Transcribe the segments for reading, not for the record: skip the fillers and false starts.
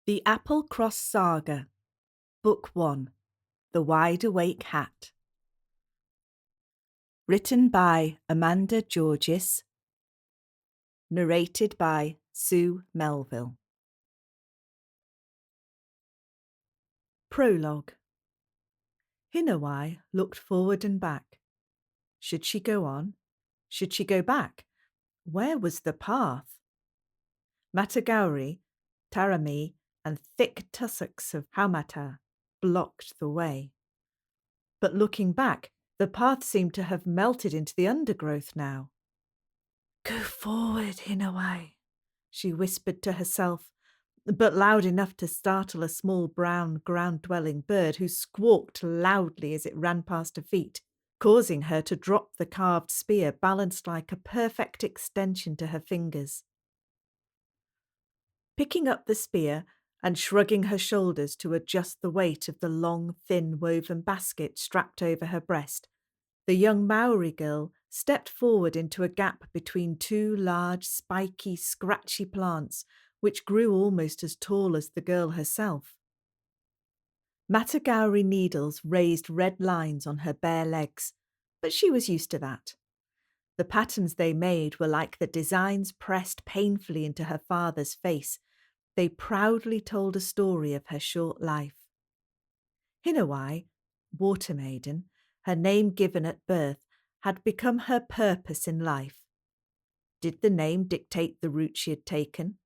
The Applecross Saga, Book 1, The Wideawake Hat. Written by Amanda Georges. Narrated by Sue Melville. Prologue. Hinawai looked forward and back. Should she go on? Should she go back? Where was the path? Matagauri, Tarami, and thick tussocks of haumata blocked the way. But looking back, the path seemed to have melted into the undergrowth now. "Go forward, Hinawai," she whispered to herself, but loud enough to startle a small brown ground-dwelling bird who squawked loudly as it ran past her feet, causing her to drop the carved spear balanced like a perfect extension to her fingers. Picking up the spear and shrugging her shoulders to adjust the weight of the long, thin woven basket strapped over her breast, the young Maori girl stepped forward into a gap between two large, spiky, scratchy plants which grew almost as tall as the girl herself. Matagauri needles raised red lines on her bare legs, but she was used to that. The patterns they made were like the designs pressed painfully into her father's face. They proudly told a story of her short life. Hinawai, Water Maiden, her name given at birth, had become her purpose in life. Did the name dictate the route she had taken?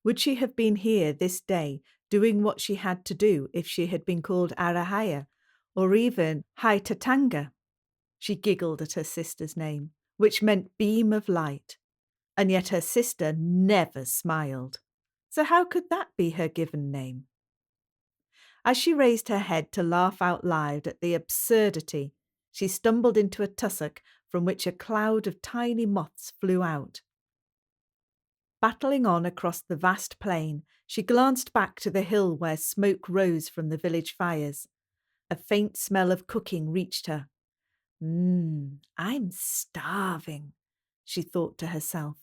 Would she have been here this day, doing what she had to do if she had been called Arahaya, or even Haitatanga? She giggled at her sister's name, which meant beam of light, and yet her sister never smiled. So how could that be her given name? As she raised her head to laugh out loud at the absurdity, she stumbled into a tussock from which a cloud of tiny moths flew out. Battling on across the vast plain, she glanced back to the hill where smoke rose from the village fires. A faint smell of cooking reached her. I'm starving," she thought to herself,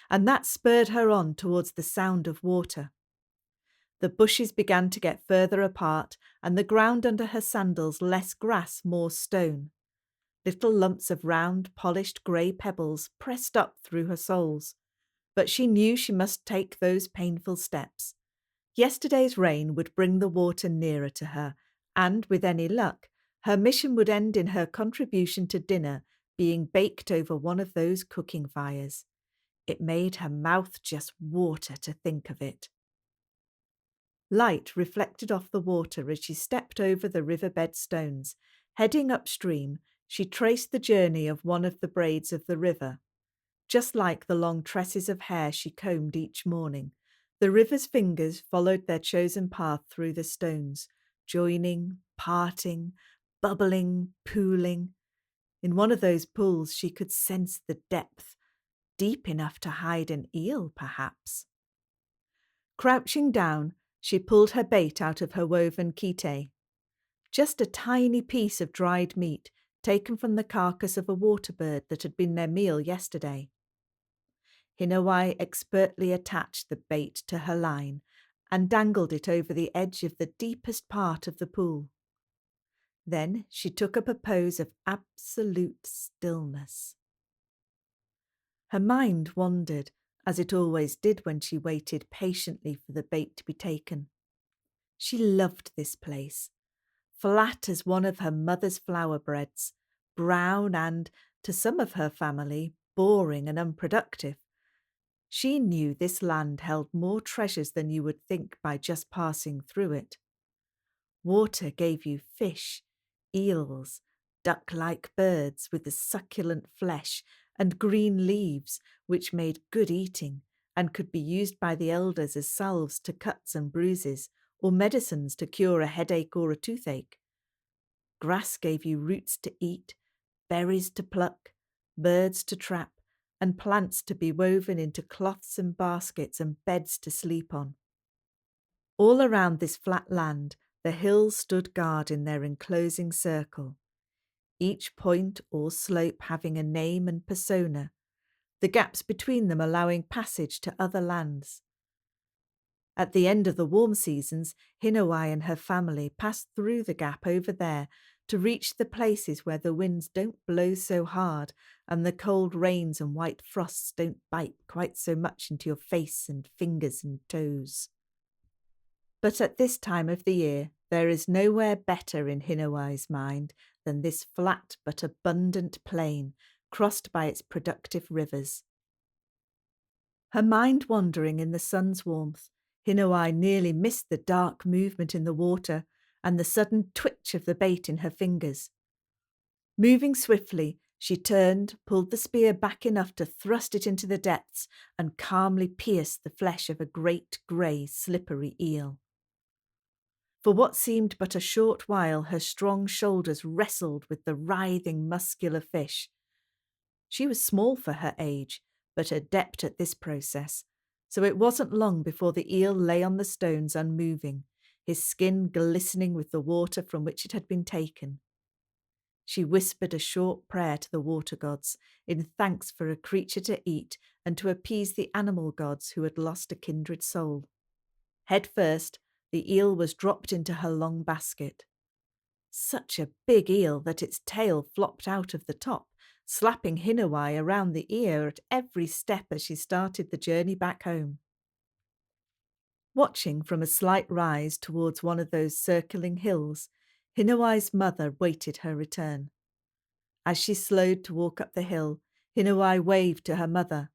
and that spurred her on towards the sound of water. The bushes began to get further apart, and the ground under her sandals less grass, more stone. Little lumps of round, polished grey pebbles pressed up through her soles, but she knew she must take those painful steps. Yesterday's rain would bring the water nearer to her, and, with any luck, her mission would end in her contribution to dinner being baked over one of those cooking fires. It made her mouth just water to think of it. Light reflected off the water as she stepped over the riverbed stones. Heading upstream, she traced the journey of one of the braids of the river. Just like the long tresses of hair she combed each morning, the river's fingers followed their chosen path through the stones, joining, parting, bubbling, pooling. In one of those pools she could sense the depth, deep enough to hide an eel, perhaps. Crouching down, she pulled her bait out of her woven kite. Just a tiny piece of dried meat taken from the carcass of a water bird that had been their meal yesterday. Hinawai expertly attached the bait to her line and dangled it over the edge of the deepest part of the pool. Then she took up a pose of absolute stillness. Her mind wandered, as it always did when she waited patiently for the bait to be taken. She loved this place, flat as one of her mother's flower breads, brown and, to some of her family, boring and unproductive. She knew this land held more treasures than you would think by just passing through it. Water gave you fish, eels, duck-like birds with the succulent flesh, and green leaves, which made good eating and could be used by the elders as salves to cuts and bruises, or medicines to cure a headache or a toothache. Grass gave you roots to eat, berries to pluck, birds to trap, and plants to be woven into cloths and baskets and beds to sleep on. All around this flat land, the hills stood guard in their enclosing circle, each point or slope having a name and persona, the gaps between them allowing passage to other lands. At the end of the warm seasons, Hinawai and her family passed through the gap over there to reach the places where the winds don't blow so hard and the cold rains and white frosts don't bite quite so much into your face and fingers and toes. But at this time of the year, there is nowhere better in Hinawai's mind than this flat but abundant plain crossed by its productive rivers. Her mind wandering in the sun's warmth, Hinawai nearly missed the dark movement in the water and the sudden twitch of the bait in her fingers. Moving swiftly, she turned, pulled the spear back enough to thrust it into the depths, and calmly pierced the flesh of a great grey, slippery eel. For what seemed but a short while, her strong shoulders wrestled with the writhing, muscular fish. She was small for her age, but adept at this process, so it wasn't long before the eel lay on the stones unmoving, his skin glistening with the water from which it had been taken. She whispered a short prayer to the water gods in thanks for a creature to eat and to appease the animal gods who had lost a kindred soul. Head first, the eel was dropped into her long basket. Such a big eel that its tail flopped out of the top, slapping Hinawai around the ear at every step as she started the journey back home. Watching from a slight rise towards one of those circling hills, Hinawai's mother waited her return. As she slowed to walk up the hill, Hinawai waved to her mother.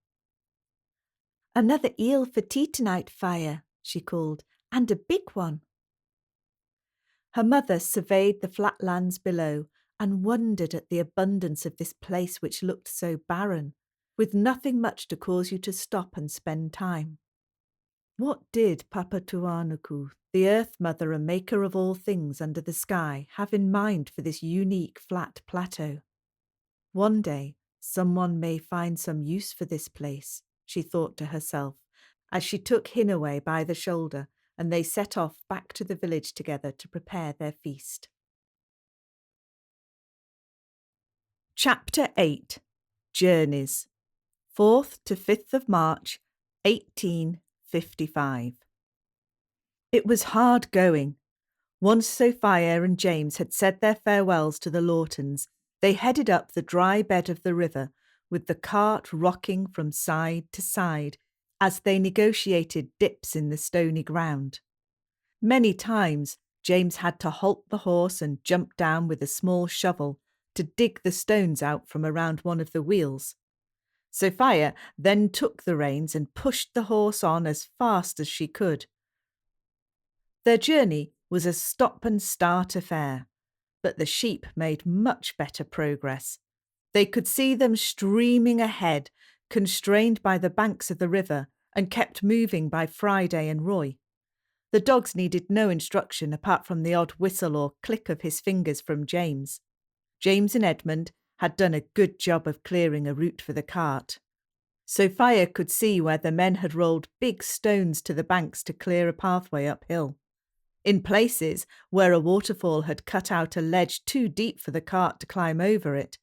"Another eel for tea tonight, Fire," she called, "and a big one." Her mother surveyed the flat lands below and wondered at the abundance of this place which looked so barren, with nothing much to cause you to stop and spend time. What did Papatuanuku, the Earth Mother and maker of all things under the sky, have in mind for this unique flat plateau? One day, someone may find some use for this place, she thought to herself, as she took Hinaway by the shoulder and they set off back to the village together to prepare their feast. Chapter 8 Journeys 4th to 5th of March, 1855. It was hard going. Once Sophia and James had said their farewells to the Lawtons, they headed up the dry bed of the river, with the cart rocking from side to side as they negotiated dips in the stony ground. Many times James had to halt the horse and jump down with a small shovel to dig the stones out from around one of the wheels. Sophia then took the reins and pushed the horse on as fast as she could. Their journey was a stop-and-start affair, but the sheep made much better progress. They could see them streaming ahead, constrained by the banks of the river, and kept moving by Friday and Roy. The dogs needed no instruction apart from the odd whistle or click of his fingers from James. James and Edmund had done a good job of clearing a route for the cart. Sophia could see where the men had rolled big stones to the banks to clear a pathway uphill. In places where a waterfall had cut out a ledge too deep for the cart to climb over it,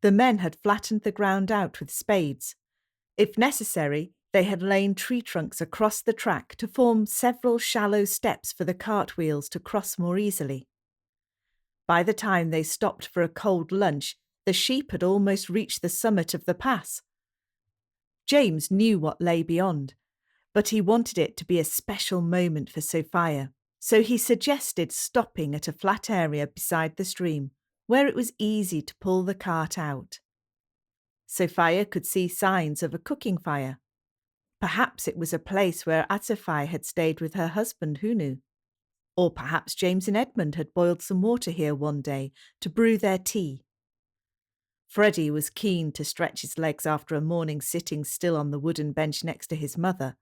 the men had flattened the ground out with spades. If necessary, they had lain tree trunks across the track to form several shallow steps for the cartwheels to cross more easily. By the time they stopped for a cold lunch, the sheep had almost reached the summit of the pass. James knew what lay beyond, but he wanted it to be a special moment for Sophia, so he suggested stopping at a flat area beside the stream, where it was easy to pull the cart out. Sophia could see signs of a cooking fire. Perhaps it was a place where Atafai had stayed with her husband, who knew? Or perhaps James and Edmund had boiled some water here one day to brew their tea. Freddie was keen to stretch his legs after a morning sitting still on the wooden bench next to his mother.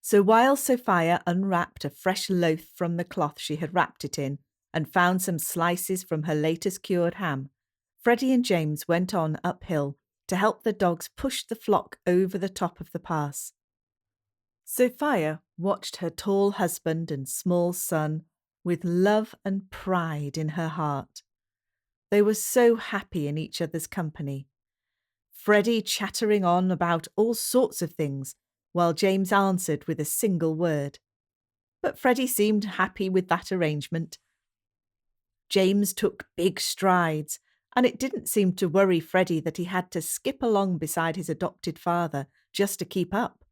So while Sophia unwrapped a fresh loaf from the cloth she had wrapped it in and found some slices from her latest cured ham, Freddie and James went on uphill to help the dogs push the flock over the top of the pass. Sophia watched her tall husband and small son with love and pride in her heart. They were so happy in each other's company. Freddie chattering on about all sorts of things, while James answered with a single word. but Freddie seemed happy with that arrangement. James took big strides, and it didn't seem to worry Freddie that he had to skip along beside his adopted father just to keep up.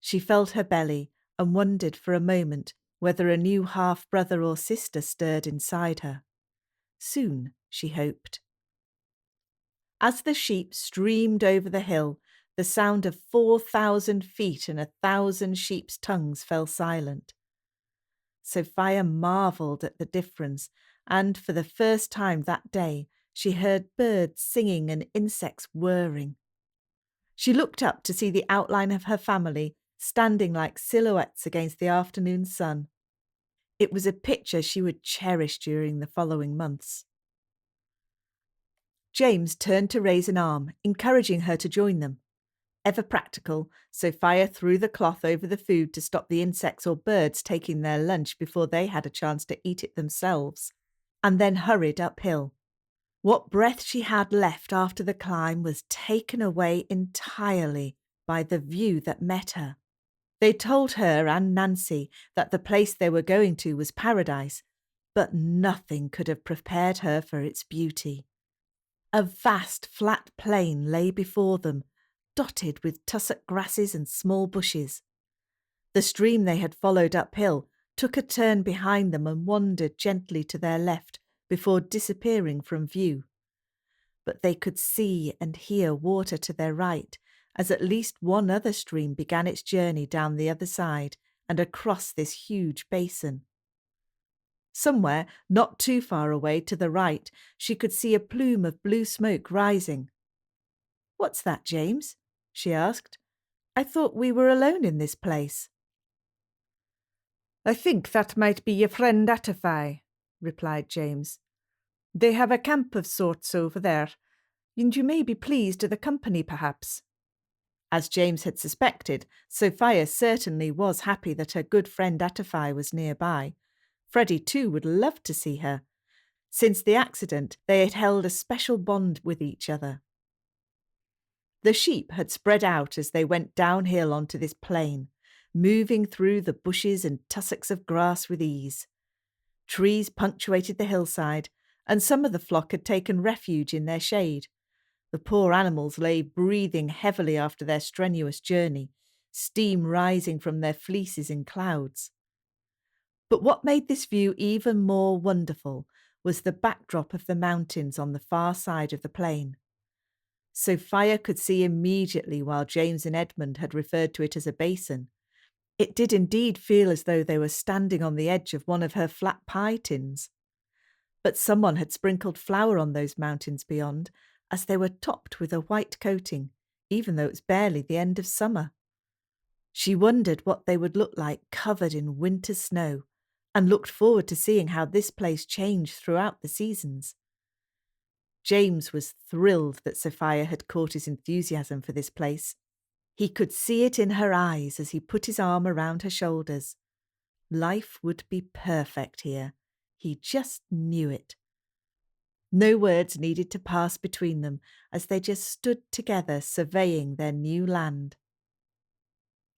She felt her belly and wondered for a moment whether a new half-brother or sister stirred inside her. Soon, she hoped. As the sheep streamed over the hill, the sound of 4,000 feet and 1,000 sheep's tongues fell silent. Sophia marvelled at the difference, and for the first time that day she heard birds singing and insects whirring. She looked up to see the outline of her family standing like silhouettes against the afternoon sun. It was a picture she would cherish during the following months. James turned to raise an arm, encouraging her to join them. Ever practical, Sophia threw the cloth over the food to stop the insects or birds taking their lunch before they had a chance to eat it themselves, and then hurried uphill. What breath she had left after the climb was taken away entirely by the view that met her. They told her and Nancy that the place they were going to was paradise, but nothing could have prepared her for its beauty. A vast flat plain lay before them, dotted with tussock grasses and small bushes. The stream they had followed uphill took a turn behind them and wandered gently to their left before disappearing from view. But they could see and hear water to their right, as at least one other stream began its journey down the other side and across this huge basin. Somewhere, not too far away to the right, she could see a plume of blue smoke rising. "What's that, James?" she asked. "I thought we were alone in this place." "I think that might be your friend Attify," replied James. "They have a camp of sorts over there, and you may be pleased of the company, perhaps." As James had suspected, Sophia certainly was happy that her good friend Attify was nearby. Freddie too would love to see her. Since the accident, they had held a special bond with each other. The sheep had spread out as they went downhill onto this plain, moving through the bushes and tussocks of grass with ease. Trees punctuated the hillside, and some of the flock had taken refuge in their shade. The poor animals lay breathing heavily after their strenuous journey, steam rising from their fleeces in clouds. But what made this view even more wonderful was the backdrop of the mountains on the far side of the plain. Sophia could see immediately while James and Edmund had referred to it as a basin. It did indeed feel as though they were standing on the edge of one of her flat pie tins. But someone had sprinkled flour on those mountains beyond, as they were topped with a white coating, even though it's barely the end of summer. She wondered what they would look like covered in winter snow, and looked forward to seeing how this place changed throughout the seasons. James was thrilled that Sophia had caught his enthusiasm for this place. He could see it in her eyes as he put his arm around her shoulders. Life would be perfect here. He just knew it. No words needed to pass between them as they just stood together surveying their new land.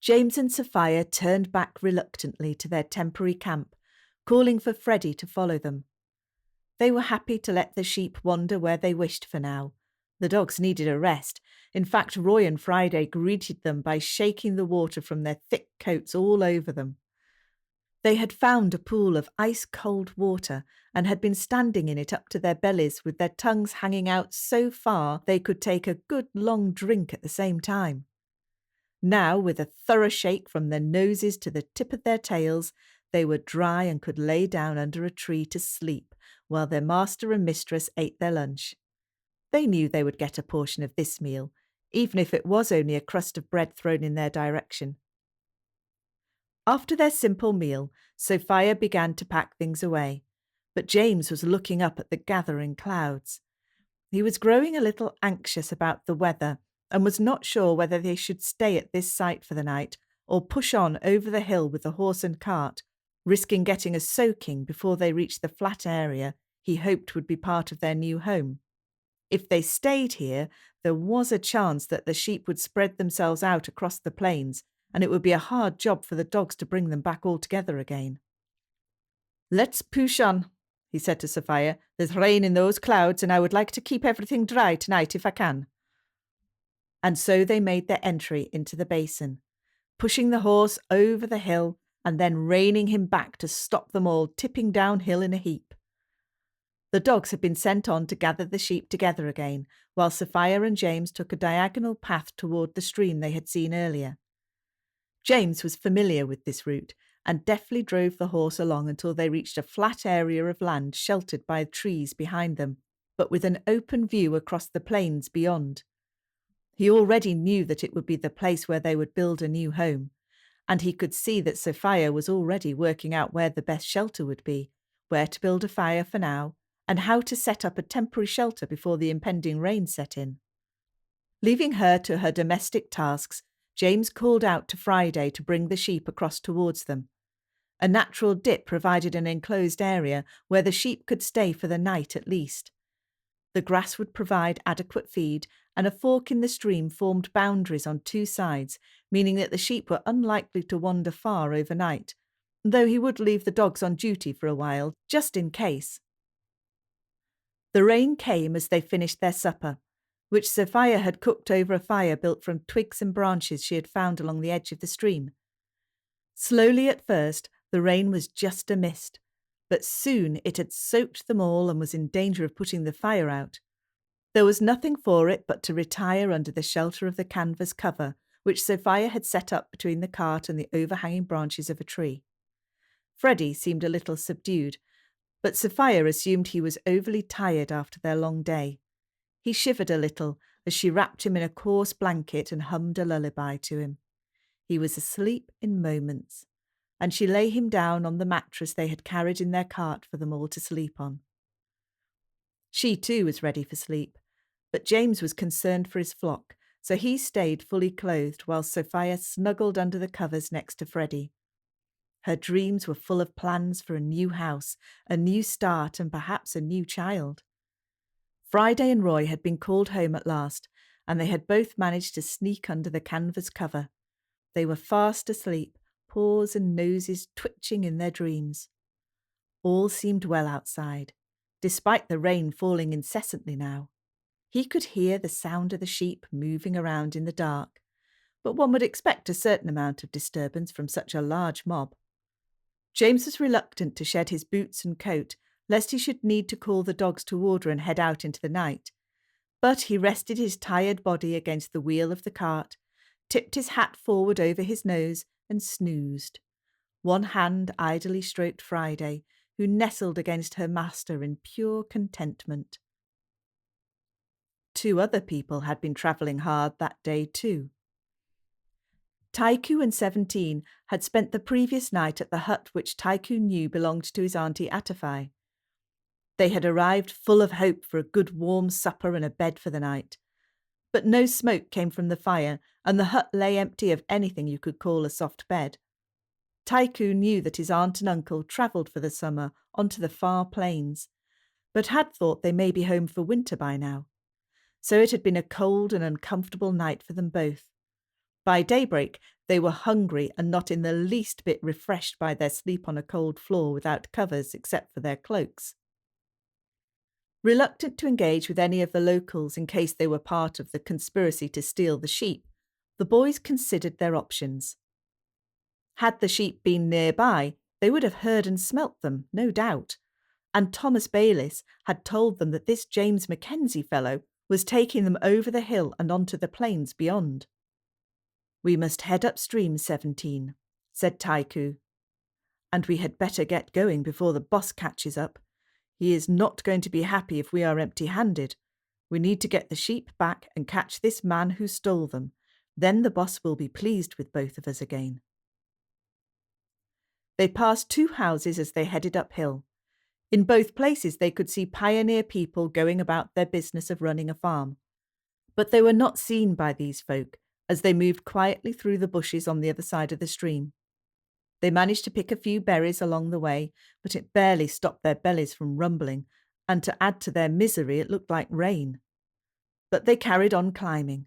James and Sophia turned back reluctantly to their temporary camp, calling for Freddie to follow them. They were happy to let the sheep wander where they wished for now. The dogs needed a rest. In fact, Roy and Friday greeted them by shaking the water from their thick coats all over them. They had found a pool of ice-cold water and had been standing in it up to their bellies with their tongues hanging out so far they could take a good long drink at the same time. Now, with a thorough shake from their noses to the tip of their tails, they were dry and could lay down under a tree to sleep while their master and mistress ate their lunch. They knew they would get a portion of this meal, even if it was only a crust of bread thrown in their direction. After their simple meal, Sophia began to pack things away, but James was looking up at the gathering clouds. He was growing a little anxious about the weather and was not sure whether they should stay at this site for the night or push on over the hill with the horse and cart, risking getting a soaking before they reached the flat area he hoped would be part of their new home. If they stayed here, there was a chance that the sheep would spread themselves out across the plains and it would be a hard job for the dogs to bring them back all together again. "Let's push on," he said to Sophia. "There's rain in those clouds, and I would like to keep everything dry tonight if I can." And so they made their entry into the basin, pushing the horse over the hill and then reining him back to stop them all tipping downhill in a heap. The dogs had been sent on to gather the sheep together again, while Sophia and James took a diagonal path toward the stream they had seen earlier. James was familiar with this route and deftly drove the horse along until they reached a flat area of land sheltered by trees behind them, but with an open view across the plains beyond. He already knew that it would be the place where they would build a new home, and he could see that Sophia was already working out where the best shelter would be, where to build a fire for now, and how to set up a temporary shelter before the impending rain set in. Leaving her to her domestic tasks, James called out to Friday to bring the sheep across towards them. A natural dip provided an enclosed area where the sheep could stay for the night at least. The grass would provide adequate feed, and a fork in the stream formed boundaries on two sides, meaning that the sheep were unlikely to wander far overnight, though he would leave the dogs on duty for a while, just in case. The rain came as they finished their supper, which Sophia had cooked over a fire built from twigs and branches she had found along the edge of the stream. Slowly at first, the rain was just a mist, but soon it had soaked them all and was in danger of putting the fire out. There was nothing for it but to retire under the shelter of the canvas cover, which Sophia had set up between the cart and the overhanging branches of a tree. Freddie seemed a little subdued, but Sophia assumed he was overly tired after their long day. He shivered a little as she wrapped him in a coarse blanket and hummed a lullaby to him. He was asleep in moments, and she lay him down on the mattress they had carried in their cart for them all to sleep on. She too was ready for sleep, but James was concerned for his flock, so he stayed fully clothed while Sophia snuggled under the covers next to Freddie. Her dreams were full of plans for a new house, a new start, and perhaps a new child. Friday and Roy had been called home at last, and they had both managed to sneak under the canvas cover. They were fast asleep, paws and noses twitching in their dreams. All seemed well outside, despite the rain falling incessantly now. He could hear the sound of the sheep moving around in the dark, but one would expect a certain amount of disturbance from such a large mob. James was reluctant to shed his boots and coat, lest he should need to call the dogs to order and head out into the night. But he rested his tired body against the wheel of the cart, tipped his hat forward over his nose, and snoozed. One hand idly stroked Friday, who nestled against her master in pure contentment. 2 other people had been travelling hard that day too. Taiku and 17 had spent the previous night at the hut which Taiku knew belonged to his auntie Atafai. They had arrived full of hope for a good warm supper and a bed for the night. But no smoke came from the fire, and the hut lay empty of anything you could call a soft bed. Taiku knew that his aunt and uncle travelled for the summer onto the far plains, but had thought they may be home for winter by now. So it had been a cold and uncomfortable night for them both. By daybreak, they were hungry and not in the least bit refreshed by their sleep on a cold floor without covers except for their cloaks. Reluctant to engage with any of the locals in case they were part of the conspiracy to steal the sheep, the boys considered their options. Had the sheep been nearby, they would have heard and smelt them, no doubt, and Thomas Bayliss had told them that this James Mackenzie fellow was taking them over the hill and onto the plains beyond. "We must head upstream, 17, said Taiku, "and we had better get going before the boss catches up. He is not going to be happy if we are empty-handed. We need to get the sheep back and catch this man who stole them. Then the boss will be pleased with both of us again." They passed 2 houses as they headed uphill. In both places they could see pioneer people going about their business of running a farm. But they were not seen by these folk as they moved quietly through the bushes on the other side of the stream. They managed to pick a few berries along the way, but it barely stopped their bellies from rumbling, and to add to their misery it looked like rain. But they carried on climbing,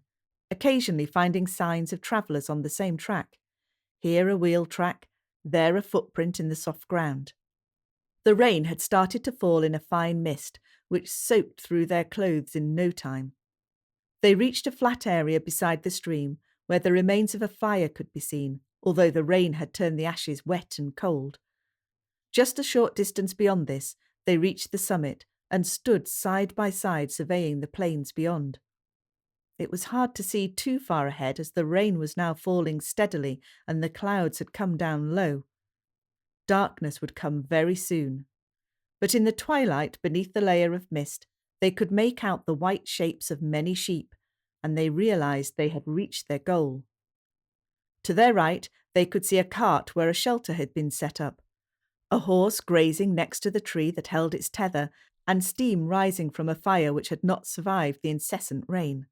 occasionally finding signs of travellers on the same track, Here a wheel track, there a footprint in the soft ground. The rain had started to fall in a fine mist, which soaked through their clothes in no time. They reached a flat area beside the stream, where the remains of a fire could be seen, although the rain had turned the ashes wet and cold. Just a short distance beyond this, they reached the summit and stood side by side surveying the plains beyond. It was hard to see too far ahead as the rain was now falling steadily and the clouds had come down low. Darkness would come very soon. But in the twilight, beneath the layer of mist, they could make out the white shapes of many sheep, and they realized they had reached their goal. To their right, they could see a cart where a shelter had been set up, a horse grazing next to the tree that held its tether, and steam rising from a fire which had not survived the incessant rain.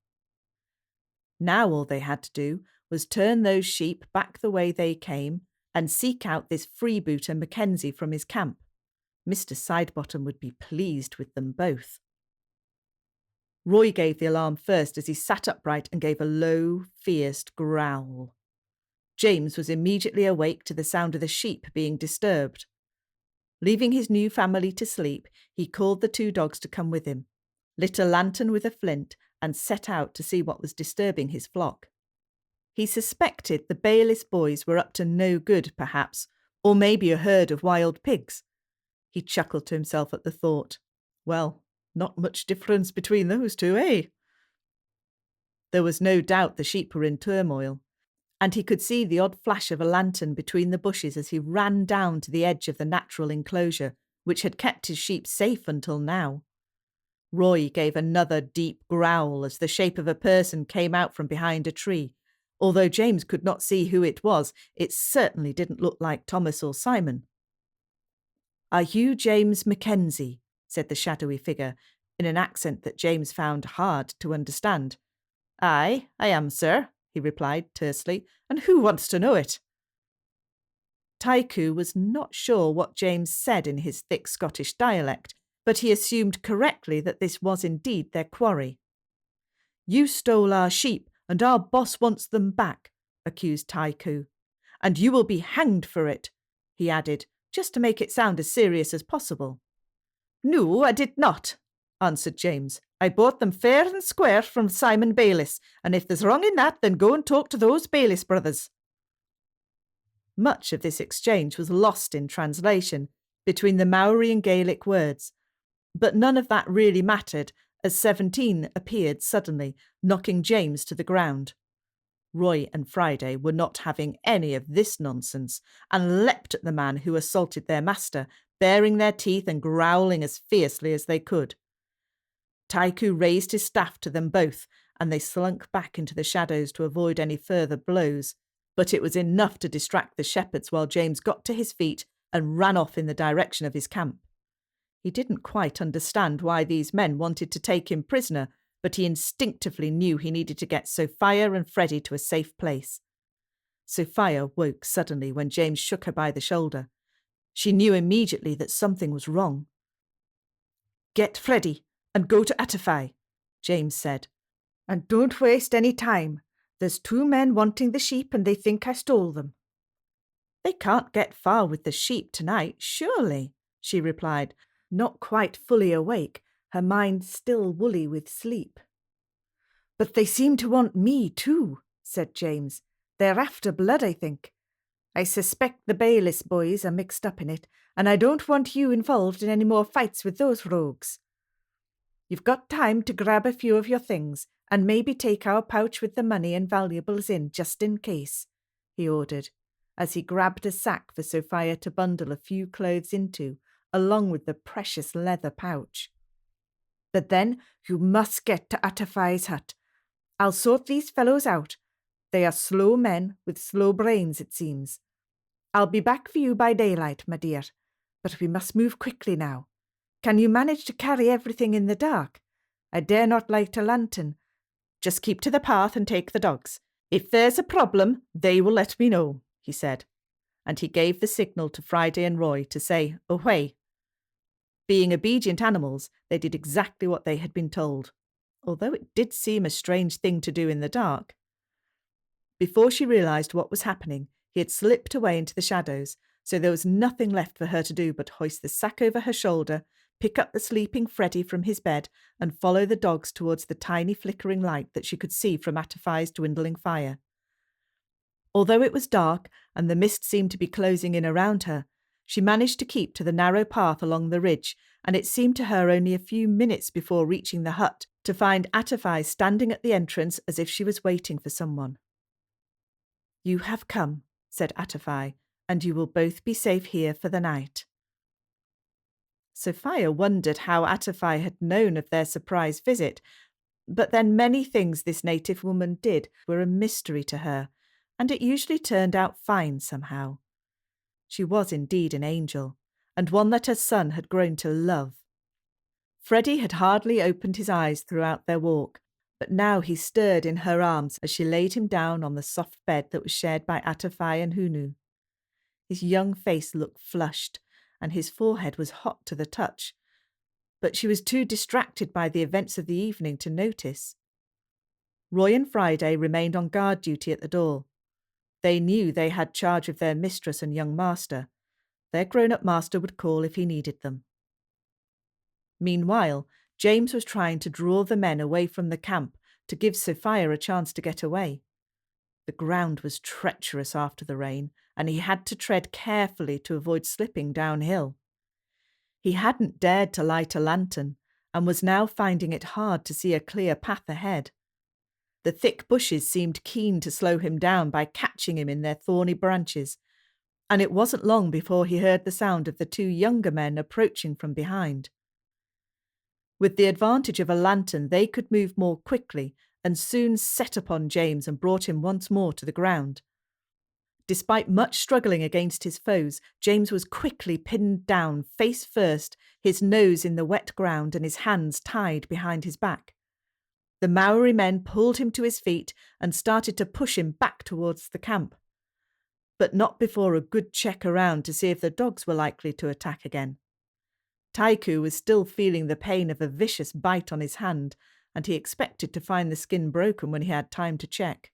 Now all they had to do was turn those sheep back the way they came and seek out this freebooter Mackenzie from his camp. Mr. Sidebottom would be pleased with them both. Roy gave the alarm first as he sat upright and gave a low, fierce growl. James was immediately awake to the sound of the sheep being disturbed. Leaving his new family to sleep, he called the 2 dogs to come with him, lit a lantern with a flint, and set out to see what was disturbing his flock. He suspected the Bayliss boys were up to no good, perhaps, or maybe a herd of wild pigs. He chuckled to himself at the thought. Well, not much difference between those two, eh? There was no doubt the sheep were in turmoil, and he could see the odd flash of a lantern between the bushes as he ran down to the edge of the natural enclosure, which had kept his sheep safe until now. Roy gave another deep growl as the shape of a person came out from behind a tree. Although James could not see who it was, it certainly didn't look like Thomas or Simon. "Are you James Mackenzie?" said the shadowy figure, in an accent that James found hard to understand. "Aye, I am, sir," he replied tersely, "and who wants to know it?" Tychoo was not sure what James said in his thick Scottish dialect, but he assumed correctly that this was indeed their quarry. "You stole our sheep, and our boss wants them back," accused Tychoo. "And you will be hanged for it," he added, just to make it sound as serious as possible. "No, I did not," answered James. "I bought them fair and square from Simon Bayliss, and if there's wrong in that, then go and talk to those Bayliss brothers." Much of this exchange was lost in translation between the Maori and Gaelic words, but none of that really mattered as 17 appeared suddenly, knocking James to the ground. Roy and Friday were not having any of this nonsense and leapt at the man who assaulted their master, baring their teeth and growling as fiercely as they could. Tychoo raised his staff to them both, and they slunk back into the shadows to avoid any further blows, but it was enough to distract the shepherds while James got to his feet and ran off in the direction of his camp. He didn't quite understand why these men wanted to take him prisoner, but he instinctively knew he needed to get Sophia and Freddie to a safe place. Sophia woke suddenly when James shook her by the shoulder. She knew immediately that something was wrong. "Get Freddie and go to Attify," James said. "And don't waste any time. There's 2 men wanting the sheep and they think I stole them." "They can't get far with the sheep tonight, surely," she replied, not quite fully awake, her mind still woolly with sleep. "But they seem to want me too," said James. "They're after blood, I think. I suspect the Bayliss boys are mixed up in it, and I don't want you involved in any more fights with those rogues. You've got time to grab a few of your things, and maybe take our pouch with the money and valuables in, just in case," he ordered, as he grabbed a sack for Sophia to bundle a few clothes into, along with the precious leather pouch. "But then you must get to Attify's hut. I'll sort these fellows out. They are slow men with slow brains, it seems. I'll be back for you by daylight, my dear, but we must move quickly now. Can you manage to carry everything in the dark? I dare not light a lantern. Just keep to the path and take the dogs. If there's a problem, they will let me know," he said, and he gave the signal to Friday and Roy to say, "Away." Being obedient animals, they did exactly what they had been told, although it did seem a strange thing to do in the dark. Before she realised what was happening, He had slipped away into the shadows, so there was nothing left for her to do but hoist the sack over her shoulder, pick up the sleeping Freddie from his bed, and follow the dogs towards the tiny flickering light that she could see from Atafai's dwindling fire. Although it was dark and the mist seemed to be closing in around her, she managed to keep to the narrow path along the ridge, and it seemed to her only a few minutes before reaching the hut to find Atafai standing at the entrance as if she was waiting for someone. "You have come," said Atafai, "and you will both be safe here for the night." Sophia wondered how Atafai had known of their surprise visit, but then many things this native woman did were a mystery to her, and it usually turned out fine somehow. She was indeed an angel, and one that her son had grown to love. Freddie had hardly opened his eyes throughout their walk, but now he stirred in her arms as she laid him down on the soft bed that was shared by Atafai and Hunu. His young face looked flushed, and his forehead was hot to the touch, but she was too distracted by the events of the evening to notice. Roy and Friday remained on guard duty at the door. They knew they had charge of their mistress and young master. Their grown-up master would call if he needed them. Meanwhile, James was trying to draw the men away from the camp to give Sophia a chance to get away. The ground was treacherous after the rain, and he had to tread carefully to avoid slipping downhill. He hadn't dared to light a lantern, and was now finding it hard to see a clear path ahead. The thick bushes seemed keen to slow him down by catching him in their thorny branches, and it wasn't long before he heard the sound of the two younger men approaching from behind. With the advantage of a lantern, they could move more quickly and soon set upon James and brought him once more to the ground. Despite much struggling against his foes, James was quickly pinned down, face first, his nose in the wet ground and his hands tied behind his back. The Maori men pulled him to his feet and started to push him back towards the camp, but not before a good check around to see if the dogs were likely to attack again. Taiku was still feeling the pain of a vicious bite on his hand, and he expected to find the skin broken when he had time to check.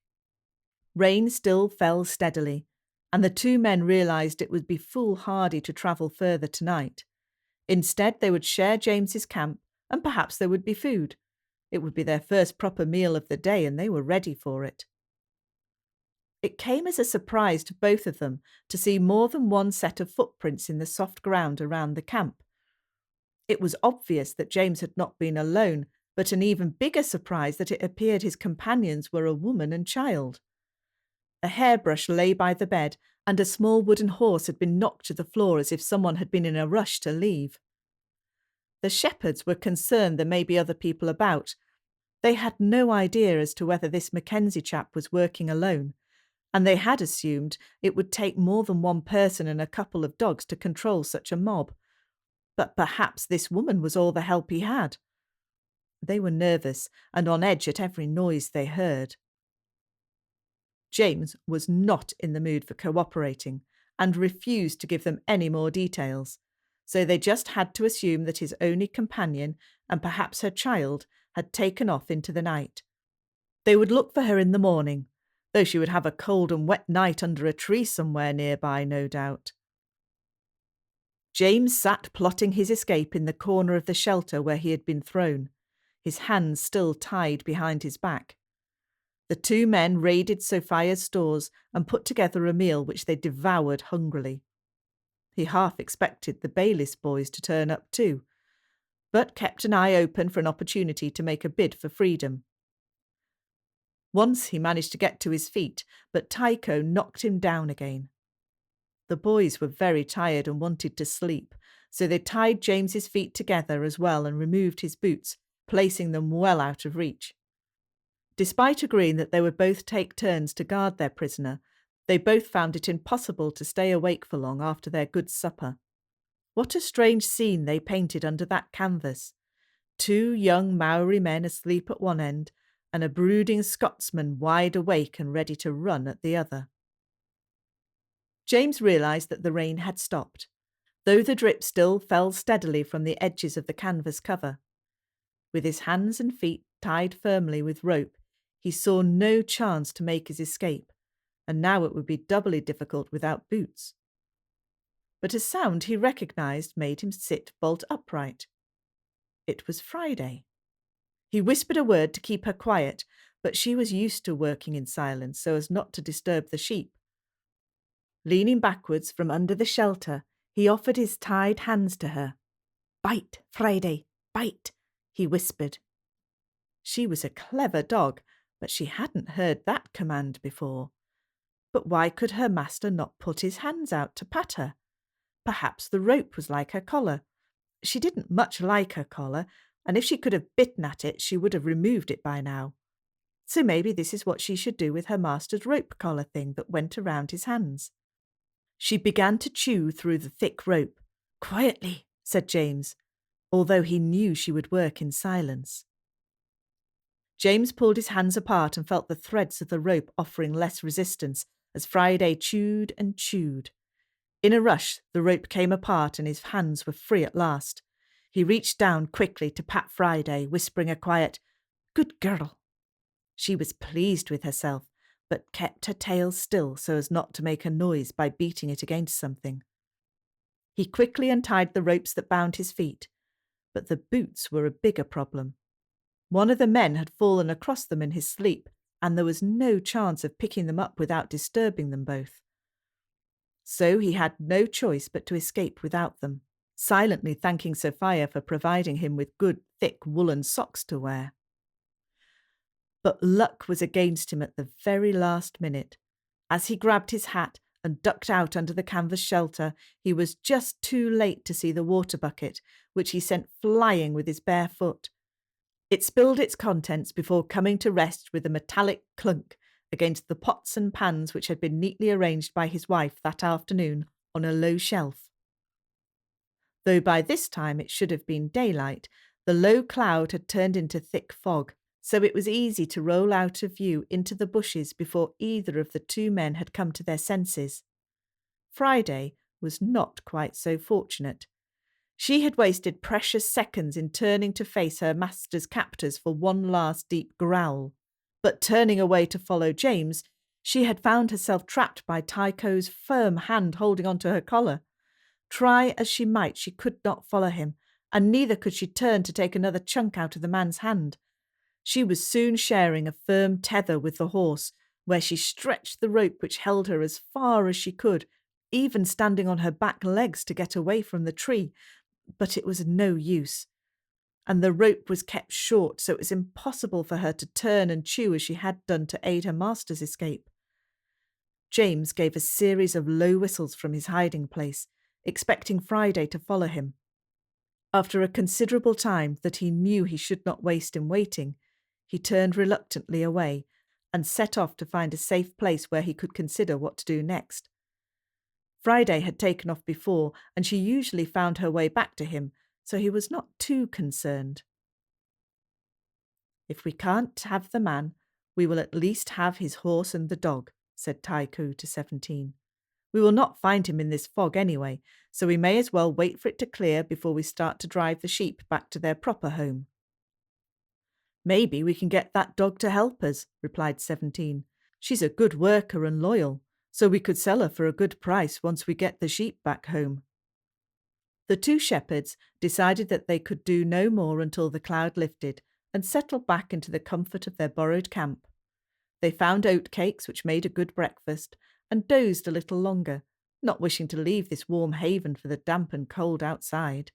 Rain still fell steadily, and the two men realised it would be foolhardy to travel further tonight. Instead, they would share James's camp, and perhaps there would be food. It would be their first proper meal of the day, and they were ready for it. It came as a surprise to both of them to see more than one set of footprints in the soft ground around the camp. It was obvious that James had not been alone, but an even bigger surprise that it appeared his companions were a woman and child. A hairbrush lay by the bed, and a small wooden horse had been knocked to the floor as if someone had been in a rush to leave. The shepherds were concerned there may be other people about. They had no idea as to whether this Mackenzie chap was working alone, and they had assumed it would take more than one person and a couple of dogs to control such a mob. But perhaps this woman was all the help he had. They were nervous and on edge at every noise they heard. James was not in the mood for cooperating and refused to give them any more details, so they just had to assume that his only companion, and perhaps her child, had taken off into the night. They would look for her in the morning, though she would have a cold and wet night under a tree somewhere nearby, no doubt. James sat plotting his escape in the corner of the shelter where he had been thrown, his hands still tied behind his back. The two men raided Sophia's stores and put together a meal which they devoured hungrily. He half expected the Bayliss boys to turn up too, but kept an eye open for an opportunity to make a bid for freedom. Once he managed to get to his feet, but Tycho knocked him down again. The boys were very tired and wanted to sleep, so they tied James's feet together as well and removed his boots, placing them well out of reach. Despite agreeing that they would both take turns to guard their prisoner, they both found it impossible to stay awake for long after their good supper. What a strange scene they painted under that canvas. 2 young Maori men asleep at one end, and a brooding Scotsman wide awake and ready to run at the other. James realised that the rain had stopped, though the drip still fell steadily from the edges of the canvas cover. With his hands and feet tied firmly with rope, he saw no chance to make his escape, and now it would be doubly difficult without boots. But a sound he recognised made him sit bolt upright. It was Friday. He whispered a word to keep her quiet, but she was used to working in silence so as not to disturb the sheep. Leaning backwards from under the shelter, he offered his tied hands to her. "Bite, Friday, bite," he whispered. She was a clever dog, but she hadn't heard that command before. But why could her master not put his hands out to pat her? Perhaps the rope was like her collar. She didn't much like her collar, and if she could have bitten at it, she would have removed it by now. So maybe this is what she should do with her master's rope collar thing that went around his hands. She began to chew through the thick rope. "Quietly," said James, although he knew she would work in silence. James pulled his hands apart and felt the threads of the rope offering less resistance as Friday chewed and chewed. In a rush, the rope came apart and his hands were free at last. He reached down quickly to pat Friday, whispering a quiet, "Good girl." She was pleased with herself, but kept her tail still so as not to make a noise by beating it against something. He quickly untied the ropes that bound his feet, but the boots were a bigger problem. One of the men had fallen across them in his sleep, and there was no chance of picking them up without disturbing them both. So he had no choice but to escape without them, silently thanking Sophia for providing him with good, thick woolen socks to wear. But luck was against him at the very last minute. As he grabbed his hat and ducked out under the canvas shelter, he was just too late to see the water bucket, which he sent flying with his bare foot. It spilled its contents before coming to rest with a metallic clunk against the pots and pans which had been neatly arranged by his wife that afternoon on a low shelf. Though by this time it should have been daylight, the low cloud had turned into thick fog, so it was easy to roll out of view into the bushes before either of the two men had come to their senses. Friday was not quite so fortunate. She had wasted precious seconds in turning to face her master's captors for one last deep growl. But turning away to follow James, she had found herself trapped by Tycho's firm hand holding onto her collar. Try as she might, she could not follow him, and neither could she turn to take another chunk out of the man's hand. She was soon sharing a firm tether with the horse, where she stretched the rope which held her as far as she could, even standing on her back legs to get away from the tree, but it was no use. And the rope was kept short, so it was impossible for her to turn and chew as she had done to aid her master's escape. James gave a series of low whistles from his hiding place, expecting Friday to follow him. After a considerable time that he knew he should not waste in waiting, he turned reluctantly away and set off to find a safe place where he could consider what to do next. Friday had taken off before, and she usually found her way back to him, so he was not too concerned. "If we can't have the man, we will at least have his horse and the dog," said Tycho to 17. "We will not find him in this fog anyway, so we may as well wait for it to clear before we start to drive the sheep back to their proper home." "Maybe we can get that dog to help us," replied 17. "She's a good worker and loyal, so we could sell her for a good price once we get the sheep back home." The two shepherds decided that they could do no more until the cloud lifted and settled back into the comfort of their borrowed camp. They found oat cakes, which made a good breakfast, and dozed a little longer, not wishing to leave this warm haven for the damp and cold outside.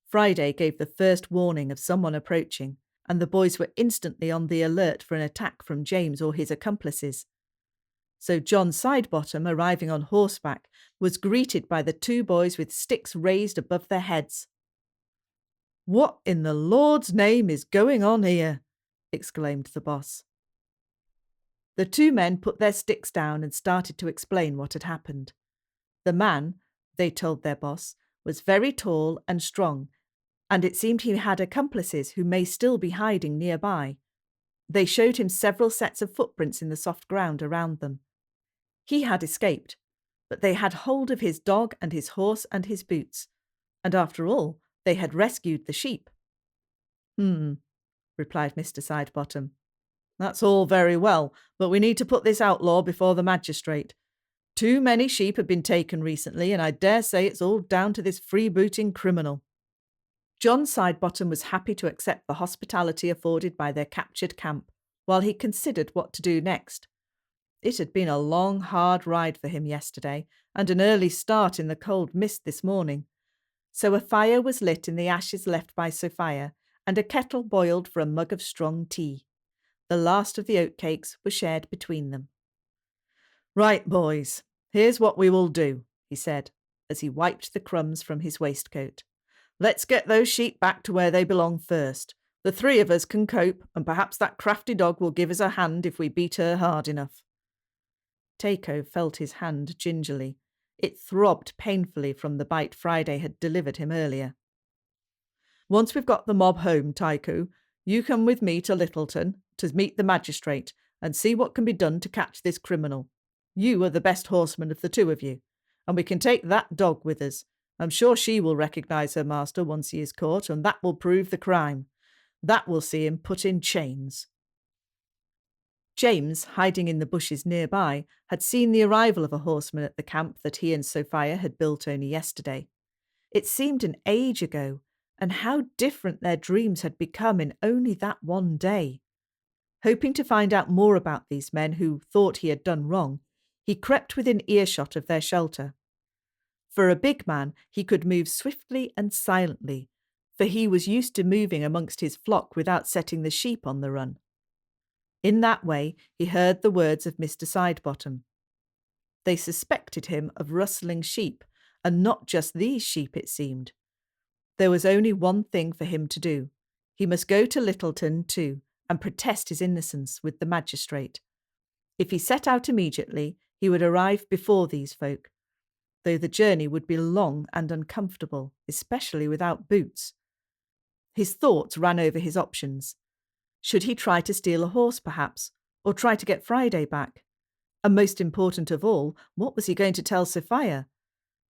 Friday gave the first warning of someone approaching, and the boys were instantly on the alert for an attack from James or his accomplices. So John Sidebottom, arriving on horseback, was greeted by the two boys with sticks raised above their heads. "What in the Lord's name is going on here?" exclaimed the boss. The two men put their sticks down and started to explain what had happened. The man, they told their boss, was very tall and strong, and it seemed he had accomplices who may still be hiding nearby. They showed him several sets of footprints in the soft ground around them. He had escaped, but they had hold of his dog and his horse and his boots, and after all, they had rescued the sheep. Replied Mr. Sidebottom. That's all very well, but we need to put this outlaw before the magistrate. Too many sheep have been taken recently, and I dare say it's all down to this freebooting criminal." John Sidebottom was happy to accept the hospitality afforded by their captured camp, while he considered what to do next. It had been a long, hard ride for him yesterday, and an early start in the cold mist this morning. So a fire was lit in the ashes left by Sophia, and a kettle boiled for a mug of strong tea. The last of the oatcakes were shared between them. "Right, boys, here's what we will do," he said, as he wiped the crumbs from his waistcoat. "Let's get those sheep back to where they belong first. The three of us can cope, and perhaps that crafty dog will give us a hand if we beat her hard enough." Takeo felt his hand gingerly. It throbbed painfully from the bite Friday had delivered him earlier. "Once we've got the mob home, Tycho, you come with me to Littleton to meet the magistrate and see what can be done to catch this criminal. You are the best horseman of the two of you, and we can take that dog with us. I'm sure she will recognise her master once he is caught, and that will prove the crime. That will see him put in chains." James, hiding in the bushes nearby, had seen the arrival of a horseman at the camp that he and Sophia had built only yesterday. It seemed an age ago, and how different their dreams had become in only that one day. Hoping to find out more about these men who thought he had done wrong, he crept within earshot of their shelter. For a big man, he could move swiftly and silently, for he was used to moving amongst his flock without setting the sheep on the run. In that way, he heard the words of Mr. Sidebottom. They suspected him of rustling sheep, and not just these sheep, it seemed. There was only one thing for him to do. He must go to Littleton, too, and protest his innocence with the magistrate. If he set out immediately, he would arrive before these folk, though the journey would be long and uncomfortable, especially without boots. His thoughts ran over his options. Should he try to steal a horse, perhaps, or try to get Friday back? And most important of all, what was he going to tell Sophia?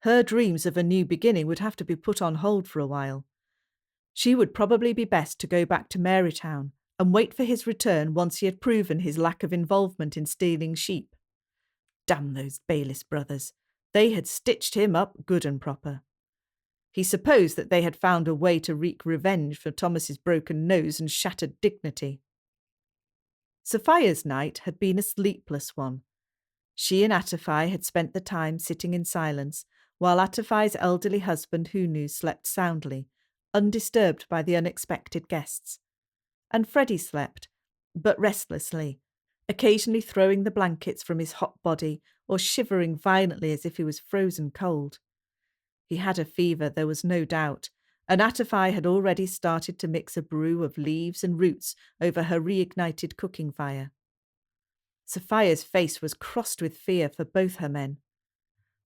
Her dreams of a new beginning would have to be put on hold for a while. She would probably be best to go back to Marytown and wait for his return once he had proven his lack of involvement in stealing sheep. Damn those Bayliss brothers. They had stitched him up good and proper. He supposed that they had found a way to wreak revenge for Thomas's broken nose and shattered dignity. Sophia's night had been a sleepless one. She and Atafai had spent the time sitting in silence, while Atafai's elderly husband Hunu slept soundly, undisturbed by the unexpected guests. And Freddie slept, but restlessly, occasionally throwing the blankets from his hot body or shivering violently as if he was frozen cold. He had a fever, there was no doubt, and Atafai had already started to mix a brew of leaves and roots over her reignited cooking fire. Sophia's face was crossed with fear for both her men.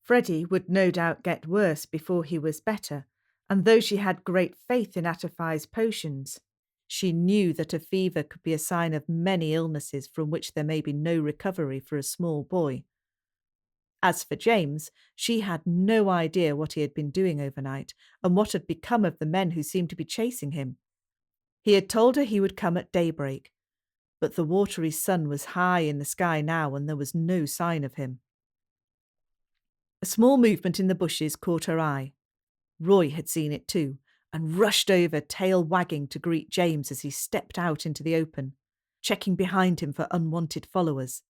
Freddie would no doubt get worse before he was better, and though she had great faith in Atafai's potions, she knew that a fever could be a sign of many illnesses from which there may be no recovery for a small boy. As for James, she had no idea what he had been doing overnight and what had become of the men who seemed to be chasing him. He had told her he would come at daybreak, but the watery sun was high in the sky now and there was no sign of him. A small movement in the bushes caught her eye. Roy had seen it too and rushed over, tail wagging, to greet James as he stepped out into the open, checking behind him for unwanted followers.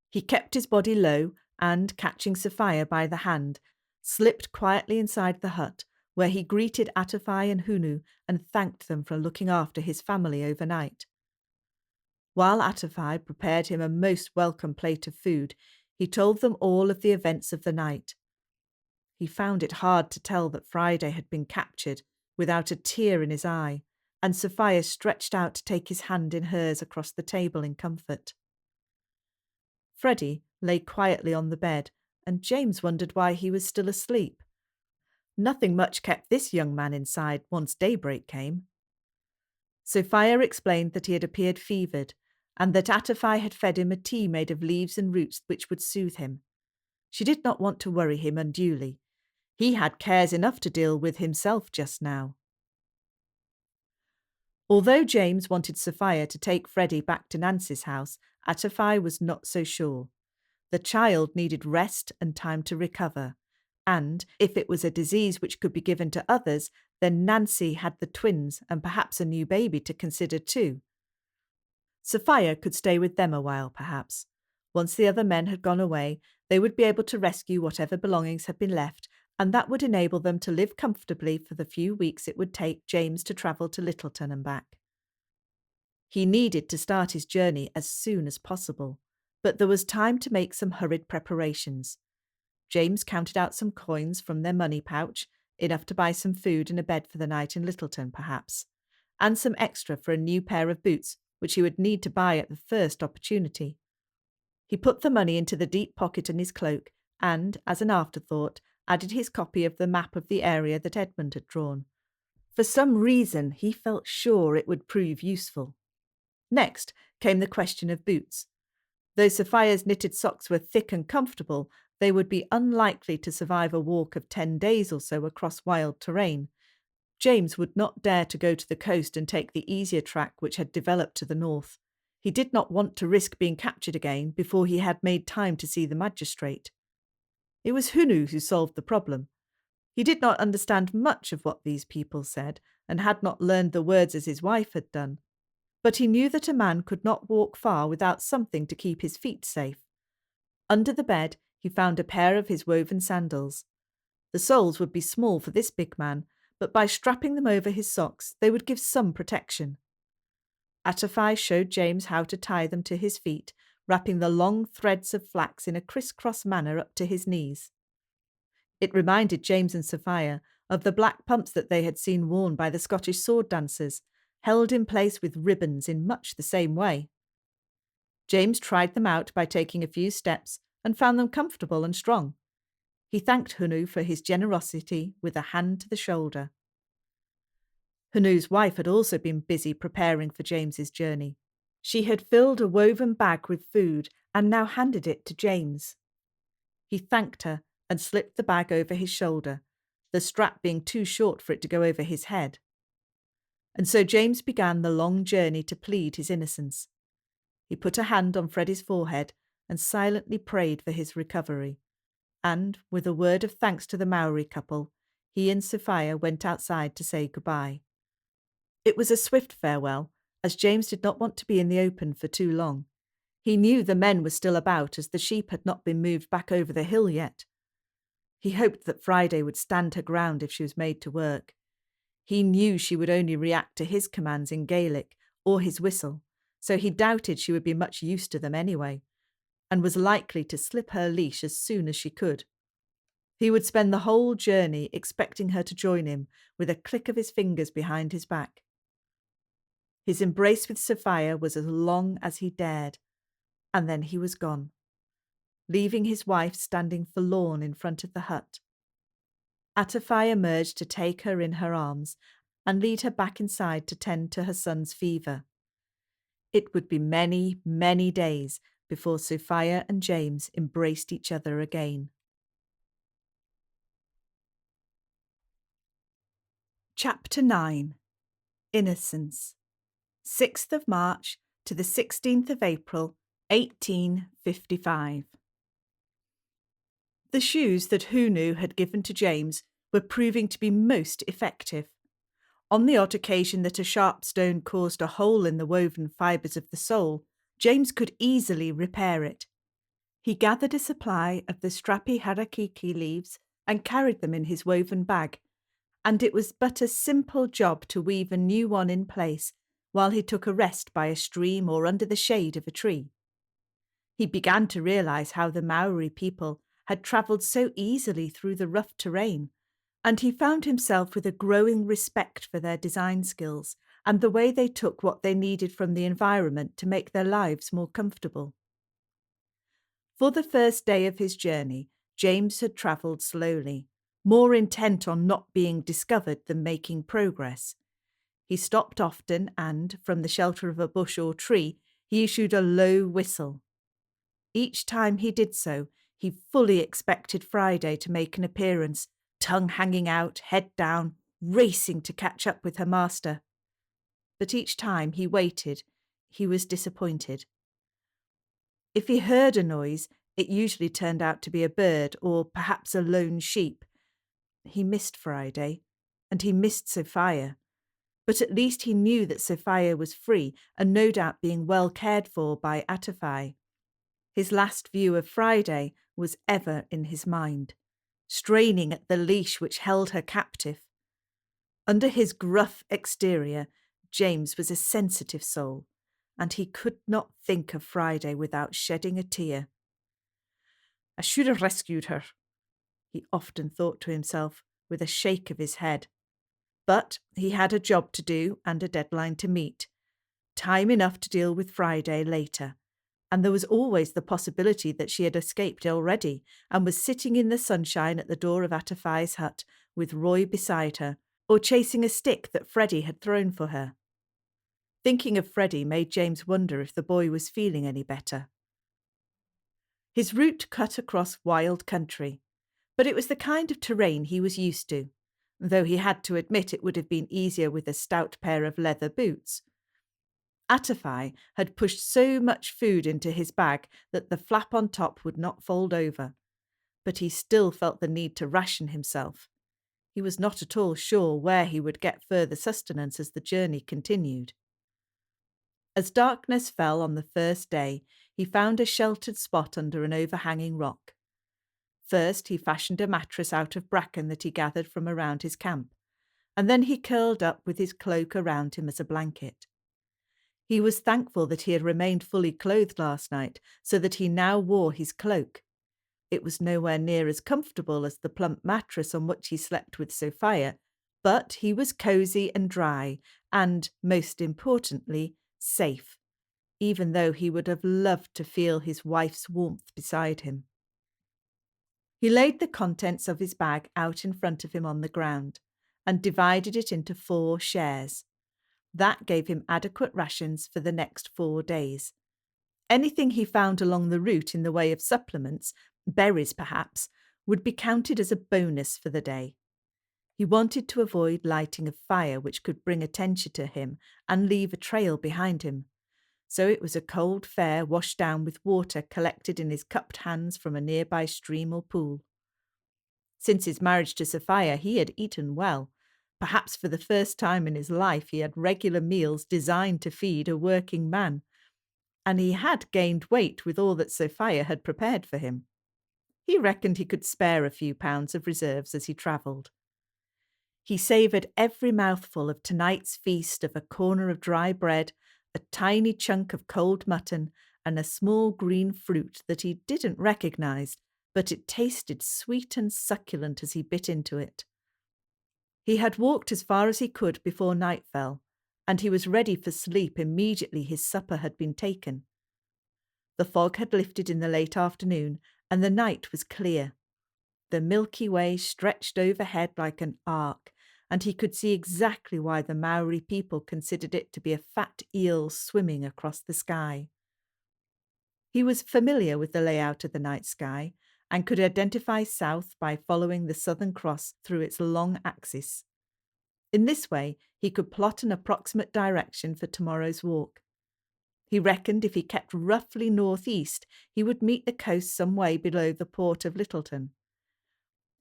He kept his body low and, catching Sophia by the hand, slipped quietly inside the hut, where he greeted Atafai and Hunu and thanked them for looking after his family overnight. While Atafai prepared him a most welcome plate of food, he told them all of the events of the night. He found it hard to tell that Friday had been captured without a tear in his eye, and Sophia stretched out to take his hand in hers across the table in comfort. Freddie lay quietly on the bed, and James wondered why he was still asleep. Nothing much kept this young man inside once daybreak came. Sophia explained that he had appeared fevered, and that Atafai had fed him a tea made of leaves and roots which would soothe him. She did not want to worry him unduly. He had cares enough to deal with himself just now. Although James wanted Sophia to take Freddie back to Nancy's house, Atafai was not so sure. The child needed rest and time to recover, and if it was a disease which could be given to others, then Nancy had the twins and perhaps a new baby to consider too. Sophia could stay with them a while, perhaps. Once the other men had gone away, they would be able to rescue whatever belongings had been left, and that would enable them to live comfortably for the few weeks it would take James to travel to Littleton and back. He needed to start his journey as soon as possible, but there was time to make some hurried preparations. James counted out some coins from their money pouch, enough to buy some food and a bed for the night in Littleton, perhaps, and some extra for a new pair of boots, which he would need to buy at the first opportunity. He put the money into the deep pocket in his cloak and, as an afterthought, added his copy of the map of the area that Edmund had drawn. For some reason, he felt sure it would prove useful. Next came the question of boots. Though Sophia's knitted socks were thick and comfortable, they would be unlikely to survive a walk of 10 days or so across wild terrain. James would not dare to go to the coast and take the easier track which had developed to the north. He did not want to risk being captured again before he had made time to see the magistrate. It was Hunu who solved the problem. He did not understand much of what these people said, and had not learned the words as his wife had done. But he knew that a man could not walk far without something to keep his feet safe. Under the bed, he found a pair of his woven sandals. The soles would be small for this big man, but by strapping them over his socks, they would give some protection. Atafai showed James how to tie them to his feet, wrapping the long threads of flax in a criss-cross manner up to his knees. It reminded James and Sophia of the black pumps that they had seen worn by the Scottish sword dancers, held in place with ribbons in much the same way. James tried them out by taking a few steps and found them comfortable and strong. He thanked Hunu for his generosity with a hand to the shoulder. Hunu's wife had also been busy preparing for James's journey. She had filled a woven bag with food and now handed it to James. He thanked her and slipped the bag over his shoulder, the strap being too short for it to go over his head. And so James began the long journey to plead his innocence. He put a hand on Freddie's forehead and silently prayed for his recovery. And, with a word of thanks to the Maori couple, he and Sophia went outside to say goodbye. It was a swift farewell, as James did not want to be in the open for too long. He knew the men were still about, as the sheep had not been moved back over the hill yet. He hoped that Friday would stand her ground if she was made to work. He knew she would only react to his commands in Gaelic or his whistle, so he doubted she would be much use to them anyway, and was likely to slip her leash as soon as she could. He would spend the whole journey expecting her to join him with a click of his fingers behind his back. His embrace with Sophia was as long as he dared, and then he was gone, leaving his wife standing forlorn in front of the hut. Atafai emerged to take her in her arms and lead her back inside to tend to her son's fever. It would be many, many days before Sophia and James embraced each other again. Chapter 9. Innocence. 6th of March to the 16th of April, 1855. The shoes that Hunu had given to James were proving to be most effective. On the odd occasion that a sharp stone caused a hole in the woven fibres of the sole, James could easily repair it. He gathered a supply of the strappy harakiki leaves and carried them in his woven bag, and it was but a simple job to weave a new one in place while he took a rest by a stream or under the shade of a tree. He began to realise how the Maori people had travelled so easily through the rough terrain, and he found himself with a growing respect for their design skills and the way they took what they needed from the environment to make their lives more comfortable. For the first day of his journey, James had travelled slowly, more intent on not being discovered than making progress. He stopped often and, from the shelter of a bush or tree, he issued a low whistle. Each time he did so, he fully expected Friday to make an appearance, tongue hanging out, head down, racing to catch up with her master. but each time he waited, he was disappointed. If he heard a noise, it usually turned out to be a bird or perhaps a lone sheep. He missed Friday, and he missed Sophia, but at least he knew that Sophia was free and no doubt being well cared for by Atafai. His last view of Friday was ever in his mind, straining at the leash which held her captive. Under his gruff exterior, James was a sensitive soul, and he could not think of Friday without shedding a tear. I should have rescued her, he often thought to himself, with a shake of his head. But he had a job to do and a deadline to meet, time enough to deal with Friday later, and there was always the possibility that she had escaped already and was sitting in the sunshine at the door of Atafai's hut with Roy beside her, or chasing a stick that Freddie had thrown for her. Thinking of Freddie made James wonder if the boy was feeling any better. His route cut across wild country, but it was the kind of terrain he was used to, though he had to admit it would have been easier with a stout pair of leather boots. Atafai had pushed so much food into his bag that the flap on top would not fold over, but he still felt the need to ration himself. He was not at all sure where he would get further sustenance as the journey continued. As darkness fell on the first day, he found a sheltered spot under an overhanging rock. First, he fashioned a mattress out of bracken that he gathered from around his camp, and then he curled up with his cloak around him as a blanket. He was thankful that he had remained fully clothed last night, so that he now wore his cloak. It was nowhere near as comfortable as the plump mattress on which he slept with Sophia, but he was cosy and dry, and, most importantly, safe, even though he would have loved to feel his wife's warmth beside him. He laid the contents of his bag out in front of him on the ground, and divided it into 4 shares. That gave him adequate rations for the next 4 days. Anything he found along the route in the way of supplements, berries perhaps, would be counted as a bonus for the day. He wanted to avoid lighting a fire which could bring attention to him and leave a trail behind him. So it was a cold fare washed down with water collected in his cupped hands from a nearby stream or pool. Since his marriage to Sophia, he had eaten well. Perhaps for the first time in his life he had regular meals designed to feed a working man, and he had gained weight with all that Sophia had prepared for him. He reckoned he could spare a few pounds of reserves as he travelled. He savoured every mouthful of tonight's feast of a corner of dry bread, a tiny chunk of cold mutton, and a small green fruit that he didn't recognise, but it tasted sweet and succulent as he bit into it. He had walked as far as he could before night fell, and he was ready for sleep immediately his supper had been taken. The fog had lifted in the late afternoon, and the night was clear. The Milky Way stretched overhead like an arc, and he could see exactly why the Maori people considered it to be a fat eel swimming across the sky. He was familiar with the layout of the night sky, and could identify south by following the Southern Cross through its long axis. In this way, he could plot an approximate direction for tomorrow's walk. He reckoned if he kept roughly northeast, he would meet the coast some way below the port of Littleton.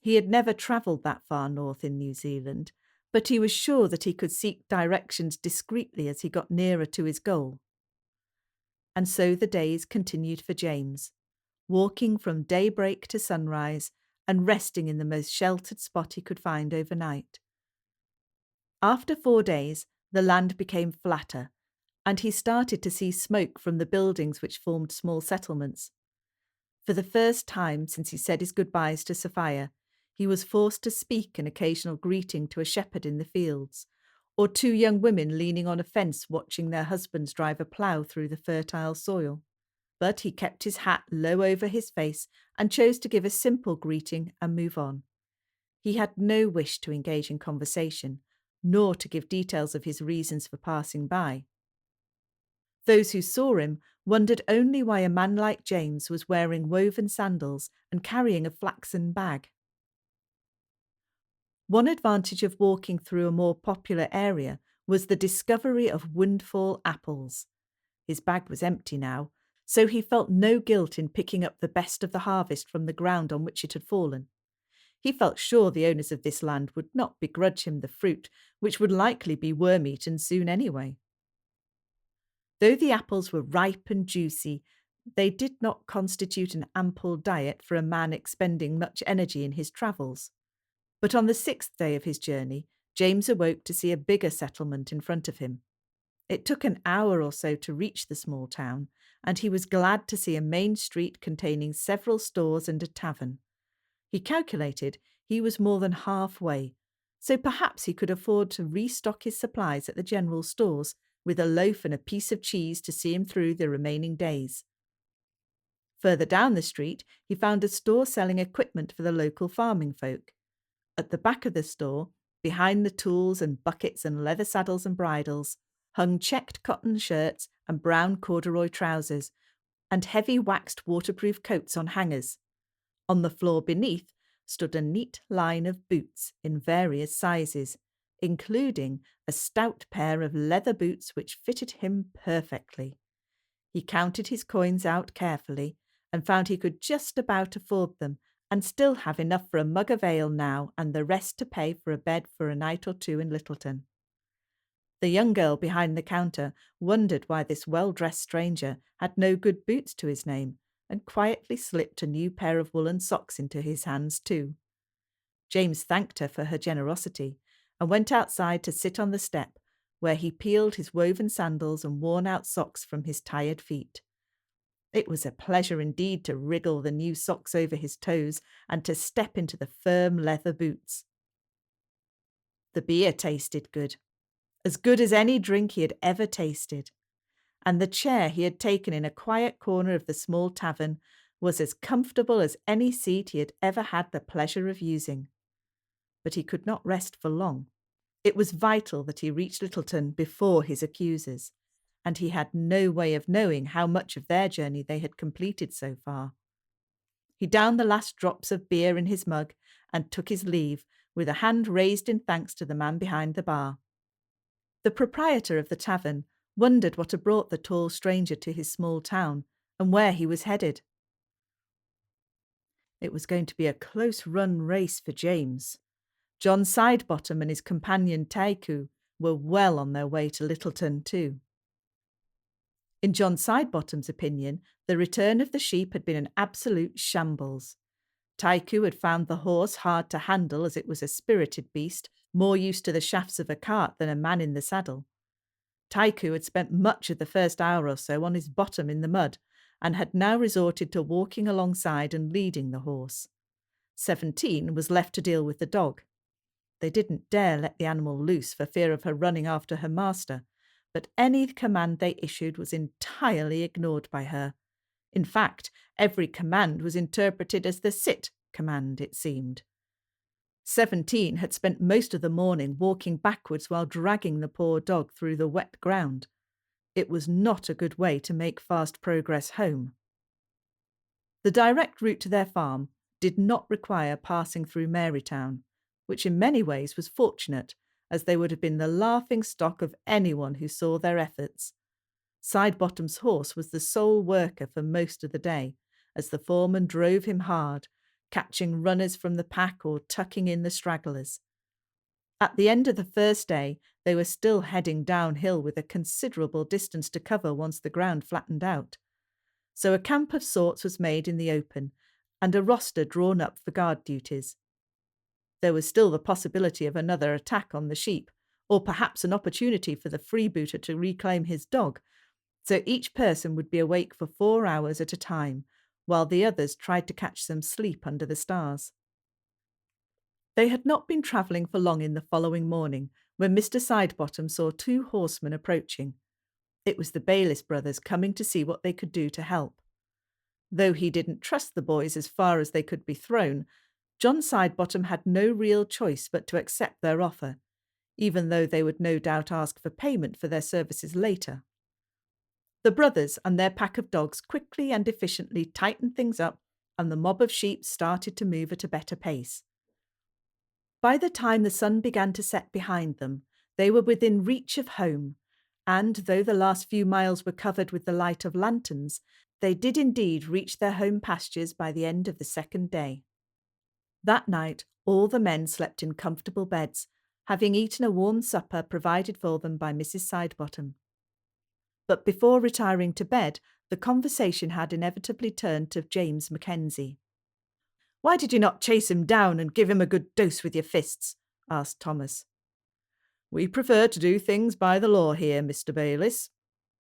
He had never travelled that far north in New Zealand, but he was sure that he could seek directions discreetly as he got nearer to his goal. And so the days continued for James, walking from daybreak to sunrise and resting in the most sheltered spot he could find overnight. After 4 days, the land became flatter, and he started to see smoke from the buildings which formed small settlements. For the first time since he said his goodbyes to Sophia, he was forced to speak an occasional greeting to a shepherd in the fields, or 2 young women leaning on a fence watching their husbands drive a plough through the fertile soil. But he kept his hat low over his face and chose to give a simple greeting and move on. He had no wish to engage in conversation, nor to give details of his reasons for passing by. Those who saw him wondered only why a man like James was wearing woven sandals and carrying a flaxen bag. One advantage of walking through a more popular area was the discovery of windfall apples. His bag was empty now, so he felt no guilt in picking up the best of the harvest from the ground on which it had fallen. He felt sure the owners of this land would not begrudge him the fruit, which would likely be worm-eaten soon anyway. Though the apples were ripe and juicy, they did not constitute an ample diet for a man expending much energy in his travels. But on the 6th day of his journey, James awoke to see a bigger settlement in front of him. It took an hour or so to reach the small town, and he was glad to see a main street containing several stores and a tavern. He calculated he was more than halfway, so perhaps he could afford to restock his supplies at the general stores with a loaf and a piece of cheese to see him through the remaining days. Further down the street, he found a store selling equipment for the local farming folk. At the back of the store, behind the tools and buckets and leather saddles and bridles, hung checked cotton shirts and brown corduroy trousers, and heavy waxed waterproof coats on hangers. On the floor beneath stood a neat line of boots in various sizes, including a stout pair of leather boots which fitted him perfectly. He counted his coins out carefully and found he could just about afford them and still have enough for a mug of ale now and the rest to pay for a bed for a night or two in Littleton. The young girl behind the counter wondered why this well-dressed stranger had no good boots to his name, and quietly slipped a new pair of woolen socks into his hands too. James thanked her for her generosity and went outside to sit on the step, where he peeled his woven sandals and worn-out socks from his tired feet. It was a pleasure indeed to wriggle the new socks over his toes and to step into the firm leather boots. The beer tasted good as any drink he had ever tasted, and the chair he had taken in a quiet corner of the small tavern was as comfortable as any seat he had ever had the pleasure of using. But he could not rest for long. It was vital that he reach Littleton before his accusers, and he had no way of knowing how much of their journey they had completed so far. He downed the last drops of beer in his mug and took his leave, with a hand raised in thanks to the man behind the bar. The proprietor of the tavern wondered what had brought the tall stranger to his small town and where he was headed. It was going to be a close-run race for James. John Sidebottom and his companion Taiku were well on their way to Littleton too. In John Sidebottom's opinion, the return of the sheep had been an absolute shambles. Taiku had found the horse hard to handle, as it was a spirited beast, more used to the shafts of a cart than a man in the saddle. Taiku had spent much of the first hour or so on his bottom in the mud, and had now resorted to walking alongside and leading the horse. 17 was left to deal with the dog. They didn't dare let the animal loose for fear of her running after her master, but any command they issued was entirely ignored by her. In fact, every command was interpreted as the sit command, it seemed. 17 had spent most of the morning walking backwards while dragging the poor dog through the wet ground. It was not a good way to make fast progress home. The direct route to their farm did not require passing through Marytown, which in many ways was fortunate, as they would have been the laughing stock of anyone who saw their efforts. Sidebottom's horse was the sole worker for most of the day, as the foreman drove him hard, catching runners from the pack or tucking in the stragglers. At the end of the first day, they were still heading downhill with a considerable distance to cover once the ground flattened out. So a camp of sorts was made in the open, and a roster drawn up for guard duties. There was still the possibility of another attack on the sheep, or perhaps an opportunity for the freebooter to reclaim his dog, so each person would be awake for 4 hours at a time, while the others tried to catch some sleep under the stars. They had not been travelling for long in the following morning when Mr. Sidebottom saw 2 horsemen approaching. It was the Bayliss brothers coming to see what they could do to help. Though he didn't trust the boys as far as they could be thrown, John Sidebottom had no real choice but to accept their offer, even though they would no doubt ask for payment for their services later. The brothers and their pack of dogs quickly and efficiently tightened things up, and the mob of sheep started to move at a better pace. By the time the sun began to set behind them, They were within reach of home, and though the last few miles were covered with the light of lanterns, they did indeed reach their home pastures by the end of the second day. That night, all the men slept in comfortable beds, having eaten a warm supper provided for them by Mrs. Sidebottom. But before retiring to bed, the conversation had inevitably turned to James Mackenzie. "Why did you not chase him down and give him a good dose with your fists?" asked Thomas. "We prefer to do things by the law here, Mr. Bayliss,"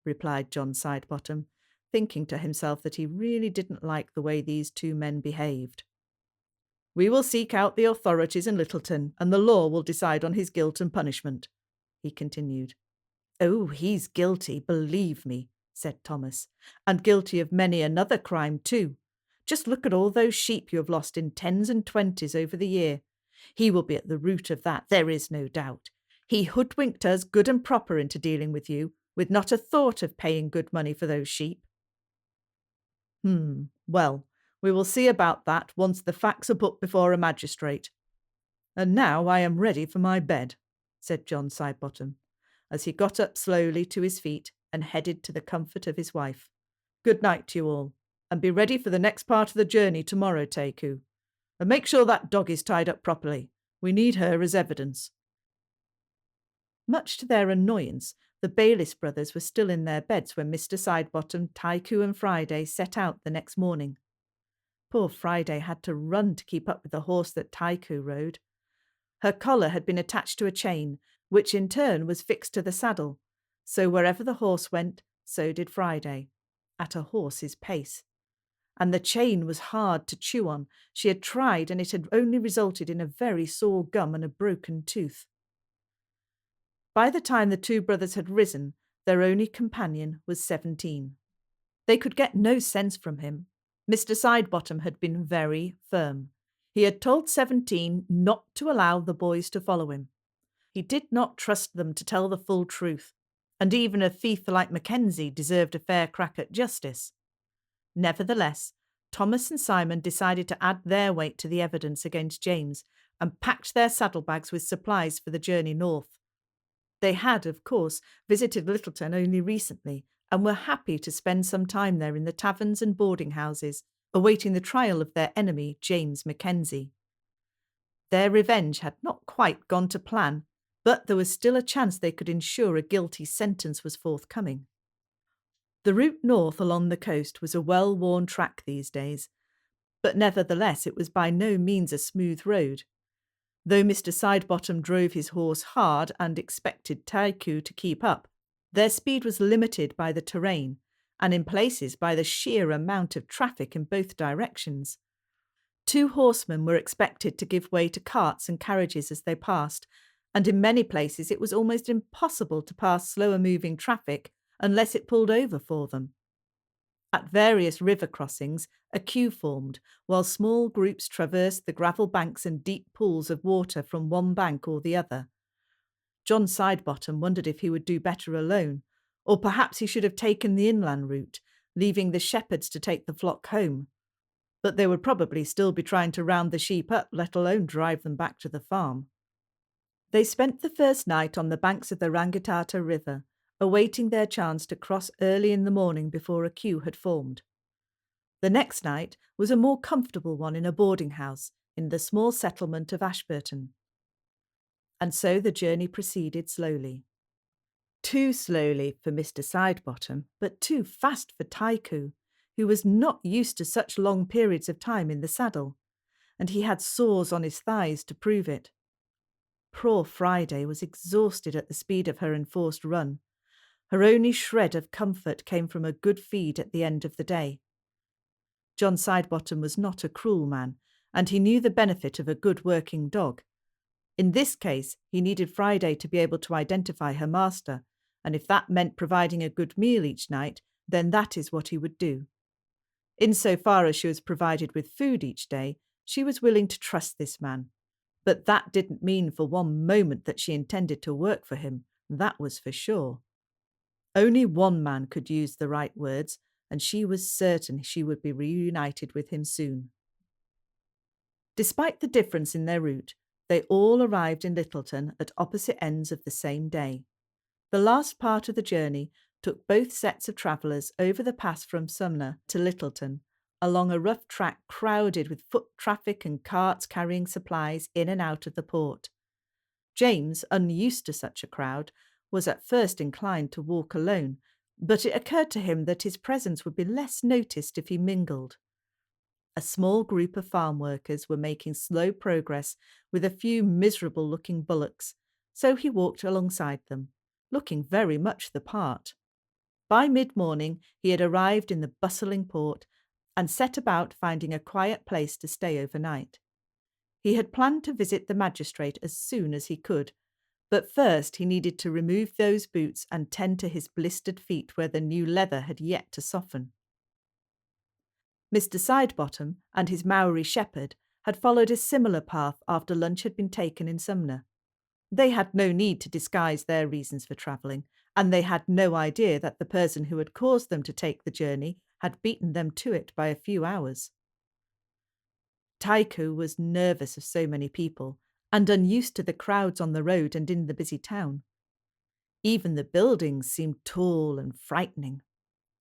replied John Sidebottom, thinking to himself that he really didn't like the way these two men behaved. "We will seek out the authorities in Littleton, and the law will decide on his guilt and punishment," he continued. "Oh, he's guilty, believe me," said Thomas, "and guilty of many another crime too. Just look at all those sheep you have lost in 10s and 20s over the year. He will be at the root of that, there is no doubt. He hoodwinked us good and proper into dealing with you, with not a thought of paying good money for those sheep." Well, we will see about that once the facts are put before a magistrate. And now I am ready for my bed," said John Sidebottom, as he got up slowly to his feet and headed to the comfort of his wife. "Good night to you all, and be ready for the next part of the journey tomorrow, Teku. And make sure that dog is tied up properly. We need her as evidence." Much to their annoyance, the Bayliss brothers were still in their beds when Mr. Sidebottom, Tycho and Friday set out the next morning. Poor Friday had to run to keep up with the horse that Tycho rode. Her collar had been attached to a chain, which in turn was fixed to the saddle, so wherever the horse went, so did Friday, at a horse's pace. And the chain was hard to chew on. She had tried, and it had only resulted in a very sore gum and a broken tooth. By the time the two brothers had risen, their only companion was 17. They could get no sense from him. Mr. Sidebottom had been very firm. He had told 17 not to allow the boys to follow him. He did not trust them to tell the full truth, and even a thief like Mackenzie deserved a fair crack at justice. Nevertheless, Thomas and Simon decided to add their weight to the evidence against James and packed their saddlebags with supplies for the journey north. They had, of course, visited Littleton only recently and were happy to spend some time there in the taverns and boarding houses, awaiting the trial of their enemy, James Mackenzie. Their revenge had not quite gone to plan, but there was still a chance they could ensure a guilty sentence was forthcoming. The route north along the coast was a well-worn track these days, but nevertheless it was by no means a smooth road. Though Mr. Sidebottom drove his horse hard and expected Tycho to keep up, their speed was limited by the terrain and in places by the sheer amount of traffic in both directions. 2 horsemen were expected to give way to carts and carriages as they passed, and in many places it was almost impossible to pass slower-moving traffic unless it pulled over for them. At various river crossings, a queue formed, while small groups traversed the gravel banks and deep pools of water from one bank or the other. John Sidebottom wondered if he would do better alone, or perhaps he should have taken the inland route, leaving the shepherds to take the flock home. But they would probably still be trying to round the sheep up, let alone drive them back to the farm. They spent the first night on the banks of the Rangitata River, awaiting their chance to cross early in the morning before a queue had formed. The next night was a more comfortable one in a boarding house in the small settlement of Ashburton. And so the journey proceeded slowly. Too slowly for Mr. Sidebottom, but too fast for Tycho, who was not used to such long periods of time in the saddle, and he had sores on his thighs to prove it. Poor Friday was exhausted at the speed of her enforced run. Her only shred of comfort came from a good feed at the end of the day. John Sidebottom was not a cruel man, and he knew the benefit of a good working dog. In this case, he needed Friday to be able to identify her master, and if that meant providing a good meal each night, then that is what he would do. Insofar as she was provided with food each day, she was willing to trust this man. But that didn't mean for one moment that she intended to work for him, that was for sure. Only one man could use the right words, and she was certain she would be reunited with him soon. Despite the difference in their route, They all arrived in Littleton at opposite ends of the same day. The last part of the journey took both sets of travellers over the pass from Sumner to Littleton, along a rough track crowded with foot traffic and carts carrying supplies in and out of the port. James, unused to such a crowd, was at first inclined to walk alone, but it occurred to him that his presence would be less noticed if he mingled. A small group of farm workers were making slow progress with a few miserable-looking bullocks, so he walked alongside them, looking very much the part. By mid-morning he had arrived in the bustling port and set about finding a quiet place to stay overnight. He had planned to visit the magistrate as soon as he could, but first he needed to remove those boots and tend to his blistered feet where the new leather had yet to soften. Mr. Sidebottom and his Maori shepherd had followed a similar path after lunch had been taken in Sumner. They had no need to disguise their reasons for travelling, and they had no idea that the person who had caused them to take the journey had beaten them to it by a few hours. Tycho was nervous of so many people, and unused to the crowds on the road and in the busy town. Even the buildings seemed tall and frightening.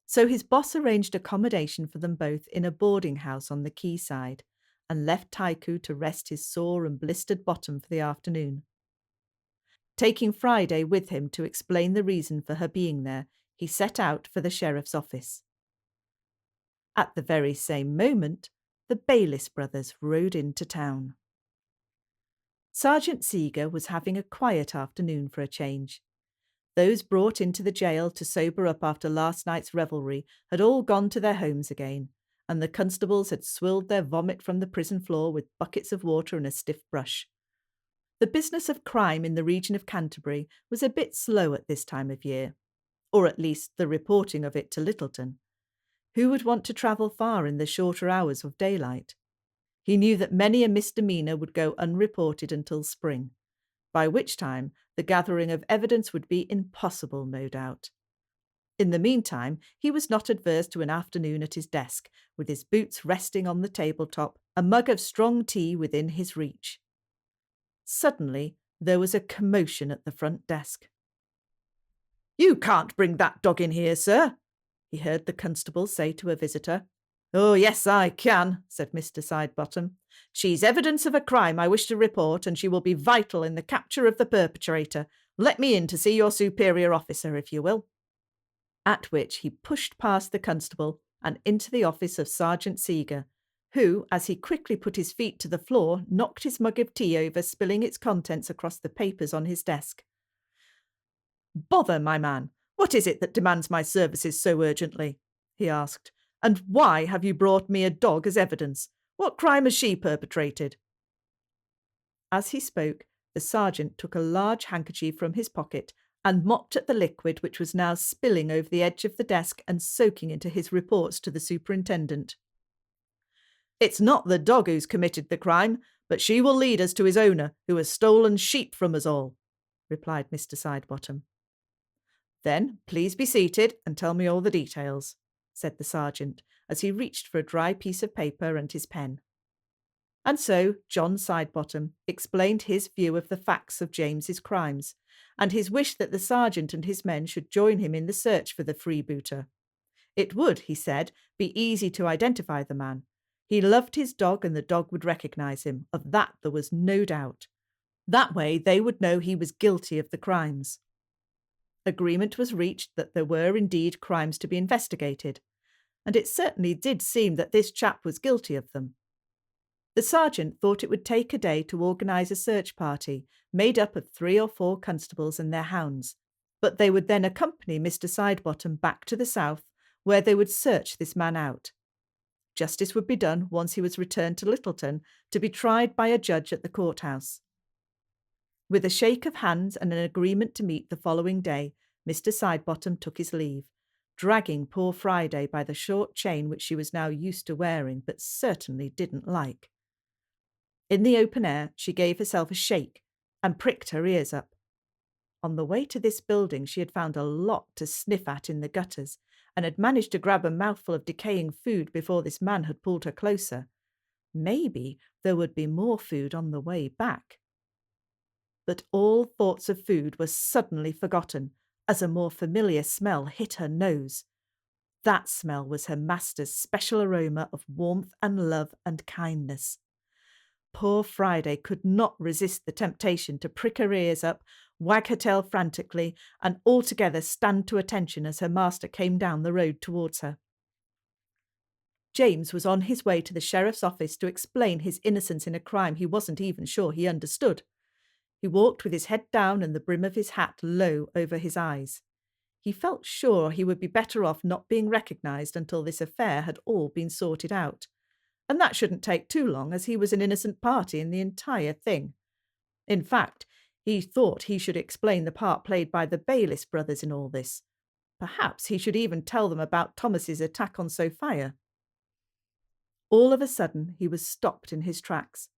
So his boss arranged accommodation for them both in a boarding house on the quayside, and left Tycho to rest his sore and blistered bottom for the afternoon. Taking Friday with him to explain the reason for her being there, he set out for the sheriff's office. At the very same moment, the Bayliss brothers rode into town. Sergeant Seeger was having a quiet afternoon for a change. Those brought into the jail to sober up after last night's revelry had all gone to their homes again, and the constables had swilled their vomit from the prison floor with buckets of water and a stiff brush. The business of crime in the region of Canterbury was a bit slow at this time of year, or at least the reporting of it to Littleton. Who would want to travel far in the shorter hours of daylight? He knew that many a misdemeanour would go unreported until spring, by which time the gathering of evidence would be impossible, no doubt. In the meantime, he was not adverse to an afternoon at his desk, with his boots resting on the tabletop, a mug of strong tea within his reach. Suddenly, there was a commotion at the front desk. "You can't bring that dog in here, sir," he heard the constable say to a visitor. "Oh, yes, I can," said Mr. Sidebottom. "She's evidence of a crime I wish to report, and she will be vital in the capture of the perpetrator. Let me in to see your superior officer, if you will." At which he pushed past the constable and into the office of Sergeant Seeger, who, as he quickly put his feet to the floor, knocked his mug of tea over, spilling its contents across the papers on his desk. "Bother, my man, what is it that demands my services so urgently?" he asked. "And why have you brought me a dog as evidence? What crime has she perpetrated?" As he spoke, the sergeant took a large handkerchief from his pocket and mopped at the liquid which was now spilling over the edge of the desk and soaking into his reports to the superintendent. "It's not the dog who's committed the crime, but she will lead us to his owner, who has stolen sheep from us all," replied Mr. Sidebottom. "Then please be seated and tell me all the details," said the sergeant, as he reached for a dry piece of paper and his pen. And so John Sidebottom explained his view of the facts of James's crimes, and his wish that the sergeant and his men should join him in the search for the freebooter. It would, he said, be easy to identify the man. He loved his dog, and the dog would recognise him. Of that there was no doubt. That way they would know he was guilty of the crimes. Agreement was reached that there were indeed crimes to be investigated, and it certainly did seem that this chap was guilty of them. The sergeant thought it would take a day to organise a search party made up of 3 or 4 constables and their hounds, but they would then accompany Mr. Sidebottom back to the south, where they would search this man out. Justice would be done once he was returned to Littleton to be tried by a judge at the courthouse. With a shake of hands and an agreement to meet the following day, Mr. Sidebottom took his leave, dragging poor Friday by the short chain which she was now used to wearing, but certainly didn't like. In the open air, she gave herself a shake and pricked her ears up. On the way to this building, she had found a lot to sniff at in the gutters, and had managed to grab a mouthful of decaying food before this man had pulled her closer. Maybe there would be more food on the way back. But all thoughts of food were suddenly forgotten as a more familiar smell hit her nose. That smell was her master's special aroma of warmth and love and kindness. Poor Friday could not resist the temptation to prick her ears up, wag her tail frantically, and altogether stand to attention as her master came down the road towards her. James was on his way to the sheriff's office to explain his innocence in a crime he wasn't even sure he understood. He walked with his head down and the brim of his hat low over his eyes. He felt sure he would be better off not being recognised until this affair had all been sorted out. And that shouldn't take too long, as he was an innocent party in the entire thing. In fact, he thought he should explain the part played by the Bayliss brothers in all this. Perhaps he should even tell them about Thomas's attack on Sophia. All of a sudden he was stopped in his tracks.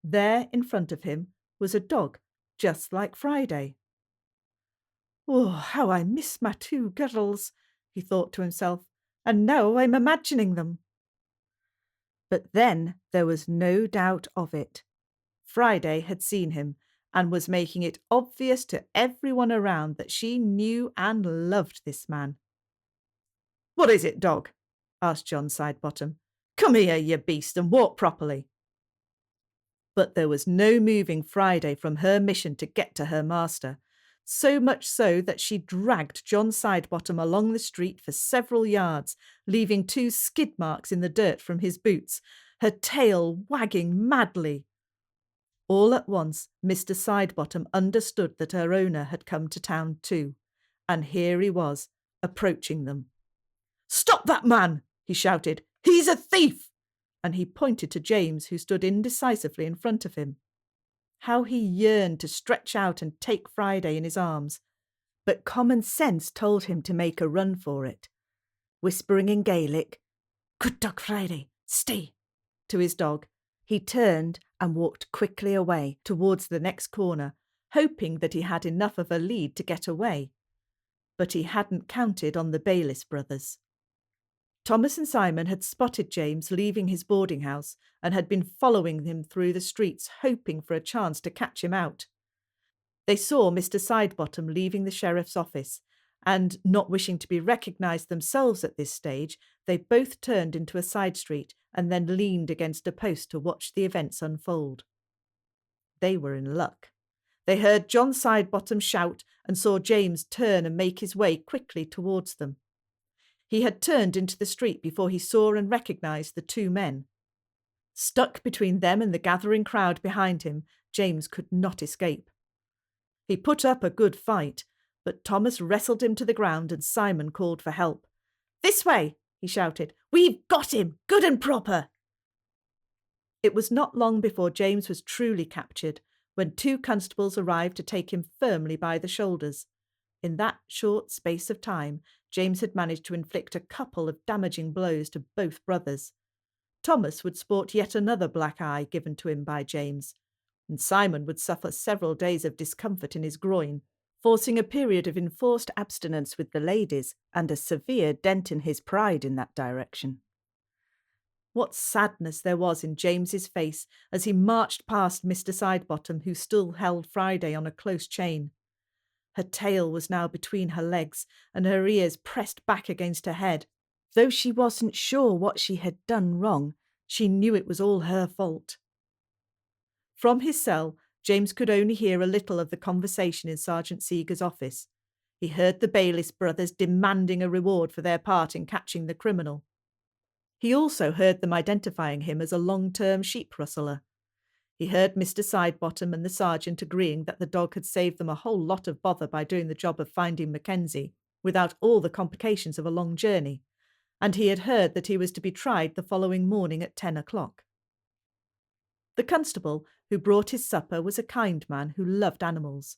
There in front of him was a dog, just like Friday. "Oh, how I miss my two girls," he thought to himself, "and now I'm imagining them." But then there was no doubt of it. Friday had seen him and was making it obvious to everyone around that she knew and loved this man. "What is it, dog?" asked John Sidebottom. "Come here, you beast, and walk properly." But there was no moving Friday from her mission to get to her master, so much so that she dragged John Sidebottom along the street for several yards, leaving 2 skid marks in the dirt from his boots, her tail wagging madly. All at once Mr. Sidebottom understood that her owner had come to town too, and here he was, approaching them. "Stop that man!" he shouted. "He's a thief!" And he pointed to James, who stood indecisively in front of him. How he yearned to stretch out and take Friday in his arms, but common sense told him to make a run for it. Whispering in Gaelic, "Good dog, Friday, stay," to his dog, he turned and walked quickly away towards the next corner, hoping that he had enough of a lead to get away. But he hadn't counted on the Bayliss brothers. Thomas and Simon had spotted James leaving his boarding house and had been following him through the streets, hoping for a chance to catch him out. They saw Mr. Sidebottom leaving the sheriff's office, and, not wishing to be recognised themselves at this stage, they both turned into a side street and then leaned against a post to watch the events unfold. They were in luck. They heard John Sidebottom shout and saw James turn and make his way quickly towards them. He had turned into the street before he saw and recognised the 2 men. Stuck between them and the gathering crowd behind him, James could not escape. He put up a good fight, but Thomas wrestled him to the ground and Simon called for help. "This way," he shouted. "We've got him, good and proper." It was not long before James was truly captured, when 2 constables arrived to take him firmly by the shoulders. In that short space of time, James had managed to inflict a couple of damaging blows to both brothers. Thomas would sport yet another black eye given to him by James, and Simon would suffer several days of discomfort in his groin, forcing a period of enforced abstinence with the ladies and a severe dent in his pride in that direction. What sadness there was in James's face as he marched past Mr. Sidebottom, who still held Friday on a close chain. Her tail was now between her legs and her ears pressed back against her head. Though she wasn't sure what she had done wrong, she knew it was all her fault. From his cell, James could only hear a little of the conversation in Sergeant Seeger's office. He heard the Bayliss brothers demanding a reward for their part in catching the criminal. He also heard them identifying him as a long-term sheep rustler. He heard Mr. Sidebottom and the sergeant agreeing that the dog had saved them a whole lot of bother by doing the job of finding Mackenzie, without all the complications of a long journey, and he had heard that he was to be tried the following morning at 10 o'clock. The constable who brought his supper was a kind man who loved animals.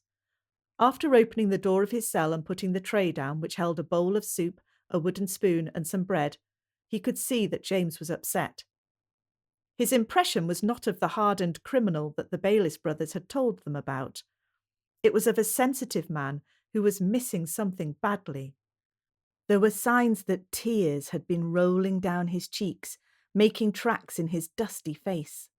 After opening the door of his cell and putting the tray down, which held a bowl of soup, a wooden spoon and some bread, he could see that James was upset. His impression was not of the hardened criminal that the Bayliss brothers had told them about. It was of a sensitive man who was missing something badly. There were signs that tears had been rolling down his cheeks, making tracks in his dusty face.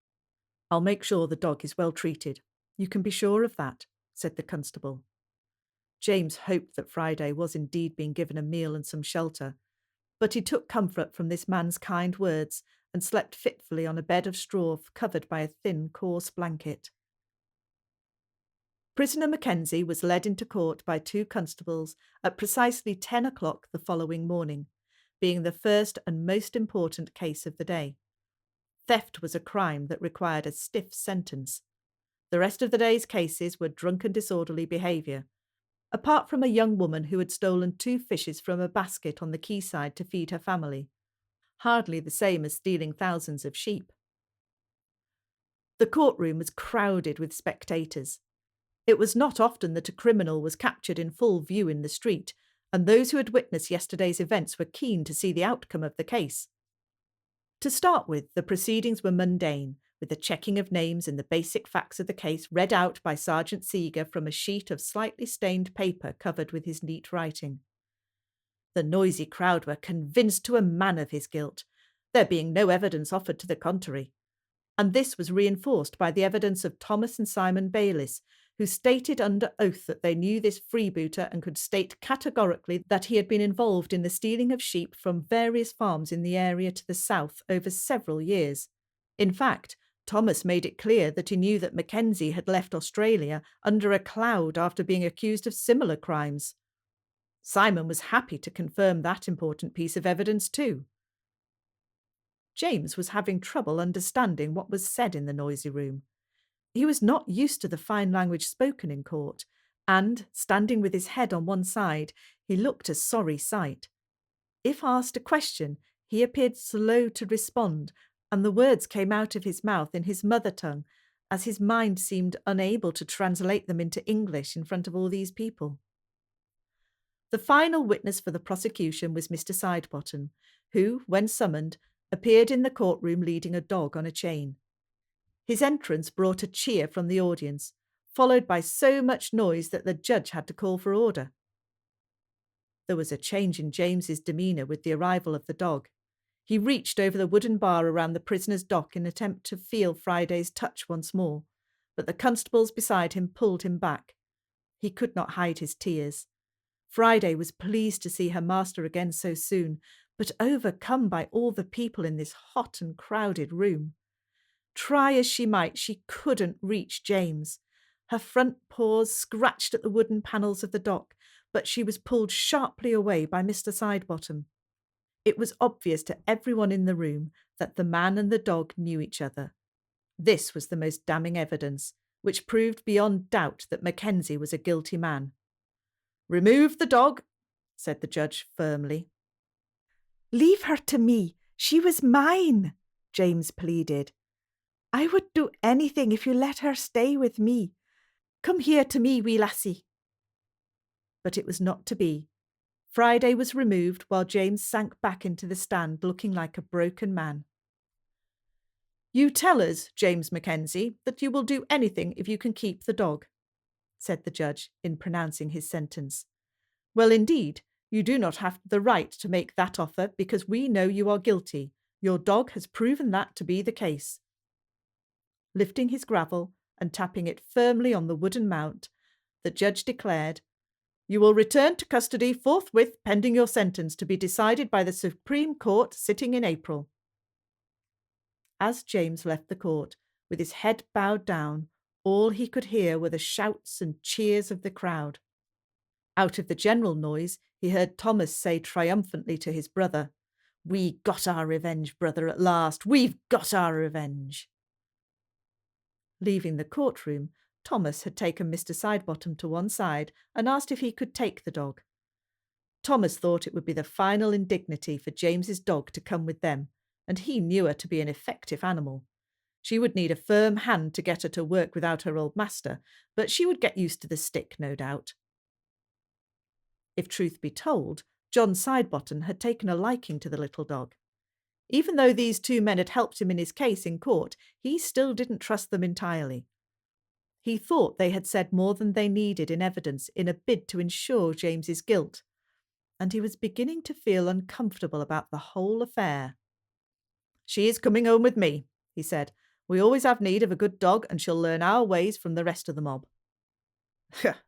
"I'll make sure the dog is well treated," You can be sure of that, said the constable. James hoped that Friday was indeed being given a meal and some shelter, but he took comfort from this man's kind words and slept fitfully on a bed of straw covered by a thin, coarse blanket. Prisoner Mackenzie was led into court by 2 constables at precisely 10 o'clock the following morning, being the first and most important case of the day. Theft was a crime that required a stiff sentence. The rest of the day's cases were drunken disorderly behaviour, apart from a young woman who had stolen 2 fishes from a basket on the quayside to feed her family. Hardly the same as stealing thousands of sheep. The courtroom was crowded with spectators. It was not often that a criminal was captured in full view in the street, and those who had witnessed yesterday's events were keen to see the outcome of the case. To start with, the proceedings were mundane, with the checking of names and the basic facts of the case read out by Sergeant Seeger from a sheet of slightly stained paper covered with his neat writing. The noisy crowd were convinced to a man of his guilt, there being no evidence offered to the contrary, and this was reinforced by the evidence of Thomas and Simon Bayliss, who stated under oath that they knew this freebooter and could state categorically that he had been involved in the stealing of sheep from various farms in the area to the south over several years. In fact, Thomas made it clear that he knew that Mackenzie had left Australia under a cloud after being accused of similar crimes. Simon was happy to confirm that important piece of evidence too. James was having trouble understanding what was said in the noisy room. He was not used to the fine language spoken in court, and, standing with his head on one side, he looked a sorry sight. If asked a question, he appeared slow to respond, and the words came out of his mouth in his mother tongue, as his mind seemed unable to translate them into English in front of all these people. The final witness for the prosecution was Mr. Sidebottom, who, when summoned, appeared in the courtroom leading a dog on a chain. His entrance brought a cheer from the audience, followed by so much noise that the judge had to call for order. There was a change in James's demeanour with the arrival of the dog. He reached over the wooden bar around the prisoner's dock in an attempt to feel Friday's touch once more, but the constables beside him pulled him back. He could not hide his tears. Friday was pleased to see her master again so soon, but overcome by all the people in this hot and crowded room. Try as she might, she couldn't reach James. Her front paws scratched at the wooden panels of the dock, but she was pulled sharply away by Mr. Sidebottom. It was obvious to everyone in the room that the man and the dog knew each other. This was the most damning evidence, which proved beyond doubt that Mackenzie was a guilty man. "Remove the dog," said the judge firmly. "Leave her to me. She was mine," James pleaded. "I would do anything if you let her stay with me. Come here to me, wee lassie." But it was not to be. Friday was removed while James sank back into the stand looking like a broken man. "You tell us, James Mackenzie, that you will do anything if you can keep the dog," said the judge in pronouncing his sentence. "Well, indeed, you do not have the right to make that offer because we know you are guilty. Your dog has proven that to be the case." Lifting his gravel and tapping it firmly on the wooden mount, the judge declared, "You will return to custody forthwith pending your sentence to be decided by the Supreme Court sitting in April." As James left the court, with his head bowed down, all he could hear were the shouts and cheers of the crowd. Out of the general noise, he heard Thomas say triumphantly to his brother, "We got our revenge, brother, at last. We've got our revenge." Leaving the courtroom, Thomas had taken Mr. Sidebottom to one side and asked if he could take the dog. Thomas thought it would be the final indignity for James's dog to come with them, and he knew her to be an effective animal. She would need a firm hand to get her to work without her old master, but she would get used to the stick, no doubt. If truth be told, John Sidebottom had taken a liking to the little dog. Even though these 2 men had helped him in his case in court, he still didn't trust them entirely. He thought they had said more than they needed in evidence in a bid to ensure James's guilt, and he was beginning to feel uncomfortable about the whole affair. "She is coming home with me," he said. We always have need of a good dog, and she'll learn our ways from the rest of the mob."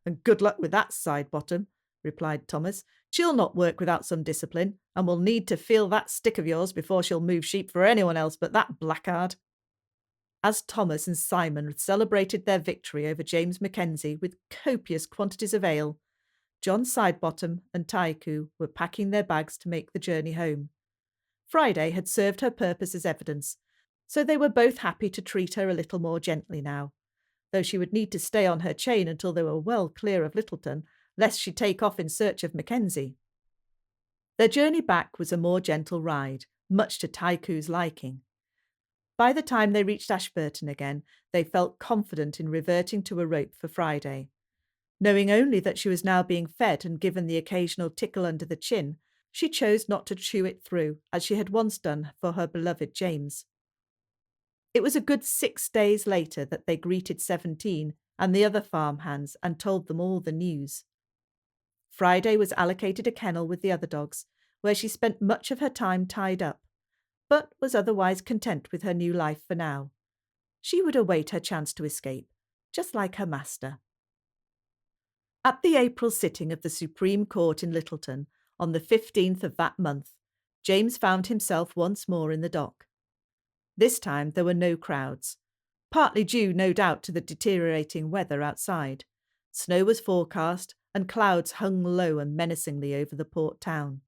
"And good luck with that, Sidebottom," replied Thomas. "She'll not work without some discipline, and will need to feel that stick of yours before she'll move sheep for anyone else but that blackguard." As Thomas and Simon celebrated their victory over James Mackenzie with copious quantities of ale, John Sidebottom and Tycoo were packing their bags to make the journey home. Friday had served her purpose as evidence, so they were both happy to treat her a little more gently now, though she would need to stay on her chain until they were well clear of Littleton, lest she take off in search of Mackenzie. Their journey back was a more gentle ride, much to Tycoo's liking. By the time they reached Ashburton again, they felt confident in reverting to a rope for Friday. Knowing only that she was now being fed and given the occasional tickle under the chin, she chose not to chew it through, as she had once done for her beloved James. It was a good 6 days later that they greeted 17 and the other farmhands and told them all the news. Friday was allocated a kennel with the other dogs, where she spent much of her time tied up, but was otherwise content with her new life for now. She would await her chance to escape, just like her master. At the April sitting of the Supreme Court in Littleton, on the 15th of that month, James found himself once more in the dock. This time there were no crowds, partly due, no doubt, to the deteriorating weather outside. Snow was forecast, and clouds hung low and menacingly over the port town.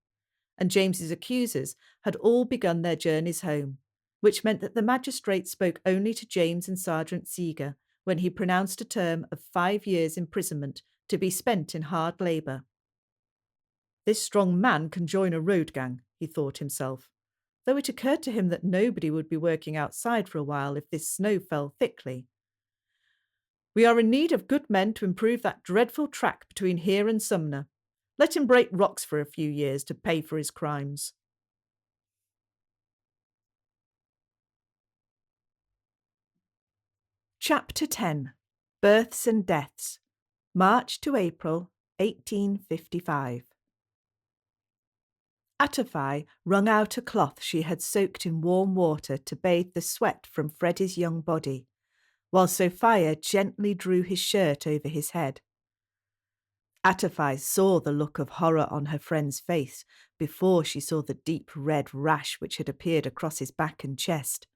And James's accusers had all begun their journeys home, which meant that the magistrate spoke only to James and Sergeant Seeger when he pronounced a term of 5 years' imprisonment to be spent in hard labour. This strong man can join a road gang, he thought himself, though it occurred to him that nobody would be working outside for a while if this snow fell thickly. "We are in need of good men to improve that dreadful track between here and Sumner. Let him break rocks for a few years to pay for his crimes." Chapter 10. Births and Deaths. March to April 1855. Atafai wrung out a cloth she had soaked in warm water to bathe the sweat from Freddie's young body, while Sophia gently drew his shirt over his head. Atafai saw the look of horror on her friend's face before she saw the deep red rash which had appeared across his back and chest.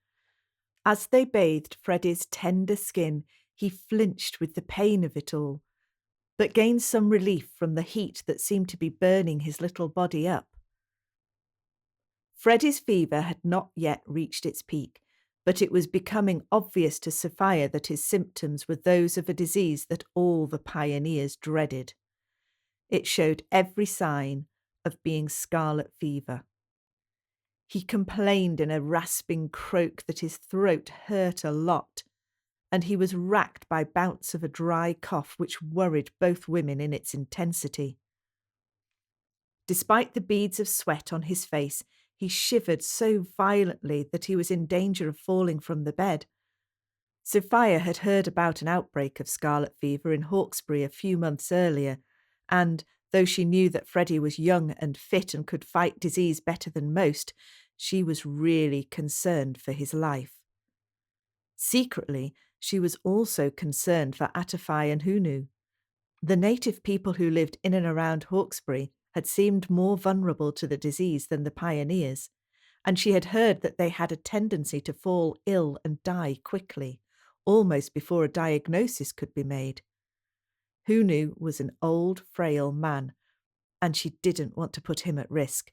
As they bathed Freddie's tender skin, he flinched with the pain of it all, but gained some relief from the heat that seemed to be burning his little body up. Freddie's fever had not yet reached its peak, but it was becoming obvious to Sophia that his symptoms were those of a disease that all the pioneers dreaded. It showed every sign of being scarlet fever. He complained in a rasping croak that his throat hurt a lot, and he was racked by bouts of a dry cough which worried both women in its intensity. Despite the beads of sweat on his face, he shivered so violently that he was in danger of falling from the bed. Sophia had heard about an outbreak of scarlet fever in Hawkesbury a few months earlier, and, though she knew that Freddie was young and fit and could fight disease better than most, she was really concerned for his life. Secretly, she was also concerned for Atafai and Hunu. The native people who lived in and around Hawkesbury had seemed more vulnerable to the disease than the pioneers, and she had heard that they had a tendency to fall ill and die quickly, almost before a diagnosis could be made. Hunu was an old, frail man, and she didn't want to put him at risk.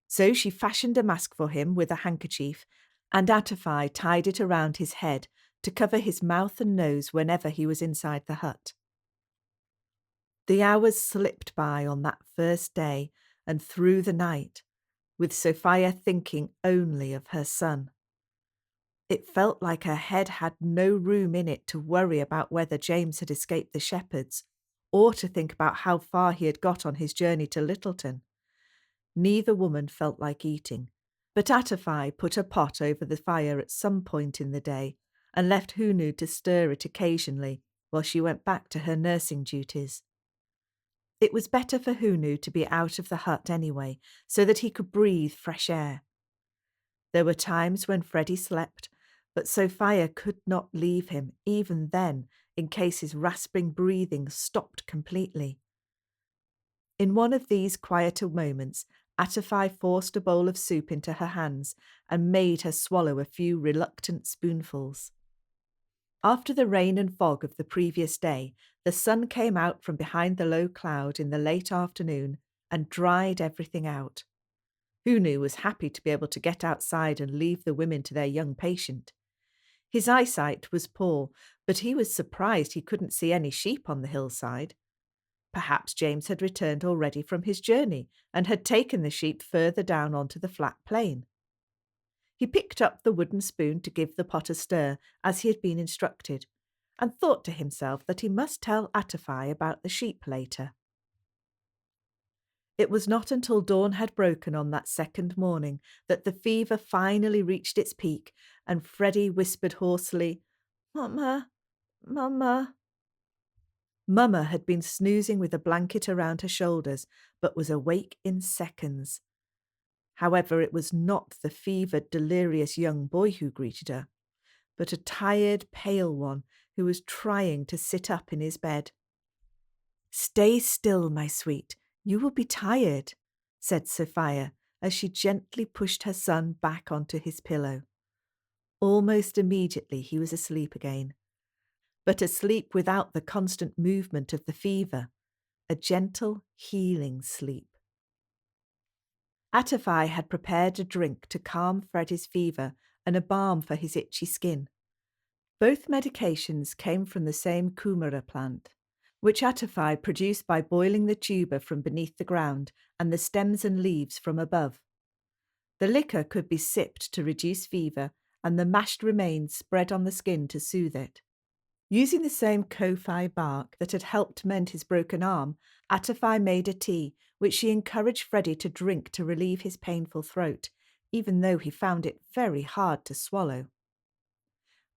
So she fashioned a mask for him with a handkerchief, and Atafai tied it around his head to cover his mouth and nose whenever he was inside the hut. The hours slipped by on that first day and through the night, with Sophia thinking only of her son. It felt like her head had no room in it to worry about whether James had escaped the shepherds, or to think about how far he had got on his journey to Littleton. Neither woman felt like eating, but Atafai put a pot over the fire at some point in the day and left Hunu to stir it occasionally while she went back to her nursing duties. It was better for Hunu to be out of the hut anyway, so that he could breathe fresh air. There were times when Freddie slept, But Sophia could not leave him, even then, in case his rasping breathing stopped completely. In one of these quieter moments, Attify forced a bowl of soup into her hands and made her swallow a few reluctant spoonfuls. After the rain and fog of the previous day, the sun came out from behind the low cloud in the late afternoon and dried everything out. Hunu was happy to be able to get outside and leave the women to their young patient. His eyesight was poor, but he was surprised he couldn't see any sheep on the hillside. Perhaps James had returned already from his journey and had taken the sheep further down onto the flat plain. He picked up the wooden spoon to give the pot a stir, as he had been instructed, and thought to himself that he must tell Attify about the sheep later. It was not until dawn had broken on that second morning that the fever finally reached its peak, and Freddie whispered hoarsely, "Mama, Mama." Mama had been snoozing with a blanket around her shoulders, but was awake in seconds. However, it was not the fevered, delirious young boy who greeted her, but a tired, pale one who was trying to sit up in his bed. "Stay still, my sweet. You will be tired," said Sophia as she gently pushed her son back onto his pillow. Almost immediately he was asleep again, but asleep without the constant movement of the fever, a gentle, healing sleep. Attify had prepared a drink to calm Freddie's fever and a balm for his itchy skin. Both medications came from the same kumara plant, which Attify produced by boiling the tuber from beneath the ground and the stems and leaves from above. The liquor could be sipped to reduce fever, and the mashed remains spread on the skin to soothe it. Using the same kofi bark that had helped mend his broken arm, Attify made a tea, which she encouraged Freddie to drink to relieve his painful throat, even though he found it very hard to swallow.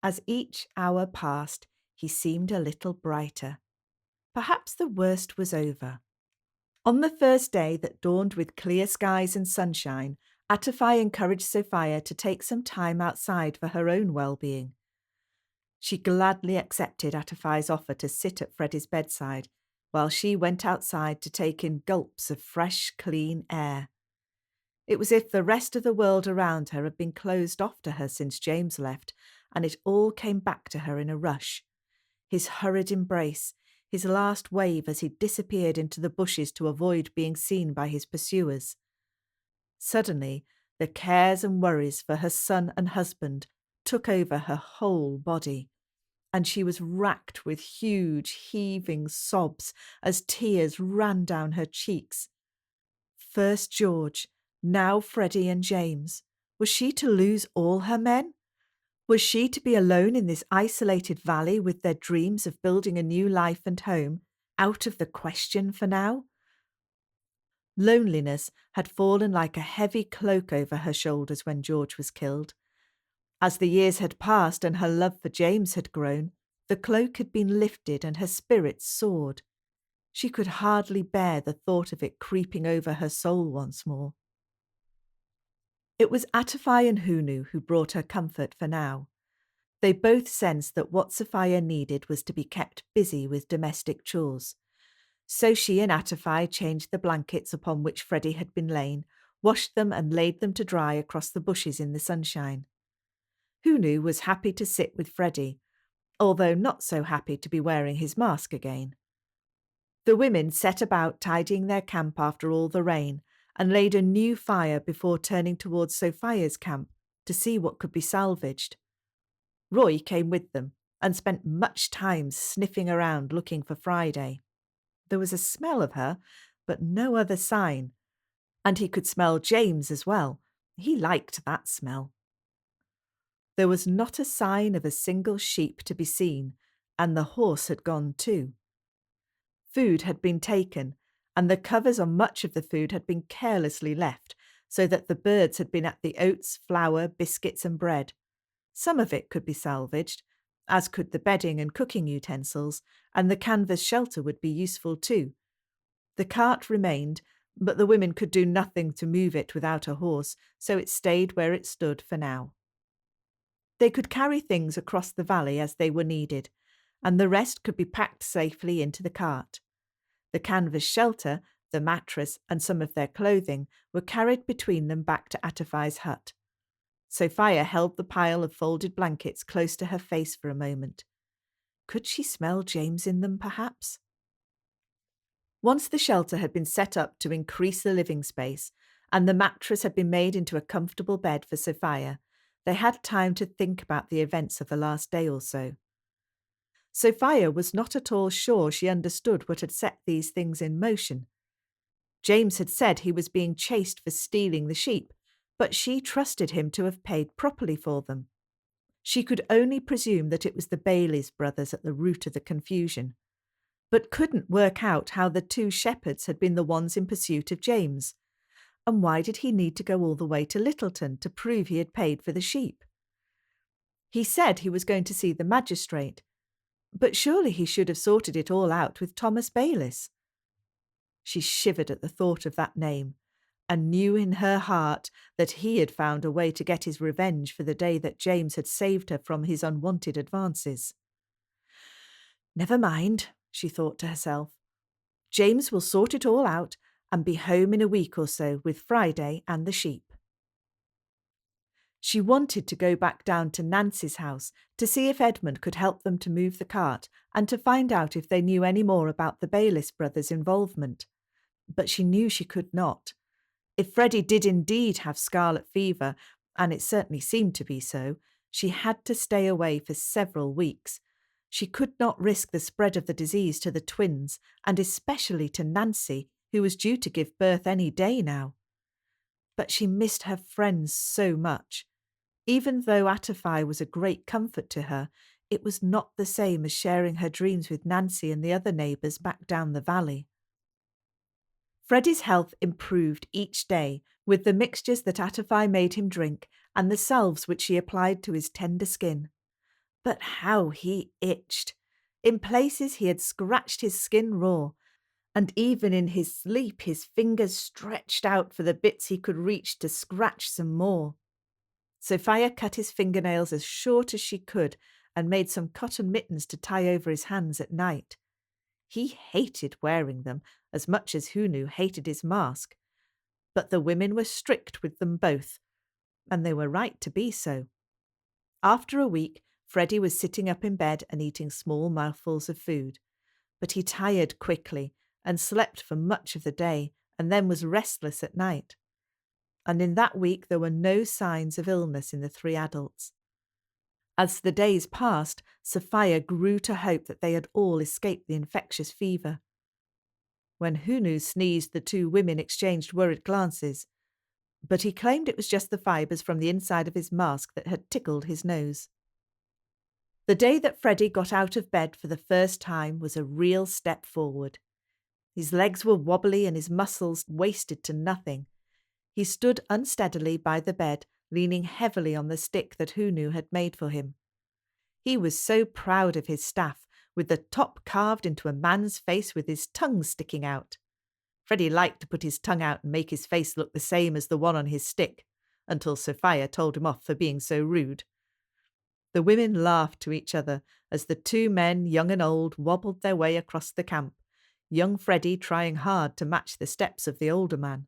As each hour passed, he seemed a little brighter. Perhaps the worst was over. On the first day that dawned with clear skies and sunshine, Attify encouraged Sophia to take some time outside for her own well-being. She gladly accepted Attify's offer to sit at Freddie's bedside, while she went outside to take in gulps of fresh, clean air. It was as if the rest of the world around her had been closed off to her since James left, and it all came back to her in a rush. His hurried embrace, his last wave as he disappeared into the bushes to avoid being seen by his pursuers. Suddenly, the cares and worries for her son and husband took over her whole body, and she was racked with huge, heaving sobs as tears ran down her cheeks. First George, now Freddie and James. Was she to lose all her men? Was she to be alone in this isolated valley with their dreams of building a new life and home out of the question for now? Loneliness had fallen like a heavy cloak over her shoulders when George was killed. As the years had passed and her love for James had grown, the cloak had been lifted and her spirits soared. She could hardly bear the thought of it creeping over her soul once more. It was Attify and Hunu who brought her comfort for now. They both sensed that what Sophia needed was to be kept busy with domestic chores. So she and Attify changed the blankets upon which Freddie had been lain, washed them and laid them to dry across the bushes in the sunshine. Hunu was happy to sit with Freddie, although not so happy to be wearing his mask again. The women set about tidying their camp after all the rain and laid a new fire before turning towards Sophia's camp to see what could be salvaged. Roy came with them and spent much time sniffing around looking for Friday. There was a smell of her, but no other sign, and he could smell James as well. He liked that smell. There was not a sign of a single sheep to be seen, and the horse had gone too. Food had been taken, and the covers on much of the food had been carelessly left, so that the birds had been at the oats, flour, biscuits and bread. Some of it could be salvaged, as could the bedding and cooking utensils, and the canvas shelter would be useful too. The cart remained, but the women could do nothing to move it without a horse, so it stayed where it stood for now. They could carry things across the valley as they were needed, and the rest could be packed safely into the cart. The canvas shelter, the mattress, and some of their clothing were carried between them back to Atafai's hut. Sophia held the pile of folded blankets close to her face for a moment. Could she smell James in them, perhaps? Once the shelter had been set up to increase the living space, and the mattress had been made into a comfortable bed for Sophia, they had time to think about the events of the last day or so. Sophia was not at all sure she understood what had set these things in motion. James had said he was being chased for stealing the sheep, but she trusted him to have paid properly for them. She could only presume that it was the Bailey's brothers at the root of the confusion, but couldn't work out how the two shepherds had been the ones in pursuit of James. And why did he need to go all the way to Littleton to prove he had paid for the sheep? He said he was going to see the magistrate, but surely he should have sorted it all out with Thomas Bayliss. She shivered at the thought of that name, and knew in her heart that he had found a way to get his revenge for the day that James had saved her from his unwanted advances. Never mind, she thought to herself. James will sort it all out and be home in a week or so with Friday and the sheep. She wanted to go back down to Nancy's house to see if Edmund could help them to move the cart and to find out if they knew any more about the Bayliss brothers' involvement. But she knew she could not. If Freddie did indeed have scarlet fever, and it certainly seemed to be so, she had to stay away for several weeks. She could not risk the spread of the disease to the twins, and especially to Nancy, who was due to give birth any day now. But she missed her friends so much. Even though Atafai was a great comfort to her, it was not the same as sharing her dreams with Nancy and the other neighbours back down the valley. Freddie's health improved each day with the mixtures that Atafai made him drink and the salves which she applied to his tender skin. But how he itched! In places he had scratched his skin raw, and even in his sleep his fingers stretched out for the bits he could reach to scratch some more. Sophia cut his fingernails as short as she could and made some cotton mittens to tie over his hands at night. He hated wearing them as much as Hunu hated his mask, but the women were strict with them both, and they were right to be so. After a week, Freddie was sitting up in bed and eating small mouthfuls of food, but he tired quickly and slept for much of the day and then was restless at night. And in that week there were no signs of illness in the three adults. As the days passed, Sophia grew to hope that they had all escaped the infectious fever. When Hunu sneezed, the two women exchanged worried glances, but he claimed it was just the fibres from the inside of his mask that had tickled his nose. The day that Freddie got out of bed for the first time was a real step forward. His legs were wobbly and his muscles wasted to nothing. He stood unsteadily by the bed, leaning heavily on the stick that Hunu had made for him. He was so proud of his staff, with the top carved into a man's face with his tongue sticking out. Freddie liked to put his tongue out and make his face look the same as the one on his stick, until Sophia told him off for being so rude. The women laughed to each other as the two men, young and old, wobbled their way across the camp, young Freddie trying hard to match the steps of the older man.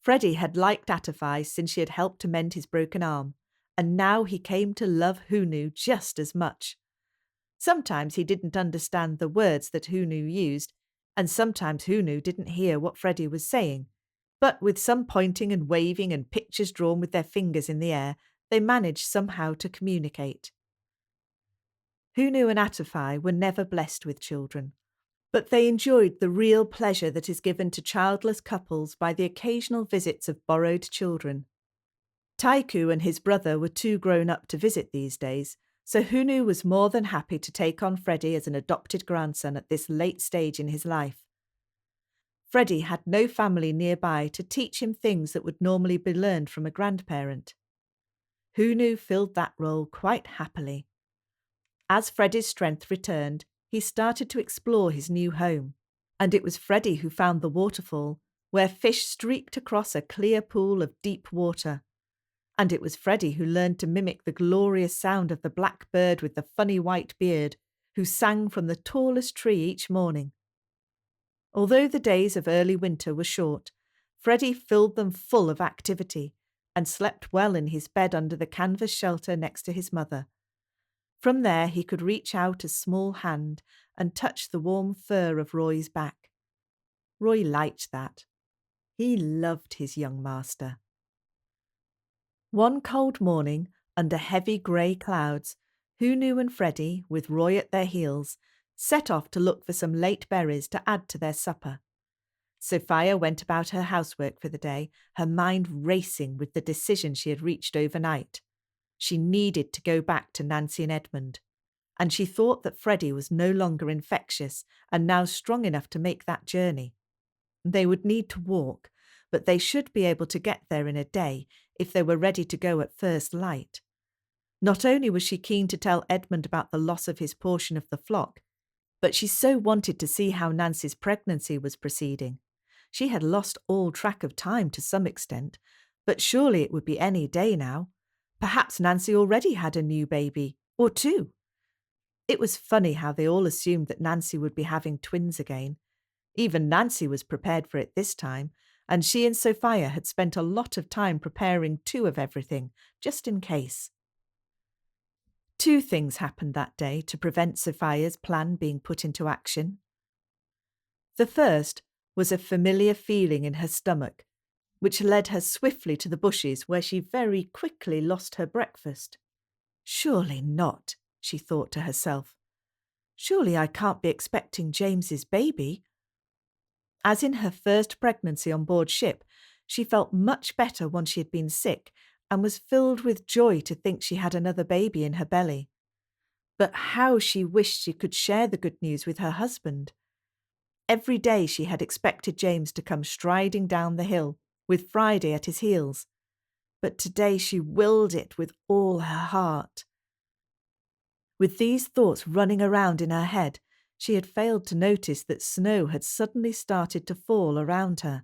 Freddie had liked Atafai since she had helped to mend his broken arm, and now he came to love Hunu just as much. Sometimes he didn't understand the words that Hunu used, and sometimes Hunu didn't hear what Freddie was saying, but with some pointing and waving and pictures drawn with their fingers in the air, they managed somehow to communicate. Hunu and Atafai were never blessed with children, but they enjoyed the real pleasure that is given to childless couples by the occasional visits of borrowed children. Taiku and his brother were too grown up to visit these days, so Hunu was more than happy to take on Freddie as an adopted grandson at this late stage in his life. Freddie had no family nearby to teach him things that would normally be learned from a grandparent. Hunu filled that role quite happily. As Freddie's strength returned, he started to explore his new home, and it was Freddie who found the waterfall, where fish streaked across a clear pool of deep water. And it was Freddie who learned to mimic the glorious sound of the black bird with the funny white beard, who sang from the tallest tree each morning. Although the days of early winter were short, Freddie filled them full of activity and slept well in his bed under the canvas shelter next to his mother. From there he could reach out a small hand and touch the warm fur of Roy's back. Roy liked that. He loved his young master. One cold morning, under heavy grey clouds, Hunu and Freddie, with Roy at their heels, set off to look for some late berries to add to their supper. Sophia went about her housework for the day, her mind racing with the decision she had reached overnight. She needed to go back to Nancy and Edmund, and she thought that Freddie was no longer infectious and now strong enough to make that journey. They would need to walk, but they should be able to get there in a day if they were ready to go at first light. Not only was she keen to tell Edmund about the loss of his portion of the flock, but she so wanted to see how Nancy's pregnancy was proceeding. She had lost all track of time to some extent, but surely it would be any day now. Perhaps Nancy already had a new baby, or two. It was funny how they all assumed that Nancy would be having twins again. Even Nancy was prepared for it this time, and she and Sophia had spent a lot of time preparing two of everything, just in case. Two things happened that day to prevent Sophia's plan being put into action. The first was a familiar feeling in her stomach, which led her swiftly to the bushes where she very quickly lost her breakfast. Surely not, she thought to herself. Surely I can't be expecting James's baby. As in her first pregnancy on board ship, she felt much better once she had been sick and was filled with joy to think she had another baby in her belly. But how she wished she could share the good news with her husband. Every day she had expected James to come striding down the hill, with Friday at his heels. But today she willed it with all her heart. With these thoughts running around in her head, she had failed to notice that snow had suddenly started to fall around her.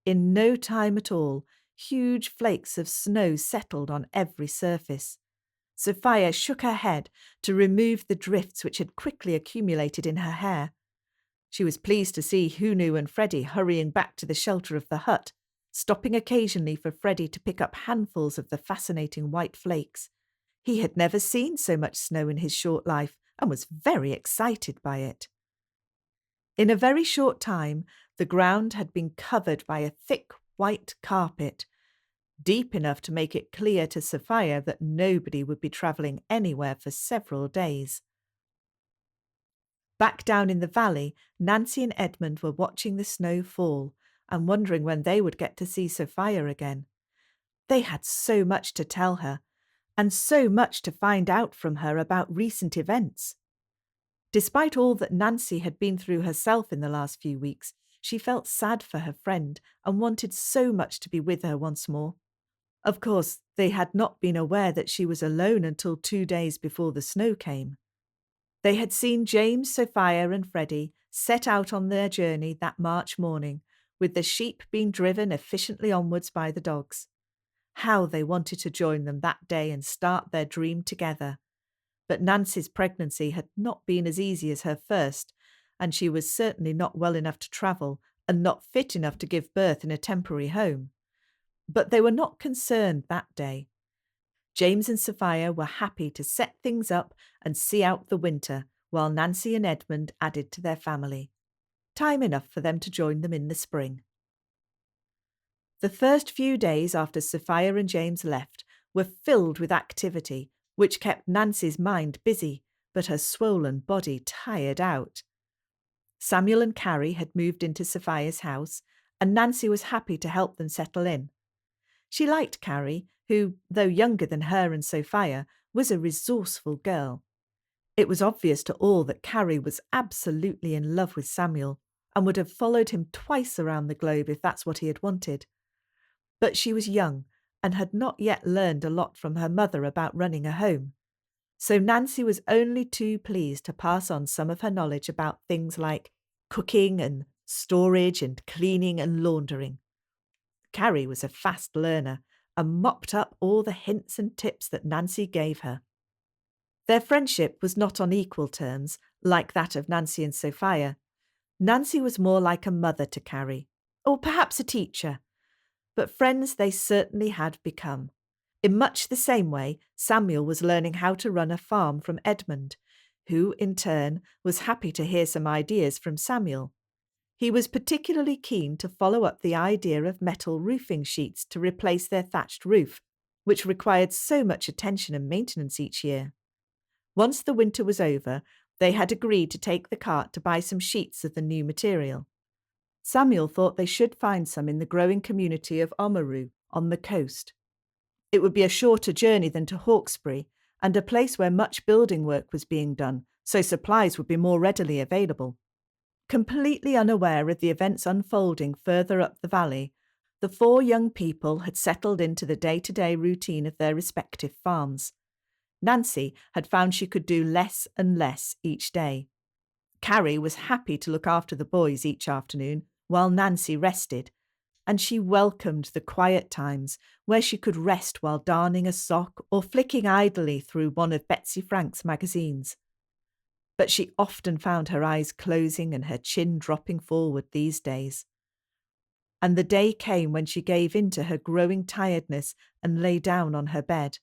In no time at all, huge flakes of snow settled on every surface. Sophia shook her head to remove the drifts which had quickly accumulated in her hair. She was pleased to see Hunu and Freddie hurrying back to the shelter of the hut, stopping occasionally for Freddie to pick up handfuls of the fascinating white flakes. He had never seen so much snow in his short life and was very excited by it. In a very short time, the ground had been covered by a thick white carpet, deep enough to make it clear to Sophia that nobody would be travelling anywhere for several days. Back down in the valley, Nancy and Edmund were watching the snow fall and wondering when they would get to see Sophia again. They had so much to tell her, and so much to find out from her about recent events. Despite all that Nancy had been through herself in the last few weeks, she felt sad for her friend and wanted so much to be with her once more. Of course, they had not been aware that she was alone until 2 days before the snow came. They had seen James, Sophia and Freddie set out on their journey that March morning, with the sheep being driven efficiently onwards by the dogs. How they wanted to join them that day and start their dream together. But Nancy's pregnancy had not been as easy as her first, and she was certainly not well enough to travel and not fit enough to give birth in a temporary home. But they were not concerned that day. James and Sophia were happy to set things up and see out the winter, while Nancy and Edmund added to their family. Time enough for them to join them in the spring. The first few days after Sophia and James left were filled with activity, which kept Nancy's mind busy, but her swollen body tired out. Samuel and Carrie had moved into Sophia's house, and Nancy was happy to help them settle in. She liked Carrie, who, though younger than her and Sophia, was a resourceful girl. It was obvious to all that Carrie was absolutely in love with Samuel and would have followed him twice around the globe if that's what he had wanted. But she was young and had not yet learned a lot from her mother about running a home. So Nancy was only too pleased to pass on some of her knowledge about things like cooking and storage and cleaning and laundering. Carrie was a fast learner and mopped up all the hints and tips that Nancy gave her. Their friendship was not on equal terms, like that of Nancy and Sophia. Nancy was more like a mother to Carrie, or perhaps a teacher, but friends they certainly had become. In much the same way, Samuel was learning how to run a farm from Edmund, who, in turn, was happy to hear some ideas from Samuel. He was particularly keen to follow up the idea of metal roofing sheets to replace their thatched roof, which required so much attention and maintenance each year. Once the winter was over, they had agreed to take the cart to buy some sheets of the new material. Samuel thought they should find some in the growing community of Oamaru on the coast. It would be a shorter journey than to Hawkesbury, and a place where much building work was being done, so supplies would be more readily available. Completely unaware of the events unfolding further up the valley, the four young people had settled into the day-to-day routine of their respective farms. Nancy had found she could do less and less each day. Carrie was happy to look after the boys each afternoon while Nancy rested, and she welcomed the quiet times where she could rest while darning a sock or flicking idly through one of Betsy Frank's magazines. But she often found her eyes closing and her chin dropping forward these days. And the day came when she gave in to her growing tiredness and lay down on her bed.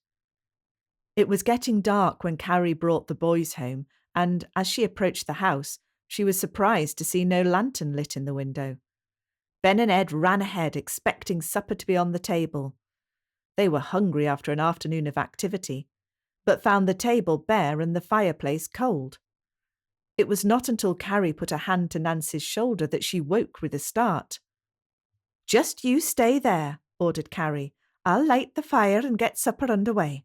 It was getting dark when Carrie brought the boys home, and as she approached the house, she was surprised to see no lantern lit in the window. Ben and Ed ran ahead, expecting supper to be on the table. They were hungry after an afternoon of activity, but found the table bare and the fireplace cold. It was not until Carrie put a hand to Nancy's shoulder that she woke with a start. "Just you stay there," ordered Carrie. "I'll light the fire and get supper underway."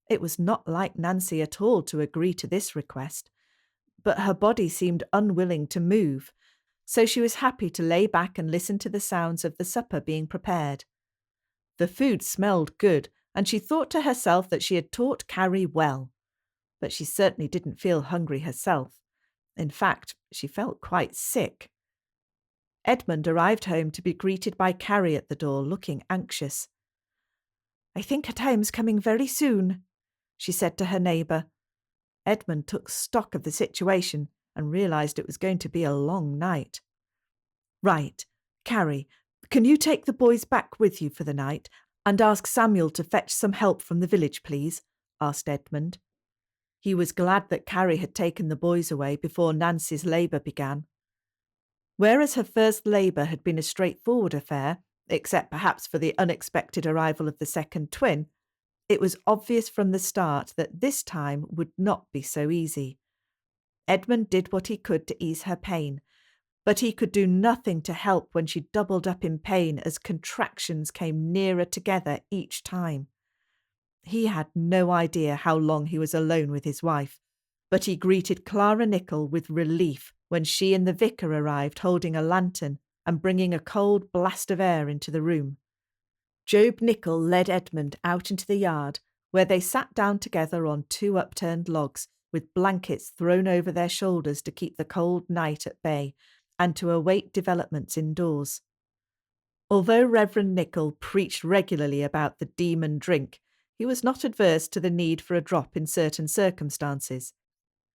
It was not like Nancy at all to agree to this request, but her body seemed unwilling to move, so she was happy to lay back and listen to the sounds of the supper being prepared. The food smelled good, and she thought to herself that she had taught Carrie well. But she certainly didn't feel hungry herself. In fact, she felt quite sick. Edmund arrived home to be greeted by Carrie at the door, looking anxious. "I think her time's coming very soon," she said to her neighbour. Edmund took stock of the situation and realised it was going to be a long night. "Right, Carrie, can you take the boys back with you for the night and ask Samuel to fetch some help from the village, please?" asked Edmund. He was glad that Carrie had taken the boys away before Nancy's labour began. Whereas her first labour had been a straightforward affair, except perhaps for the unexpected arrival of the second twin, it was obvious from the start that this time would not be so easy. Edmund did what he could to ease her pain, but he could do nothing to help when she doubled up in pain as contractions came nearer together each time. He had no idea how long he was alone with his wife, but he greeted Clara Nichol with relief when she and the vicar arrived holding a lantern and bringing a cold blast of air into the room. Job Nichol led Edmund out into the yard, where they sat down together on two upturned logs, with blankets thrown over their shoulders to keep the cold night at bay and to await developments indoors. Although Reverend Nichol preached regularly about the demon drink, he was not adverse to the need for a drop in certain circumstances.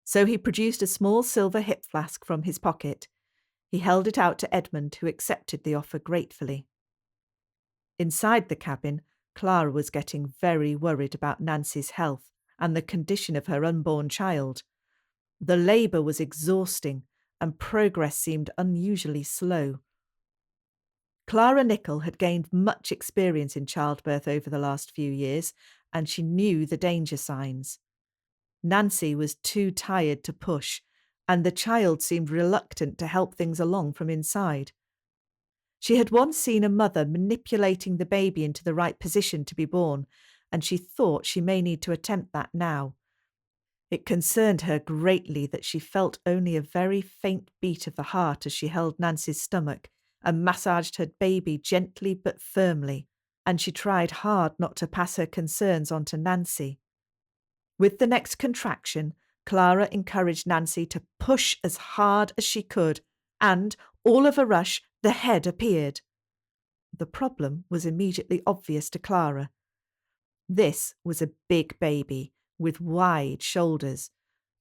So he produced a small silver hip flask from his pocket. He held it out to Edmund, who accepted the offer gratefully. Inside the cabin, Clara was getting very worried about Nancy's health and the condition of her unborn child. The labour was exhausting, and progress seemed unusually slow. Clara Nichol had gained much experience in childbirth over the last few years, and she knew the danger signs. Nancy was too tired to push, and the child seemed reluctant to help things along from inside. She had once seen a mother manipulating the baby into the right position to be born, and she thought she may need to attempt that now. It concerned her greatly that she felt only a very faint beat of the heart as she held Nancy's stomach and massaged her baby gently but firmly, and she tried hard not to pass her concerns on to Nancy. With the next contraction, Clara encouraged Nancy to push as hard as she could, and, all of a rush, the head appeared. The problem was immediately obvious to Clara. This was a big baby with wide shoulders.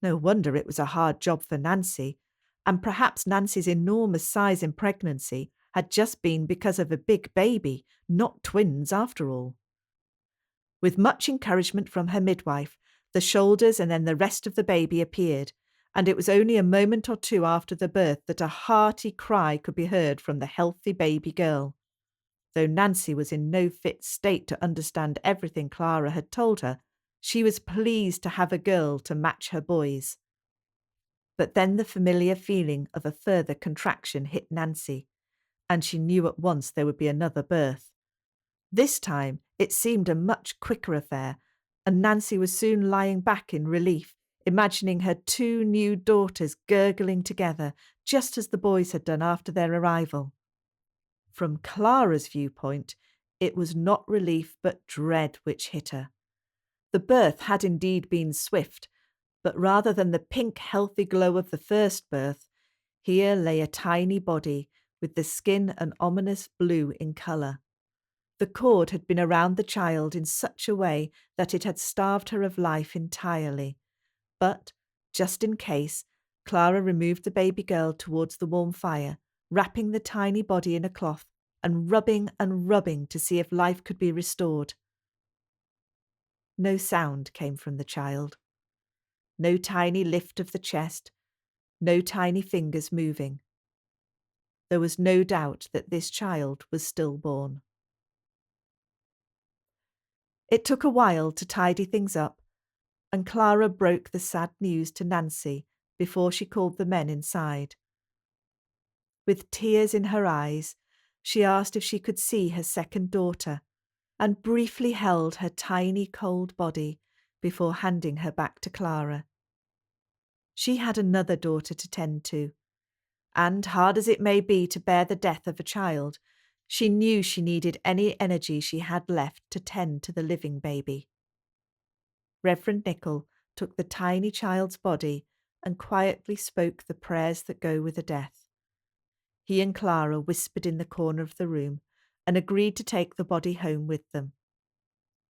No wonder it was a hard job for Nancy, and perhaps Nancy's enormous size in pregnancy had just been because of a big baby, not twins after all. With much encouragement from her midwife, the shoulders and then the rest of the baby appeared, and it was only a moment or two after the birth that a hearty cry could be heard from the healthy baby girl. Though Nancy was in no fit state to understand everything Clara had told her, she was pleased to have a girl to match her boys. But then the familiar feeling of a further contraction hit Nancy, and she knew at once there would be another birth. This time it seemed a much quicker affair, and Nancy was soon lying back in relief, imagining her two new daughters gurgling together, just as the boys had done after their arrival. From Clara's viewpoint, it was not relief but dread which hit her. The birth had indeed been swift, but rather than the pink healthy glow of the first birth, here lay a tiny body with the skin an ominous blue in colour. The cord had been around the child in such a way that it had starved her of life entirely. But, just in case, Clara removed the baby girl towards the warm fire, wrapping the tiny body in a cloth and rubbing to see if life could be restored. No sound came from the child. No tiny lift of the chest, no tiny fingers moving. There was no doubt that this child was stillborn. It took a while to tidy things up, and Clara broke the sad news to Nancy before she called the men inside. With tears in her eyes, she asked if she could see her second daughter, and briefly held her tiny cold body before handing her back to Clara. She had another daughter to tend to, and hard as it may be to bear the death of a child, she knew she needed any energy she had left to tend to the living baby. Reverend Nicol took the tiny child's body and quietly spoke the prayers that go with a death. He and Clara whispered in the corner of the room and agreed to take the body home with them.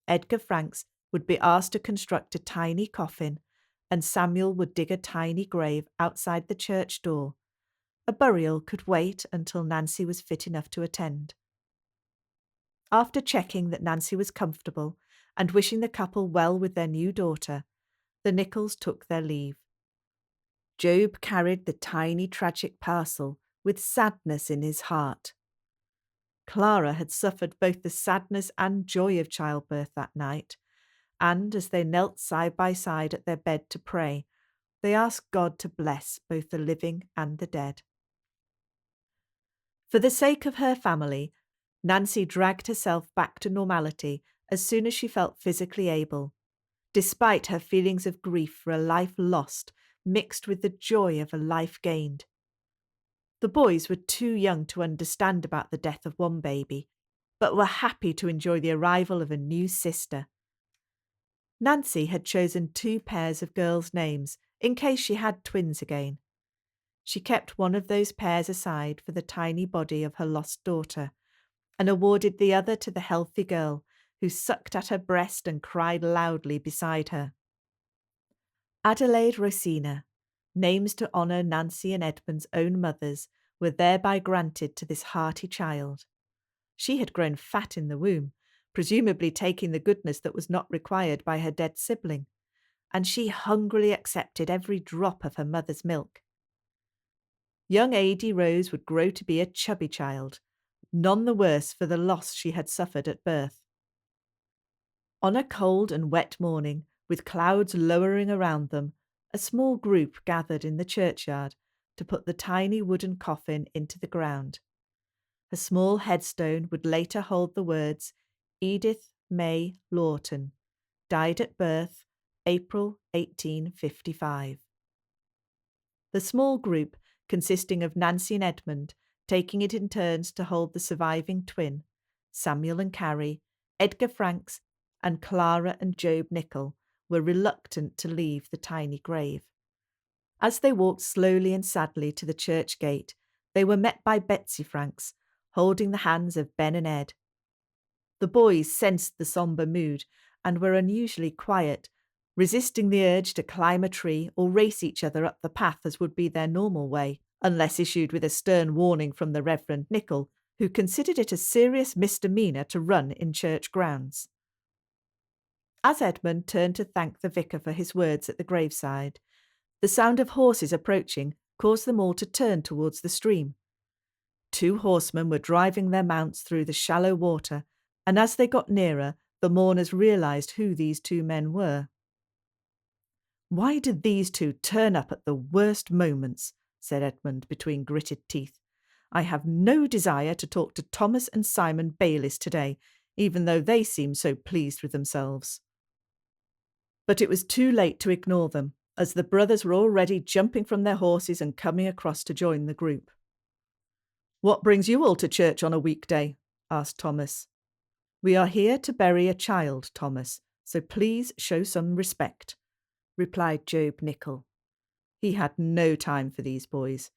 Edgar Franks would be asked to construct a tiny coffin, and Samuel would dig a tiny grave outside the church door. A burial could wait until Nancy was fit enough to attend. After checking that Nancy was comfortable and wishing the couple well with their new daughter, the Nichols took their leave. Job carried the tiny tragic parcel with sadness in his heart. Clara had suffered both the sadness and joy of childbirth that night, and as they knelt side by side at their bed to pray, they asked God to bless both the living and the dead. For the sake of her family, Nancy dragged herself back to normality as soon as she felt physically able, despite her feelings of grief for a life lost mixed with the joy of a life gained. The boys were too young to understand about the death of one baby, but were happy to enjoy the arrival of a new sister. Nancy had chosen 2 pairs of girls' names in case she had twins again. She kept one of those pairs aside for the tiny body of her lost daughter, and awarded the other to the healthy girl who sucked at her breast and cried loudly beside her. Adelaide Rosina, names to honour Nancy and Edmund's own mothers, were thereby granted to this hearty child. She had grown fat in the womb, presumably taking the goodness that was not required by her dead sibling, and she hungrily accepted every drop of her mother's milk. Young Adie Rose would grow to be a chubby child, none the worse for the loss she had suffered at birth. On a cold and wet morning, with clouds lowering around them, a small group gathered in the churchyard to put the tiny wooden coffin into the ground. A small headstone would later hold the words, Edith May Lawton, died at birth, April 1855. The small group, consisting of Nancy and Edmund, taking it in turns to hold the surviving twin, Samuel and Carrie, Edgar Franks, and Clara and Job Nicol, were reluctant to leave the tiny grave. As they walked slowly and sadly to the church gate, they were met by Betsy Franks, holding the hands of Ben and Ed. The boys sensed the sombre mood and were unusually quiet, resisting the urge to climb a tree or race each other up the path as would be their normal way, unless issued with a stern warning from the Reverend Nicol, who considered it a serious misdemeanour to run in church grounds. As Edmund turned to thank the vicar for his words at the graveside, the sound of horses approaching caused them all to turn towards the stream. 2 horsemen were driving their mounts through the shallow water, and as they got nearer, the mourners realised who these 2 men were. "Why did these 2 turn up at the worst moments?" said Edmund between gritted teeth. "I have no desire to talk to Thomas and Simon Bayliss today, even though they seem so pleased with themselves." But it was too late to ignore them, as the brothers were already jumping from their horses and coming across to join the group. "What brings you all to church on a weekday?" asked Thomas. "We are here to bury a child, Thomas, so please show some respect," replied Job Nicol. He had no time for these boys,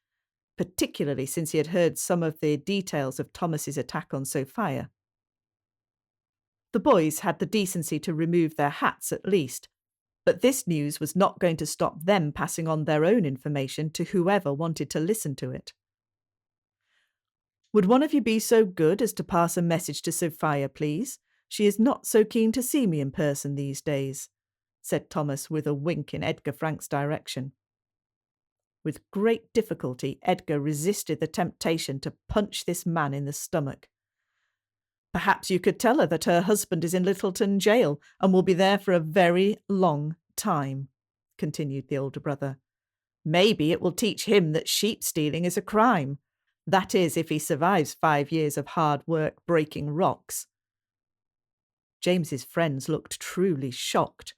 particularly since he had heard some of the details of Thomas's attack on Sophia. The boys had the decency to remove their hats at least, but this news was not going to stop them passing on their own information to whoever wanted to listen to it. "Would one of you be so good as to pass a message to Sophia, please? She is not so keen to see me in person these days," said Thomas with a wink in Edgar Frank's direction. With great difficulty, Edgar resisted the temptation to punch this man in the stomach. "Perhaps you could tell her that her husband is in Littleton jail and will be there for a very long time," continued the older brother. "Maybe it will teach him that sheep stealing is a crime. That is, if he survives 5 years of hard work breaking rocks." James's friends looked truly shocked,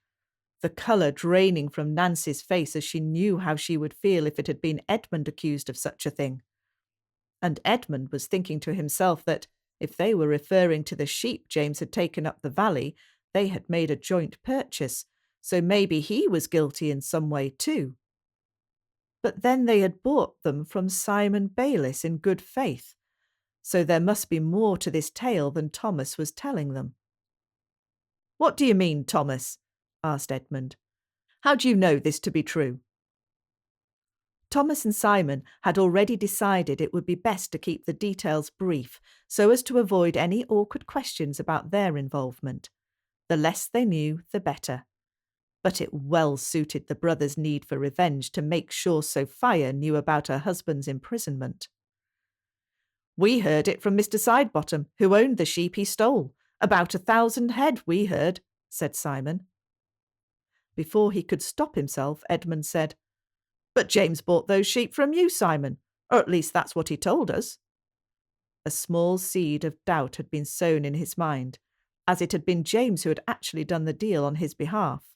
the colour draining from Nancy's face as she knew how she would feel if it had been Edmund accused of such a thing. And Edmund was thinking to himself that, if they were referring to the sheep James had taken up the valley, they had made a joint purchase, so maybe he was guilty in some way too. But then they had bought them from Simon Bayliss in good faith, so there must be more to this tale than Thomas was telling them. "What do you mean, Thomas?" asked Edmund. "How do you know this to be true?" Thomas and Simon had already decided it would be best to keep the details brief so as to avoid any awkward questions about their involvement. The less they knew, the better. But it well suited the brothers' need for revenge to make sure Sophia knew about her husband's imprisonment. "We heard it from Mr. Sidebottom, who owned the sheep he stole. About 1,000 head, we heard," said Simon. Before he could stop himself, Edmund said, "But James bought those sheep from you, Simon, or at least that's what he told us." A small seed of doubt had been sown in his mind, as it had been James who had actually done the deal on his behalf.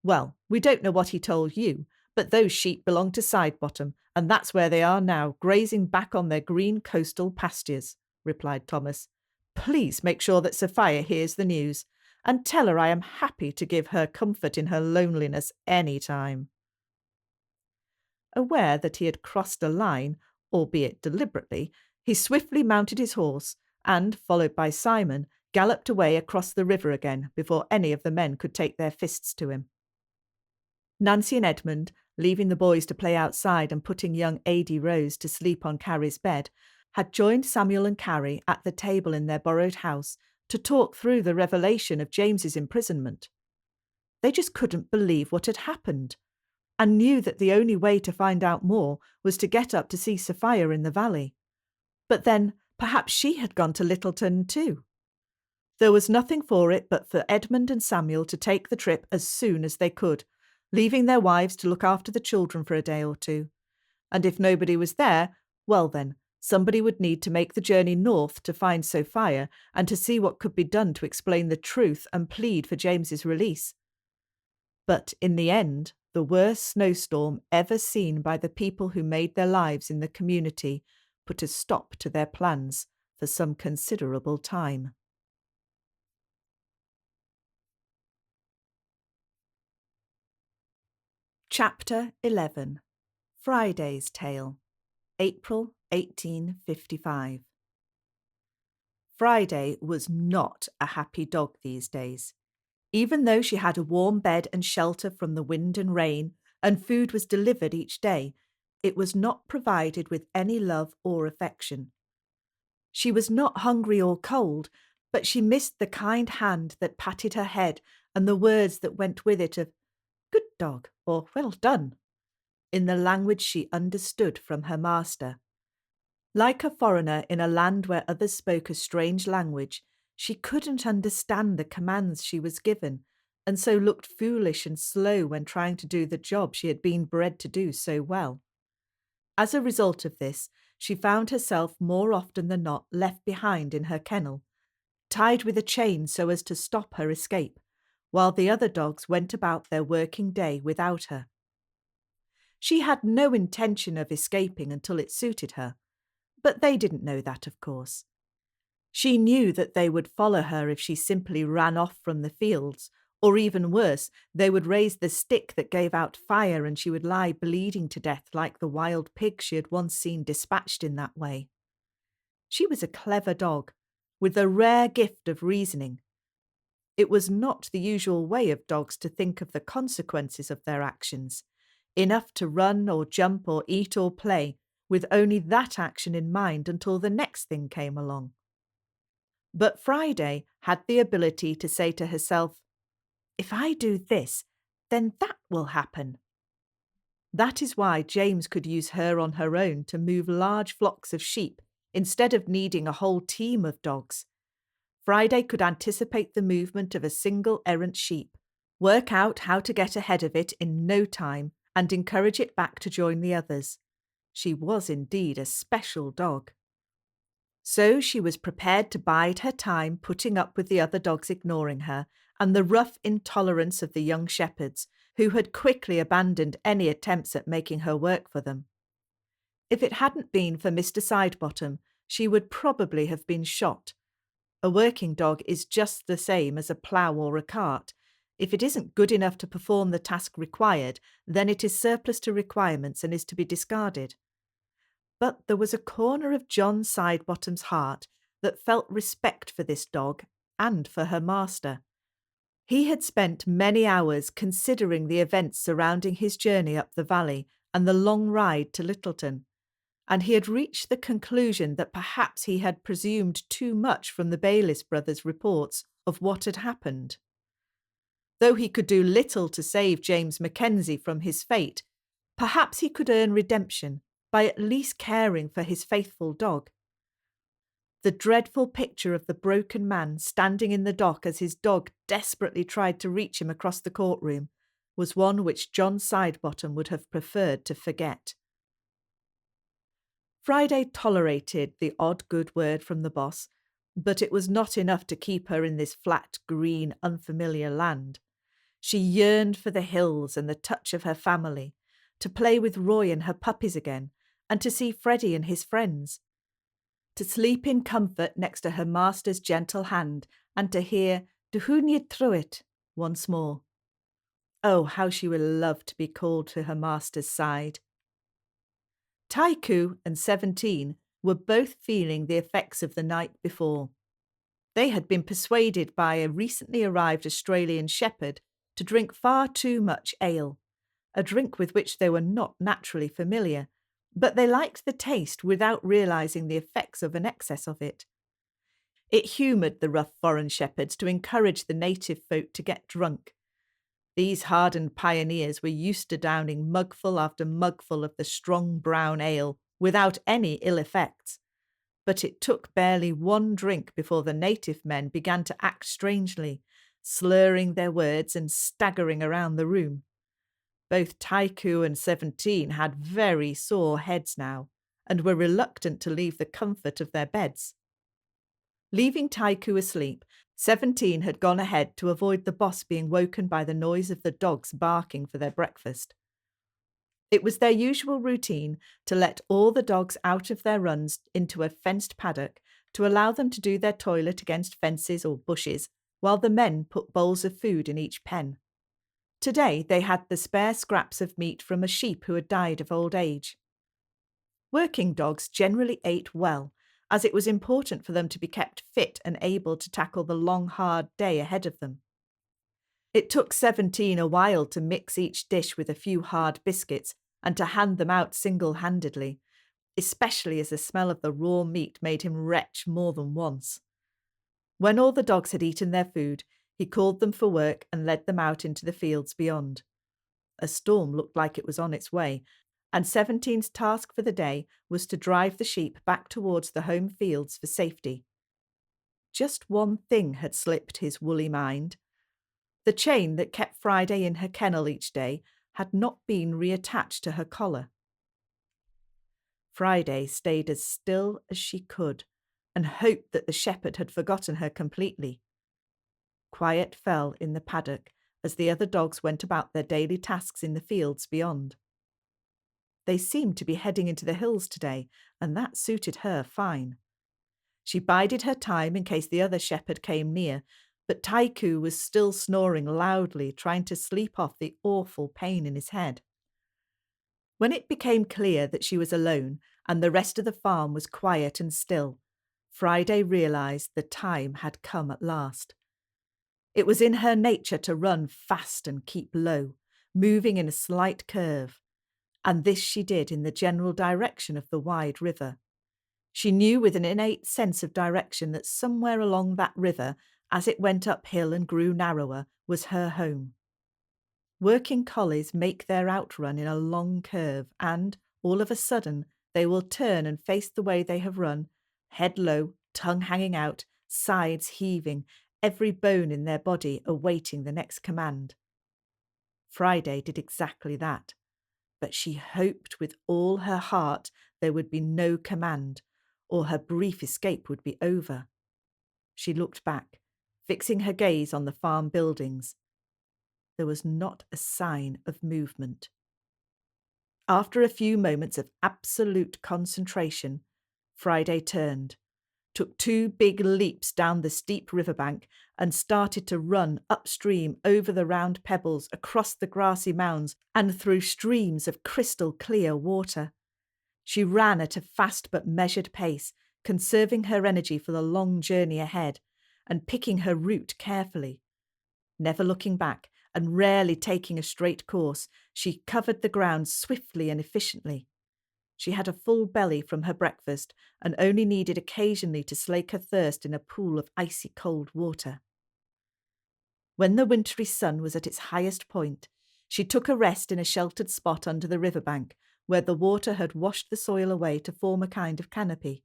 "Well, we don't know what he told you, but those sheep belong to Sidebottom, and that's where they are now, grazing back on their green coastal pastures," replied Thomas. "Please make sure that Sophia hears the news, and tell her I am happy to give her comfort in her loneliness any time." Aware that he had crossed a line, albeit deliberately, he swiftly mounted his horse and, followed by Simon, galloped away across the river again before any of the men could take their fists to him. Nancy and Edmund, leaving the boys to play outside and putting young Ady Rose to sleep on Carrie's bed, had joined Samuel and Carrie at the table in their borrowed house to talk through the revelation of James's imprisonment. They just couldn't believe what had happened, and knew that the only way to find out more was to get up to see Sophia in the valley. But then perhaps she had gone to Littleton too. There was nothing for it but for Edmund and Samuel to take the trip as soon as they could, leaving their wives to look after the children for a day or two. And if nobody was there, well then, somebody would need to make the journey north to find Sophia and to see what could be done to explain the truth and plead for James's release. But in the end, the worst snowstorm ever seen by the people who made their lives in the community put a stop to their plans for some considerable time. Chapter 11. Friday's Tale, April 1855. Friday was not a happy dog these days. Even though she had a warm bed and shelter from the wind and rain, and food was delivered each day, it was not provided with any love or affection. She was not hungry or cold, but she missed the kind hand that patted her head and the words that went with it of "good dog" or "well done," in the language she understood from her master. Like a foreigner in a land where others spoke a strange language, she couldn't understand the commands she was given, and so looked foolish and slow when trying to do the job she had been bred to do so well. As a result of this, she found herself more often than not left behind in her kennel, tied with a chain so as to stop her escape, while the other dogs went about their working day without her. She had no intention of escaping until it suited her, but they didn't know that, of course. She knew that they would follow her if she simply ran off from the fields, or even worse, they would raise the stick that gave out fire and she would lie bleeding to death like the wild pig she had once seen dispatched in that way. She was a clever dog, with a rare gift of reasoning. It was not the usual way of dogs to think of the consequences of their actions, enough to run or jump or eat or play, with only that action in mind until the next thing came along. But Friday had the ability to say to herself, "If I do this, then that will happen." That is why James could use her on her own to move large flocks of sheep instead of needing a whole team of dogs. Friday could anticipate the movement of a single errant sheep, work out how to get ahead of it in no time, and encourage it back to join the others. She was indeed a special dog. So she was prepared to bide her time putting up with the other dogs ignoring her and the rough intolerance of the young shepherds, who had quickly abandoned any attempts at making her work for them. If it hadn't been for Mr. Sidebottom, she would probably have been shot. A working dog is just the same as a plough or a cart. If it isn't good enough to perform the task required, then it is surplus to requirements and is to be discarded. But there was a corner of John Sidebottom's heart that felt respect for this dog and for her master. He had spent many hours considering the events surrounding his journey up the valley and the long ride to Littleton, and he had reached the conclusion that perhaps he had presumed too much from the Bayliss brothers' reports of what had happened. Though he could do little to save James Mackenzie from his fate, perhaps he could earn redemption by at least caring for his faithful dog. The dreadful picture of the broken man standing in the dock as his dog desperately tried to reach him across the courtroom was one which John Sidebottom would have preferred to forget. Friday tolerated the odd good word from the boss, but it was not enough to keep her in this flat, green, unfamiliar land. She yearned for the hills and the touch of her family, to play with Roy and her puppies again, and to see Freddie and his friends. To sleep in comfort next to her master's gentle hand, and to hear "Duhuniad Truit" once more. Oh, how she would love to be called to her master's side. Taiku and 17 were both feeling the effects of the night before. They had been persuaded by a recently arrived Australian shepherd to drink far too much ale, a drink with which they were not naturally familiar, but they liked the taste without realising the effects of an excess of it. It humoured the rough foreign shepherds to encourage the native folk to get drunk. These hardened pioneers were used to downing mugful after mugful of the strong brown ale without any ill effects, but it took barely one drink before the native men began to act strangely, slurring their words and staggering around the room. Both Taiku and 17 had very sore heads now, and were reluctant to leave the comfort of their beds. Leaving Taiku asleep, 17 had gone ahead to avoid the boss being woken by the noise of the dogs barking for their breakfast. It was their usual routine to let all the dogs out of their runs into a fenced paddock to allow them to do their toilet against fences or bushes, while the men put bowls of food in each pen. Today they had the spare scraps of meat from a sheep who had died of old age. Working dogs generally ate well, as it was important for them to be kept fit and able to tackle the long, hard day ahead of them. It took 17 a while to mix each dish with a few hard biscuits and to hand them out single-handedly, especially as the smell of the raw meat made him retch more than once. When all the dogs had eaten their food, he called them for work and led them out into the fields beyond. A storm looked like it was on its way, and 17's task for the day was to drive the sheep back towards the home fields for safety. Just one thing had slipped his woolly mind. The chain that kept Friday in her kennel each day had not been reattached to her collar. Friday stayed as still as she could and hoped that the shepherd had forgotten her completely. Quiet fell in the paddock as the other dogs went about their daily tasks in the fields beyond. They seemed to be heading into the hills today, and that suited her fine. She bided her time in case the other shepherd came near, but Taiku was still snoring loudly, trying to sleep off the awful pain in his head. When it became clear that she was alone and the rest of the farm was quiet and still, Friday realised the time had come at last. It was in her nature to run fast and keep low, moving in a slight curve, and this she did in the general direction of the wide river. She knew with an innate sense of direction that somewhere along that river, as it went uphill and grew narrower, was her home. Working collies make their outrun in a long curve, and, all of a sudden, they will turn and face the way they have run, head low, tongue hanging out, sides heaving, every bone in their body awaiting the next command. Friday did exactly that, but she hoped with all her heart there would be no command, or her brief escape would be over. She looked back, fixing her gaze on the farm buildings. There was not a sign of movement. After a few moments of absolute concentration, Friday turned, took 2 big leaps down the steep riverbank and started to run upstream over the round pebbles, across the grassy mounds and through streams of crystal clear water. She ran at a fast but measured pace, conserving her energy for the long journey ahead and picking her route carefully. Never looking back and rarely taking a straight course, she covered the ground swiftly and efficiently. She had a full belly from her breakfast and only needed occasionally to slake her thirst in a pool of icy cold water. When the wintry sun was at its highest point, she took a rest in a sheltered spot under the riverbank, where the water had washed the soil away to form a kind of canopy.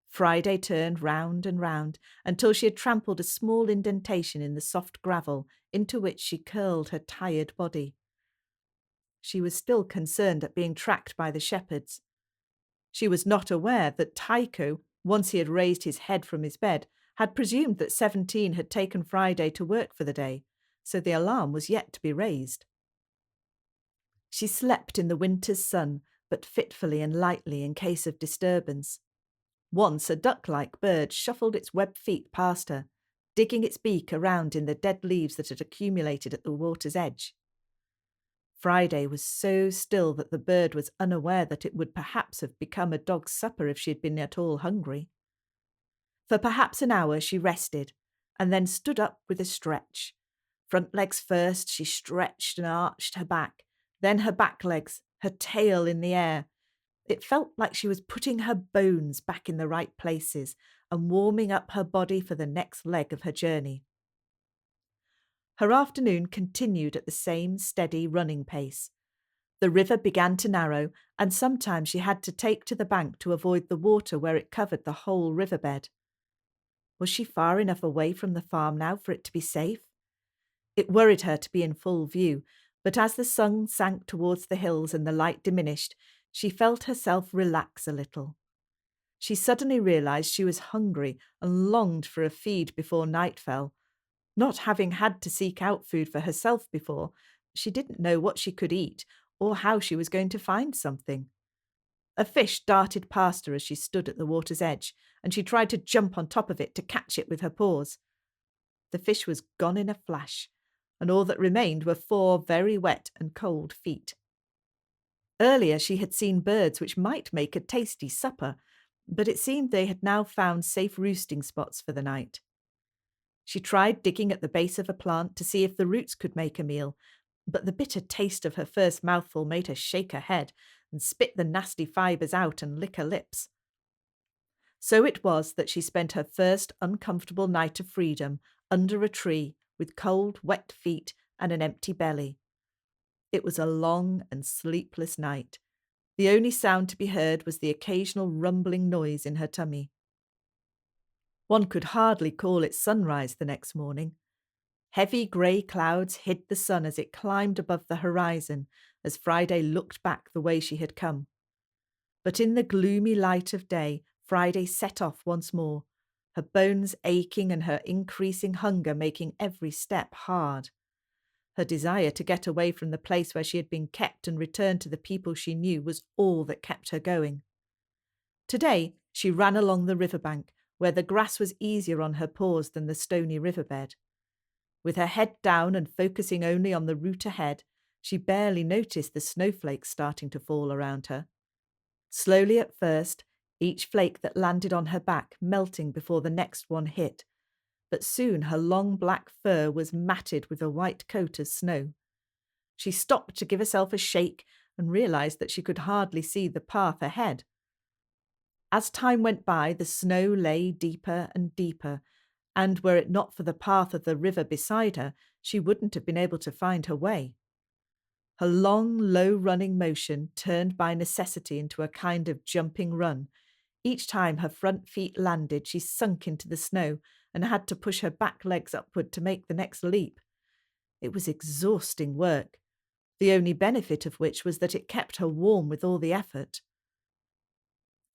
Friday turned round and round until she had trampled a small indentation in the soft gravel into which she curled her tired body. She was still concerned at being tracked by the shepherds. She was not aware that Tycho, once he had raised his head from his bed, had presumed that 17 had taken Friday to work for the day, so the alarm was yet to be raised. She slept in the winter's sun, but fitfully and lightly in case of disturbance. Once a duck-like bird shuffled its webbed feet past her, digging its beak around in the dead leaves that had accumulated at the water's edge. Friday was so still that the bird was unaware that it would perhaps have become a dog's supper if she had been at all hungry. For perhaps an hour she rested, and then stood up with a stretch. Front legs first, she stretched and arched her back, then her back legs, her tail in the air. It felt like she was putting her bones back in the right places and warming up her body for the next leg of her journey. Her afternoon continued at the same steady running pace. The river began to narrow, and sometimes she had to take to the bank to avoid the water where it covered the whole riverbed. Was she far enough away from the farm now for it to be safe? It worried her to be in full view, but as the sun sank towards the hills and the light diminished, she felt herself relax a little. She suddenly realised she was hungry and longed for a feed before night fell. Not having had to seek out food for herself before, she didn't know what she could eat or how she was going to find something. A fish darted past her as she stood at the water's edge, and she tried to jump on top of it to catch it with her paws. The fish was gone in a flash, and all that remained were 4 very wet and cold feet. Earlier she had seen birds which might make a tasty supper, but it seemed they had now found safe roosting spots for the night. She tried digging at the base of a plant to see if the roots could make a meal, but the bitter taste of her first mouthful made her shake her head and spit the nasty fibres out and lick her lips. So it was that she spent her first uncomfortable night of freedom under a tree with cold, wet feet and an empty belly. It was a long and sleepless night. The only sound to be heard was the occasional rumbling noise in her tummy. One could hardly call it sunrise the next morning. Heavy grey clouds hid the sun as it climbed above the horizon as Friday looked back the way she had come. But in the gloomy light of day, Friday set off once more, her bones aching and her increasing hunger making every step hard. Her desire to get away from the place where she had been kept and return to the people she knew was all that kept her going. Today she ran along the riverbank, where the grass was easier on her paws than the stony riverbed. With her head down and focusing only on the route ahead, she barely noticed the snowflakes starting to fall around her. Slowly at first, each flake that landed on her back melting before the next one hit, but soon her long black fur was matted with a white coat of snow. She stopped to give herself a shake and realised that she could hardly see the path ahead. As time went by, the snow lay deeper and deeper, and were it not for the path of the river beside her, she wouldn't have been able to find her way. Her long, low-running motion turned by necessity into a kind of jumping run. Each time her front feet landed, she sunk into the snow and had to push her back legs upward to make the next leap. It was exhausting work, the only benefit of which was that it kept her warm with all the effort.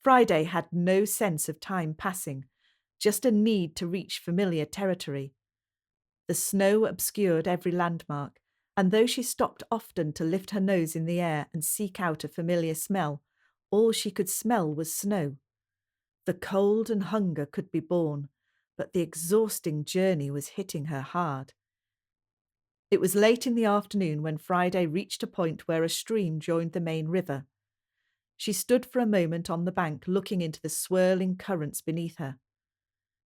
Friday had no sense of time passing, just a need to reach familiar territory. The snow obscured every landmark, and though she stopped often to lift her nose in the air and seek out a familiar smell, all she could smell was snow. The cold and hunger could be borne, but the exhausting journey was hitting her hard. It was late in the afternoon when Friday reached a point where a stream joined the main river. She stood for a moment on the bank looking into the swirling currents beneath her.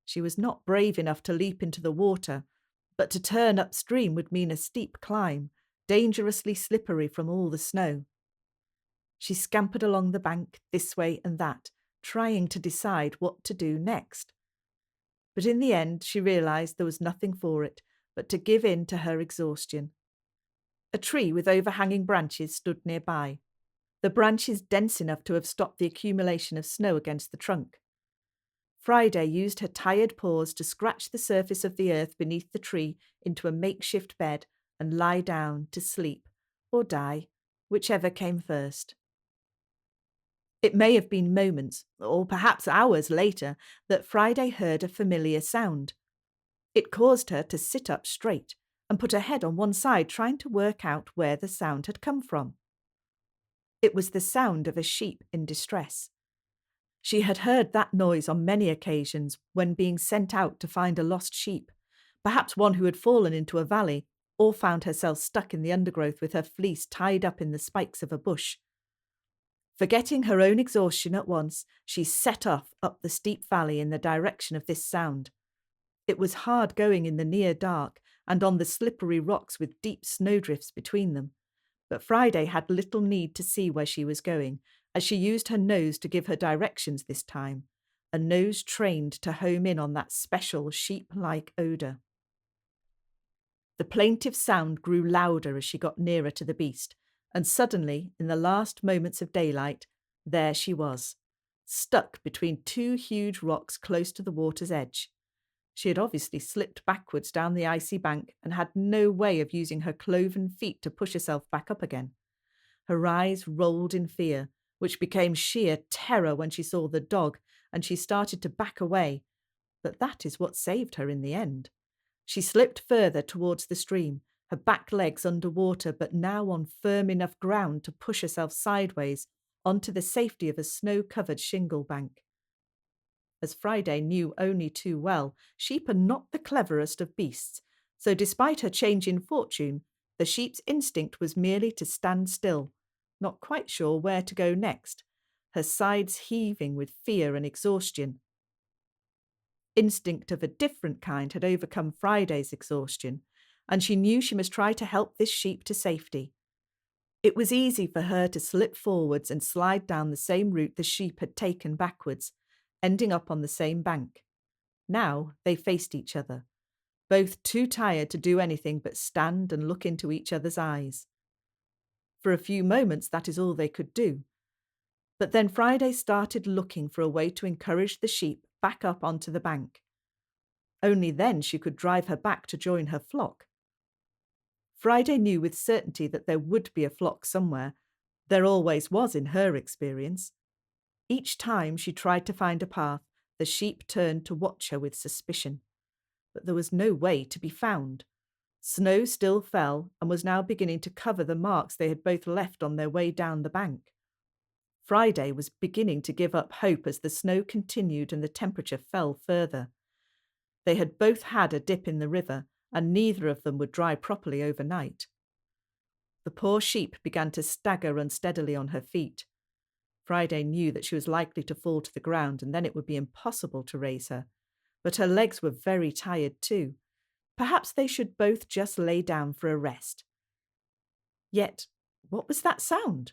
She was not brave enough to leap into the water, but to turn upstream would mean a steep climb, dangerously slippery from all the snow. She scampered along the bank this way and that, trying to decide what to do next. But in the end she realised there was nothing for it but to give in to her exhaustion. A tree with overhanging branches stood nearby, the branches dense enough to have stopped the accumulation of snow against the trunk. Friday used her tired paws to scratch the surface of the earth beneath the tree into a makeshift bed and lie down to sleep or die, whichever came first. It may have been moments, or perhaps hours later, that Friday heard a familiar sound. It caused her to sit up straight and put her head on one side, trying to work out where the sound had come from. It was the sound of a sheep in distress. She had heard that noise on many occasions when being sent out to find a lost sheep, perhaps one who had fallen into a valley or found herself stuck in the undergrowth with her fleece tied up in the spikes of a bush. Forgetting her own exhaustion at once, she set off up the steep valley in the direction of this sound. It was hard going in the near dark and on the slippery rocks with deep snowdrifts between them, but Friday had little need to see where she was going, as she used her nose to give her directions this time, a nose trained to home in on that special sheep-like odour. The plaintive sound grew louder as she got nearer to the beast, and suddenly, in the last moments of daylight, there she was, stuck between two huge rocks close to the water's edge. She had obviously slipped backwards down the icy bank and had no way of using her cloven feet to push herself back up again. Her eyes rolled in fear, which became sheer terror when she saw the dog, and she started to back away. But that is what saved her in the end. She slipped further towards the stream, her back legs under water, but now on firm enough ground to push herself sideways onto the safety of a snow-covered shingle bank. As Friday knew only too well, sheep are not the cleverest of beasts, so despite her change in fortune, the sheep's instinct was merely to stand still, not quite sure where to go next, her sides heaving with fear and exhaustion. Instinct of a different kind had overcome Friday's exhaustion, and she knew she must try to help this sheep to safety. It was easy for her to slip forwards and slide down the same route the sheep had taken backwards, ending up on the same bank. Now they faced each other, both too tired to do anything but stand and look into each other's eyes. For a few moments that is all they could do. But then Friday started looking for a way to encourage the sheep back up onto the bank. Only then she could drive her back to join her flock. Friday knew with certainty that there would be a flock somewhere. There always was in her experience. Each time she tried to find a path, the sheep turned to watch her with suspicion. But there was no way to be found. Snow still fell and was now beginning to cover the marks they had both left on their way down the bank. Friday was beginning to give up hope as the snow continued and the temperature fell further. They had both had a dip in the river, and neither of them would dry properly overnight. The poor sheep began to stagger unsteadily on her feet. Friday knew that she was likely to fall to the ground, and then it would be impossible to raise her. But her legs were very tired too. Perhaps they should both just lay down for a rest. Yet, what was that sound?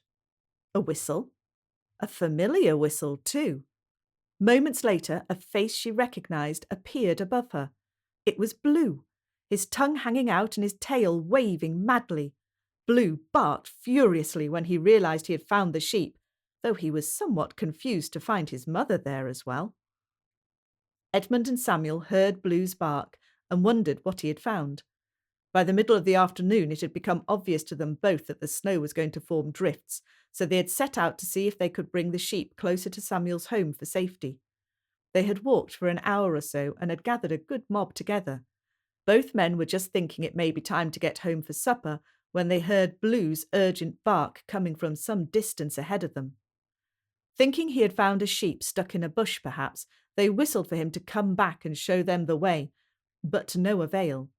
A whistle? A familiar whistle too. Moments later, a face she recognised appeared above her. It was Blue, his tongue hanging out and his tail waving madly. Blue barked furiously when he realised he had found the sheep, though he was somewhat confused to find his mother there as well. Edmund and Samuel heard Blue's bark and wondered what he had found. By the middle of the afternoon it had become obvious to them both that the snow was going to form drifts, so they had set out to see if they could bring the sheep closer to Samuel's home for safety. They had walked for an hour or so and had gathered a good mob together. Both men were just thinking it may be time to get home for supper when they heard Blue's urgent bark coming from some distance ahead of them. Thinking he had found a sheep stuck in a bush perhaps, they whistled for him to come back and show them the way, but to no avail.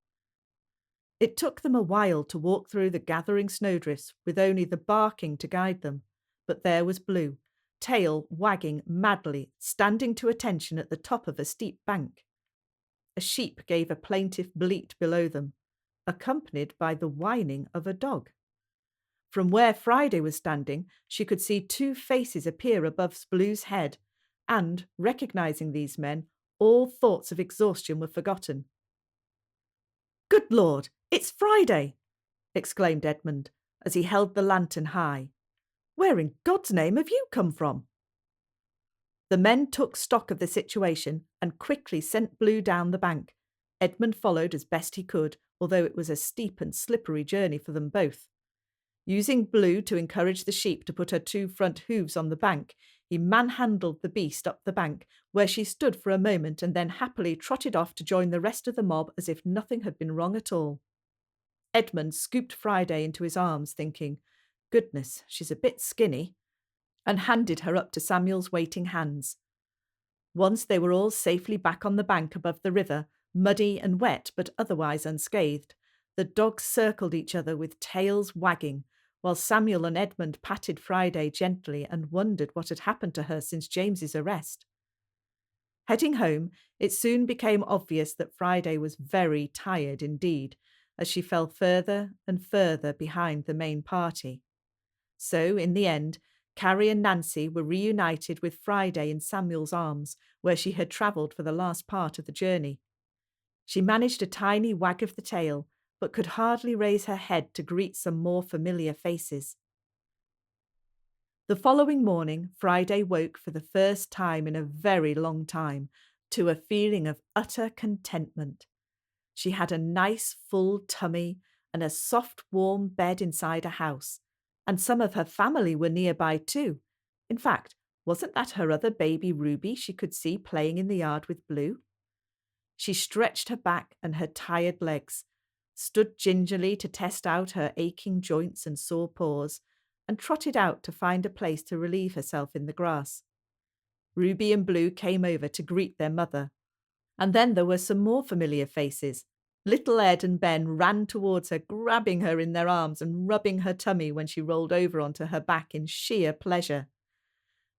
It took them a while to walk through the gathering snowdrifts with only the barking to guide them, but there was Blue, tail wagging madly, standing to attention at the top of a steep bank. A sheep gave a plaintive bleat below them, accompanied by the whining of a dog. From where Friday was standing, she could see two faces appear above Blue's head, and, recognising these men, all thoughts of exhaustion were forgotten. "Good Lord, it's Friday!" exclaimed Edmund, as he held the lantern high. "Where in God's name have you come from?" The men took stock of the situation and quickly sent Blue down the bank. Edmund followed as best he could, although it was a steep and slippery journey for them both. Using Blue to encourage the sheep to put her two front hooves on the bank, he manhandled the beast up the bank, where she stood for a moment and then happily trotted off to join the rest of the mob as if nothing had been wrong at all. Edmund scooped Friday into his arms, thinking, "Goodness, she's a bit skinny," and handed her up to Samuel's waiting hands. Once they were all safely back on the bank above the river, muddy and wet but otherwise unscathed, the dogs circled each other with tails wagging, while Samuel and Edmund patted Friday gently and wondered what had happened to her since James's arrest. Heading home, it soon became obvious that Friday was very tired indeed, as she fell further and further behind the main party. So, in the end, Carrie and Nancy were reunited with Friday in Samuel's arms, where she had travelled for the last part of the journey. She managed a tiny wag of the tail, but could hardly raise her head to greet some more familiar faces. The following morning, Friday woke for the first time in a very long time to a feeling of utter contentment. She had a nice full tummy and a soft warm bed inside a house, and some of her family were nearby too. In fact, wasn't that her other baby Ruby she could see playing in the yard with Blue? She stretched her back and her tired legs, stood gingerly to test out her aching joints and sore paws, and trotted out to find a place to relieve herself in the grass. Ruby and Blue came over to greet their mother. And then there were some more familiar faces. Little Ed and Ben ran towards her, grabbing her in their arms and rubbing her tummy when she rolled over onto her back in sheer pleasure.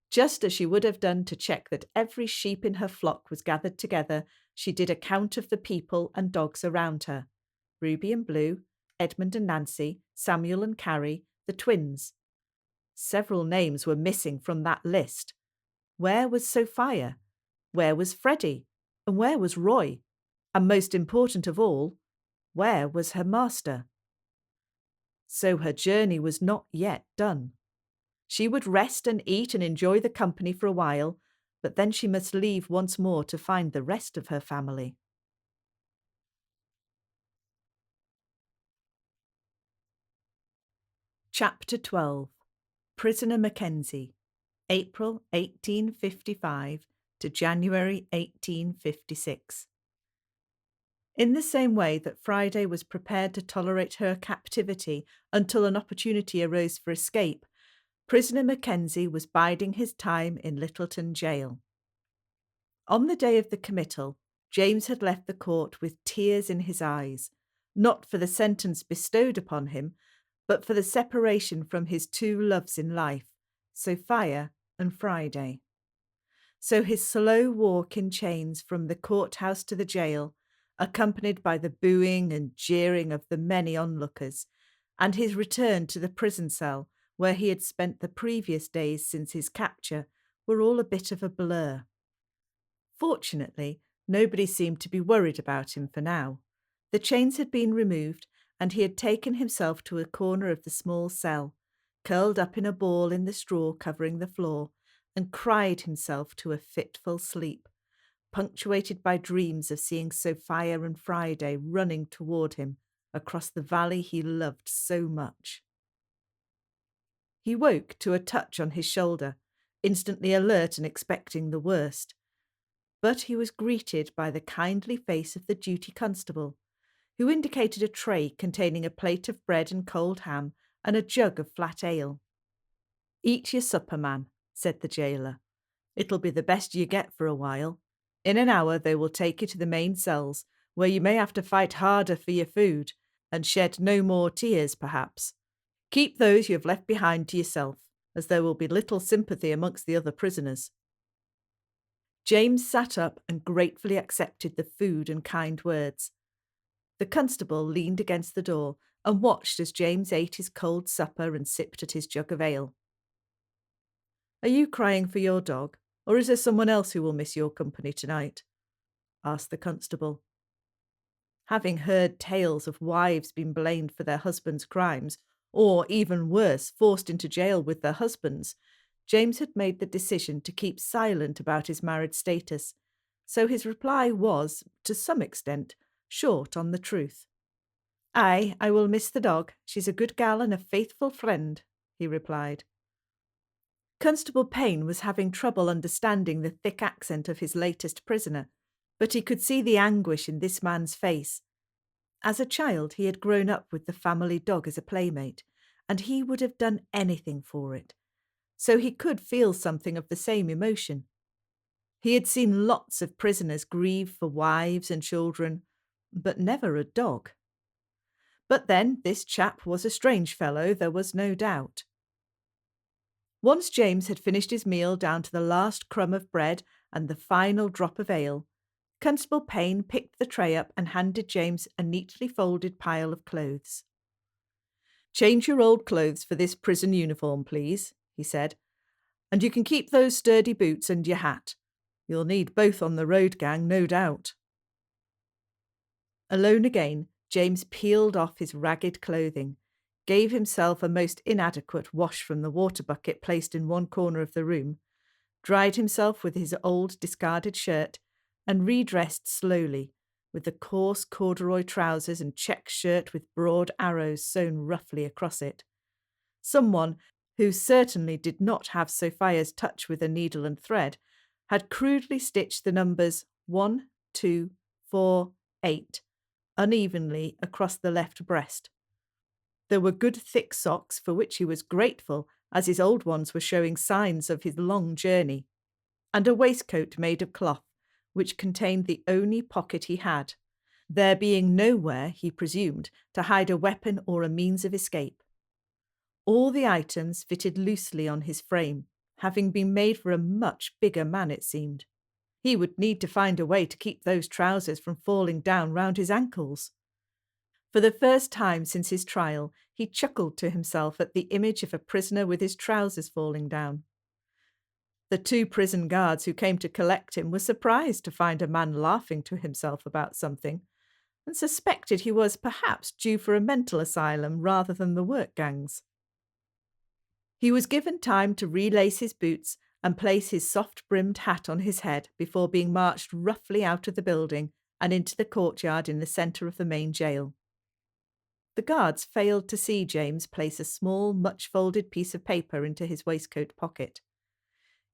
Just as she would have done to check that every sheep in her flock was gathered together, she did a count of the people and dogs around her. Ruby and Blue, Edmund and Nancy, Samuel and Carrie, the twins. Several names were missing from that list. Where was Sophia? Where was Freddie? And where was Roy? And most important of all, where was her master? So her journey was not yet done. She would rest and eat and enjoy the company for a while, but then she must leave once more to find the rest of her family. Chapter 12. Prisoner Mackenzie, April 1855 to January 1856. In the same way that Friday was prepared to tolerate her captivity until an opportunity arose for escape, Prisoner Mackenzie was biding his time in Littleton jail. On the day of the committal, James had left the court with tears in his eyes, not for the sentence bestowed upon him, but for the separation from his two loves in life, Sophia and Friday. So his slow walk in chains from the courthouse to the jail, accompanied by the booing and jeering of the many onlookers, and his return to the prison cell where he had spent the previous days since his capture, were all a bit of a blur. Fortunately, nobody seemed to be worried about him for now. The chains had been removed, and he had taken himself to a corner of the small cell, curled up in a ball in the straw covering the floor, and cried himself to a fitful sleep, punctuated by dreams of seeing Sophia and Friday running toward him across the valley he loved so much. He woke to a touch on his shoulder, instantly alert and expecting the worst. But he was greeted by the kindly face of the duty constable, who indicated a tray containing a plate of bread and cold ham and a jug of flat ale. "Eat your supper, man," said the jailer. "It'll be the best you get for a while. In an hour they will take you to the main cells, where you may have to fight harder for your food, and shed no more tears, perhaps. Keep those you have left behind to yourself, as there will be little sympathy amongst the other prisoners." James sat up and gratefully accepted the food and kind words. The constable leaned against the door and watched as James ate his cold supper and sipped at his jug of ale. "Are you crying for your dog, or is there someone else who will miss your company tonight?" asked the constable. Having heard tales of wives being blamed for their husbands' crimes, or even worse, forced into jail with their husbands, James had made the decision to keep silent about his married status, so his reply was, to some extent, short on the truth. "Aye, I will miss the dog. She's a good gal and a faithful friend," he replied. Constable Payne was having trouble understanding the thick accent of his latest prisoner, but he could see the anguish in this man's face. As a child, he had grown up with the family dog as a playmate, and he would have done anything for it. So he could feel something of the same emotion. He had seen lots of prisoners grieve for wives and children, but never a dog. But then this chap was a strange fellow, there was no doubt. Once James had finished his meal down to the last crumb of bread and the final drop of ale, Constable Payne picked the tray up and handed James a neatly folded pile of clothes. "Change your old clothes for this prison uniform, please," he said, "and you can keep those sturdy boots and your hat. You'll need both on the road, gang, no doubt." Alone again, James peeled off his ragged clothing, gave himself a most inadequate wash from the water bucket placed in one corner of the room, dried himself with his old discarded shirt, and redressed slowly, with the coarse corduroy trousers and check shirt with broad arrows sewn roughly across it. Someone, who certainly did not have Sophia's touch with a needle and thread, had crudely stitched the numbers 1, 2, 4, 8 unevenly across the left breast. There were good thick socks, for which he was grateful, as his old ones were showing signs of his long journey, and a waistcoat made of cloth, which contained the only pocket he had, there being nowhere, he presumed, to hide a weapon or a means of escape. All the items fitted loosely on his frame, having been made for a much bigger man, it seemed. He would need to find a way to keep those trousers from falling down round his ankles. For the first time since his trial, he chuckled to himself at the image of a prisoner with his trousers falling down. The 2 prison guards who came to collect him were surprised to find a man laughing to himself about something, and suspected he was perhaps due for a mental asylum rather than the work gangs. He was given time to relace his boots and place his soft-brimmed hat on his head before being marched roughly out of the building and into the courtyard in the centre of the main jail. The guards failed to see James place a small, much-folded piece of paper into his waistcoat pocket.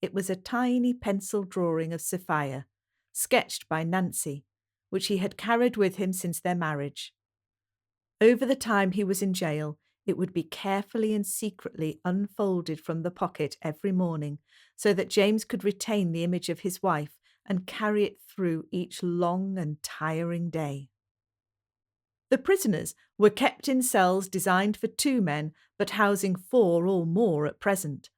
It was a tiny pencil drawing of Sophia, sketched by Nancy, which he had carried with him since their marriage. Over the time he was in jail, it would be carefully and secretly unfolded from the pocket every morning, so that James could retain the image of his wife and carry it through each long and tiring day. The prisoners were kept in cells designed for 2 men, but housing 4 or more at present.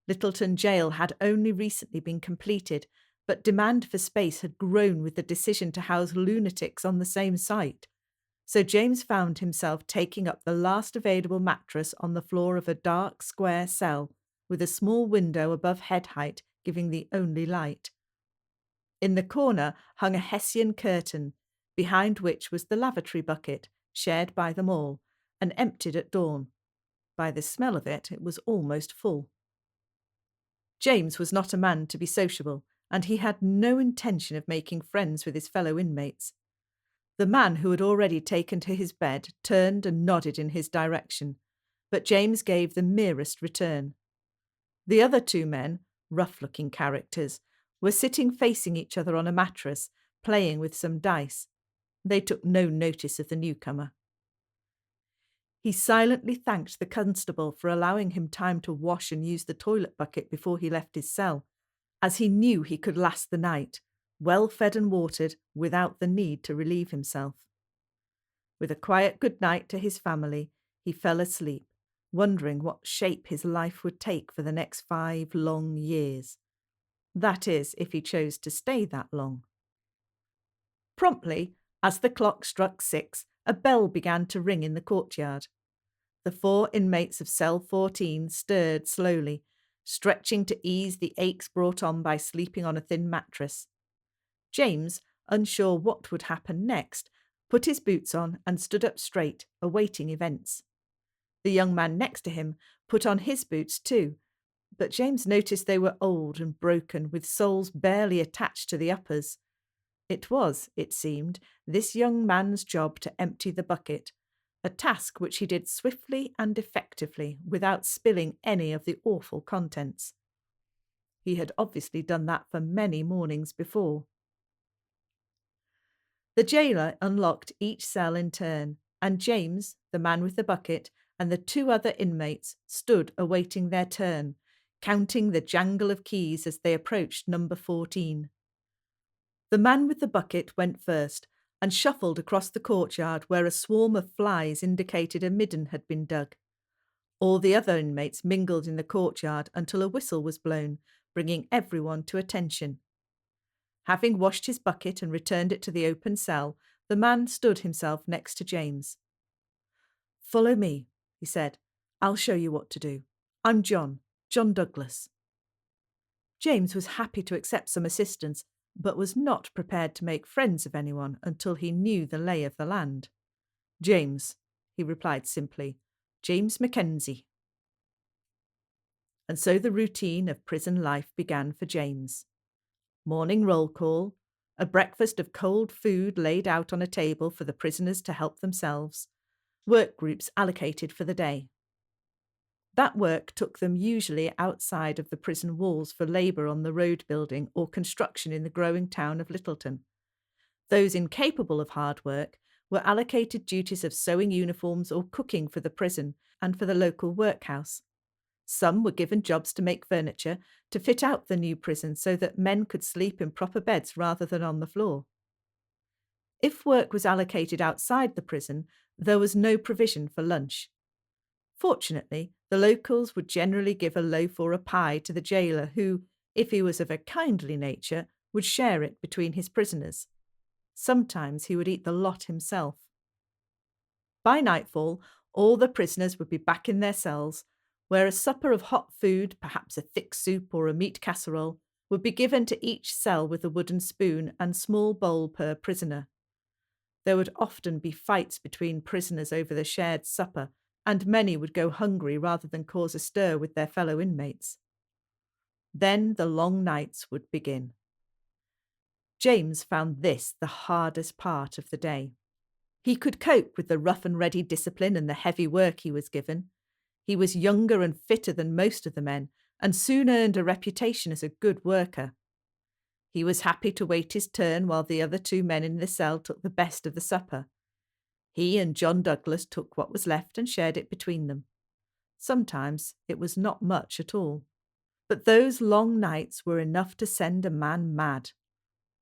Littleton Jail had only recently been completed, but demand for space had grown with the decision to house lunatics on the same site. So James found himself taking up the last available mattress on the floor of a dark square cell, with a small window above head height giving the only light. In the corner hung a Hessian curtain, behind which was the lavatory bucket, shared by them all, and emptied at dawn. By the smell of it, it was almost full. James was not a man to be sociable, and he had no intention of making friends with his fellow inmates. The man who had already taken to his bed turned and nodded in his direction, but James gave the merest return. The other 2 men, rough-looking characters, were sitting facing each other on a mattress, playing with some dice. They took no notice of the newcomer. He silently thanked the constable for allowing him time to wash and use the toilet bucket before he left his cell, as he knew he could last the night, well fed and watered, without the need to relieve himself. With a quiet good night to his family, he fell asleep, wondering what shape his life would take for the next 5 long years. That is, if he chose to stay that long. Promptly, as the clock struck 6, a bell began to ring in the courtyard. The 4 inmates of cell 14 stirred slowly, stretching to ease the aches brought on by sleeping on a thin mattress. James, unsure what would happen next, put his boots on and stood up straight, awaiting events. The young man next to him put on his boots too, but James noticed they were old and broken, with soles barely attached to the uppers. It was, it seemed, this young man's job to empty the bucket, a task which he did swiftly and effectively without spilling any of the awful contents. He had obviously done that for many mornings before. The jailer unlocked each cell in turn, and James, the man with the bucket, and the 2 other inmates stood awaiting their turn, counting the jangle of keys as they approached number 14. The man with the bucket went first and shuffled across the courtyard where a swarm of flies indicated a midden had been dug. All the other inmates mingled in the courtyard until a whistle was blown, bringing everyone to attention. Having washed his bucket and returned it to the open cell, the man stood himself next to James. "Follow me," he said. "I'll show you what to do. I'm John Douglas." James was happy to accept some assistance, but was not prepared to make friends of anyone until he knew the lay of the land. "James," he replied simply. "James Mackenzie." And so the routine of prison life began for James. Morning roll call, a breakfast of cold food laid out on a table for the prisoners to help themselves, work groups allocated for the day. That work took them usually outside of the prison walls for labour on the road building or construction in the growing town of Littleton. Those incapable of hard work were allocated duties of sewing uniforms or cooking for the prison and for the local workhouse. Some were given jobs to make furniture to fit out the new prison so that men could sleep in proper beds rather than on the floor. If work was allocated outside the prison, there was no provision for lunch. Fortunately, the locals would generally give a loaf or a pie to the jailer who, if he was of a kindly nature, would share it between his prisoners. Sometimes he would eat the lot himself. By nightfall, all the prisoners would be back in their cells, where a supper of hot food, perhaps a thick soup or a meat casserole, would be given to each cell with a wooden spoon and small bowl per prisoner. There would often be fights between prisoners over the shared supper, and many would go hungry rather than cause a stir with their fellow inmates. Then the long nights would begin. James found this the hardest part of the day. He could cope with the rough and ready discipline and the heavy work he was given. He was younger and fitter than most of the men, and soon earned a reputation as a good worker. He was happy to wait his turn while the other two men in the cell took the best of the supper. He and John Douglas took what was left and shared it between them. Sometimes it was not much at all. But those long nights were enough to send a man mad.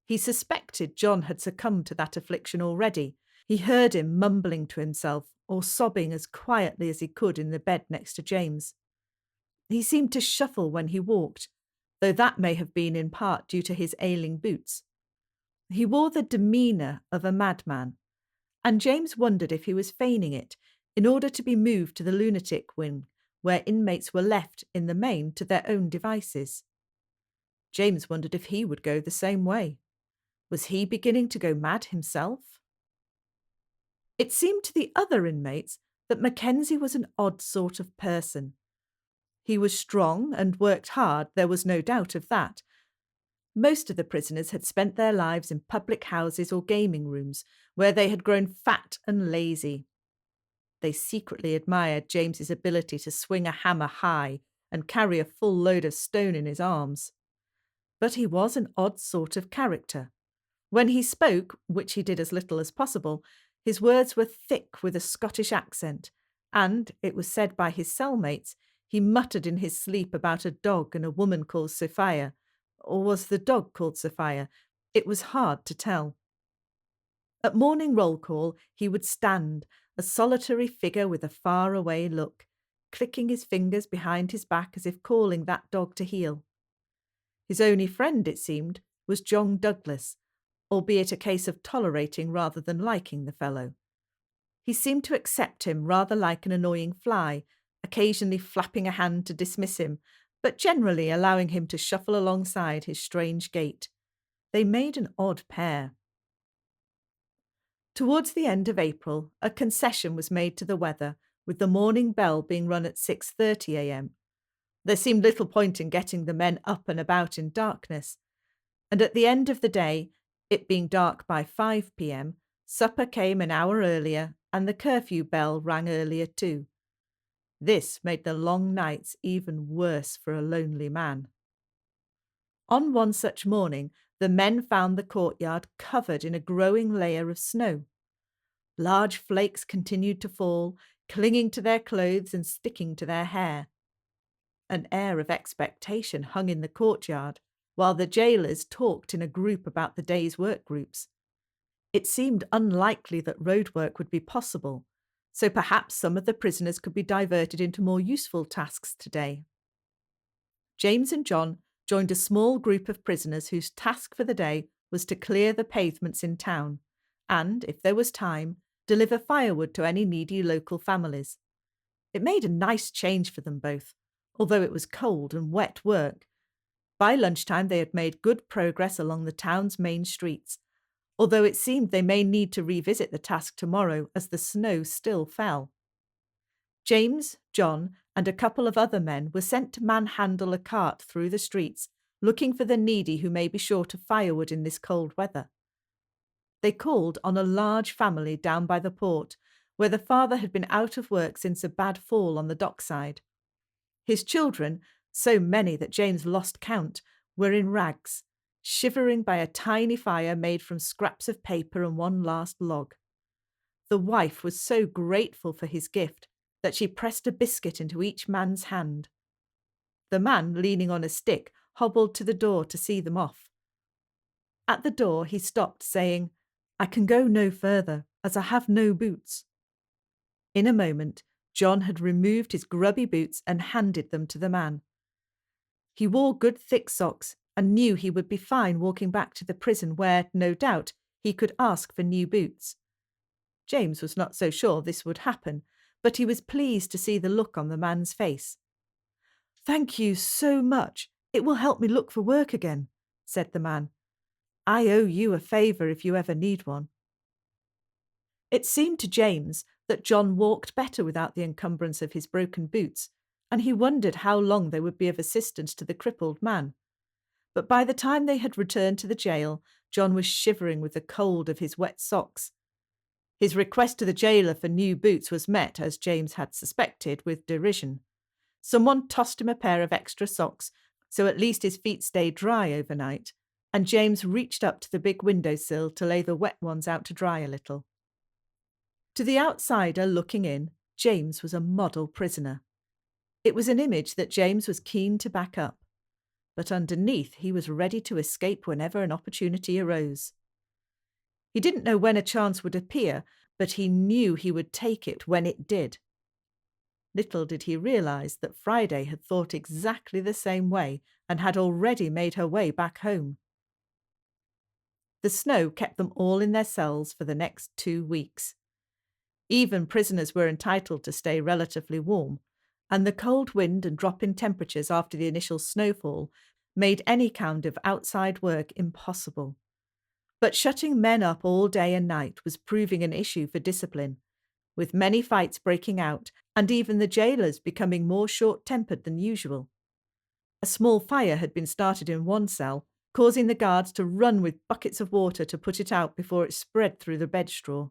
He suspected John had succumbed to that affliction already. He heard him mumbling to himself or sobbing as quietly as he could in the bed next to James. He seemed to shuffle when he walked, though that may have been in part due to his ailing boots. He wore the demeanour of a madman, and James wondered if he was feigning it in order to be moved to the lunatic wing, where inmates were left, in the main, to their own devices. James wondered if he would go the same way. Was he beginning to go mad himself? It seemed to the other inmates that Mackenzie was an odd sort of person. He was strong and worked hard, there was no doubt of that. Most of the prisoners had spent their lives in public houses or gaming rooms, where they had grown fat and lazy. They secretly admired James's ability to swing a hammer high and carry a full load of stone in his arms. But he was an odd sort of character. When he spoke, which he did as little as possible, his words were thick with a Scottish accent, and, it was said by his cellmates, he muttered in his sleep about a dog and a woman called Sophia. Or was the dog called Sophia? It was hard to tell. At morning roll call, he would stand, a solitary figure with a far-away look, clicking his fingers behind his back as if calling that dog to heel. His only friend, it seemed, was John Douglas, albeit a case of tolerating rather than liking the fellow. He seemed to accept him rather like an annoying fly, occasionally flapping a hand to dismiss him, but generally allowing him to shuffle alongside his strange gait. They made an odd pair. Towards the end of April, a concession was made to the weather, with the morning bell being run at 6:30 a.m. There seemed little point in getting the men up and about in darkness, and at the end of the day, it being dark by 5 p.m, supper came an hour earlier and the curfew bell rang earlier too. This made the long nights even worse for a lonely man. On one such morning, the men found the courtyard covered in a growing layer of snow. Large flakes continued to fall, clinging to their clothes and sticking to their hair. An air of expectation hung in the courtyard, while the jailers talked in a group about the day's work groups. It seemed unlikely that road work would be possible, so perhaps some of the prisoners could be diverted into more useful tasks today. James and John joined a small group of prisoners whose task for the day was to clear the pavements in town and, if there was time, deliver firewood to any needy local families. It made a nice change for them both, although it was cold and wet work. By lunchtime they had made good progress along the town's main streets, although it seemed they may need to revisit the task tomorrow as the snow still fell. James, John, and a couple of other men were sent to manhandle a cart through the streets, looking for the needy who may be short of firewood in this cold weather. They called on a large family down by the port, where the father had been out of work since a bad fall on the dockside. His children, so many that James lost count, were in rags, shivering by a tiny fire made from scraps of paper and one last log. The wife was so grateful for his gift that she pressed a biscuit into each man's hand. The man, leaning on a stick, hobbled to the door to see them off. At the door he stopped, saying, I can go no further, as I have no boots. In a moment, John had removed his grubby boots and handed them to the man. He wore good thick socks and knew he would be fine walking back to the prison where, no doubt, he could ask for new boots. James was not so sure this would happen, but he was pleased to see the look on the man's face. "Thank you so much. It will help me look for work again," said the man. "I owe you a favour if you ever need one." It seemed to James that John walked better without the encumbrance of his broken boots, and he wondered how long they would be of assistance to the crippled man. But by the time they had returned to the jail, John was shivering with the cold of his wet socks. His request to the jailer for new boots was met, as James had suspected, with derision. Someone tossed him a pair of extra socks, so at least his feet stayed dry overnight, and James reached up to the big windowsill to lay the wet ones out to dry a little. To the outsider looking in, James was a model prisoner. It was an image that James was keen to back up, but underneath he was ready to escape whenever an opportunity arose. He didn't know when a chance would appear, but he knew he would take it when it did. Little did he realise that Friday had thought exactly the same way and had already made her way back home. The snow kept them all in their cells for the next 2 weeks. Even prisoners were entitled to stay relatively warm, and the cold wind and drop in temperatures after the initial snowfall made any kind of outside work impossible. But shutting men up all day and night was proving an issue for discipline, with many fights breaking out and even the jailers becoming more short-tempered than usual. A small fire had been started in one cell, causing the guards to run with buckets of water to put it out before it spread through the bedstraw.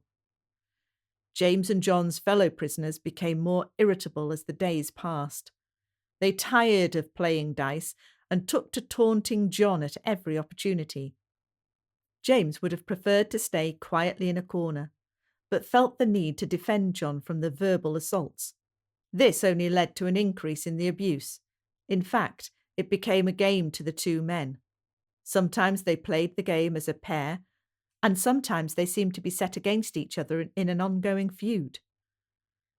James and John's fellow prisoners became more irritable as the days passed. They tired of playing dice and took to taunting John at every opportunity. James would have preferred to stay quietly in a corner, but felt the need to defend John from the verbal assaults. This only led to an increase in the abuse. In fact, it became a game to the two men. Sometimes they played the game as a pair, and sometimes they seemed to be set against each other in an ongoing feud.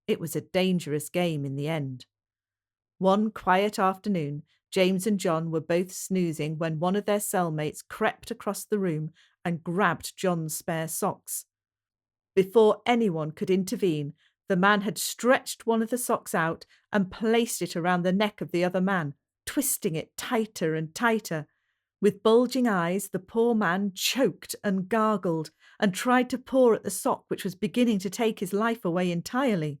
It was a dangerous game in the end. One quiet afternoon, James and John were both snoozing when one of their cellmates crept across the room and grabbed John's spare socks. Before anyone could intervene, the man had stretched one of the socks out and placed it around the neck of the other man, twisting it tighter and tighter. With bulging eyes, the poor man choked and gargled and tried to paw at the sock which was beginning to take his life away entirely.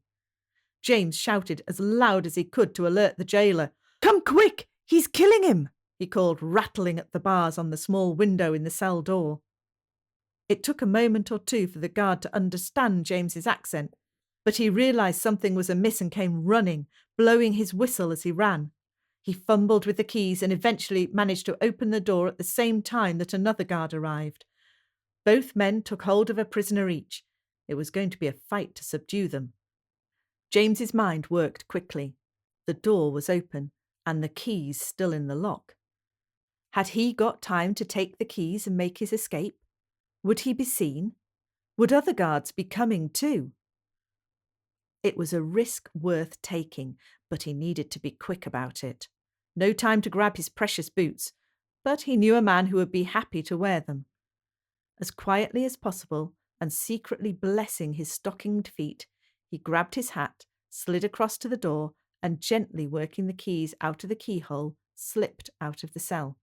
James shouted as loud as he could to alert the jailer. "Come quick! He's killing him!" he called, rattling at the bars on the small window in the cell door. It took a moment or two for the guard to understand James's accent, but he realised something was amiss and came running, blowing his whistle as he ran. He fumbled with the keys and eventually managed to open the door at the same time that another guard arrived. Both men took hold of a prisoner each. It was going to be a fight to subdue them. James's mind worked quickly. The door was open, and the keys still in the lock. Had he got time to take the keys and make his escape? Would he be seen? Would other guards be coming too? It was a risk worth taking, but he needed to be quick about it. No time to grab his precious boots, but he knew a man who would be happy to wear them. As quietly as possible, and secretly blessing his stockinged feet, he grabbed his hat, slid across to the door, and gently working the keys out of the keyhole, slipped out of the cell.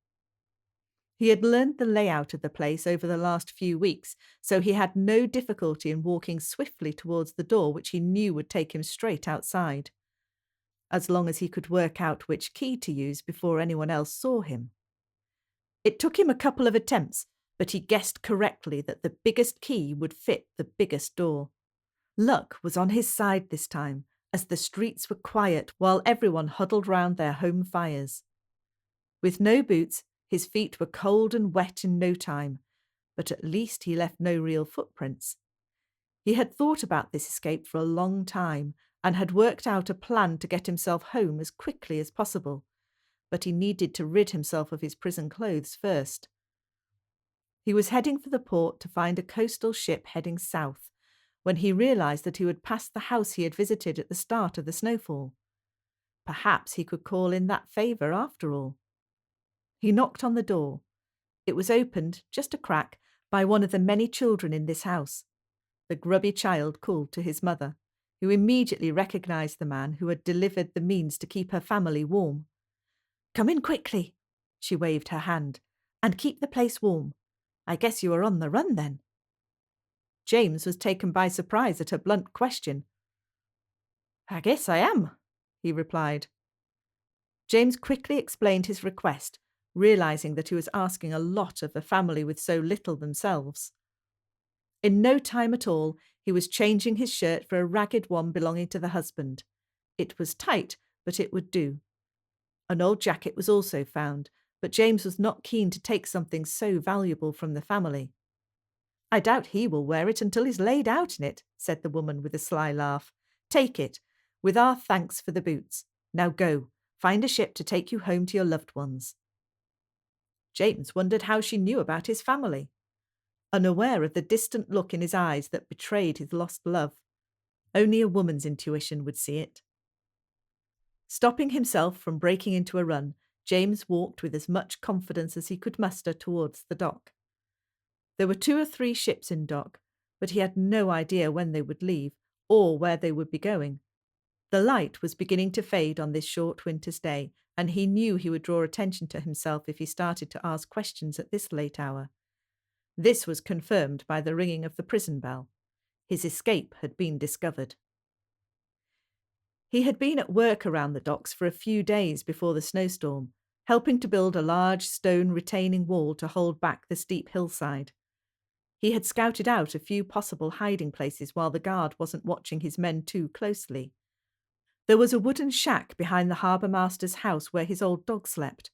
He had learned the layout of the place over the last few weeks, so he had no difficulty in walking swiftly towards the door which he knew would take him straight outside, as long as he could work out which key to use before anyone else saw him. It took him a couple of attempts, but he guessed correctly that the biggest key would fit the biggest door. Luck was on his side this time, as the streets were quiet while everyone huddled round their home fires. With no boots, his feet were cold and wet in no time, but at least he left no real footprints. He had thought about this escape for a long time and had worked out a plan to get himself home as quickly as possible, but he needed to rid himself of his prison clothes first. He was heading for the port to find a coastal ship heading south when he realised that he would pass the house he had visited at the start of the snowfall. Perhaps he could call in that favour after all. He knocked on the door. It was opened, just a crack, by one of the many children in this house. The grubby child called to his mother, who immediately recognised the man who had delivered the means to keep her family warm. "Come in quickly," she waved her hand, "and keep the place warm. I guess you are on the run then." James was taken by surprise at her blunt question. "I guess I am," he replied. James quickly explained his request, realising that he was asking a lot of a family with so little themselves. In no time at all, he was changing his shirt for a ragged one belonging to the husband. It was tight, but it would do. An old jacket was also found, but James was not keen to take something so valuable from the family. "I doubt he will wear it until he's laid out in it," said the woman with a sly laugh. "Take it, with our thanks for the boots. Now go, find a ship to take you home to your loved ones." James wondered how she knew about his family. Unaware of the distant look in his eyes that betrayed his lost love. Only a woman's intuition would see it. Stopping himself from breaking into a run, James walked with as much confidence as he could muster towards the dock. There were 2 or 3 ships in dock, but he had no idea when they would leave or where they would be going. The light was beginning to fade on this short winter's day, and he knew he would draw attention to himself if he started to ask questions at this late hour. This was confirmed by the ringing of the prison bell. His escape had been discovered. He had been at work around the docks for a few days before the snowstorm, helping to build a large stone retaining wall to hold back the steep hillside. He had scouted out a few possible hiding places while the guard wasn't watching his men too closely. There was a wooden shack behind the harbour master's house where his old dog slept.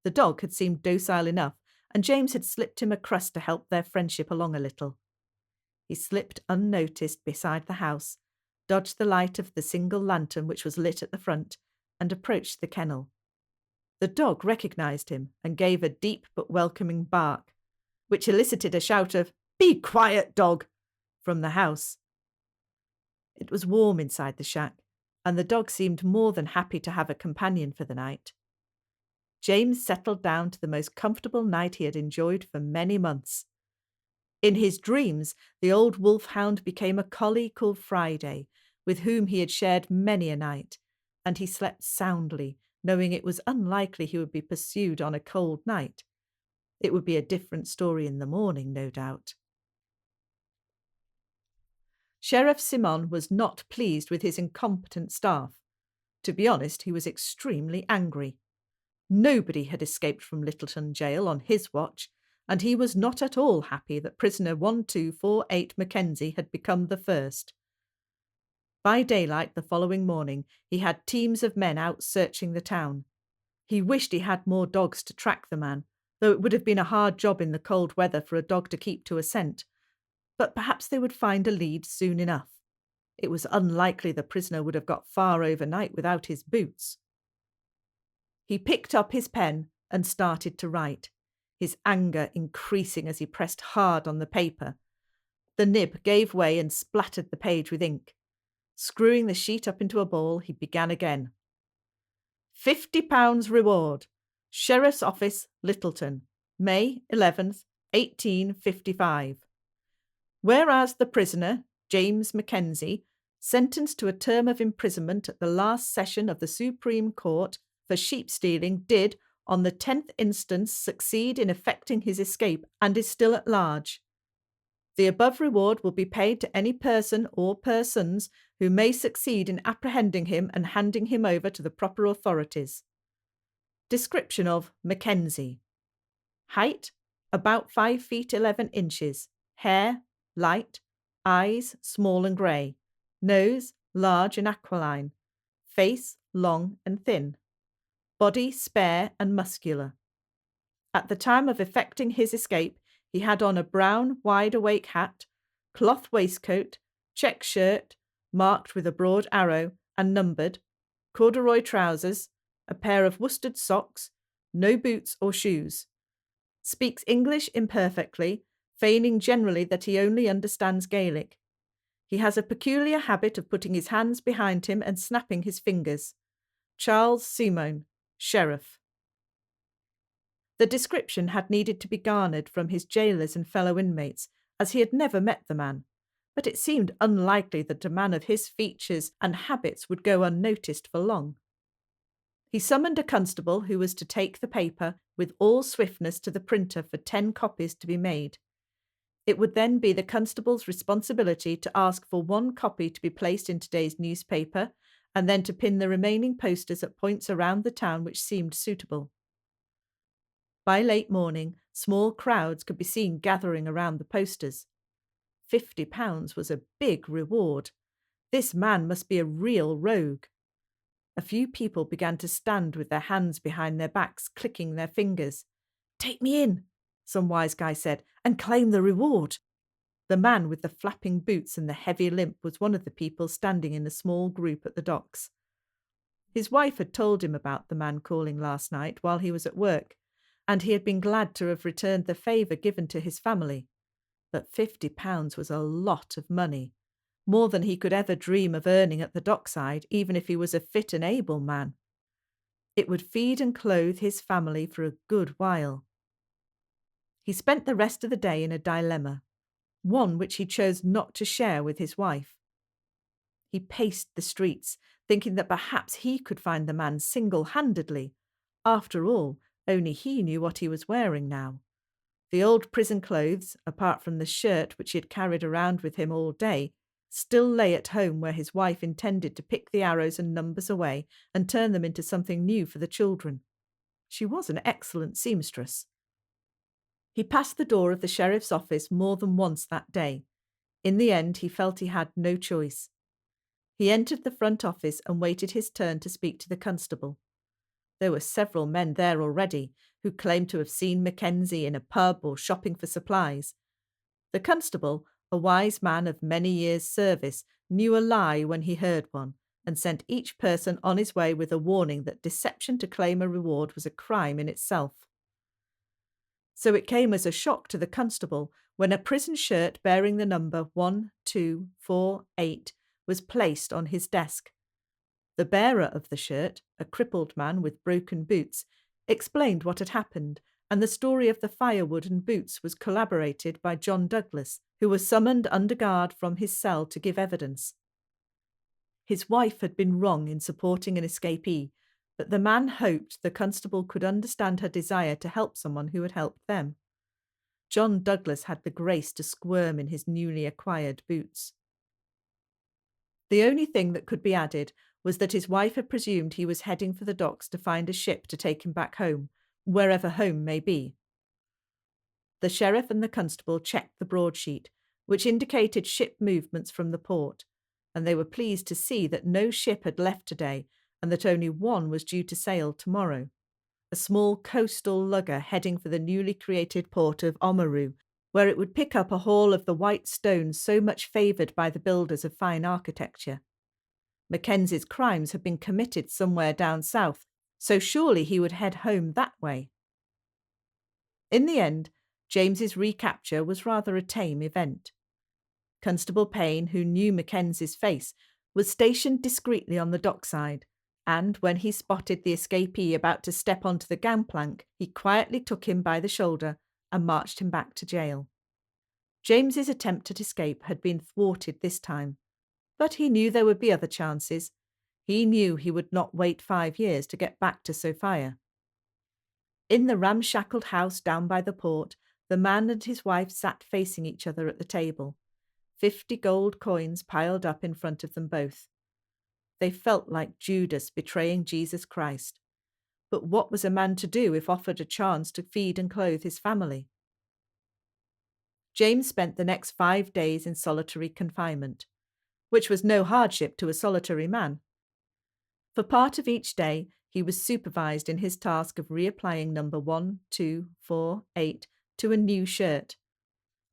The dog had seemed docile enough, and James had slipped him a crust to help their friendship along a little. He slipped unnoticed beside the house, dodged the light of the single lantern which was lit at the front, and approached the kennel. The dog recognised him and gave a deep but welcoming bark, which elicited a shout of "Be quiet, dog!" from the house. It was warm inside the shack, and the dog seemed more than happy to have a companion for the night. James settled down to the most comfortable night he had enjoyed for many months. In his dreams, the old wolfhound became a collie called Friday, with whom he had shared many a night, and he slept soundly, knowing it was unlikely he would be pursued on a cold night. It would be a different story in the morning, no doubt. Sheriff Simon was not pleased with his incompetent staff. To be honest, he was extremely angry. Nobody had escaped from Littleton jail on his watch, and he was not at all happy that prisoner 1248 Mackenzie had become the first. By daylight the following morning, he had teams of men out searching the town. He wished he had more dogs to track the man, though it would have been a hard job in the cold weather for a dog to keep to a scent. But perhaps they would find a lead soon enough. It was unlikely the prisoner would have got far overnight without his boots. He picked up his pen and started to write, his anger increasing as he pressed hard on the paper. The nib gave way and splattered the page with ink. Screwing the sheet up into a ball, he began again. £50 reward. Sheriff's Office, Littleton, May 11th, 1855. Whereas the prisoner, James Mackenzie, sentenced to a term of imprisonment at the last session of the Supreme Court for sheep stealing, did, on the 10th instance, succeed in effecting his escape and is still at large. The above reward will be paid to any person or persons who may succeed in apprehending him and handing him over to the proper authorities. Description of Mackenzie. Height, about 5 feet 11 inches. Hair, light. Eyes, small and grey. Nose, large and aquiline. Face, long and thin. Body, spare and muscular. At the time of effecting his escape, he had on a brown wide-awake hat, cloth waistcoat, check shirt, marked with a broad arrow and numbered, corduroy trousers, a pair of worsted socks, no boots or shoes. speaks English imperfectly, feigning generally that he only understands Gaelic. He has a peculiar habit of putting his hands behind him and snapping his fingers. Charles Simone, Sheriff. The description had needed to be garnered from his jailers and fellow inmates, as he had never met the man, but it seemed unlikely that a man of his features and habits would go unnoticed for long. He summoned a constable who was to take the paper with all swiftness to the printer for 10 copies to be made. It would then be the constable's responsibility to ask for 1 copy to be placed in today's newspaper, and then to pin the remaining posters at points around the town which seemed suitable. By late morning, small crowds could be seen gathering around the posters. £50 was a big reward. This man must be a real rogue. A few people began to stand with their hands behind their backs, clicking their fingers. "Take me in," some wise guy said, "and claim the reward." The man with the flapping boots and the heavy limp was one of the people standing in a small group at the docks. His wife had told him about the man calling last night while he was at work, and he had been glad to have returned the favour given to his family. But £50 was a lot of money, more than he could ever dream of earning at the dockside, even if he was a fit and able man. It would feed and clothe his family for a good while. He spent the rest of the day in a dilemma, one which he chose not to share with his wife. He paced the streets, thinking that perhaps he could find the man single-handedly. After all, only he knew what he was wearing now. The old prison clothes, apart from the shirt which he had carried around with him all day, still lay at home where his wife intended to pick the arrows and numbers away and turn them into something new for the children. She was an excellent seamstress. He passed the door of the sheriff's office more than once that day. In the end, he felt he had no choice. He entered the front office and waited his turn to speak to the constable. There were several men there already who claimed to have seen Mackenzie in a pub or shopping for supplies. The constable, a wise man of many years' service, knew a lie when he heard one, and sent each person on his way with a warning that deception to claim a reward was a crime in itself. So it came as a shock to the constable when a prison shirt bearing the number 1248 was placed on his desk. The bearer of the shirt, a crippled man with broken boots, explained what had happened, and the story of the firewood and boots was corroborated by John Douglas, who was summoned under guard from his cell to give evidence. His wife had been wrong in supporting an escapee, but the man hoped the constable could understand her desire to help someone who had helped them. John Douglas had the grace to squirm in his newly acquired boots. The only thing that could be added was that his wife had presumed he was heading for the docks to find a ship to take him back home, wherever home may be. The sheriff and the constable checked the broadsheet, which indicated ship movements from the port, and they were pleased to see that no ship had left today and that only one was due to sail tomorrow. A small coastal lugger heading for the newly created port of Oamaru, where it would pick up a haul of the white stones so much favoured by the builders of fine architecture. Mackenzie's crimes had been committed somewhere down south, so surely he would head home that way. In the end, James's recapture was rather a tame event. Constable Payne, who knew Mackenzie's face, was stationed discreetly on the dockside, and when he spotted the escapee about to step onto the gangplank, he quietly took him by the shoulder and marched him back to jail. James's attempt at escape had been thwarted this time, but he knew there would be other chances. He knew he would not wait 5 years to get back to Sophia. In the ramshackled house down by the port, the man and his wife sat facing each other at the table, 50 gold coins piled up in front of them both. They felt like Judas betraying Jesus Christ. But what was a man to do if offered a chance to feed and clothe his family? James spent the next 5 days in solitary confinement, which was no hardship to a solitary man. For part of each day, he was supervised in his task of reapplying number 1248 to a new shirt.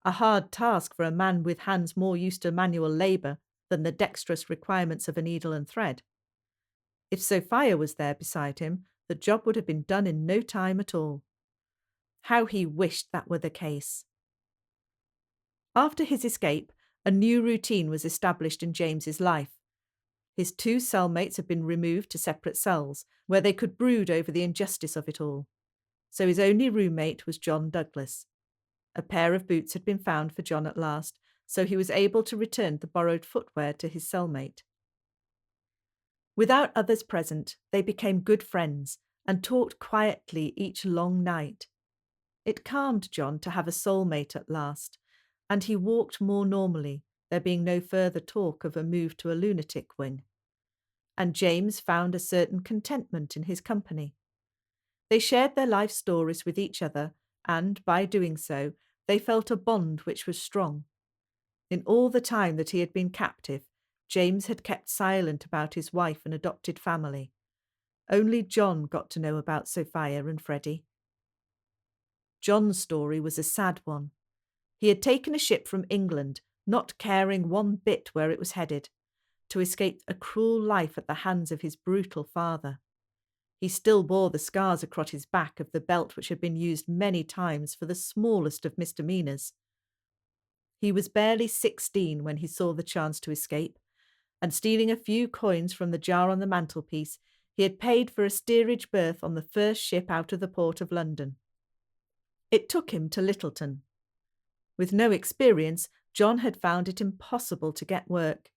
A hard task for a man with hands more used to manual labour than the dexterous requirements of a needle and thread. If Sophia was there beside him, the job would have been done in no time at all. How he wished that were the case. After his escape, a new routine was established in James's life. His 2 cellmates had been removed to separate cells, where they could brood over the injustice of it all. So his only roommate was John Douglas. A pair of boots had been found for John at last, so he was able to return the borrowed footwear to his cellmate. Without others present, they became good friends and talked quietly each long night. It calmed John to have a soulmate at last, and he walked more normally, there being no further talk of a move to a lunatic wing. And James found a certain contentment in his company. They shared their life stories with each other, and by doing so, they felt a bond which was strong. In all the time that he had been captive, James had kept silent about his wife and adopted family. Only John got to know about Sophia and Freddie. John's story was a sad one. He had taken a ship from England, not caring one bit where it was headed, to escape a cruel life at the hands of his brutal father. He still bore the scars across his back of the belt which had been used many times for the smallest of misdemeanours. He was barely 16 when he saw the chance to escape, and stealing a few coins from the jar on the mantelpiece, he had paid for a steerage berth on the first ship out of the port of London. It took him to Littleton. With no experience, John had found it impossible to get work.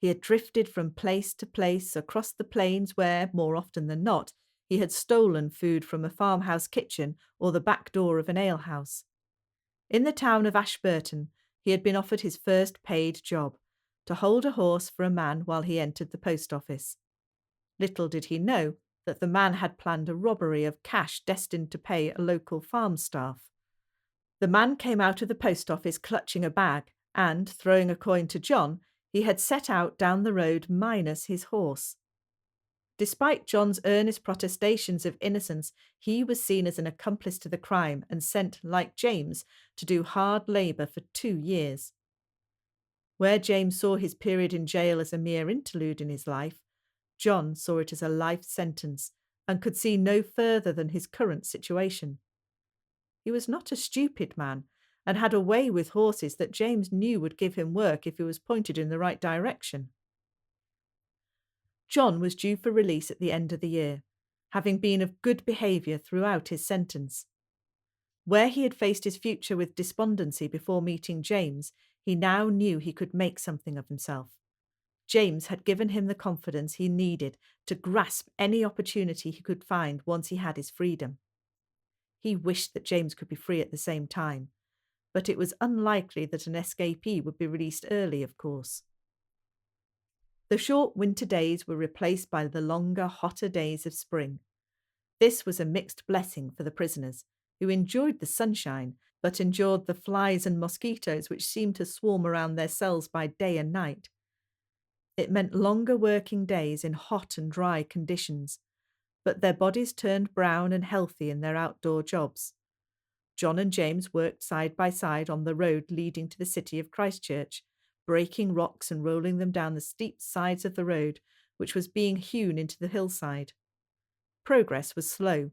He had drifted from place to place across the plains where, more often than not, he had stolen food from a farmhouse kitchen or the back door of an alehouse. In the town of Ashburton, he had been offered his first paid job, to hold a horse for a man while he entered the post office. Little did he know that the man had planned a robbery of cash destined to pay a local farm staff. The man came out of the post office clutching a bag, and, throwing a coin to John, he had set out down the road minus his horse. Despite John's earnest protestations of innocence, he was seen as an accomplice to the crime and sent, like James, to do hard labour for 2 years. Where James saw his period in jail as a mere interlude in his life, John saw it as a life sentence and could see no further than his current situation. He was not a stupid man and had a way with horses that James knew would give him work if he was pointed in the right direction. John was due for release at the end of the year, having been of good behaviour throughout his sentence. Where he had faced his future with despondency before meeting James, he now knew he could make something of himself. James had given him the confidence he needed to grasp any opportunity he could find once he had his freedom. He wished that James could be free at the same time, but it was unlikely that an escapee would be released early, of course. The short winter days were replaced by the longer, hotter days of spring. This was a mixed blessing for the prisoners, who enjoyed the sunshine, but endured the flies and mosquitoes which seemed to swarm around their cells by day and night. It meant longer working days in hot and dry conditions, but their bodies turned brown and healthy in their outdoor jobs. John and James worked side by side on the road leading to the city of Christchurch, breaking rocks and rolling them down the steep sides of the road, which was being hewn into the hillside. Progress was slow,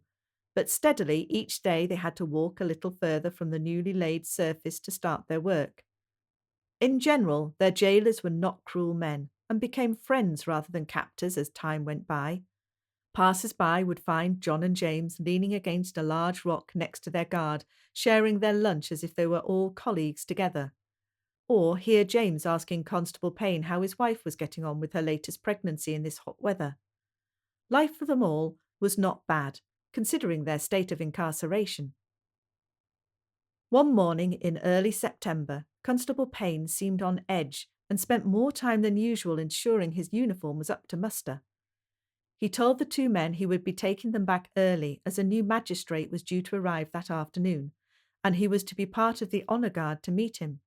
but steadily each day they had to walk a little further from the newly laid surface to start their work. In general, their jailers were not cruel men, and became friends rather than captors as time went by. Passers-by would find John and James leaning against a large rock next to their guard, sharing their lunch as if they were all colleagues together. Or hear James asking Constable Payne how his wife was getting on with her latest pregnancy in this hot weather. Life for them all was not bad, considering their state of incarceration. One morning in early September, Constable Payne seemed on edge and spent more time than usual ensuring his uniform was up to muster. He told the 2 men he would be taking them back early as a new magistrate was due to arrive that afternoon, and he was to be part of the honour guard to meet him.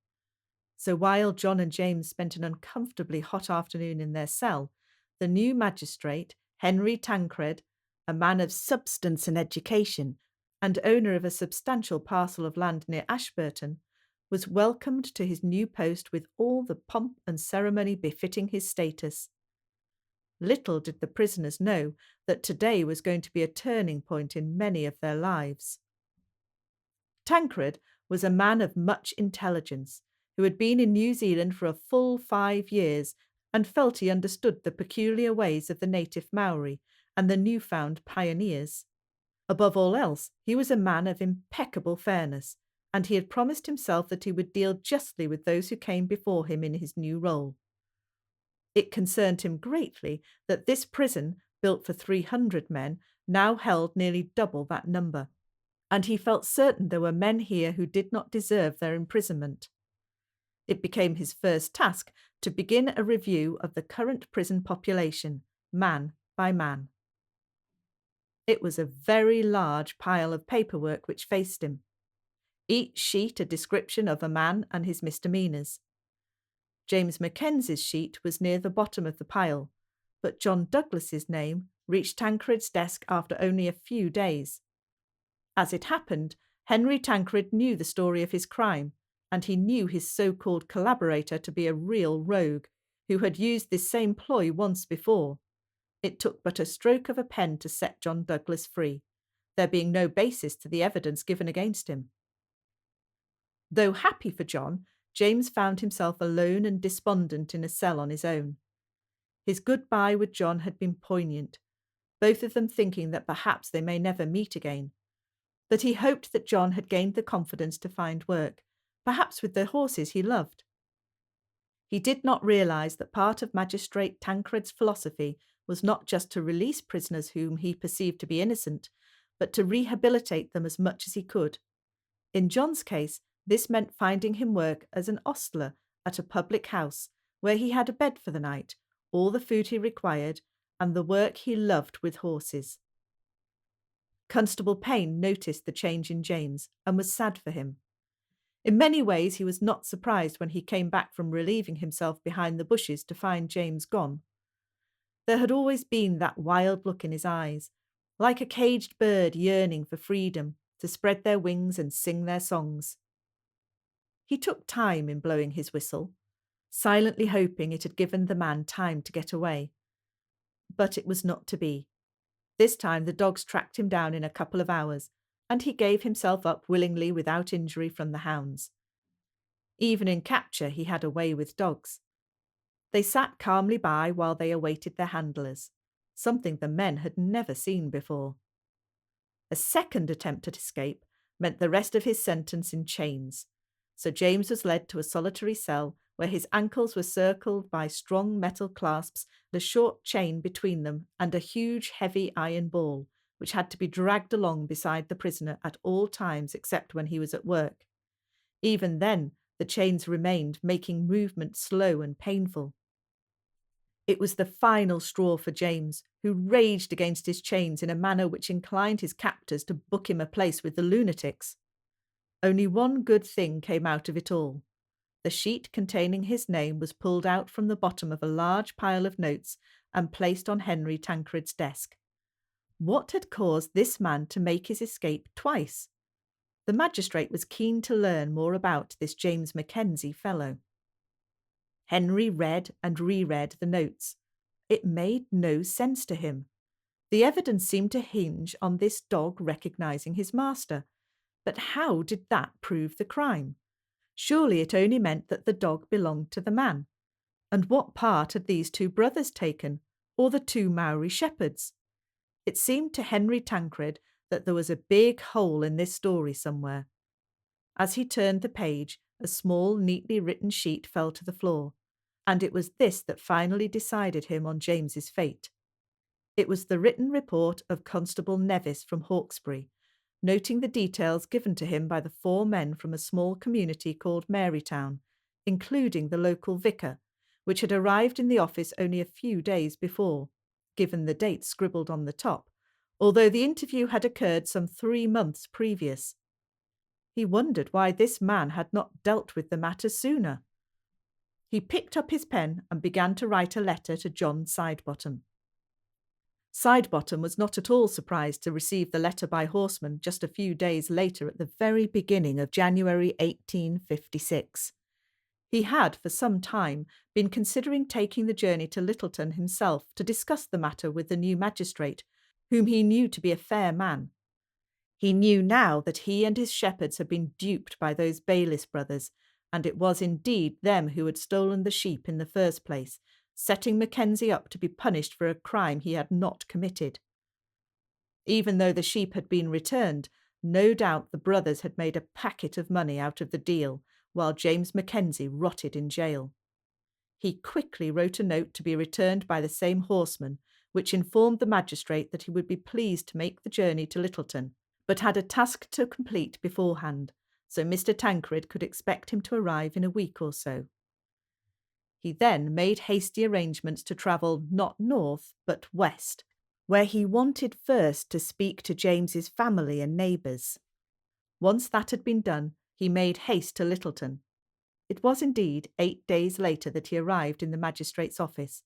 So while John and James spent an uncomfortably hot afternoon in their cell, the new magistrate, Henry Tancred, a man of substance and education, and owner of a substantial parcel of land near Ashburton, was welcomed to his new post with all the pomp and ceremony befitting his status. Little did the prisoners know that today was going to be a turning point in many of their lives. Tancred was a man of much intelligence, who had been in New Zealand for a full 5 years and felt he understood the peculiar ways of the native Maori and the newfound pioneers. Above all else, he was a man of impeccable fairness, and he had promised himself that he would deal justly with those who came before him in his new role. It concerned him greatly that this prison, built for 300 men, now held nearly double that number, and he felt certain there were men here who did not deserve their imprisonment. It became his first task to begin a review of the current prison population, man by man. It was a very large pile of paperwork which faced him, each sheet a description of a man and his misdemeanours. James Mackenzie's sheet was near the bottom of the pile, but John Douglas's name reached Tancred's desk after only a few days. As it happened, Henry Tancred knew the story of his crime, and he knew his so-called collaborator to be a real rogue, who had used this same ploy once before. It took but a stroke of a pen to set John Douglas free, there being no basis to the evidence given against him. Though happy for John, James found himself alone and despondent in a cell on his own. His goodbye with John had been poignant, both of them thinking that perhaps they may never meet again. But he hoped that John had gained the confidence to find work, perhaps with the horses he loved. He did not realise that part of Magistrate Tancred's philosophy was not just to release prisoners whom he perceived to be innocent, but to rehabilitate them as much as he could. In John's case, this meant finding him work as an ostler at a public house, where he had a bed for the night, all the food he required, and the work he loved with horses. Constable Payne noticed the change in James and was sad for him. In many ways he was not surprised when he came back from relieving himself behind the bushes to find James gone. There had always been that wild look in his eyes, like a caged bird yearning for freedom, to spread their wings and sing their songs. He took time in blowing his whistle, silently hoping it had given the man time to get away. But it was not to be. This time the dogs tracked him down in a couple of hours, and he gave himself up willingly without injury from the hounds. Even in capture he had a way with dogs. They sat calmly by while they awaited their handlers, something the men had never seen before. A second attempt at escape meant the rest of his sentence in chains, so James was led to a solitary cell where his ankles were circled by strong metal clasps, the short chain between them, and a huge heavy iron ball, which had to be dragged along beside the prisoner at all times except when he was at work. Even then, the chains remained, making movement slow and painful. It was the final straw for James, who raged against his chains in a manner which inclined his captors to book him a place with the lunatics. Only one good thing came out of it all. The sheet containing his name was pulled out from the bottom of a large pile of notes and placed on Henry Tancred's desk. What had caused this man to make his escape twice? The magistrate was keen to learn more about this James Mackenzie fellow. Henry read and reread the notes. It made no sense to him. The evidence seemed to hinge on this dog recognising his master. But how did that prove the crime? Surely it only meant that the dog belonged to the man. And what part had these two brothers taken, or the two Maori shepherds? It seemed to Henry Tancred that there was a big hole in this story somewhere. As he turned the page, a small, neatly written sheet fell to the floor, and it was this that finally decided him on James's fate. It was the written report of Constable Nevis from Hawkesbury, noting the details given to him by the 4 men from a small community called Marytown, including the local vicar, which had arrived in the office only a few days before, given the date scribbled on the top, although the interview had occurred some 3 months previous. He wondered why this man had not dealt with the matter sooner. He picked up his pen and began to write a letter to John Sidebottom. Sidebottom was not at all surprised to receive the letter by horseman just a few days later at the very beginning of January 1856. He had, for some time, been considering taking the journey to Littleton himself to discuss the matter with the new magistrate, whom he knew to be a fair man. He knew now that he and his shepherds had been duped by those Bayliss brothers, and it was indeed them who had stolen the sheep in the first place, setting Mackenzie up to be punished for a crime he had not committed. Even though the sheep had been returned, no doubt the brothers had made a packet of money out of the deal, while James Mackenzie rotted in jail. He quickly wrote a note to be returned by the same horseman, which informed the magistrate that he would be pleased to make the journey to Littleton, but had a task to complete beforehand, so Mr. Tancred could expect him to arrive in a week or so. He then made hasty arrangements to travel not north, but west, where he wanted first to speak to James's family and neighbours. Once that had been done, he made haste to Littleton. It was indeed 8 days later that he arrived in the magistrate's office,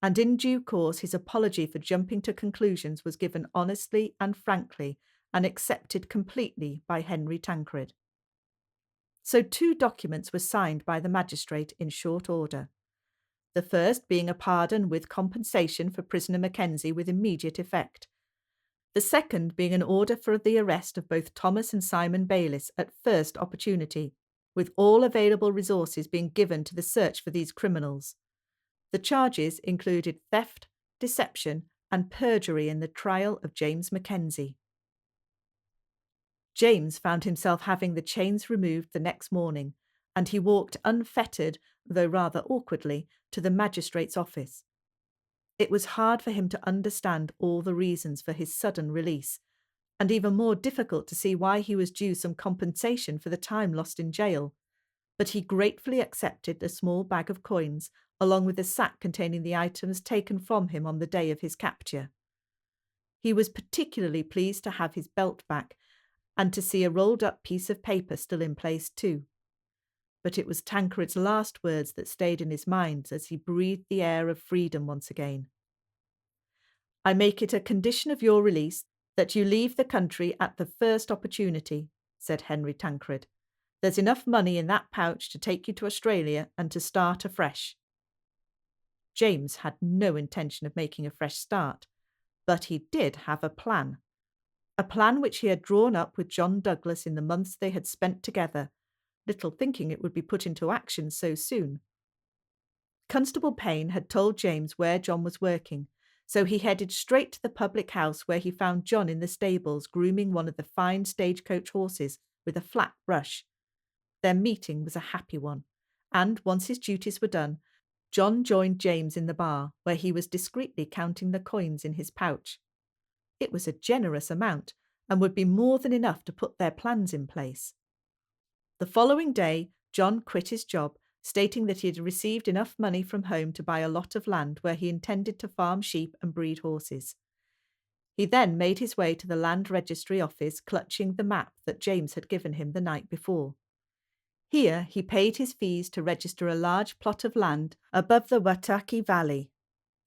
and in due course his apology for jumping to conclusions was given honestly and frankly, and accepted completely by Henry Tancred. So 2 documents were signed by the magistrate in short order. The first being a pardon with compensation for prisoner Mackenzie with immediate effect. The second being an order for the arrest of both Thomas and Simon Bayliss at first opportunity, with all available resources being given to the search for these criminals. The charges included theft, deception, and perjury in the trial of James Mackenzie. James found himself having the chains removed the next morning, and he walked unfettered, though rather awkwardly, to the magistrate's office. It was hard for him to understand all the reasons for his sudden release, and even more difficult to see why he was due some compensation for the time lost in jail, but he gratefully accepted a small bag of coins, along with a sack containing the items taken from him on the day of his capture. He was particularly pleased to have his belt back, and to see a rolled-up piece of paper still in place too. But it was Tancred's last words that stayed in his mind as he breathed the air of freedom once again. "I make it a condition of your release that you leave the country at the first opportunity," said Henry Tancred. "There's enough money in that pouch to take you to Australia and to start afresh." James had no intention of making a fresh start, but he did have a plan which he had drawn up with John Douglas in the months they had spent together, little thinking it would be put into action so soon. Constable Payne had told James where John was working, so he headed straight to the public house where he found John in the stables grooming one of the fine stagecoach horses with a flat brush. Their meeting was a happy one, and once his duties were done, John joined James in the bar, where he was discreetly counting the coins in his pouch. It was a generous amount, and would be more than enough to put their plans in place. The following day, John quit his job, stating that he had received enough money from home to buy a lot of land where he intended to farm sheep and breed horses. He then made his way to the land registry office, clutching the map that James had given him the night before. Here he paid his fees to register a large plot of land above the Waitaki Valley.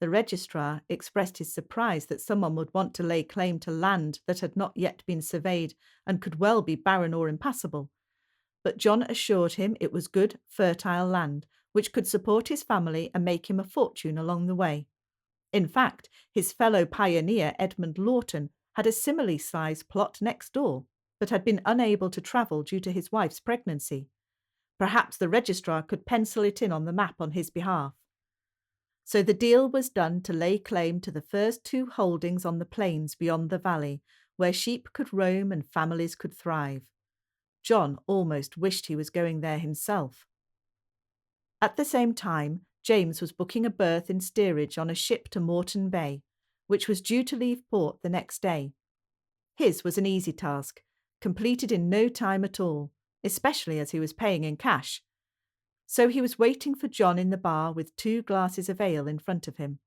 The registrar expressed his surprise that someone would want to lay claim to land that had not yet been surveyed and could well be barren or impassable. But John assured him it was good, fertile land, which could support his family and make him a fortune along the way. In fact, his fellow pioneer Edmund Lawton had a similarly sized plot next door, but had been unable to travel due to his wife's pregnancy. Perhaps the registrar could pencil it in on the map on his behalf. So the deal was done to lay claim to the first 2 holdings on the plains beyond the valley, where sheep could roam and families could thrive. John almost wished he was going there himself. At the same time, James was booking a berth in steerage on a ship to Moreton Bay, which was due to leave port the next day. His was an easy task, completed in no time at all, especially as he was paying in cash. So he was waiting for John in the bar with 2 glasses of ale in front of him.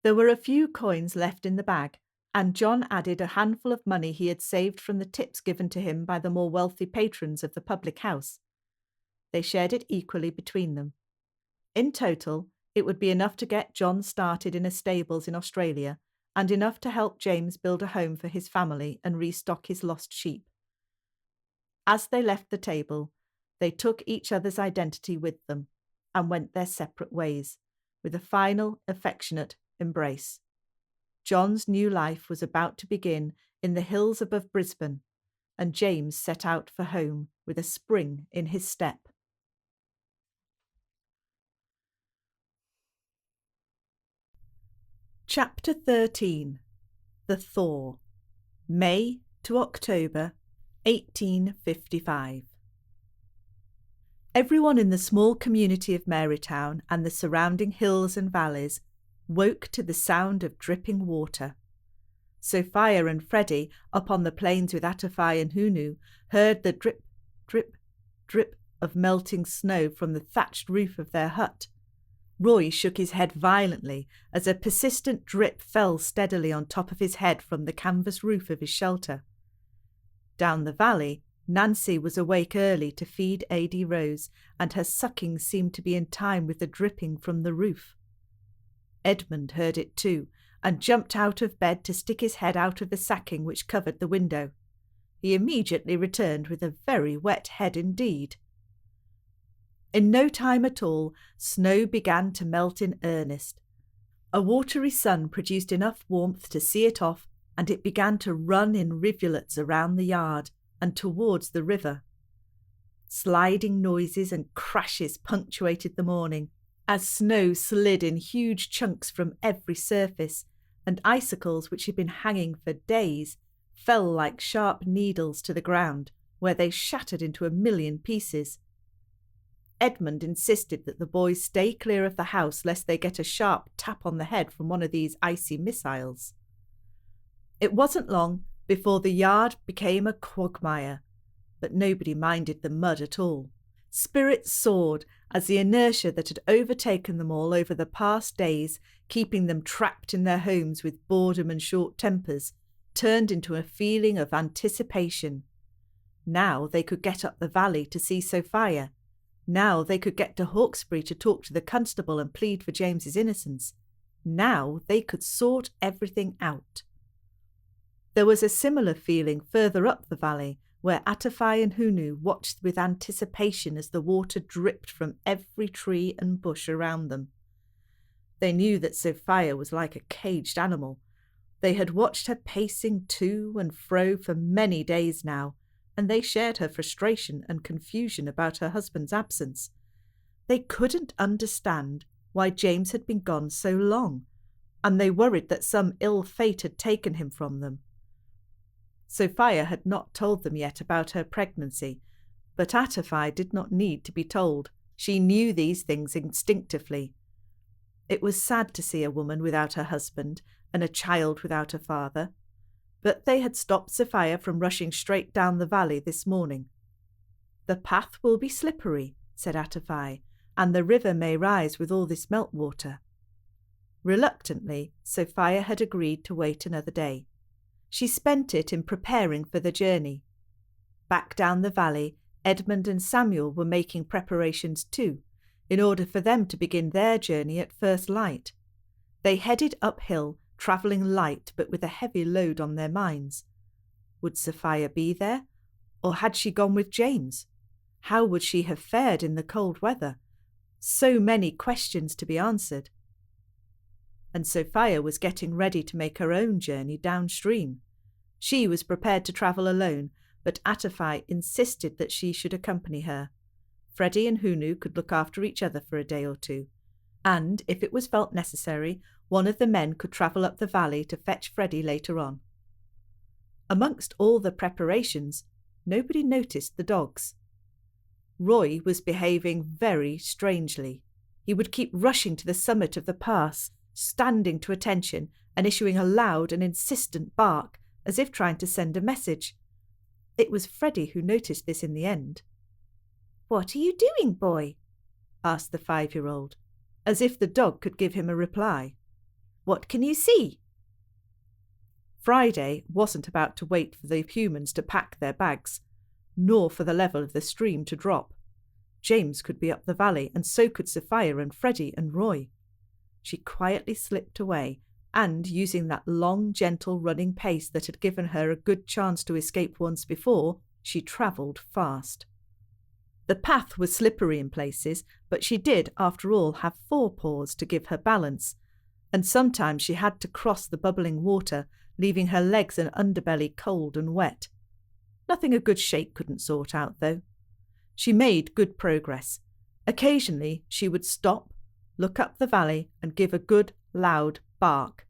There were a few coins left in the bag, and John added a handful of money he had saved from the tips given to him by the more wealthy patrons of the public house. They shared it equally between them. In total, it would be enough to get John started in a stables in Australia, and enough to help James build a home for his family and restock his lost sheep. As they left the table, they took each other's identity with them and went their separate ways, with a final, affectionate embrace. John's new life was about to begin in the hills above Brisbane, and James set out for home with a spring in his step. Chapter 13. The Thaw. May to October 1855. Everyone in the small community of Marytown and the surrounding hills and valleys woke to the sound of dripping water. Sophia and Freddie, up on the plains with Atafai and Hunu, heard the drip, drip, drip of melting snow from the thatched roof of their hut. Roy shook his head violently as a persistent drip fell steadily on top of his head from the canvas roof of his shelter. Down the valley, Nancy was awake early to feed Adi Rose, and her sucking seemed to be in time with the dripping from the roof. Edmund heard it too, and jumped out of bed to stick his head out of the sacking which covered the window. He immediately returned with a very wet head indeed. In no time at all, snow began to melt in earnest. A watery sun produced enough warmth to see it off, and it began to run in rivulets around the yard and towards the river. Sliding noises and crashes punctuated the morning, as snow slid in huge chunks from every surface, and icicles which had been hanging for days fell like sharp needles to the ground, where they shattered into a million pieces. Edmund insisted that the boys stay clear of the house lest they get a sharp tap on the head from one of these icy missiles. It wasn't long before the yard became a quagmire, but nobody minded the mud at all. Spirits soared as the inertia that had overtaken them all over the past days, keeping them trapped in their homes with boredom and short tempers, turned into a feeling of anticipation. Now they could get up the valley to see Sophia. Now they could get to Hawkesbury to talk to the constable and plead for James's innocence. Now they could sort everything out. There was a similar feeling further up the valley, where Atafai and Hunu watched with anticipation as the water dripped from every tree and bush around them. They knew that Sophia was like a caged animal. They had watched her pacing to and fro for many days now, and they shared her frustration and confusion about her husband's absence. They couldn't understand why James had been gone so long, and they worried that some ill fate had taken him from them. Sophia had not told them yet about her pregnancy, but Atafai did not need to be told. She knew these things instinctively. It was sad to see a woman without her husband and a child without a father, but they had stopped Sophia from rushing straight down the valley this morning. "The path will be slippery," said Atafai, "and the river may rise with all this meltwater." Reluctantly, Sophia had agreed to wait another day. She spent it in preparing for the journey. Back down the valley, Edmund and Samuel were making preparations too, in order for them to begin their journey at first light. They headed uphill, travelling light but with a heavy load on their minds. Would Sophia be there, or had she gone with James? How would she have fared in the cold weather? So many questions to be answered. And Sophia was getting ready to make her own journey downstream. She was prepared to travel alone, but Atafai insisted that she should accompany her. Freddie and Hunu could look after each other for a day or two, and, if it was felt necessary, one of the men could travel up the valley to fetch Freddie later on. Amongst all the preparations, nobody noticed the dogs. Roy was behaving very strangely. He would keep rushing to the summit of the pass, standing to attention and issuing a loud and insistent bark, as if trying to send a message. It was Freddie who noticed this in the end. "What are you doing, boy?" asked the 5-year-old, as if the dog could give him a reply. "What can you see?" Friday wasn't about to wait for the humans to pack their bags, nor for the level of the stream to drop. James could be up the valley, and so could Sophia and Freddie and Roy. She quietly slipped away, and, using that long, gentle running pace that had given her a good chance to escape once before, she travelled fast. The path was slippery in places, but she did, after all, have 4 paws to give her balance, and sometimes she had to cross the bubbling water, leaving her legs and underbelly cold and wet. Nothing a good shake couldn't sort out, though. She made good progress. Occasionally she would stop, look up the valley, and give a good, loud bark.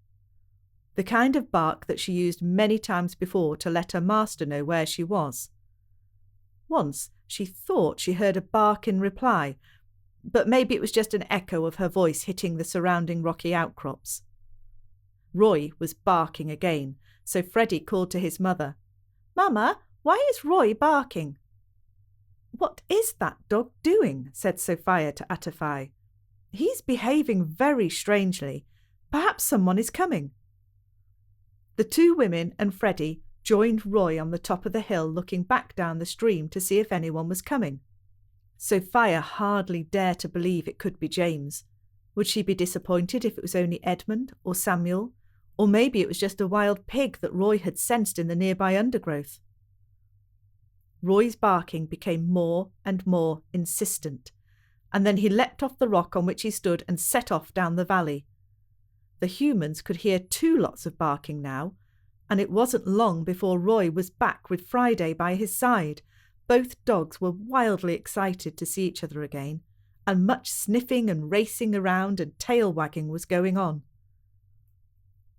The kind of bark that she used many times before to let her master know where she was. Once she thought she heard a bark in reply, but maybe it was just an echo of her voice hitting the surrounding rocky outcrops. Roy was barking again, so Freddie called to his mother, "Mama, why is Roy barking?" "What is that dog doing?" said Sophia to Atafai. "He's behaving very strangely. Perhaps someone is coming." The two women and Freddie joined Roy on the top of the hill, looking back down the stream to see if anyone was coming. Sophia hardly dared to believe it could be James. Would she be disappointed if it was only Edmund or Samuel? Or maybe it was just a wild pig that Roy had sensed in the nearby undergrowth. Roy's barking became more and more insistent, and then he leapt off the rock on which he stood and set off down the valley. The humans could hear two lots of barking now, and it wasn't long before Roy was back with Friday by his side. Both dogs were wildly excited to see each other again, and much sniffing and racing around and tail wagging was going on.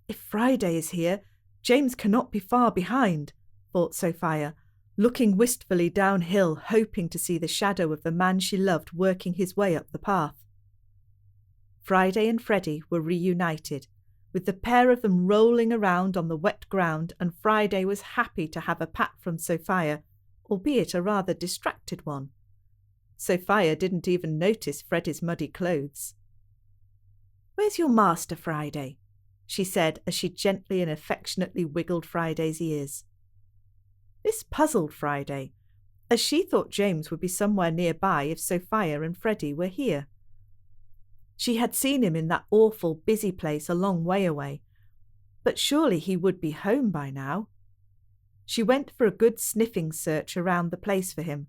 "If Friday is here, James cannot be far behind," thought Sophia, looking wistfully downhill, hoping to see the shadow of the man she loved working his way up the path. Friday and Freddie were reunited, with the pair of them rolling around on the wet ground, and Friday was happy to have a pat from Sophia, albeit a rather distracted one. Sophia didn't even notice Freddie's muddy clothes. "Where's your master, Friday?" she said as she gently and affectionately wiggled Friday's ears. This puzzled Friday, as she thought James would be somewhere nearby if Sophia and Freddie were here. She had seen him in that awful busy place a long way away, but surely he would be home by now. She went for a good sniffing search around the place for him,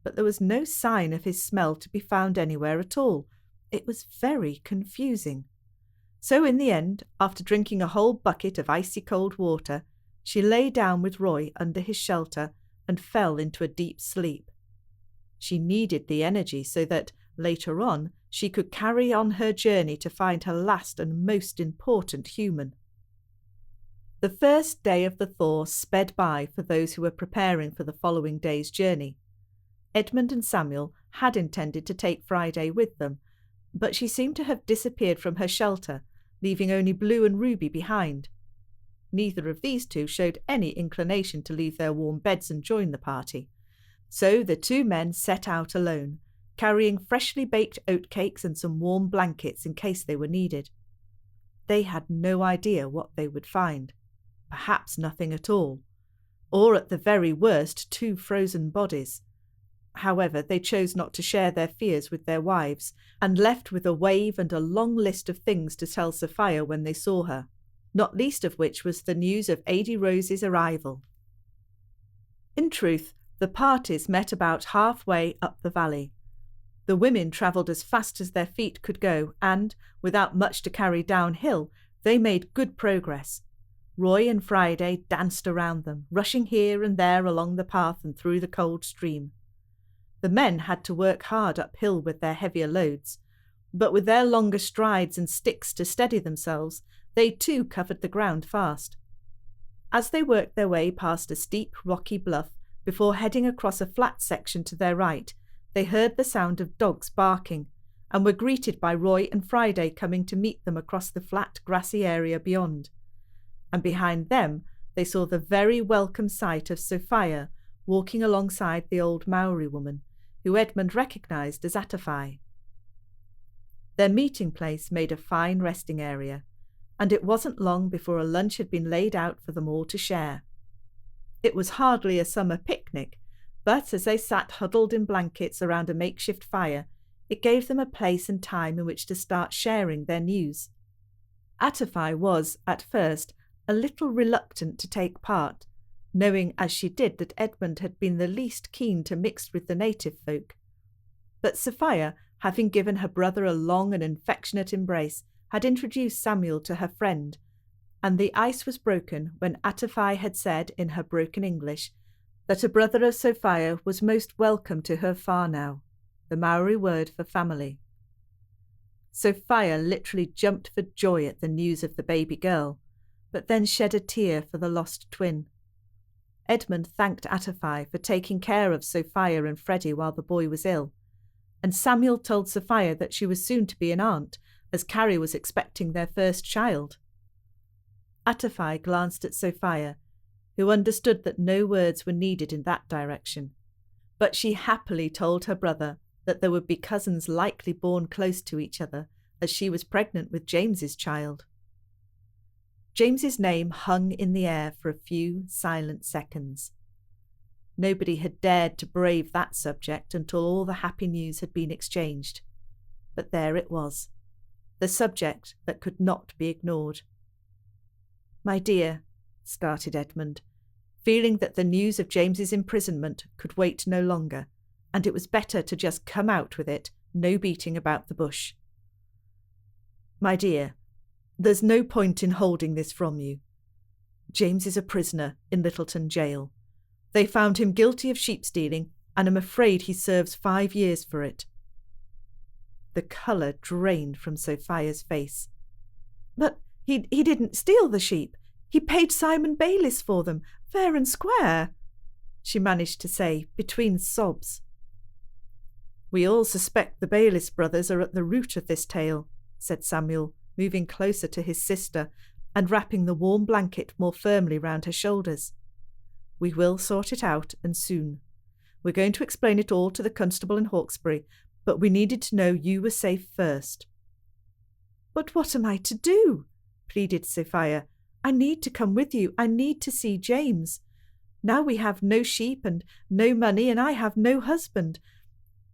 but there was no sign of his smell to be found anywhere at all. It was very confusing. So in the end, after drinking a whole bucket of icy cold water, she lay down with Roy under his shelter and fell into a deep sleep. She needed the energy so that, later on, she could carry on her journey to find her last and most important human. The first day of the thaw sped by for those who were preparing for the following day's journey. Edmund and Samuel had intended to take Friday with them, but she seemed to have disappeared from her shelter, leaving only Blue and Ruby behind. Neither of these two showed any inclination to leave their warm beds and join the party, so the two men set out alone, carrying freshly baked oatcakes and some warm blankets in case they were needed. They had no idea what they would find. Perhaps nothing at all, or at the very worst 2 frozen bodies. However, they chose not to share their fears with their wives, and left with a wave and a long list of things to tell Sophia when they saw her, not least of which was the news of Ady Rose's arrival. In truth, the parties met about halfway up the valley. The women travelled as fast as their feet could go, and, without much to carry downhill, they made good progress. Roy and Friday danced around them, rushing here and there along the path and through the cold stream. The men had to work hard uphill with their heavier loads, but with their longer strides and sticks to steady themselves, they too covered the ground fast. As they worked their way past a steep, rocky bluff, before heading across a flat section to their right, they heard the sound of dogs barking, and were greeted by Roy and Friday coming to meet them across the flat, grassy area beyond. And behind them they saw the very welcome sight of Sophia walking alongside the old Maori woman, who Edmund recognised as Atafai. Their meeting place made a fine resting area, and it wasn't long before a lunch had been laid out for them all to share. It was hardly a summer picnic, but as they sat huddled in blankets around a makeshift fire, it gave them a place and time in which to start sharing their news. Atafai was, at first, a little reluctant to take part, knowing as she did that Edmund had been the least keen to mix with the native folk. But Sophia, having given her brother a long and affectionate embrace, had introduced Samuel to her friend, and the ice was broken when Atafai had said in her broken English that a brother of Sophia was most welcome to her far now, the Maori word for family. Sophia literally jumped for joy at the news of the baby girl, but then shed a tear for the lost twin. Edmund thanked Atafai for taking care of Sophia and Freddie while the boy was ill, and Samuel told Sophia that she was soon to be an aunt, as Carrie was expecting their first child. Atafai glanced at Sophia, who understood that no words were needed in that direction, but she happily told her brother that there would be cousins likely born close to each other, as she was pregnant with James's child. James's name hung in the air for a few silent seconds. Nobody had dared to brave that subject until all the happy news had been exchanged. But there it was, the subject that could not be ignored. "My dear," started Edmund, feeling that the news of James's imprisonment could wait no longer, and it was better to just come out with it, no beating about the bush. "My dear, there's no point in holding this from you. James is a prisoner in Littleton jail. They found him guilty of sheep stealing, and I'm afraid he serves 5 years for it." The colour drained from Sophia's face. "But he didn't steal the sheep. He paid Simon Bayliss for them, fair and square," she managed to say between sobs. "We all suspect the Bayliss brothers are at the root of this tale," said Samuel, moving closer to his sister and wrapping the warm blanket more firmly round her shoulders. "We will sort it out, and soon. We're going to explain it all to the constable in Hawkesbury, but we needed to know you were safe first." "But what am I to do?" pleaded Sophia. "I need to come with you. I need to see James. Now we have no sheep and no money, and I have no husband.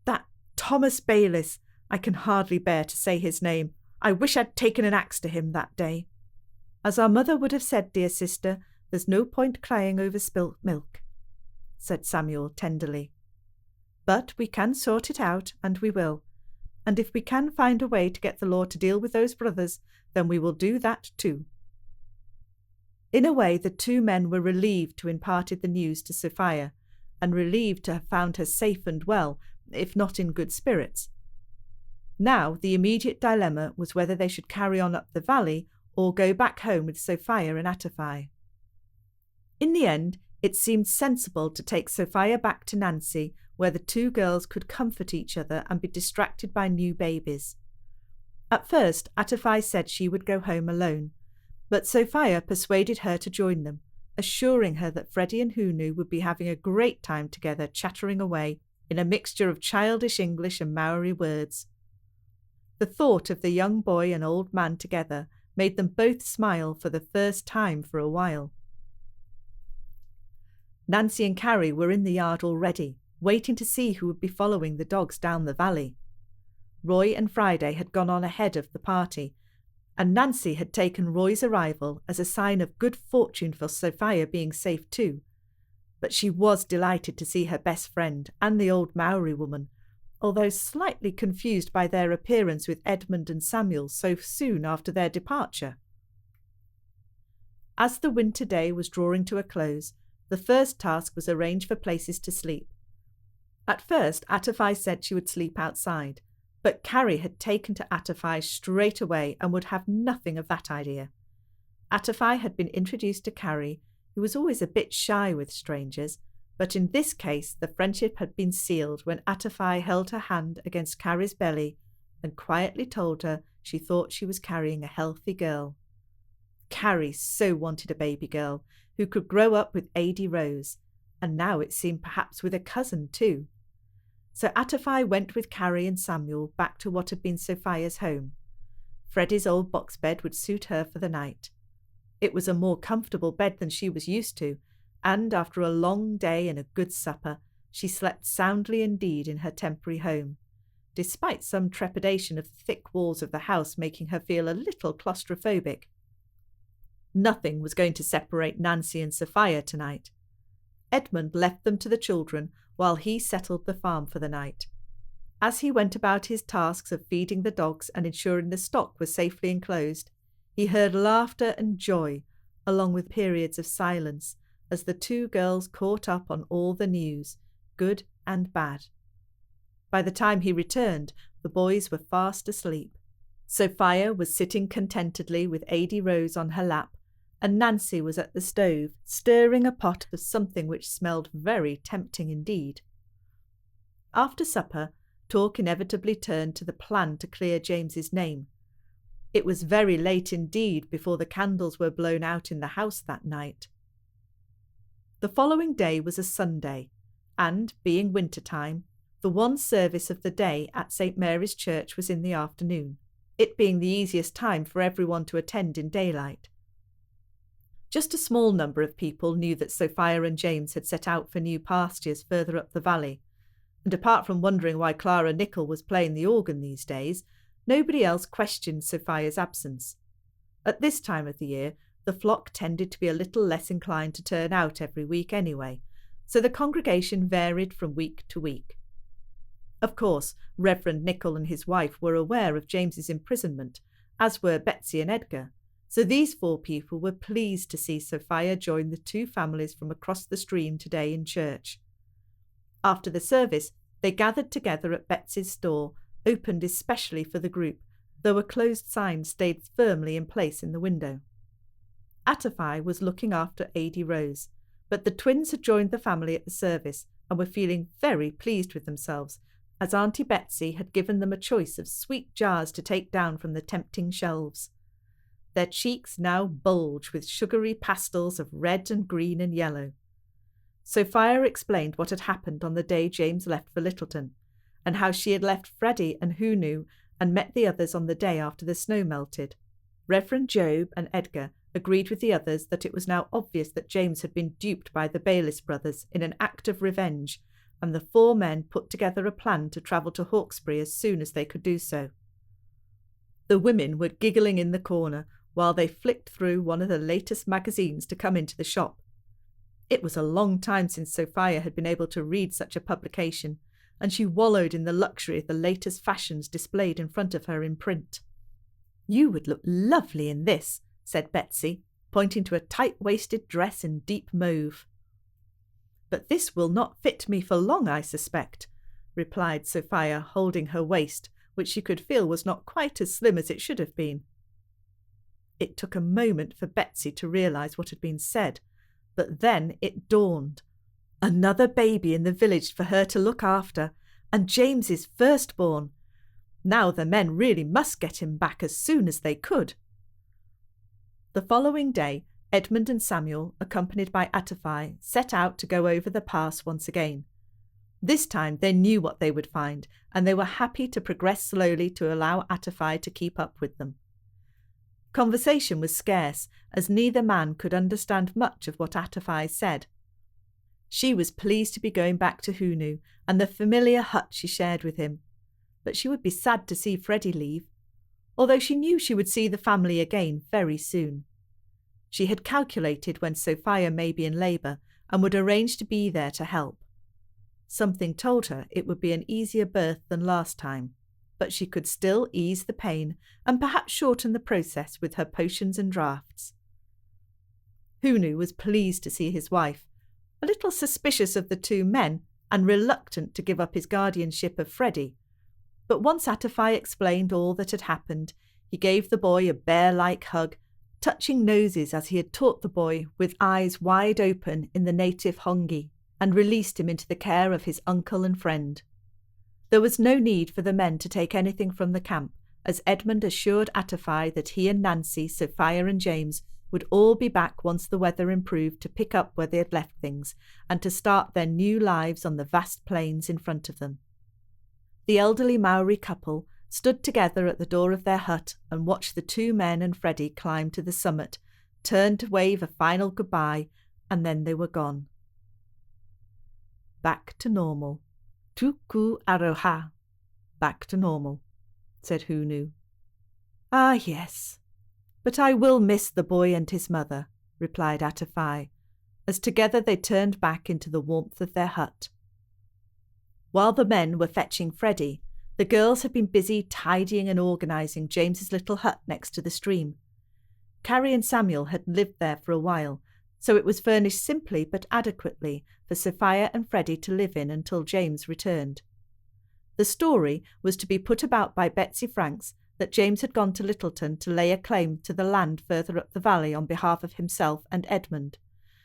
That Thomas Bayliss, I can hardly bear to say his name. I wish I'd taken an axe to him that day." "As our mother would have said, dear sister, there's no point crying over spilt milk," said Samuel tenderly. "But we can sort it out, and we will. And if we can find a way to get the law to deal with those brothers, then we will do that too." In a way, the two men were relieved to imparted the news to Sophia, and relieved to have found her safe and well, if not in good spirits. Now the immediate dilemma was whether they should carry on up the valley or go back home with Sophia and Atafai. In the end, it seemed sensible to take Sophia back to Nancy, where the two girls could comfort each other and be distracted by new babies. At first, Atafai said she would go home alone, but Sophia persuaded her to join them, assuring her that Freddie and Hunu would be having a great time together, chattering away in a mixture of childish English and Maori words. The thought of the young boy and old man together made them both smile for the first time for a while. Nancy and Carrie were in the yard already, waiting to see who would be following the dogs down the valley. Roy and Friday had gone on ahead of the party, and Nancy had taken Roy's arrival as a sign of good fortune for Sophia being safe too. But she was delighted to see her best friend and the old Maori woman, although slightly confused by their appearance with Edmund and Samuel so soon after their departure. As the winter day was drawing to a close, the first task was arrange for places to sleep. At first, Atafai said she would sleep outside, but Carrie had taken to Atafai straight away and would have nothing of that idea. Atafai had been introduced to Carrie, who was always a bit shy with strangers, but in this case the friendship had been sealed when Atafai held her hand against Carrie's belly and quietly told her she thought she was carrying a healthy girl. Carrie so wanted a baby girl who could grow up with Adi Rose, and now it seemed perhaps with a cousin too. So Atafai went with Carrie and Samuel back to what had been Sophia's home. Freddie's old box bed would suit her for the night. It was a more comfortable bed than she was used to, and after a long day and a good supper, she slept soundly indeed in her temporary home, despite some trepidation of the thick walls of the house making her feel a little claustrophobic. Nothing was going to separate Nancy and Sophia tonight. Edmund left them to the children while he settled the farm for the night. As he went about his tasks of feeding the dogs and ensuring the stock was safely enclosed, He heard laughter and joy, along with periods of silence, as the two girls caught up on all the news, good and bad. By the time he returned, the boys were fast asleep. Sophia was sitting contentedly with Ady Rose on her lap, and Nancy was at the stove, stirring a pot of something which smelled very tempting indeed. After supper, talk inevitably turned to the plan to clear James's name. It was very late indeed before the candles were blown out in the house that night. The following day was a Sunday, and, being winter time, the one service of the day at St. Mary's Church was in the afternoon, it being the easiest time for everyone to attend in daylight. Just a small number of people knew that Sophia and James had set out for new pastures further up the valley, and apart from wondering why Clara Nichol was playing the organ these days, nobody else questioned Sophia's absence. At this time of the year, the flock tended to be a little less inclined to turn out every week anyway, so the congregation varied from week to week. Of course, Reverend Nichol and his wife were aware of James's imprisonment, as were Betsy and Edgar, so these four people were pleased to see Sophia join the two families from across the stream today in church. After the service, they gathered together at Betsy's store, opened especially for the group, though a closed sign stayed firmly in place in the window. Atafai was looking after Ady Rose, but the twins had joined the family at the service and were feeling very pleased with themselves, as Auntie Betsy had given them a choice of sweet jars to take down from the tempting shelves. Their cheeks now bulged with sugary pastels of red and green and yellow. Sophia explained what had happened on the day James left for Littleton, and how she had left Freddie and Hunu and met the others on the day after the snow melted. Reverend Job and Edgar agreed with the others that it was now obvious that James had been duped by the Bayliss brothers in an act of revenge, and the four men put together a plan to travel to Hawkesbury as soon as they could do so. The women were giggling in the corner while they flicked through one of the latest magazines to come into the shop. It was a long time since Sophia had been able to read such a publication, and she wallowed in the luxury of the latest fashions displayed in front of her in print. "You would look lovely in this," said Betsy, pointing to a tight-waisted dress in deep mauve. "But this will not fit me for long, I suspect," replied Sophia, holding her waist, which she could feel was not quite as slim as it should have been. It took a moment for Betsy to realise what had been said, but then it dawned. Another baby in the village for her to look after, and James's firstborn. Now the men really must get him back as soon as they could. The following day, Edmund and Samuel, accompanied by Atafai, set out to go over the pass once again. This time they knew what they would find, and they were happy to progress slowly to allow Atafai to keep up with them. Conversation was scarce, as neither man could understand much of what Atafai said. She was pleased to be going back to Hunu and the familiar hut she shared with him, but she would be sad to see Freddie leave, although she knew she would see the family again very soon. She had calculated when Sophia may be in labour and would arrange to be there to help. Something told her it would be an easier birth than last time, but she could still ease the pain and perhaps shorten the process with her potions and draughts. Hunu was pleased to see his wife, a little suspicious of the two men and reluctant to give up his guardianship of Freddie. But once Atafai explained all that had happened, he gave the boy a bear-like hug, touching noses as he had taught the boy with eyes wide open in the native hongi, and released him into the care of his uncle and friend. There was no need for the men to take anything from the camp, as Edmund assured Atafai that he and Nancy, Sophia and James would all be back once the weather improved to pick up where they had left things and to start their new lives on the vast plains in front of them. The elderly Maori couple stood together at the door of their hut and watched the two men and Freddie climb to the summit, turned to wave a final goodbye, and then they were gone. Back to normal. Tuku aroha. Back to normal, said Hunu. Ah, yes. But I will miss the boy and his mother, replied Atafai, as together they turned back into the warmth of their hut. While the men were fetching Freddie, the girls had been busy tidying and organising James's little hut next to the stream. Carrie and Samuel had lived there for a while, so it was furnished simply but adequately for Sophia and Freddie to live in until James returned. The story was to be put about by Betsy Franks that James had gone to Littleton to lay a claim to the land further up the valley on behalf of himself and Edmund.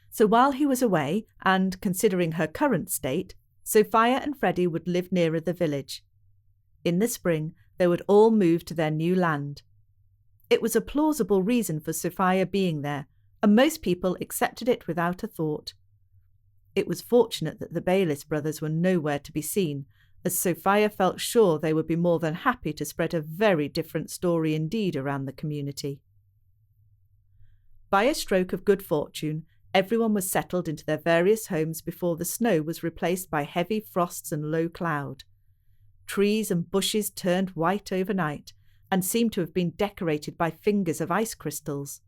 So while he was away, and considering her current state, Sophia and Freddie would live nearer the village. In the spring, they would all move to their new land. It was a plausible reason for Sophia being there, and most people accepted it without a thought. It was fortunate that the Bayliss brothers were nowhere to be seen, as Sophia felt sure they would be more than happy to spread a very different story indeed around the community. By a stroke of good fortune, everyone was settled into their various homes before the snow was replaced by heavy frosts and low cloud. Trees and bushes turned white overnight and seemed to have been decorated by fingers of ice crystals.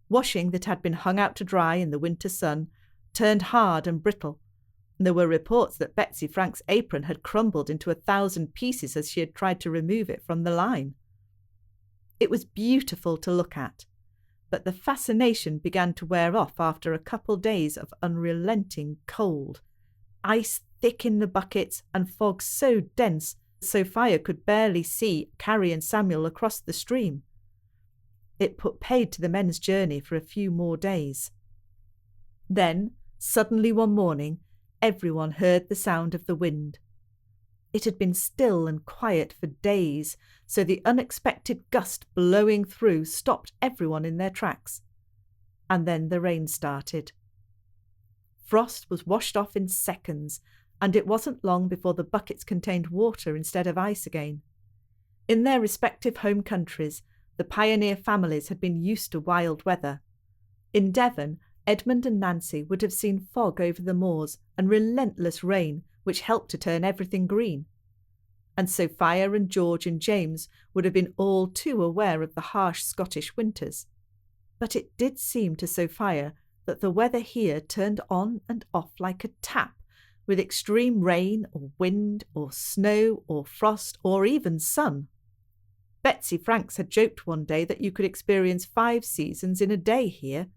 Washing that had been hung out to dry in the winter sun turned hard and brittle, and there were reports that Betsy Frank's apron had crumbled into 1,000 pieces as she had tried to remove it from the line. It was beautiful to look at, but the fascination began to wear off after a couple days of unrelenting cold, ice thick in the buckets and fog so dense Sophia could barely see Carrie and Samuel across the stream. It put paid to the men's journey for a few more days. Then, suddenly one morning, everyone heard the sound of the wind. It had been still and quiet for days, so the unexpected gust blowing through stopped everyone in their tracks. And then the rain started. Frost was washed off in seconds, and it wasn't long before the buckets contained water instead of ice again. In their respective home countries, the pioneer families had been used to wild weather. In Devon, Edmund and Nancy would have seen fog over the moors and relentless rain, which helped to turn everything green. And Sophia and George and James would have been all too aware of the harsh Scottish winters. But it did seem to Sophia that the weather here turned on and off like a tap, with extreme rain or wind or snow or frost or even sun. Betsy Franks had joked one day that you could experience 5 seasons in a day here.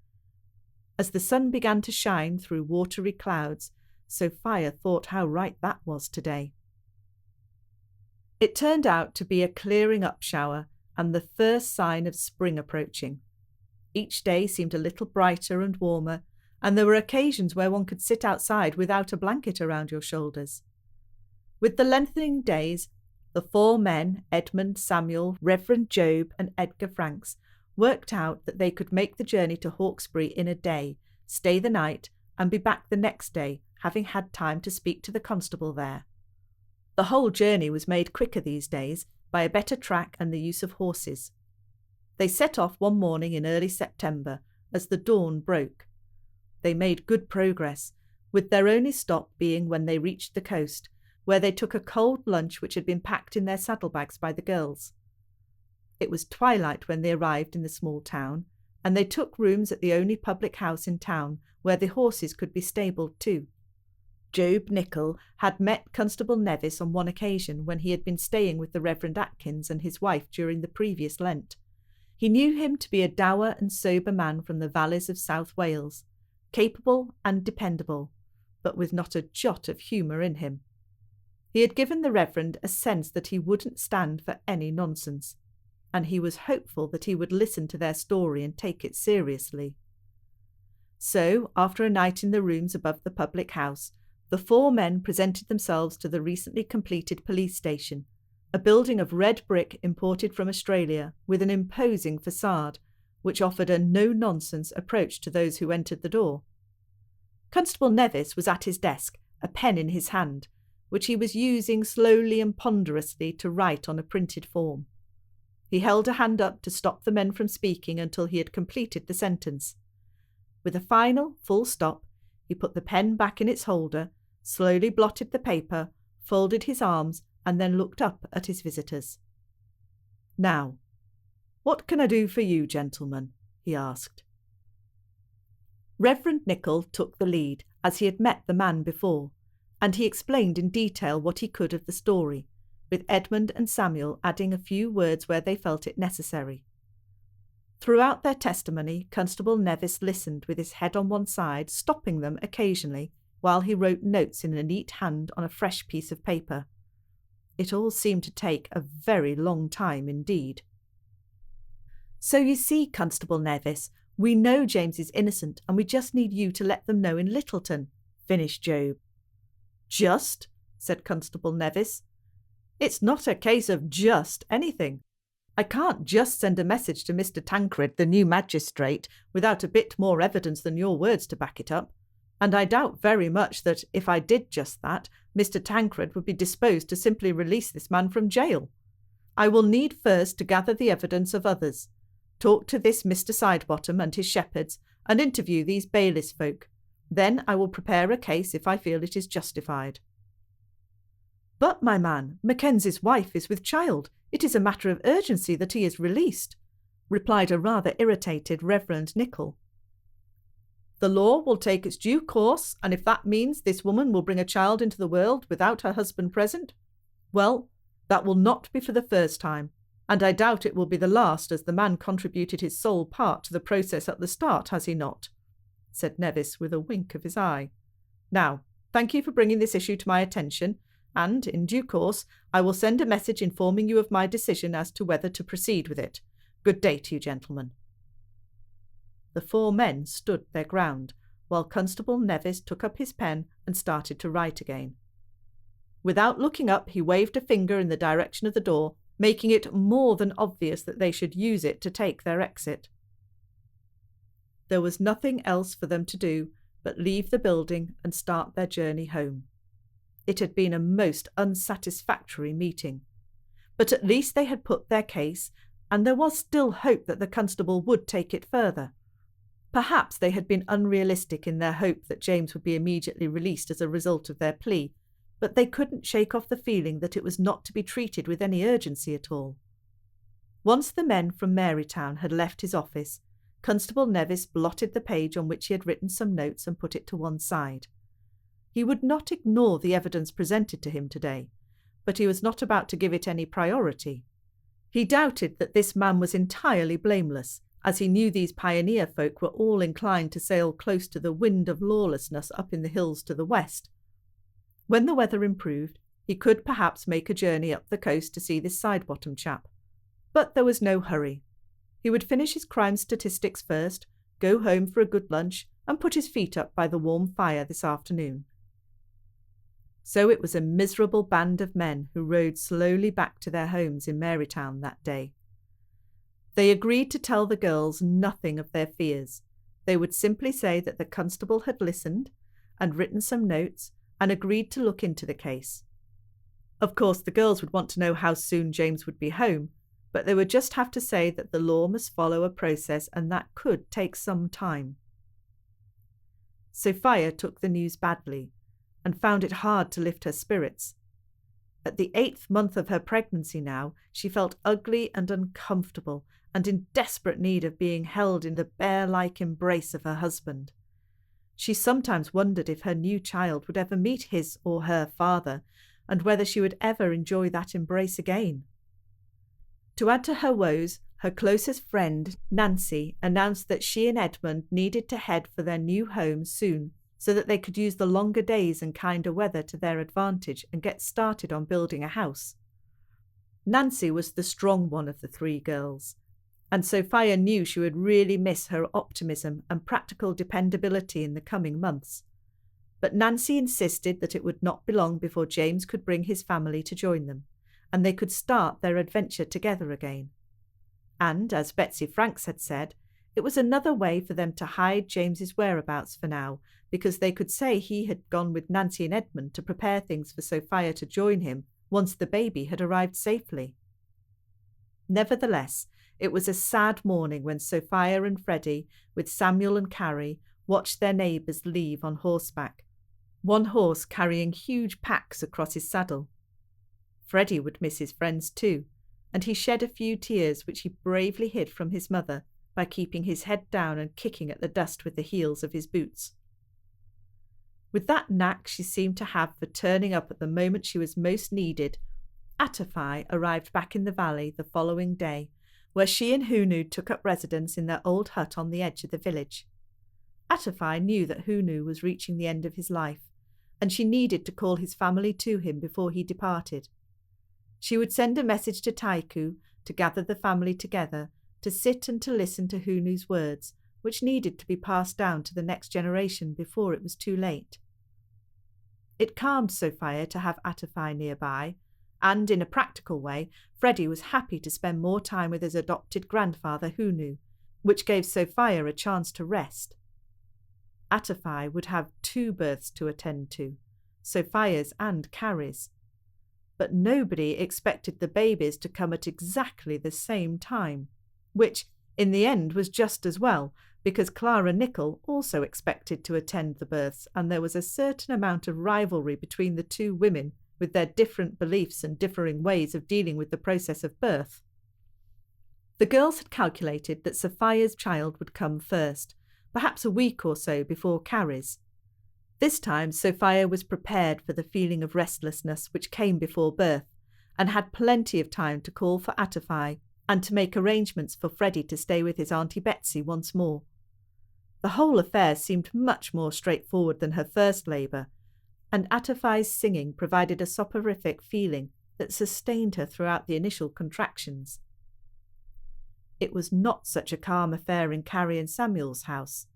As the sun began to shine through watery clouds, Sophia thought how right that was today. It turned out to be a clearing up shower and the first sign of spring approaching. Each day seemed a little brighter and warmer, and there were occasions where one could sit outside without a blanket around your shoulders. With the lengthening days, the 4 men, Edmund, Samuel, Reverend Job and Edgar Franks, worked out that they could make the journey to Hawkesbury in a day, stay the night, and be back the next day, having had time to speak to the constable there. The whole journey was made quicker these days by a better track and the use of horses. They set off one morning in early September as the dawn broke. They made good progress, with their only stop being when they reached the coast, where they took a cold lunch which had been packed in their saddlebags by the girls. It was twilight when they arrived in the small town, and they took rooms at the only public house in town where the horses could be stabled too. Job Nichol had met Constable Nevis on one occasion when he had been staying with the Reverend Atkins and his wife during the previous Lent. He knew him to be a dour and sober man from the valleys of South Wales, capable and dependable, but with not a jot of humour in him. He had given the Reverend a sense that he wouldn't stand for any nonsense, and he was hopeful that he would listen to their story and take it seriously. So, after a night in the rooms above the public house, the 4 men presented themselves to the recently completed police station, a building of red brick imported from Australia with an imposing facade, which offered a no-nonsense approach to those who entered the door. Constable Nevis was at his desk, a pen in his hand, which he was using slowly and ponderously to write on a printed form. He held a hand up to stop the men from speaking until he had completed the sentence. With a final, full stop, he put the pen back in its holder, slowly blotted the paper, folded his arms, and then looked up at his visitors. "Now, what can I do for you, gentlemen?" he asked. Reverend Nichol took the lead, as he had met the man before, and he explained in detail what he could of the story, with Edmund and Samuel adding a few words where they felt it necessary. Throughout their testimony, Constable Nevis listened with his head on one side, stopping them occasionally while he wrote notes in a neat hand on a fresh piece of paper. It all seemed to take a very long time indeed. "So you see, Constable Nevis, we know James is innocent and we just need you to let them know in Littleton," finished Job. "Just?" said Constable Nevis. "It's not a case of just anything. I can't just send a message to Mr. Tancred, the new magistrate, without a bit more evidence than your words to back it up. And I doubt very much that, if I did just that, Mr. Tancred would be disposed to simply release this man from jail. I will need first to gather the evidence of others, talk to this Mr. Sidebottom and his shepherds, and interview these bailiffs folk. Then I will prepare a case if I feel it is justified." "But, my man, Mackenzie's wife is with child. It is a matter of urgency that he is released," replied a rather irritated Reverend Nichol. "The law will take its due course, and if that means this woman will bring a child into the world without her husband present, well, that will not be for the first time, and I doubt it will be the last, as the man contributed his sole part to the process at the start, has he not?" said Nevis with a wink of his eye. "Now, thank you for bringing this issue to my attention, and, in due course, I will send a message informing you of my decision as to whether to proceed with it. Good day to you, gentlemen." The four men stood their ground, while Constable Nevis took up his pen and started to write again. Without looking up, he waved a finger in the direction of the door, making it more than obvious that they should use it to take their exit. There was nothing else for them to do but leave the building and start their journey home. It had been a most unsatisfactory meeting, but at least they had put their case, and there was still hope that the constable would take it further. Perhaps they had been unrealistic in their hope that James would be immediately released as a result of their plea, but they couldn't shake off the feeling that it was not to be treated with any urgency at all. Once the men from Marytown had left his office, Constable Nevis blotted the page on which he had written some notes and put it to one side. He would not ignore the evidence presented to him today, but he was not about to give it any priority. He doubted that this man was entirely blameless, as he knew these pioneer folk were all inclined to sail close to the wind of lawlessness up in the hills to the west. When the weather improved, he could perhaps make a journey up the coast to see this Sidebottom chap. But there was no hurry. He would finish his crime statistics first, go home for a good lunch, and put his feet up by the warm fire this afternoon. So it was a miserable band of men who rode slowly back to their homes in Marytown that day. They agreed to tell the girls nothing of their fears. They would simply say that the constable had listened and written some notes and agreed to look into the case. Of course, the girls would want to know how soon James would be home, but they would just have to say that the law must follow a process and that could take some time. Sophia took the news badly and found it hard to lift her spirits. At the 8th month of her pregnancy now, she felt ugly and uncomfortable and in desperate need of being held in the bear-like embrace of her husband. She sometimes wondered if her new child would ever meet his or her father, and whether she would ever enjoy that embrace again. To add to her woes, her closest friend, Nancy, announced that she and Edmund needed to head for their new home soon, so that they could use the longer days and kinder weather to their advantage and get started on building a house. Nancy was the strong one of the three girls, and Sophia knew she would really miss her optimism and practical dependability in the coming months. But Nancy insisted that it would not be long before James could bring his family to join them, and they could start their adventure together again. And, as Betsy Franks had said, it was another way for them to hide James's whereabouts for now, because they could say he had gone with Nancy and Edmund to prepare things for Sophia to join him once the baby had arrived safely. Nevertheless, it was a sad morning when Sophia and Freddie, with Samuel and Carrie, watched their neighbours leave on horseback, one horse carrying huge packs across his saddle. Freddie would miss his friends too, and he shed a few tears which he bravely hid from his mother by keeping his head down and kicking at the dust with the heels of his boots. With that knack she seemed to have for turning up at the moment she was most needed, Atafai arrived back in the valley the following day, where she and Hunu took up residence in their old hut on the edge of the village. Atafai knew that Hunu was reaching the end of his life, and she needed to call his family to him before he departed. She would send a message to Taiku to gather the family together, to sit and to listen to Hunu's words, which needed to be passed down to the next generation before it was too late. It calmed Sophia to have Atafai nearby, and in a practical way, Freddie was happy to spend more time with his adopted grandfather Hunu, which gave Sophia a chance to rest. Atafai would have 2 births to attend to, Sophia's and Carrie's. But nobody expected the babies to come at exactly the same time, which in the end was just as well, because Clara Nichol also expected to attend the births, and there was a certain amount of rivalry between the 2 women with their different beliefs and differing ways of dealing with the process of birth. The girls had calculated that Sophia's child would come first, perhaps a week or so before Carrie's. This time Sophia was prepared for the feeling of restlessness which came before birth, and had plenty of time to call for Atafai and to make arrangements for Freddie to stay with his Auntie Betsy once more. The whole affair seemed much more straightforward than her first labour, and Atafai's singing provided a soporific feeling that sustained her throughout the initial contractions. It was not such a calm affair in Carrie and Samuel's house.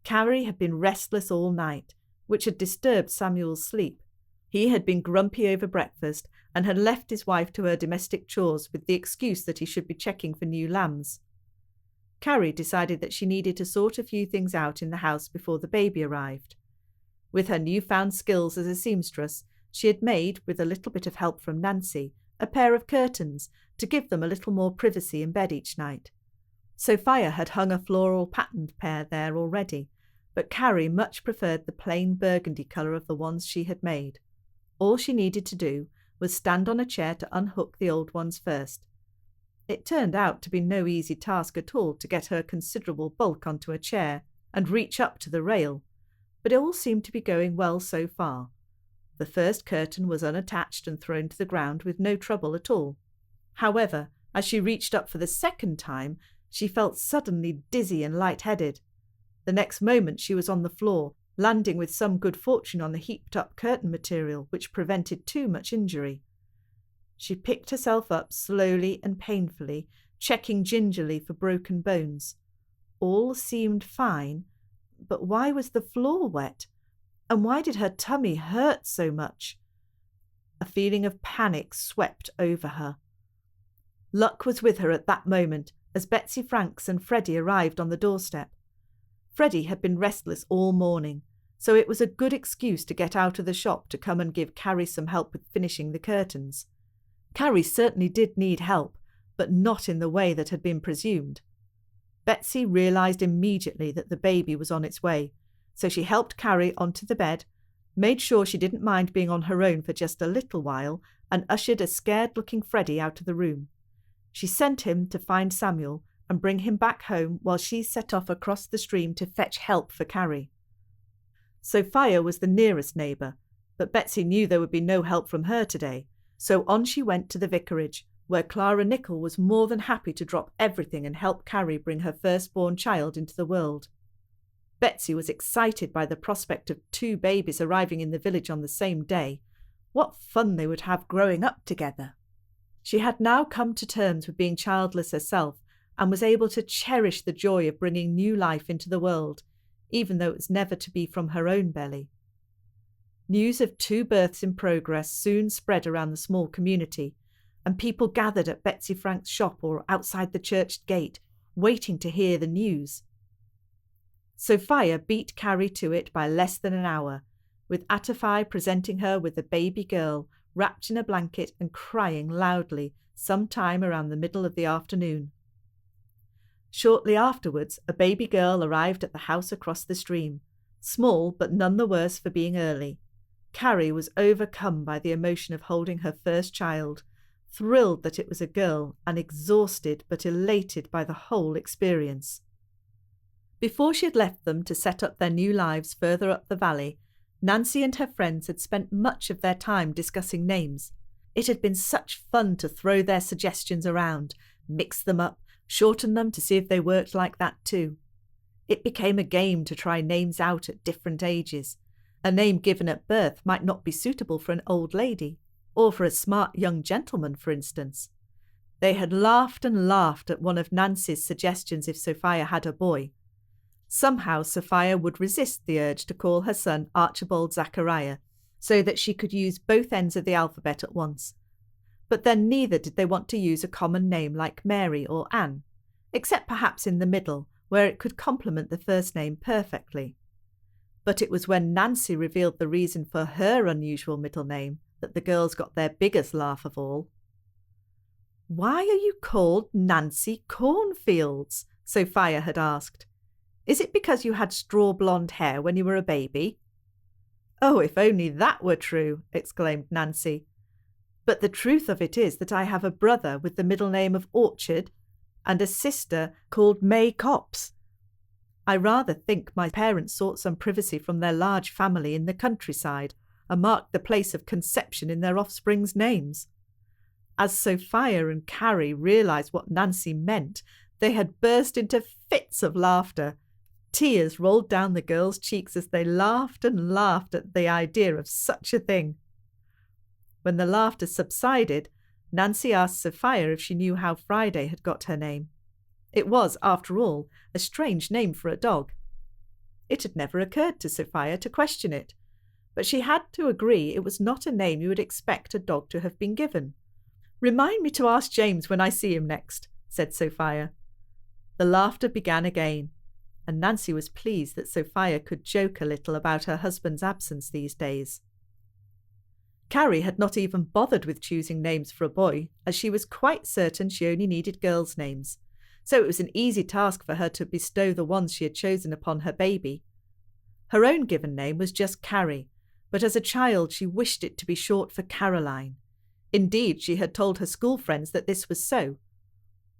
Carrie had been restless all night, which had disturbed Samuel's sleep. He had been grumpy over breakfast and had left his wife to her domestic chores with the excuse that he should be checking for new lambs. Carrie decided that she needed to sort a few things out in the house before the baby arrived. With her newfound skills as a seamstress, she had made, with a little bit of help from Nancy, a pair of curtains to give them a little more privacy in bed each night. Sophia had hung a floral patterned pair there already, but Carrie much preferred the plain burgundy colour of the ones she had made. All she needed to do was stand on a chair to unhook the old ones first. It turned out to be no easy task at all to get her considerable bulk onto a chair and reach up to the rail, but it all seemed to be going well so far. The first curtain was unattached and thrown to the ground with no trouble at all. However, as she reached up for the second time, she felt suddenly dizzy and light-headed. The next moment she was on the floor, landing with some good fortune on the heaped-up curtain material, which prevented too much injury. She picked herself up slowly and painfully, checking gingerly for broken bones. All seemed fine, but why was the floor wet? And why did her tummy hurt so much? A feeling of panic swept over her. Luck was with her at that moment, as Betsy Franks and Freddie arrived on the doorstep. Freddie had been restless all morning, so it was a good excuse to get out of the shop to come and give Carrie some help with finishing the curtains. Carrie certainly did need help, but not in the way that had been presumed. Betsy realised immediately that the baby was on its way, so she helped Carrie onto the bed, made sure she didn't mind being on her own for just a little while, and ushered a scared-looking Freddie out of the room. She sent him to find Samuel and bring him back home while she set off across the stream to fetch help for Carrie. Sophia was the nearest neighbour, but Betsy knew there would be no help from her today, so on she went to the vicarage, where Clara Nichol was more than happy to drop everything and help Carrie bring her firstborn child into the world. Betsy was excited by the prospect of 2 babies arriving in the village on the same day. What fun they would have growing up together! She had now come to terms with being childless herself and was able to cherish the joy of bringing new life into the world, even though it was never to be from her own belly. News of 2 births in progress soon spread around the small community, and people gathered at Betsy Frank's shop or outside the church gate, waiting to hear the news. Sophia beat Carrie to it by less than an hour, with Atafai presenting her with a baby girl wrapped in a blanket and crying loudly sometime around the middle of the afternoon. Shortly afterwards, a baby girl arrived at the house across the stream, small but none the worse for being early. Carrie was overcome by the emotion of holding her first child, thrilled that it was a girl and exhausted but elated by the whole experience. Before she had left them to set up their new lives further up the valley, Nancy and her friends had spent much of their time discussing names. It had been such fun to throw their suggestions around, mix them up, shorten them to see if they worked like that too. It became a game to try names out at different ages. A name given at birth might not be suitable for an old lady, or for a smart young gentleman, for instance. They had laughed and laughed at one of Nancy's suggestions if Sophia had a boy. Somehow Sophia would resist the urge to call her son Archibald Zachariah, so that she could use both ends of the alphabet at once. But then neither did they want to use a common name like Mary or Anne, except perhaps in the middle, where it could complement the first name perfectly. But it was when Nancy revealed the reason for her unusual middle name that the girls got their biggest laugh of all. "Why are you called Nancy Cornfields?" Sophia had asked. "Is it because you had straw blonde hair when you were a baby?" "Oh, if only that were true!" exclaimed Nancy. "But the truth of it is that I have a brother with the middle name of Orchard and a sister called May Copse. I rather think my parents sought some privacy from their large family in the countryside and marked the place of conception in their offspring's names." As Sophia and Carrie realised what Nancy meant, they had burst into fits of laughter. Tears rolled down the girls' cheeks as they laughed and laughed at the idea of such a thing. When the laughter subsided, Nancy asked Sophia if she knew how Friday had got her name. It was, after all, a strange name for a dog. It had never occurred to Sophia to question it, but she had to agree it was not a name you would expect a dog to have been given. "Remind me to ask James when I see him next," said Sophia. The laughter began again, and Nancy was pleased that Sophia could joke a little about her husband's absence these days. Carrie had not even bothered with choosing names for a boy, as she was quite certain she only needed girls' names, so it was an easy task for her to bestow the ones she had chosen upon her baby. Her own given name was just Carrie, but as a child she wished it to be short for Caroline. Indeed, she had told her school friends that this was so.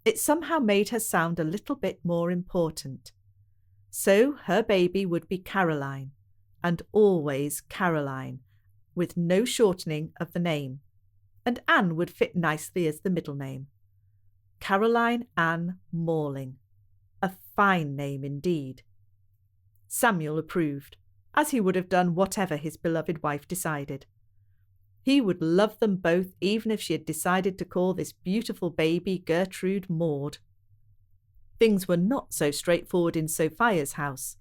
It somehow made her sound a little bit more important. So her baby would be Caroline, and always Caroline, with no shortening of the name, and Anne would fit nicely as the middle name. Caroline Ann Morling. A fine name indeed. Samuel approved, as he would have done whatever his beloved wife decided. He would love them both even if she had decided to call this beautiful baby Gertrude Maud. Things were not so straightforward in Sophia's house.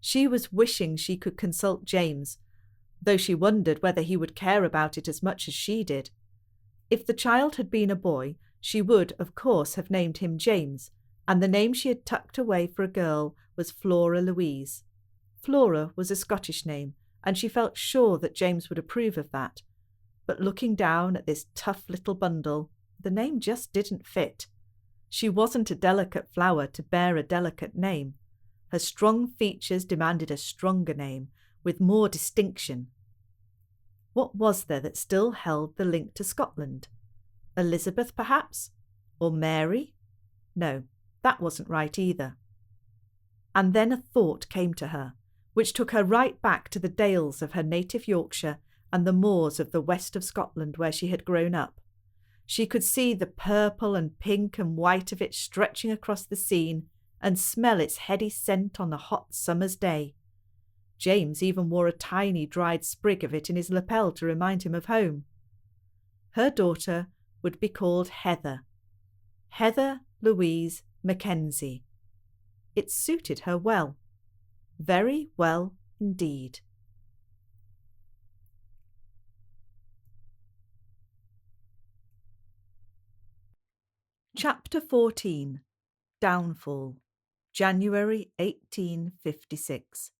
She was wishing she could consult James, though she wondered whether he would care about it as much as she did. If the child had been a boy, she would, of course, have named him James, and the name she had tucked away for a girl was Flora Louise. Flora was a Scottish name, and she felt sure that James would approve of that. But looking down at this tough little bundle, the name just didn't fit. She wasn't a delicate flower to bear a delicate name. Her strong features demanded a stronger name, with more distinction. What was there that still held the link to Scotland? Elizabeth, perhaps? Or Mary? No, that wasn't right either. And then a thought came to her, which took her right back to the dales of her native Yorkshire and the moors of the west of Scotland where she had grown up. She could see the purple and pink and white of it stretching across the scene and smell its heady scent on a hot summer's day. James even wore a tiny dried sprig of it in his lapel to remind him of home. Her daughter would be called Heather. Heather Louise Mackenzie. It suited her well. Very well indeed. Chapter 14. Downfall. January 1856.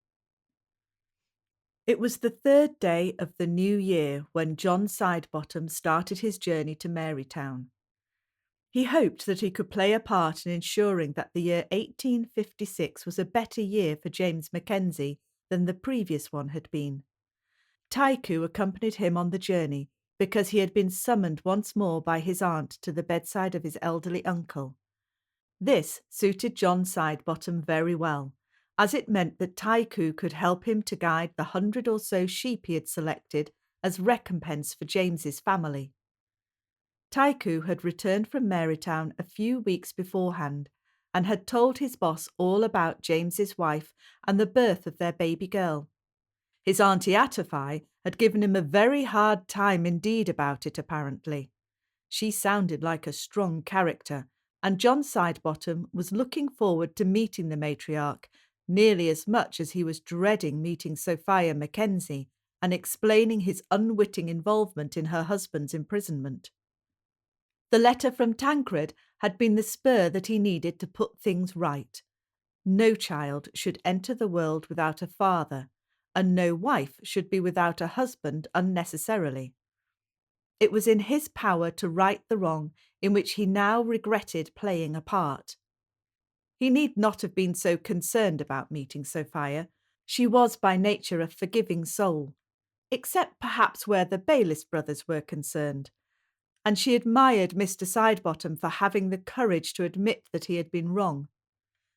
It was the third day of the new year when John Sidebottom started his journey to Marytown. He hoped that he could play a part in ensuring that the year 1856 was a better year for James Mackenzie than the previous one had been. Tycho accompanied him on the journey because he had been summoned once more by his aunt to the bedside of his elderly uncle. This suited John Sidebottom very well, as it meant that Tycho could help him to guide the 100 or so sheep he had selected as recompense for James's family. Taiku had returned from Marytown a few weeks beforehand and had told his boss all about James's wife and the birth of their baby girl. His auntie Atafai had given him a very hard time indeed about it, apparently. She sounded like a strong character, and John Sidebottom was looking forward to meeting the matriarch nearly as much as he was dreading meeting Sophia Mackenzie and explaining his unwitting involvement in her husband's imprisonment. The letter from Tancred had been the spur that he needed to put things right. No child should enter the world without a father, and no wife should be without a husband unnecessarily. It was in his power to right the wrong in which he now regretted playing a part. He need not have been so concerned about meeting Sophia. She was by nature a forgiving soul, except perhaps where the Bayliss brothers were concerned, and she admired Mr. Sidebottom for having the courage to admit that he had been wrong.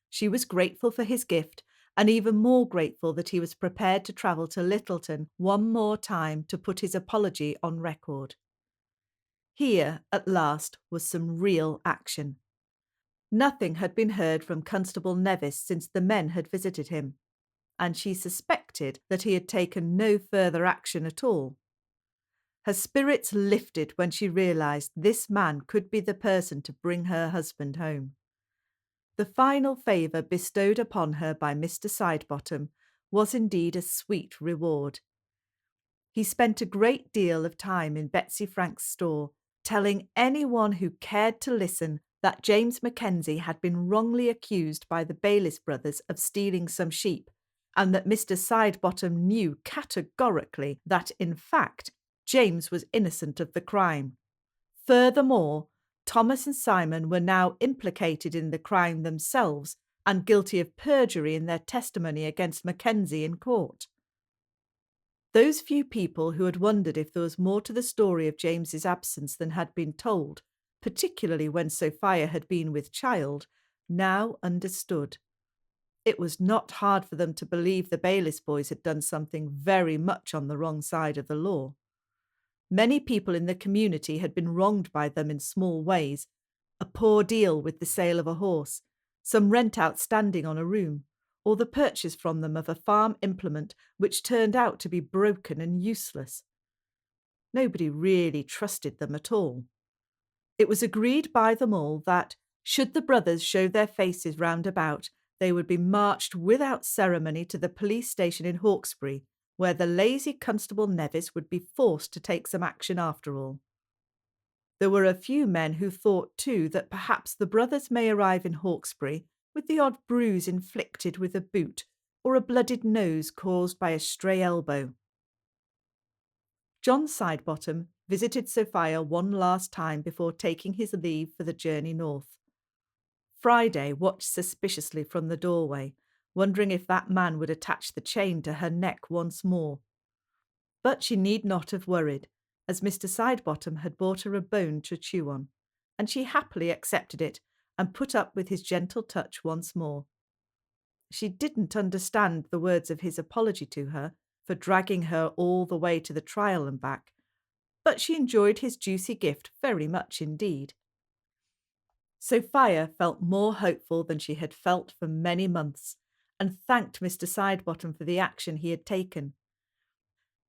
She was grateful for his gift, and even more grateful that he was prepared to travel to Littleton one more time to put his apology on record. Here, at last, was some real action. Nothing had been heard from Constable Nevis since the men had visited him, and she suspected that he had taken no further action at all. Her spirits lifted when she realised this man could be the person to bring her husband home. The final favour bestowed upon her by Mr. Sidebottom was indeed a sweet reward. He spent a great deal of time in Betsy Frank's store, telling anyone who cared to listen that James Mackenzie had been wrongly accused by the Bayliss brothers of stealing some sheep, and that Mr. Sidebottom knew categorically that, in fact, James was innocent of the crime. Furthermore, Thomas and Simon were now implicated in the crime themselves and guilty of perjury in their testimony against Mackenzie in court. Those few people who had wondered if there was more to the story of James's absence than had been told, particularly when Sophia had been with child, now understood. It was not hard for them to believe the Bayliss boys had done something very much on the wrong side of the law. Many people in the community had been wronged by them in small ways: a poor deal with the sale of a horse, some rent outstanding on a room, or the purchase from them of a farm implement which turned out to be broken and useless. Nobody really trusted them at all. It was agreed by them all that, should the brothers show their faces round about, they would be marched without ceremony to the police station in Hawkesbury, where the lazy Constable Nevis would be forced to take some action after all. There were a few men who thought too that perhaps the brothers may arrive in Hawkesbury with the odd bruise inflicted with a boot or a blooded nose caused by a stray elbow. John Sidebottom visited Sophia one last time before taking his leave for the journey north. Friday watched suspiciously from the doorway, wondering if that man would attach the chain to her neck once more. But she need not have worried, as Mr. Sidebottom had bought her a bone to chew on, and she happily accepted it and put up with his gentle touch once more. She didn't understand the words of his apology to her for dragging her all the way to the trial and back, but she enjoyed his juicy gift very much indeed. Sophia felt more hopeful than she had felt for many months, and thanked Mr. Sidebottom for the action he had taken.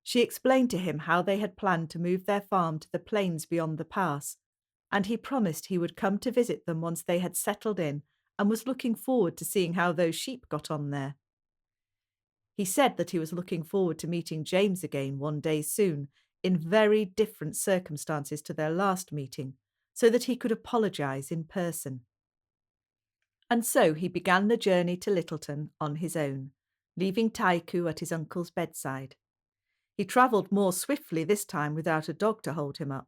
She explained to him how they had planned to move their farm to the plains beyond the pass, and he promised he would come to visit them once they had settled in, and was looking forward to seeing how those sheep got on there. He said that he was looking forward to meeting James again one day soon, in very different circumstances to their last meeting, so that he could apologise in person. And so he began the journey to Littleton on his own, leaving Taiku at his uncle's bedside. He travelled more swiftly this time without a dog to hold him up.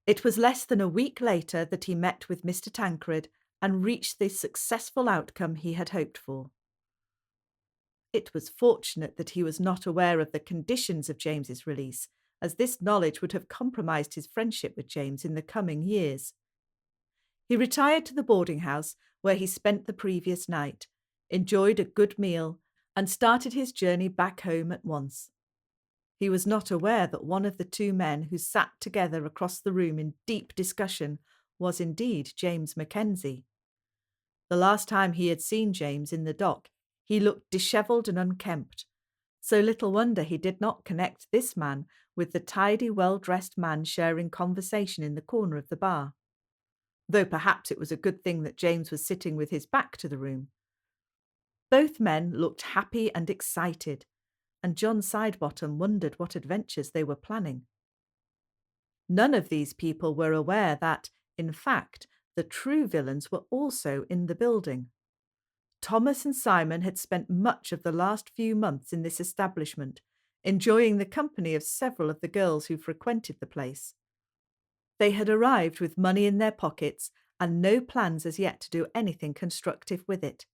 It was less than a week later that he met with Mr. Tancred and reached the successful outcome he had hoped for. It was fortunate that he was not aware of the conditions of James's release, as this knowledge would have compromised his friendship with James in the coming years. He retired to the boarding house where he spent the previous night, enjoyed a good meal, and started his journey back home at once. He was not aware that one of the two men who sat together across the room in deep discussion was indeed James Mackenzie. The last time he had seen James in the dock, he looked dishevelled and unkempt, so little wonder he did not connect this man with the tidy, well-dressed man sharing conversation in the corner of the bar. Though perhaps it was a good thing that James was sitting with his back to the room. Both men looked happy and excited, and John Sidebottom wondered what adventures they were planning. None of these people were aware that, in fact, the true villains were also in the building. Thomas and Simon had spent much of the last few months in this establishment, enjoying the company of several of the girls who frequented the place. They had arrived with money in their pockets and no plans as yet to do anything constructive with it.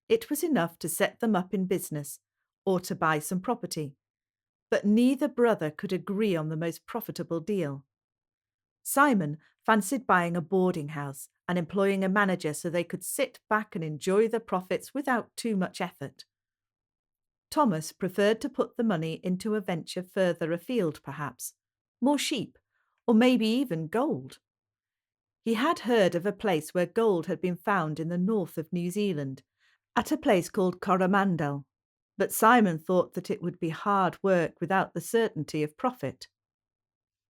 It was enough to set them up in business, or to buy some property, but neither brother could agree on the most profitable deal. Simon fancied buying a boarding house and employing a manager so they could sit back and enjoy the profits without too much effort. Thomas preferred to put the money into a venture further afield, perhaps, more sheep, or maybe even gold. He had heard of a place where gold had been found in the north of New Zealand, at a place called Coromandel, but Simon thought that it would be hard work without the certainty of profit.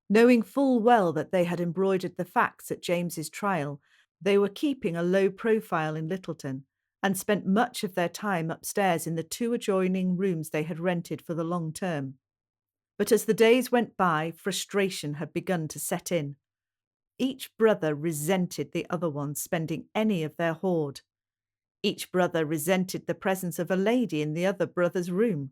Knowing full well that they had embroidered the facts at James's trial, they were keeping a low profile in Littleton, and spent much of their time upstairs in the two adjoining rooms they had rented for the long term. But as the days went by, frustration had begun to set in. Each brother resented the other one spending any of their hoard. Each brother resented the presence of a lady in the other brother's room.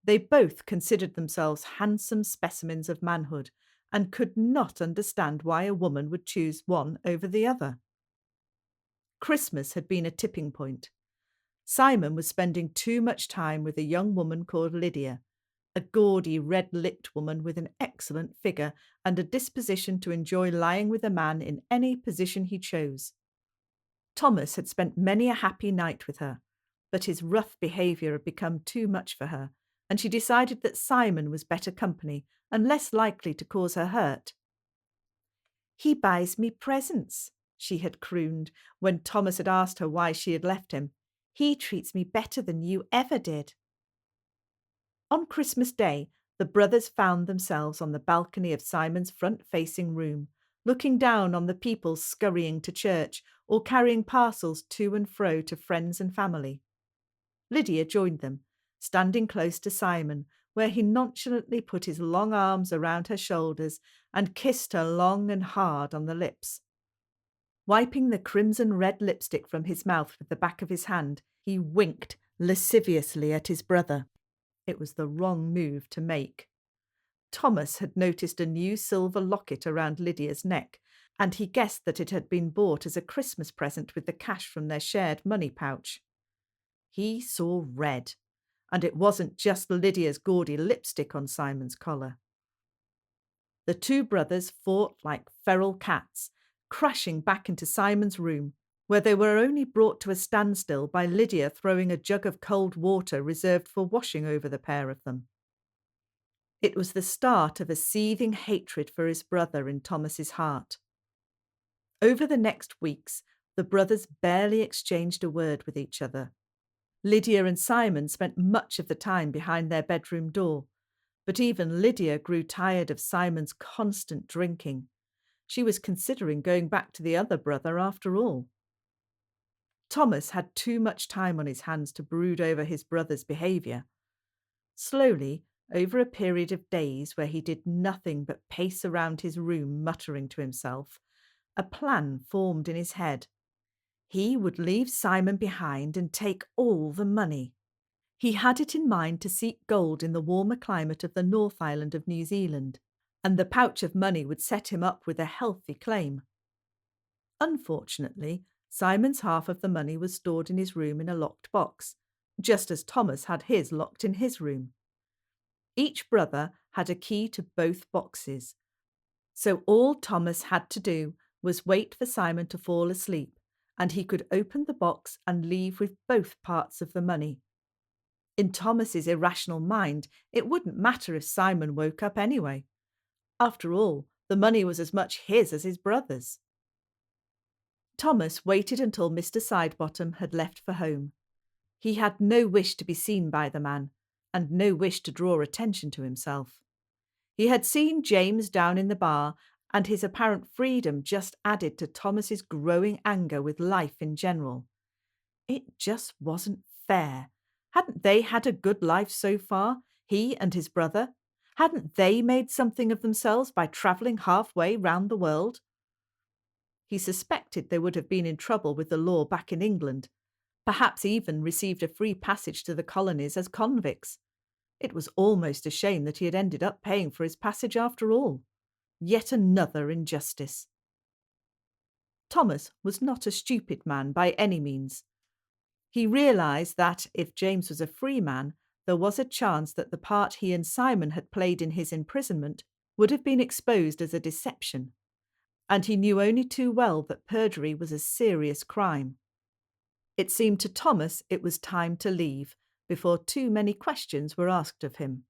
They both considered themselves handsome specimens of manhood and could not understand why a woman would choose one over the other. Christmas had been a tipping point. Simon was spending too much time with a young woman called Lydia, a gaudy, red-lipped woman with an excellent figure and a disposition to enjoy lying with a man in any position he chose. Thomas had spent many a happy night with her, but his rough behaviour had become too much for her, and she decided that Simon was better company and less likely to cause her hurt. "He buys me presents," she had crooned when Thomas had asked her why she had left him. "He treats me better than you ever did." On Christmas Day, the brothers found themselves on the balcony of Simon's front-facing room, looking down on the people scurrying to church or carrying parcels to and fro to friends and family. Lydia joined them, standing close to Simon, where he nonchalantly put his long arms around her shoulders and kissed her long and hard on the lips. Wiping the crimson-red lipstick from his mouth with the back of his hand, he winked lasciviously at his brother. It was the wrong move to make. Thomas had noticed a new silver locket around Lydia's neck, and he guessed that it had been bought as a Christmas present with the cash from their shared money pouch. He saw red, and it wasn't just Lydia's gaudy lipstick on Simon's collar. The two brothers fought like feral cats, crashing back into Simon's room, where they were only brought to a standstill by Lydia throwing a jug of cold water reserved for washing over the pair of them. It was the start of a seething hatred for his brother in Thomas's heart. Over the next weeks, the brothers barely exchanged a word with each other. Lydia and Simon spent much of the time behind their bedroom door, but even Lydia grew tired of Simon's constant drinking. She was considering going back to the other brother after all. Thomas had too much time on his hands to brood over his brother's behaviour. Slowly, over a period of days where he did nothing but pace around his room muttering to himself, a plan formed in his head. He would leave Simon behind and take all the money. He had it in mind to seek gold in the warmer climate of the North Island of New Zealand, and the pouch of money would set him up with a healthy claim. Unfortunately, Simon's half of the money was stored in his room in a locked box, just as Thomas had his locked in his room. Each brother had a key to both boxes, so all Thomas had to do was wait for Simon to fall asleep, and he could open the box and leave with both parts of the money. In Thomas's irrational mind, it wouldn't matter if Simon woke up anyway. After all, the money was as much his as his brother's. Thomas waited until Mr. Sidebottom had left for home. He had no wish to be seen by the man, and no wish to draw attention to himself. He had seen James down in the bar, and his apparent freedom just added to Thomas's growing anger with life in general. It just wasn't fair. Hadn't they had a good life so far, he and his brother? Hadn't they made something of themselves by travelling halfway round the world? He suspected they would have been in trouble with the law back in England, perhaps even received a free passage to the colonies as convicts. It was almost a shame that he had ended up paying for his passage after all. Yet another injustice. Thomas was not a stupid man by any means. He realised that if James was a free man, there was a chance that the part he and Simon had played in his imprisonment would have been exposed as a deception, and he knew only too well that perjury was a serious crime. It seemed to Thomas it was time to leave, before too many questions were asked of him.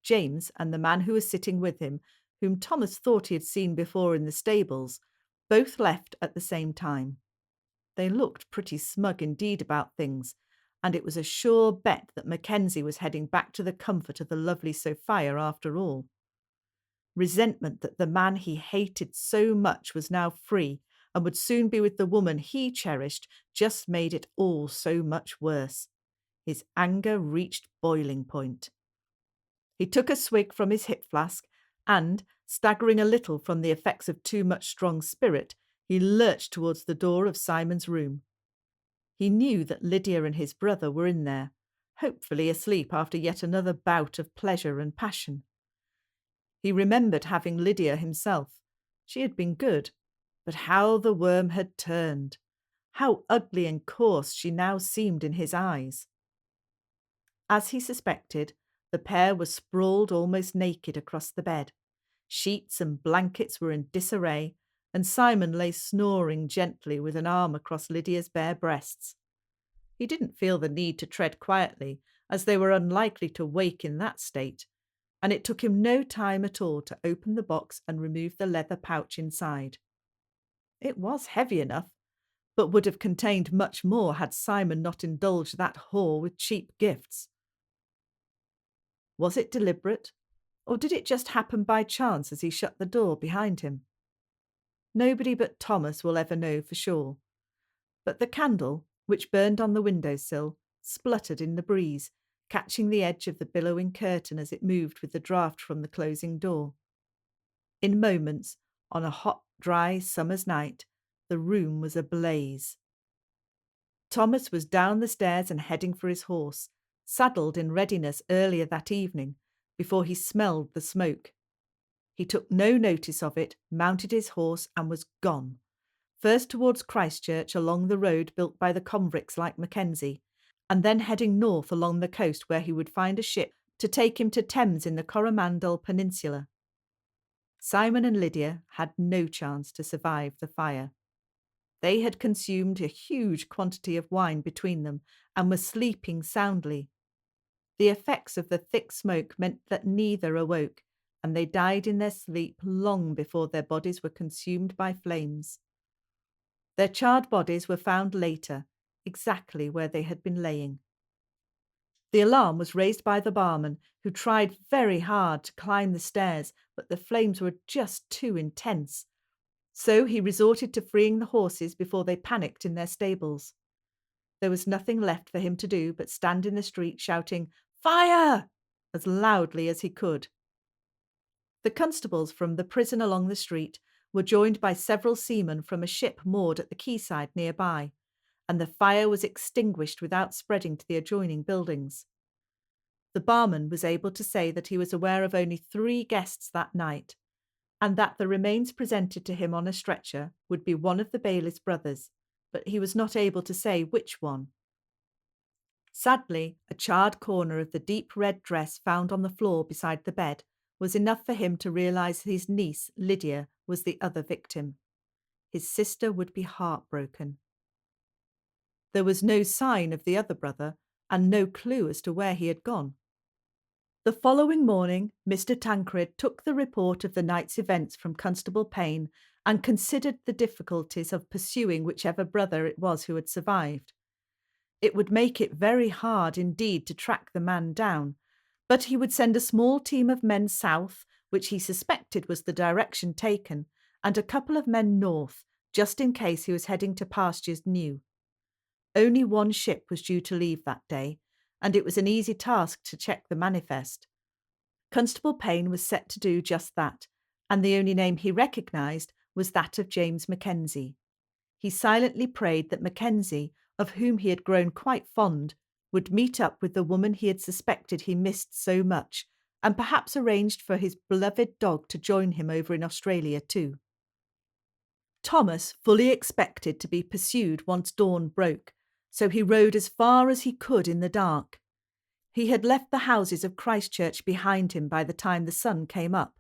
James and the man who was sitting with him, whom Thomas thought he had seen before in the stables, both left at the same time. They looked pretty smug indeed about things, and it was a sure bet that Mackenzie was heading back to the comfort of the lovely Sophia after all. Resentment that the man he hated so much was now free and would soon be with the woman he cherished just made it all so much worse. His anger reached boiling point. He took a swig from his hip flask and, staggering a little from the effects of too much strong spirit, he lurched towards the door of Simon's room. He knew that Lydia and his brother were in there, hopefully asleep after yet another bout of pleasure and passion. He remembered having Lydia himself. She had been good, but how the worm had turned! How ugly and coarse she now seemed in his eyes! As he suspected, the pair were sprawled almost naked across the bed. Sheets and blankets were in disarray, and Simon lay snoring gently with an arm across Lydia's bare breasts. He didn't feel the need to tread quietly, as they were unlikely to wake in that state, and it took him no time at all to open the box and remove the leather pouch inside. It was heavy enough, but would have contained much more had Simon not indulged that whore with cheap gifts. Was it deliberate, or did it just happen by chance as he shut the door behind him? Nobody but Thomas will ever know for sure. But the candle, which burned on the window-sill, spluttered in the breeze, catching the edge of the billowing curtain as it moved with the draught from the closing door. In moments, on a hot, dry summer's night, the room was ablaze. Thomas was down the stairs and heading for his horse, saddled in readiness earlier that evening, before he smelled the smoke. He took no notice of it, mounted his horse, and was gone, first towards Christchurch along the road built by the convicts like Mackenzie, and then heading north along the coast where he would find a ship to take him to Thames in the Coromandel Peninsula. Simon and Lydia had no chance to survive the fire. They had consumed a huge quantity of wine between them and were sleeping soundly. The effects of the thick smoke meant that neither awoke, and they died in their sleep long before their bodies were consumed by flames. Their charred bodies were found later, exactly where they had been laying. The alarm was raised by the barman, who tried very hard to climb the stairs, but the flames were just too intense. So he resorted to freeing the horses before they panicked in their stables. There was nothing left for him to do but stand in the street shouting, "Fire!" as loudly as he could. The constables from the prison along the street were joined by several seamen from a ship moored at the quayside nearby, and the fire was extinguished without spreading to the adjoining buildings. The barman was able to say that he was aware of only 3 guests that night, and that the remains presented to him on a stretcher would be one of the bailiff's brothers, but he was not able to say which one. Sadly, a charred corner of the deep red dress found on the floor beside the bed was enough for him to realise his niece, Lydia, was the other victim. His sister would be heartbroken. There was no sign of the other brother, and no clue as to where he had gone. The following morning, Mr. Tancred took the report of the night's events from Constable Payne and considered the difficulties of pursuing whichever brother it was who had survived. It would make it very hard indeed to track the man down, but he would send a small team of men south, which he suspected was the direction taken, and a couple of men north, just in case he was heading to pastures new. Only one ship was due to leave that day, and it was an easy task to check the manifest. Constable Payne was set to do just that, and the only name he recognised was that of James Mackenzie. He silently prayed that Mackenzie, of whom he had grown quite fond, would meet up with the woman he had suspected he missed so much, and perhaps arranged for his beloved dog to join him over in Australia too. Thomas fully expected to be pursued once dawn broke, so he rode as far as he could in the dark. He had left the houses of Christchurch behind him by the time the sun came up.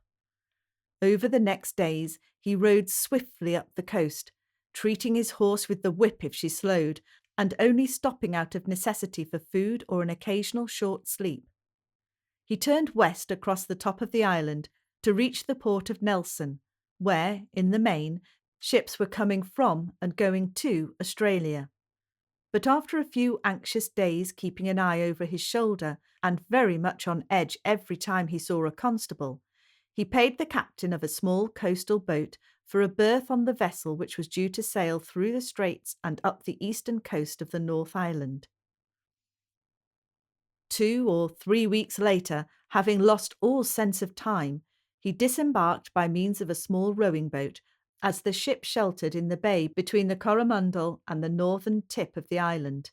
Over the next days he rode swiftly up the coast, treating his horse with the whip if she slowed, and only stopping out of necessity for food or an occasional short sleep. He turned west across the top of the island to reach the port of Nelson, where, in the main, ships were coming from and going to Australia. But after a few anxious days keeping an eye over his shoulder and very much on edge every time he saw a constable, he paid the captain of a small coastal boat for a berth on the vessel which was due to sail through the straits and up the eastern coast of the North Island. 2 or 3 weeks later, having lost all sense of time, he disembarked by means of a small rowing boat as the ship sheltered in the bay between the Coromandel and the northern tip of the island.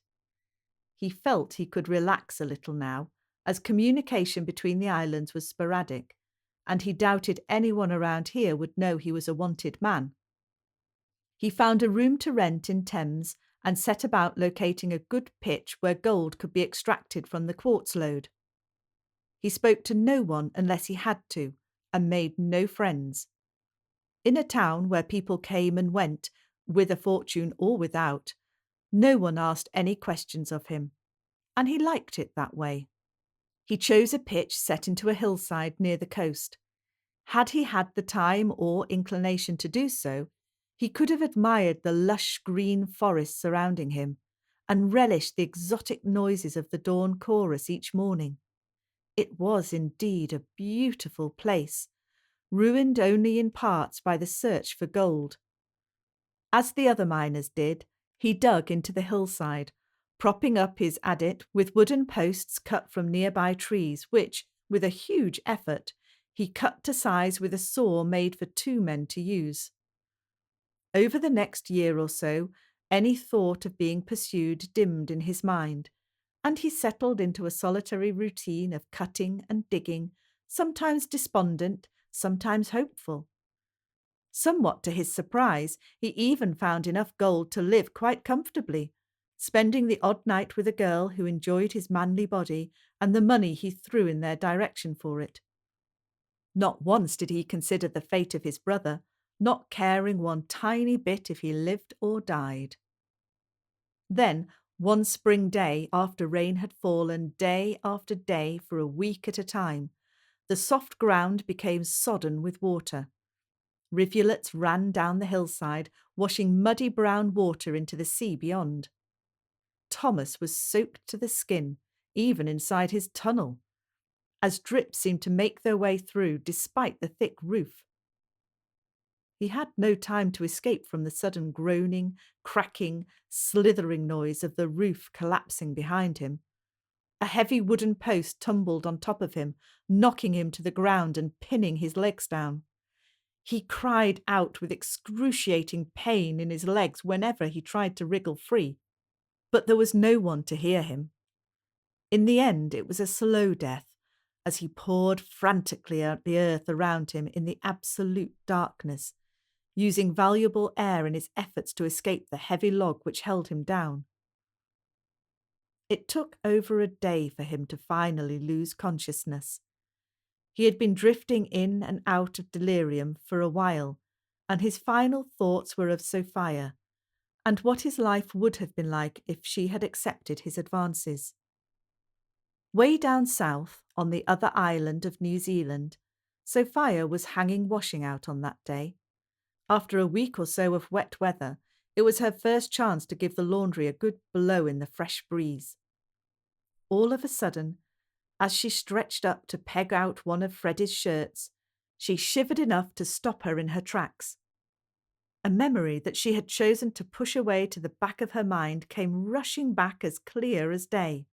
He felt he could relax a little now, as communication between the islands was sporadic, and he doubted anyone around here would know he was a wanted man. He found a room to rent in Thames and set about locating a good pitch where gold could be extracted from the quartz lode. He spoke to no one unless he had to, and made no friends. In a town where people came and went, with a fortune or without, no one asked any questions of him, and he liked it that way. He chose a pitch set into a hillside near the coast. Had he had the time or inclination to do so, he could have admired the lush green forest surrounding him, and relished the exotic noises of the dawn chorus each morning. It was indeed a beautiful place, ruined only in parts by the search for gold. As the other miners did, he dug into the hillside, propping up his adit with wooden posts cut from nearby trees, which, with a huge effort, he cut to size with a saw made for 2 men to use. Over the next year or so, any thought of being pursued dimmed in his mind, and he settled into a solitary routine of cutting and digging, sometimes despondent, sometimes hopeful. Somewhat to his surprise, he even found enough gold to live quite comfortably, spending the odd night with a girl who enjoyed his manly body and the money he threw in their direction for it. Not once did he consider the fate of his brother, not caring one tiny bit if he lived or died. Then, one spring day, after rain had fallen day after day for a week at a time, the soft ground became sodden with water. Rivulets ran down the hillside, washing muddy brown water into the sea beyond. Thomas was soaked to the skin, even inside his tunnel, as drips seemed to make their way through despite the thick roof. He had no time to escape from the sudden groaning, cracking, slithering noise of the roof collapsing behind him. A heavy wooden post tumbled on top of him, knocking him to the ground and pinning his legs down. He cried out with excruciating pain in his legs whenever he tried to wriggle free, but there was no one to hear him. In the end, it was a slow death, as he pawed frantically at the earth around him in the absolute darkness, using valuable air in his efforts to escape the heavy log which held him down. It took over a day for him to finally lose consciousness. He had been drifting in and out of delirium for a while, and his final thoughts were of Sophia, and what his life would have been like if she had accepted his advances. Way down south, on the other island of New Zealand, Sophia was hanging washing out on that day. After a week or so of wet weather, it was her first chance to give the laundry a good blow in the fresh breeze. All of a sudden, as she stretched up to peg out one of Freddie's shirts, she shivered enough to stop her in her tracks. A memory that she had chosen to push away to the back of her mind came rushing back as clear as day.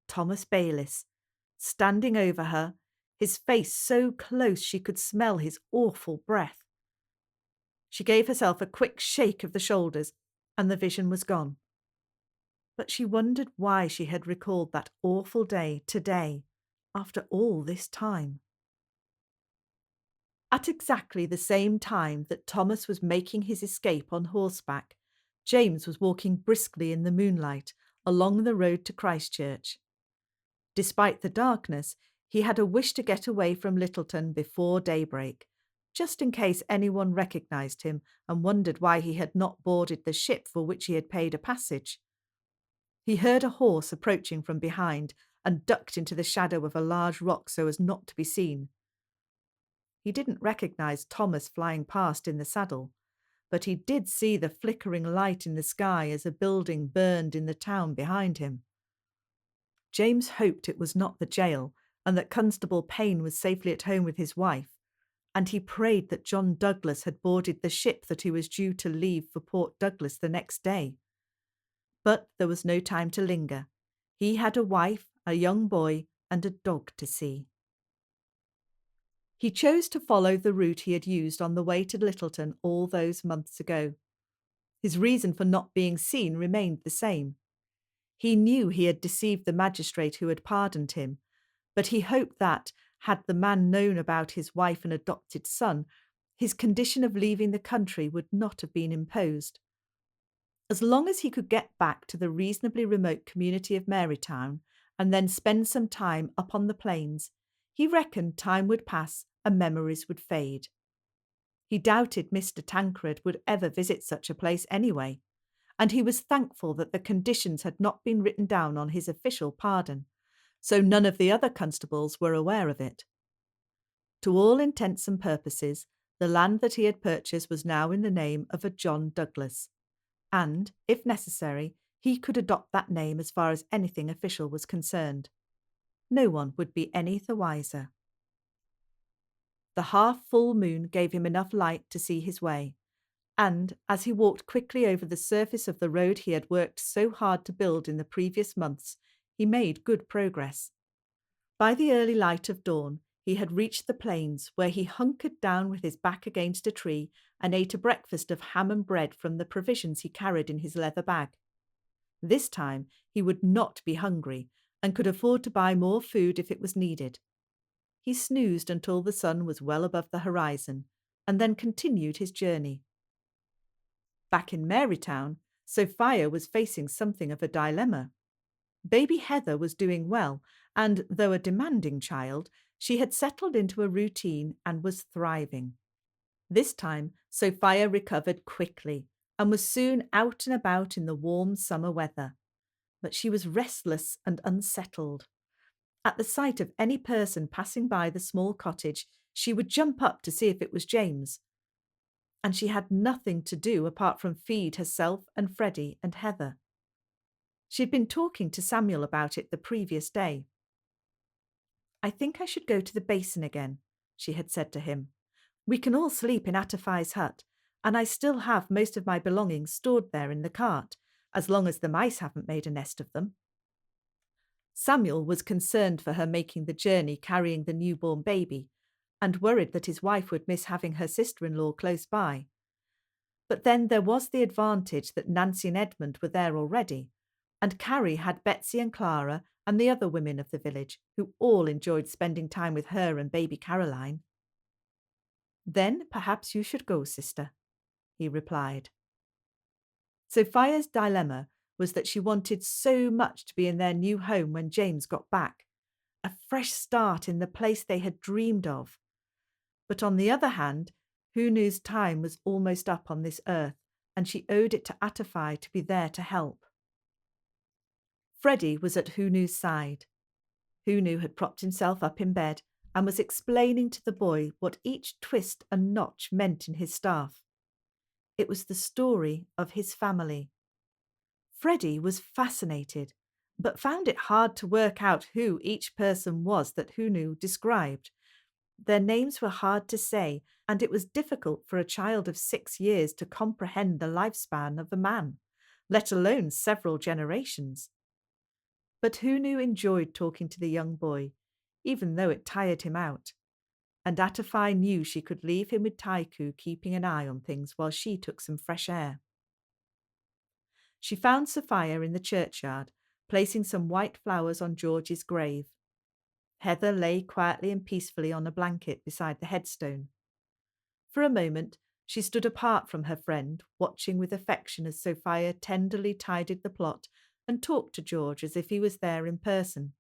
Thomas Bayliss, standing over her, his face so close she could smell his awful breath. She gave herself a quick shake of the shoulders, and the vision was gone. But she wondered why she had recalled that awful day today, after all this time. At exactly the same time that Thomas was making his escape on horseback, James was walking briskly in the moonlight along the road to Christchurch. Despite the darkness, he had a wish to get away from Littleton before daybreak, just in case anyone recognised him and wondered why he had not boarded the ship for which he had paid a passage. He heard a horse approaching from behind and ducked into the shadow of a large rock so as not to be seen. He didn't recognise Thomas flying past in the saddle, but he did see the flickering light in the sky as a building burned in the town behind him. James hoped it was not the jail and that Constable Payne was safely at home with his wife, and he prayed that John Douglas had boarded the ship that he was due to leave for Port Douglas the next day. But there was no time to linger. He had a wife, a young boy, and a dog to see. He chose to follow the route he had used on the way to Littleton all those months ago. His reason for not being seen remained the same. He knew he had deceived the magistrate who had pardoned him, but he hoped that, had the man known about his wife and adopted son, his condition of leaving the country would not have been imposed. As long as he could get back to the reasonably remote community of Marytown and then spend some time up on the plains, he reckoned time would pass and memories would fade. He doubted Mr. Tancred would ever visit such a place anyway, and he was thankful that the conditions had not been written down on his official pardon, so none of the other constables were aware of it. To all intents and purposes, the land that he had purchased was now in the name of a John Douglas, and, if necessary, he could adopt that name as far as anything official was concerned. No one would be any the wiser. The half-full moon gave him enough light to see his way, and, as he walked quickly over the surface of the road he had worked so hard to build in the previous months, he made good progress. By the early light of dawn, he had reached the plains, where he hunkered down with his back against a tree and ate a breakfast of ham and bread from the provisions he carried in his leather bag. This time he would not be hungry and could afford to buy more food if it was needed. He snoozed until the sun was well above the horizon, and then continued his journey. Back in Marytown, Sophia was facing something of a dilemma. Baby Heather was doing well, and though a demanding child, she had settled into a routine and was thriving. This time, Sophia recovered quickly and was soon out and about in the warm summer weather. But she was restless and unsettled. At the sight of any person passing by the small cottage, she would jump up to see if it was James. And she had nothing to do apart from feed herself and Freddie and Heather. She had been talking to Samuel about it the previous day. "I think I should go to the basin again," she had said to him. "We can all sleep in Atafai's hut, and I still have most of my belongings stored there in the cart, as long as the mice haven't made a nest of them." Samuel was concerned for her making the journey carrying the newborn baby, and worried that his wife would miss having her sister-in-law close by. But then there was the advantage that Nancy and Edmund were there already, and Carrie had Betsy and Clara and the other women of the village, who all enjoyed spending time with her and baby Caroline. "Then perhaps you should go, sister," he replied. Sophia's dilemma was that she wanted so much to be in their new home when James got back, a fresh start in the place they had dreamed of. But on the other hand, Hunu's time was almost up on this earth, and she owed it to Atafai to be there to help. Freddie was at Hunu's side. Hunu had propped himself up in bed and was explaining to the boy what each twist and notch meant in his staff. It was the story of his family. Freddie was fascinated, but found it hard to work out who each person was that Hunu described. Their names were hard to say, and it was difficult for a child of 6 years to comprehend the lifespan of a man, let alone several generations. But Hunu enjoyed talking to the young boy, even though it tired him out. And Atafai knew she could leave him with Taiku keeping an eye on things while she took some fresh air. She found Sophia in the churchyard, placing some white flowers on George's grave. Heather lay quietly and peacefully on a blanket beside the headstone. For a moment, she stood apart from her friend, watching with affection as Sophia tenderly tidied the plot and talked to George as if he was there in person.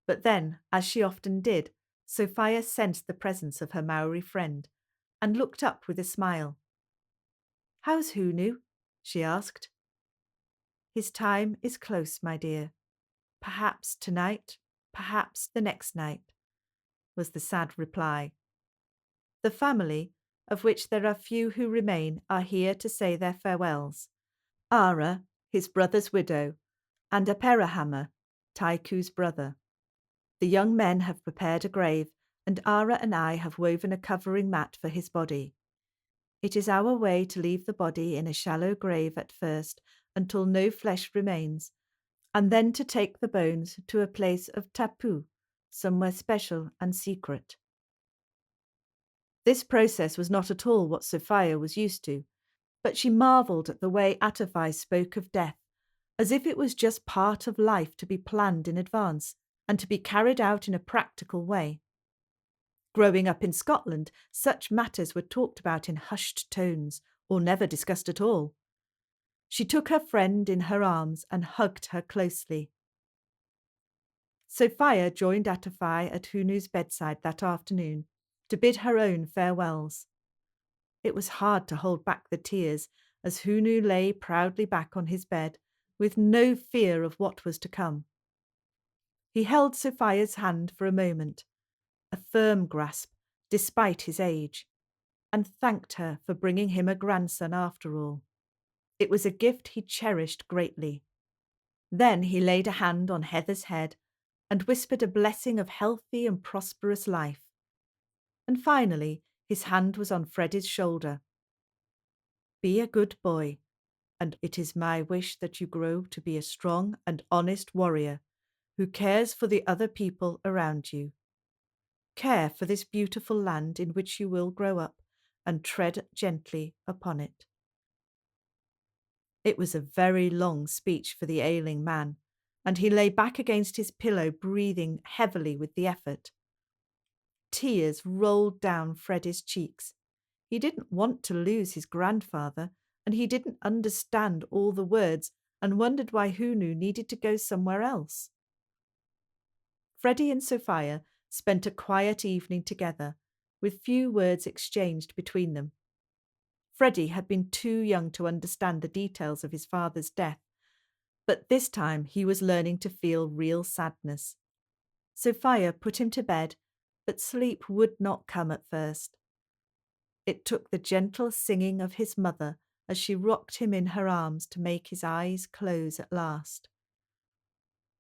But then, as she often did, Sophia sensed the presence of her Maori friend and looked up with a smile. "How's Hunu?" she asked. "His time is close, my dear. Perhaps tonight, perhaps the next night," was the sad reply. "The family, of which there are few who remain, are here to say their farewells. Ara, his brother's widow, and Aperahama, Taiku's brother. The young men have prepared a grave, and Ara and I have woven a covering mat for his body. It is our way to leave the body in a shallow grave at first, until no flesh remains, and then to take the bones to a place of tapu, somewhere special and secret." This process was not at all what Sophia was used to, but she marvelled at the way Atafai spoke of death, as if it was just part of life to be planned in advance and to be carried out in a practical way. Growing up in Scotland, such matters were talked about in hushed tones or never discussed at all. She took her friend in her arms and hugged her closely. Sophia joined Atafai at Hunu's bedside that afternoon to bid her own farewells. It was hard to hold back the tears as Hunu lay proudly back on his bed, with no fear of what was to come. He held Sophia's hand for a moment, a firm grasp despite his age, and thanked her for bringing him a grandson after all. It was a gift he cherished greatly. Then he laid a hand on Heather's head and whispered a blessing of healthy and prosperous life. And finally, his hand was on Freddie's shoulder. "Be a good boy, and it is my wish that you grow to be a strong and honest warrior who cares for the other people around you. Care for this beautiful land in which you will grow up and tread gently upon it." It was a very long speech for the ailing man, and he lay back against his pillow, breathing heavily with the effort. Tears rolled down Freddie's cheeks. He didn't want to lose his grandfather, and he didn't understand all the words and wondered why Hunu needed to go somewhere else. Freddie and Sophia spent a quiet evening together, with few words exchanged between them. Freddie had been too young to understand the details of his father's death, but this time he was learning to feel real sadness. Sophia put him to bed, but sleep would not come at first. It took the gentle singing of his mother as she rocked him in her arms to make his eyes close at last.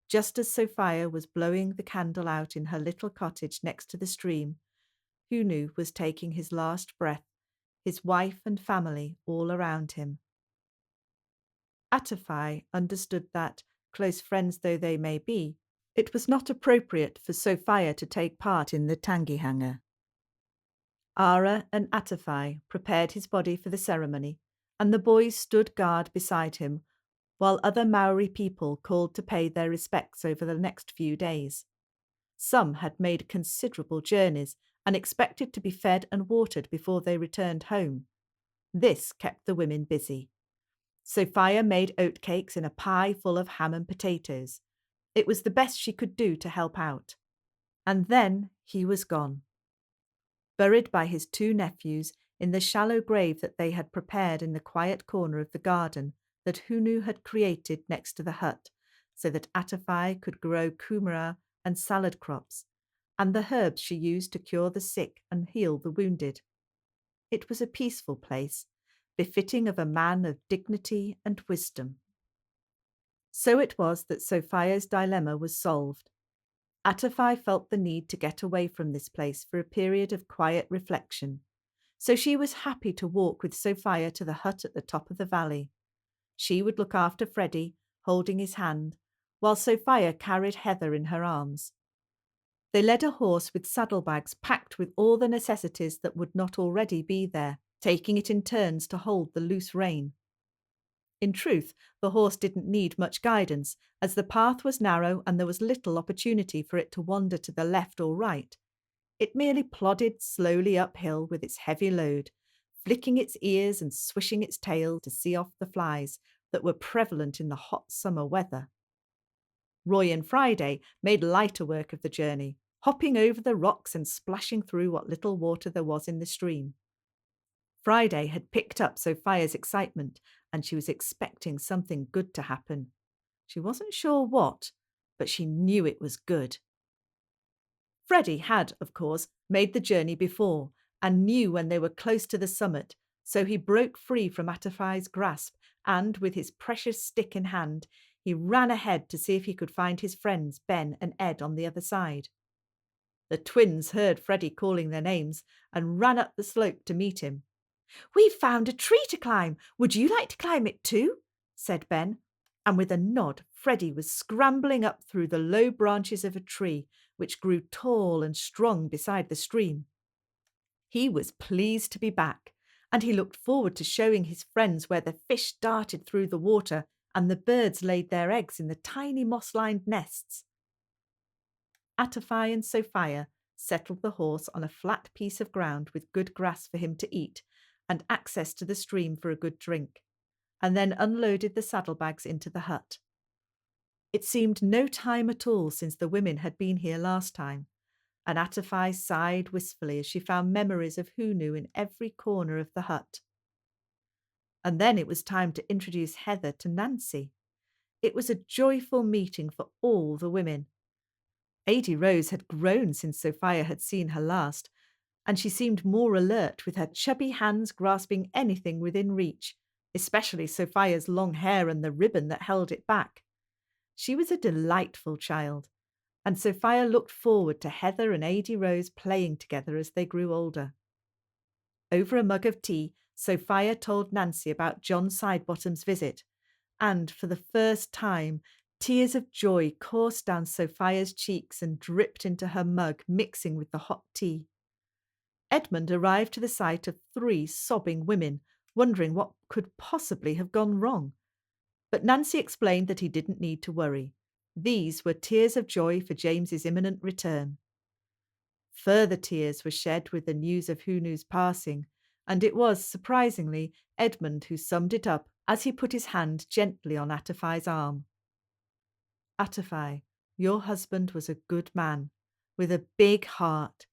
Just as Sophia was blowing the candle out in her little cottage next to the stream, Hunu was taking his last breath, his wife and family all around him. Atafai understood that, close friends though they may be, it was not appropriate for Sophia to take part in the tangihanga. Ara and Atafai prepared his body for the ceremony, and the boys stood guard beside him, while other Maori people called to pay their respects over the next few days. Some had made considerable journeys and expected to be fed and watered before they returned home. This kept the women busy. Sophia made oatcakes in a pie full of ham and potatoes. It was the best she could do to help out. And then he was gone. Buried by his 2 nephews in the shallow grave that they had prepared in the quiet corner of the garden that Hunu had created next to the hut, so that Atafai could grow kumara and salad crops, and the herbs she used to cure the sick and heal the wounded. It was a peaceful place, befitting of a man of dignity and wisdom. So it was that Sophia's dilemma was solved. Atafai felt the need to get away from this place for a period of quiet reflection, so she was happy to walk with Sophia to the hut at the top of the valley. She would look after Freddie, holding his hand, while Sophia carried Heather in her arms. They led a horse with saddlebags packed with all the necessities that would not already be there, taking it in turns to hold the loose rein. In truth, the horse didn't need much guidance, as the path was narrow and there was little opportunity for it to wander to the left or right. It merely plodded slowly uphill with its heavy load, flicking its ears and swishing its tail to see off the flies that were prevalent in the hot summer weather. Roy and Friday made lighter work of the journey, hopping over the rocks and splashing through what little water there was in the stream. Friday had picked up Sophia's excitement, and she was expecting something good to happen. She wasn't sure what, but she knew it was good. Freddie had, of course, made the journey before, and knew when they were close to the summit, so he broke free from Atafai's grasp, and, with his precious stick in hand, he ran ahead to see if he could find his friends Ben and Ed on the other side. The twins heard Freddie calling their names and ran up the slope to meet him. "We've found a tree to climb. Would you like to climb it too?" said Ben, and with a nod, Freddie was scrambling up through the low branches of a tree which grew tall and strong beside the stream. He was pleased to be back, and he looked forward to showing his friends where the fish darted through the water and the birds laid their eggs in the tiny moss-lined nests. Atafai and Sophia settled the horse on a flat piece of ground with good grass for him to eat and access to the stream for a good drink, and then unloaded the saddlebags into the hut. It seemed no time at all since the women had been here last time, and Atafai sighed wistfully as she found memories of Hunu in every corner of the hut. And then it was time to introduce Heather to Nancy. It was a joyful meeting for all the women. Adi Rose had grown since Sophia had seen her last, and she seemed more alert, with her chubby hands grasping anything within reach, especially Sophia's long hair and the ribbon that held it back. She was a delightful child, and Sophia looked forward to Heather and Adi Rose playing together as they grew older. Over a mug of tea, Sophia told Nancy about John Sidebottom's visit, and for the first time, tears of joy coursed down Sophia's cheeks and dripped into her mug, mixing with the hot tea. Edmund arrived to the sight of 3 sobbing women, wondering what could possibly have gone wrong. But Nancy explained that he didn't need to worry. These were tears of joy for James's imminent return. Further tears were shed with the news of Hunu's passing, and it was, surprisingly, Edmund who summed it up as he put his hand gently on Atafai's arm. "Atafai, your husband was a good man, with a big heart.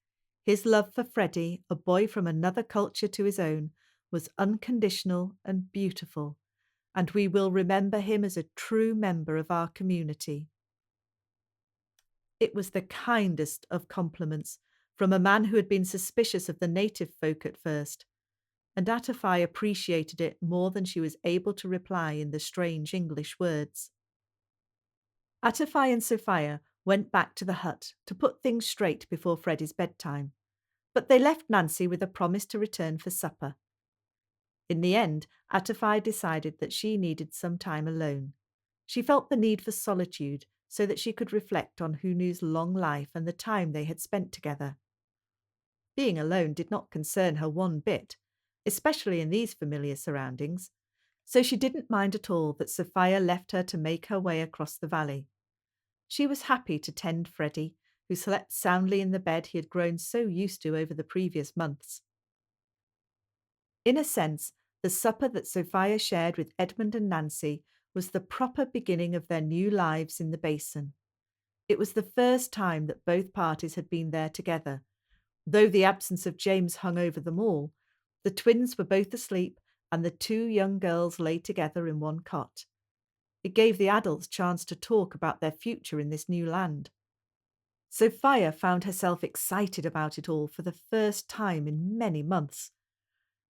His love for Freddie, a boy from another culture to his own, was unconditional and beautiful, and we will remember him as a true member of our community." It was the kindest of compliments from a man who had been suspicious of the native folk at first, and Atafai appreciated it more than she was able to reply in the strange English words. Atafai and Sophia went back to the hut to put things straight before Freddie's bedtime, but they left Nancy with a promise to return for supper. In the end, Atafai decided that she needed some time alone. She felt the need for solitude so that she could reflect on Hunu's long life and the time they had spent together. Being alone did not concern her one bit, especially in these familiar surroundings, so she didn't mind at all that Sophia left her to make her way across the valley. She was happy to tend Freddie, who slept soundly in the bed he had grown so used to over the previous months. In a sense, the supper that Sophia shared with Edmund and Nancy was the proper beginning of their new lives in the basin. It was the first time that both parties had been there together. Though the absence of James hung over them all, the twins were both asleep and the 2 young girls lay together in one cot. It gave the adults chance to talk about their future in this new land. Sophia found herself excited about it all for the first time in many months.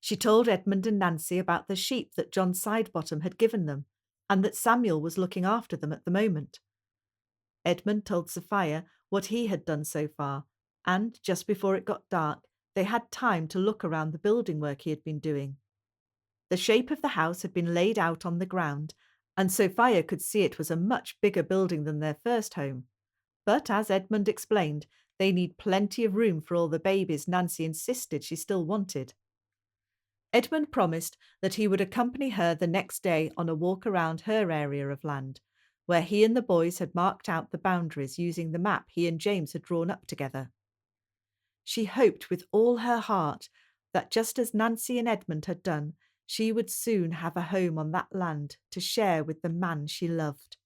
She told Edmund and Nancy about the sheep that John Sidebottom had given them, and that Samuel was looking after them at the moment. Edmund told Sophia what he had done so far, and just before it got dark, they had time to look around the building work he had been doing. The shape of the house had been laid out on the ground, and Sophia could see it was a much bigger building than their first home. But as Edmund explained, they need plenty of room for all the babies Nancy insisted she still wanted. Edmund promised that he would accompany her the next day on a walk around her area of land, where he and the boys had marked out the boundaries using the map he and James had drawn up together. She hoped with all her heart that just as Nancy and Edmund had done, she would soon have a home on that land to share with the man she loved.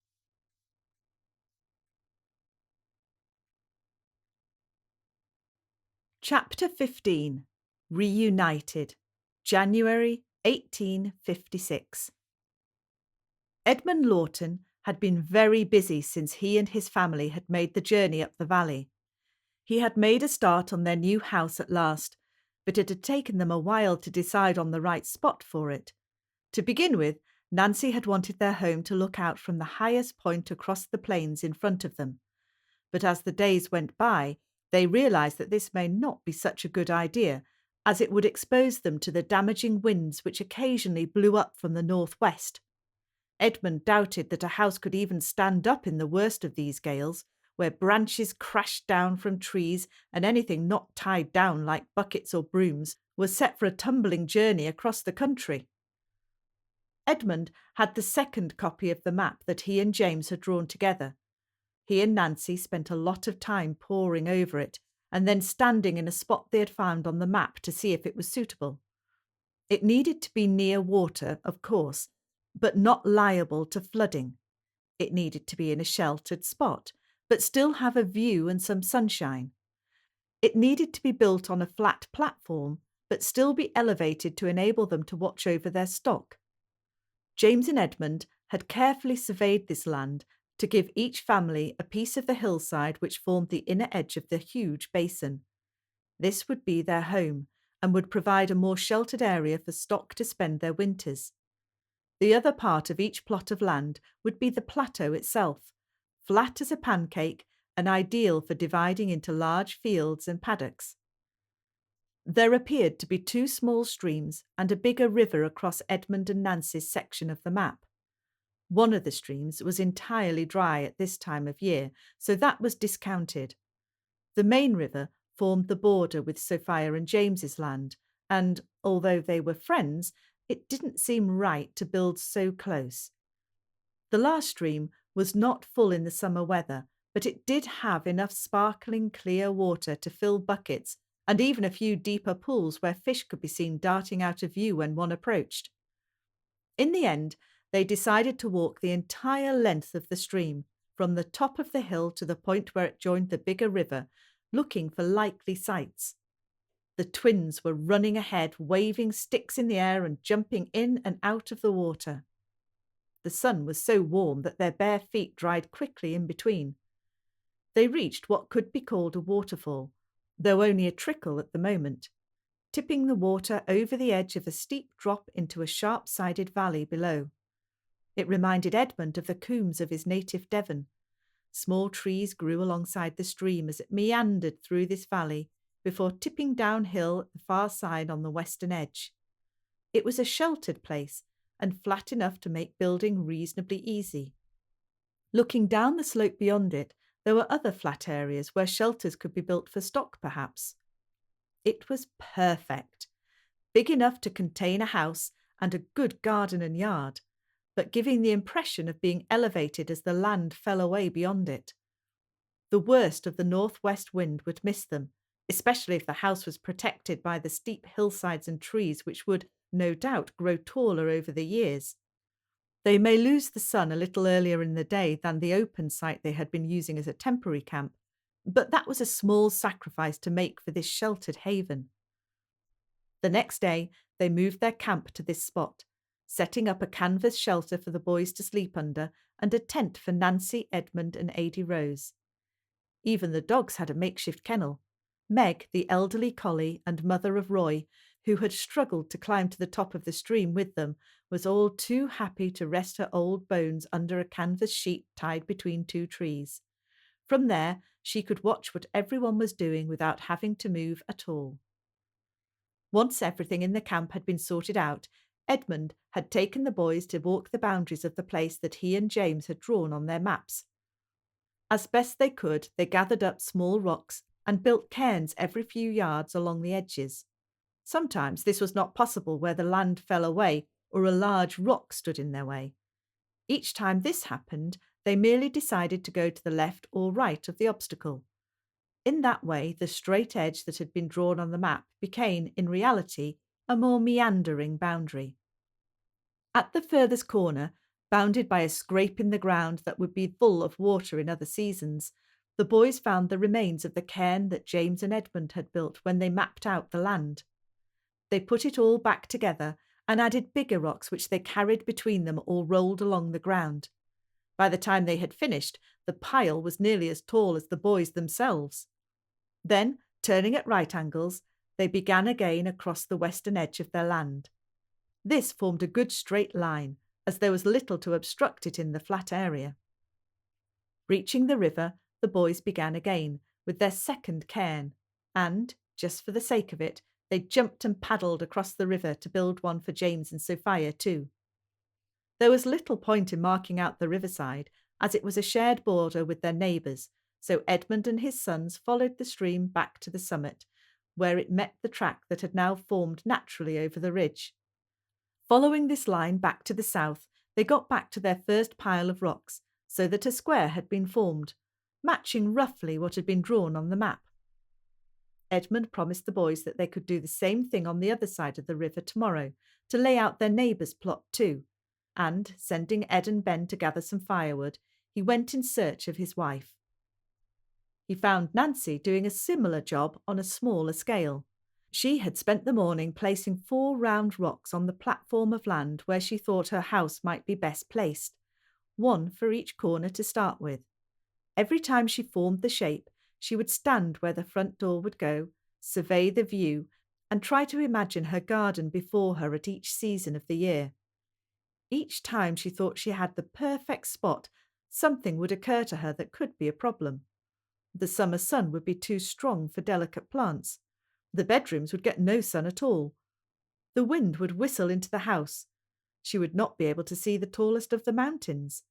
Chapter 15. Reunited, January 1856. Edmund Lawton had been very busy since he and his family had made the journey up the valley. He had made a start on their new house at last, but it had taken them a while to decide on the right spot for it. To begin with, Nancy had wanted their home to look out from the highest point across the plains in front of them. But as the days went by, they realised that this may not be such a good idea, as it would expose them to the damaging winds which occasionally blew up from the northwest. Edmund doubted that a house could even stand up in the worst of these gales, where branches crashed down from trees and anything not tied down like buckets or brooms was set for a tumbling journey across the country. Edmund had the second copy of the map that he and James had drawn together. He and Nancy spent a lot of time poring over it and then standing in a spot they had found on the map to see if it was suitable. It needed to be near water, of course, but not liable to flooding. It needed to be in a sheltered spot, but still have a view and some sunshine. It needed to be built on a flat platform, but still be elevated to enable them to watch over their stock. James and Edmund had carefully surveyed this land to give each family a piece of the hillside which formed the inner edge of the huge basin. This would be their home and would provide a more sheltered area for stock to spend their winters. The other part of each plot of land would be the plateau itself, flat as a pancake and ideal for dividing into large fields and paddocks. There appeared to be two small streams and a bigger river across Edmund and Nancy's section of the map. One of the streams was entirely dry at this time of year, so that was discounted. The main river formed the border with Sophia and James's land, and although they were friends, it didn't seem right to build so close. The last stream was not full in the summer weather, but it did have enough sparkling clear water to fill buckets and even a few deeper pools where fish could be seen darting out of view when one approached. In the end, they decided to walk the entire length of the stream, from the top of the hill to the point where it joined the bigger river, looking for likely sights. The twins were running ahead, waving sticks in the air and jumping in and out of the water. The sun was so warm that their bare feet dried quickly in between. They reached what could be called a waterfall, though only a trickle at the moment, tipping the water over the edge of a steep drop into a sharp-sided valley below. It reminded Edmund of the combes of his native Devon. Small trees grew alongside the stream as it meandered through this valley before tipping downhill at the far side on the western edge. It was a sheltered place and flat enough to make building reasonably easy. Looking down the slope beyond it, there were other flat areas where shelters could be built for stock, perhaps. It was perfect, big enough to contain a house and a good garden and yard, but giving the impression of being elevated as the land fell away beyond it. The worst of the northwest wind would miss them, especially if the house was protected by the steep hillsides and trees which would, no doubt, grow taller over the years. They may lose the sun a little earlier in the day than the open site they had been using as a temporary camp, but that was a small sacrifice to make for this sheltered haven. The next day, they moved their camp to this spot, setting up a canvas shelter for the boys to sleep under and a tent for Nancy, Edmund and Ady Rose. Even the dogs had a makeshift kennel. Meg, the elderly collie and mother of Roy, who had struggled to climb to the top of the stream with them, was all too happy to rest her old bones under a canvas sheet tied between two trees. From there, she could watch what everyone was doing without having to move at all. Once everything in the camp had been sorted out, Edmund had taken the boys to walk the boundaries of the place that he and James had drawn on their maps. As best they could, they gathered up small rocks and built cairns every few yards along the edges. Sometimes this was not possible where the land fell away or a large rock stood in their way. Each time this happened, they merely decided to go to the left or right of the obstacle. In that way, the straight edge that had been drawn on the map became, in reality, a more meandering boundary. At the furthest corner, bounded by a scrape in the ground that would be full of water in other seasons, the boys found the remains of the cairn that James and Edmund had built when they mapped out the land. They put it all back together and added bigger rocks which they carried between them or rolled along the ground. By the time they had finished, the pile was nearly as tall as the boys themselves. Then, turning at right angles, they began again across the western edge of their land. This formed a good straight line, as there was little to obstruct it in the flat area. Reaching the river, the boys began again, with their second cairn, and, just for the sake of it, they jumped and paddled across the river to build one for James and Sophia too. There was little point in marking out the riverside, as it was a shared border with their neighbours, so Edmund and his sons followed the stream back to the summit, where it met the track that had now formed naturally over the ridge. Following this line back to the south, they got back to their first pile of rocks, so that a square had been formed, matching roughly what had been drawn on the map. Edmund promised the boys that they could do the same thing on the other side of the river tomorrow, to lay out their neighbour's plot too, and, sending Ed and Ben to gather some firewood, he went in search of his wife. He found Nancy doing a similar job on a smaller scale. She had spent the morning placing 4 round rocks on the platform of land where she thought her house might be best placed, one for each corner to start with. Every time she formed the shape, she would stand where the front door would go, survey the view, and try to imagine her garden before her at each season of the year. Each time she thought she had the perfect spot, something would occur to her that could be a problem. The summer sun would be too strong for delicate plants. The bedrooms would get no sun at all. The wind would whistle into the house. She would not be able to see the tallest of the mountains,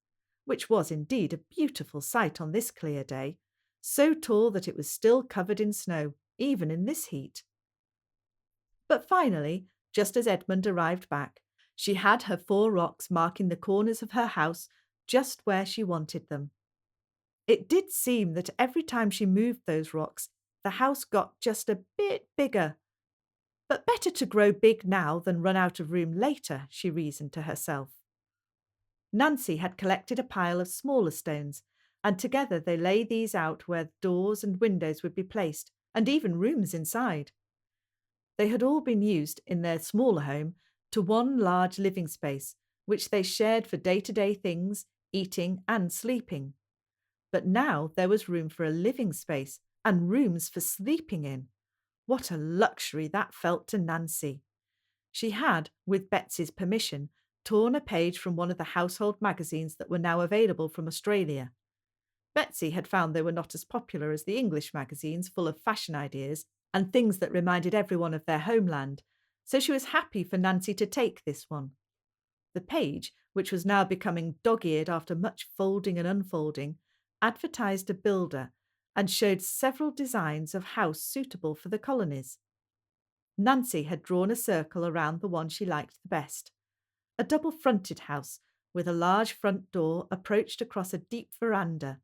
which was indeed a beautiful sight on this clear day, so tall that it was still covered in snow, even in this heat. But finally, just as Edmund arrived back, she had her 4 rocks marking the corners of her house just where she wanted them. It did seem that every time she moved those rocks, the house got just a bit bigger. But better to grow big now than run out of room later, she reasoned to herself. Nancy had collected a pile of smaller stones, and together they lay these out where doors and windows would be placed, and even rooms inside. They had all been used, in their smaller home, to one large living space, which they shared for day-to-day things, eating and sleeping. But now there was room for a living space and rooms for sleeping in. What a luxury that felt to Nancy. She had, with Betsy's permission, torn a page from one of the household magazines that were now available from Australia. Betsy had found they were not as popular as the English magazines full of fashion ideas and things that reminded everyone of their homeland, so she was happy for Nancy to take this one. The page, which was now becoming dog-eared after much folding and unfolding, advertised a builder and showed several designs of house suitable for the colonies. Nancy had drawn a circle around the one she liked the best. A double-fronted house with a large front door approached across a deep veranda.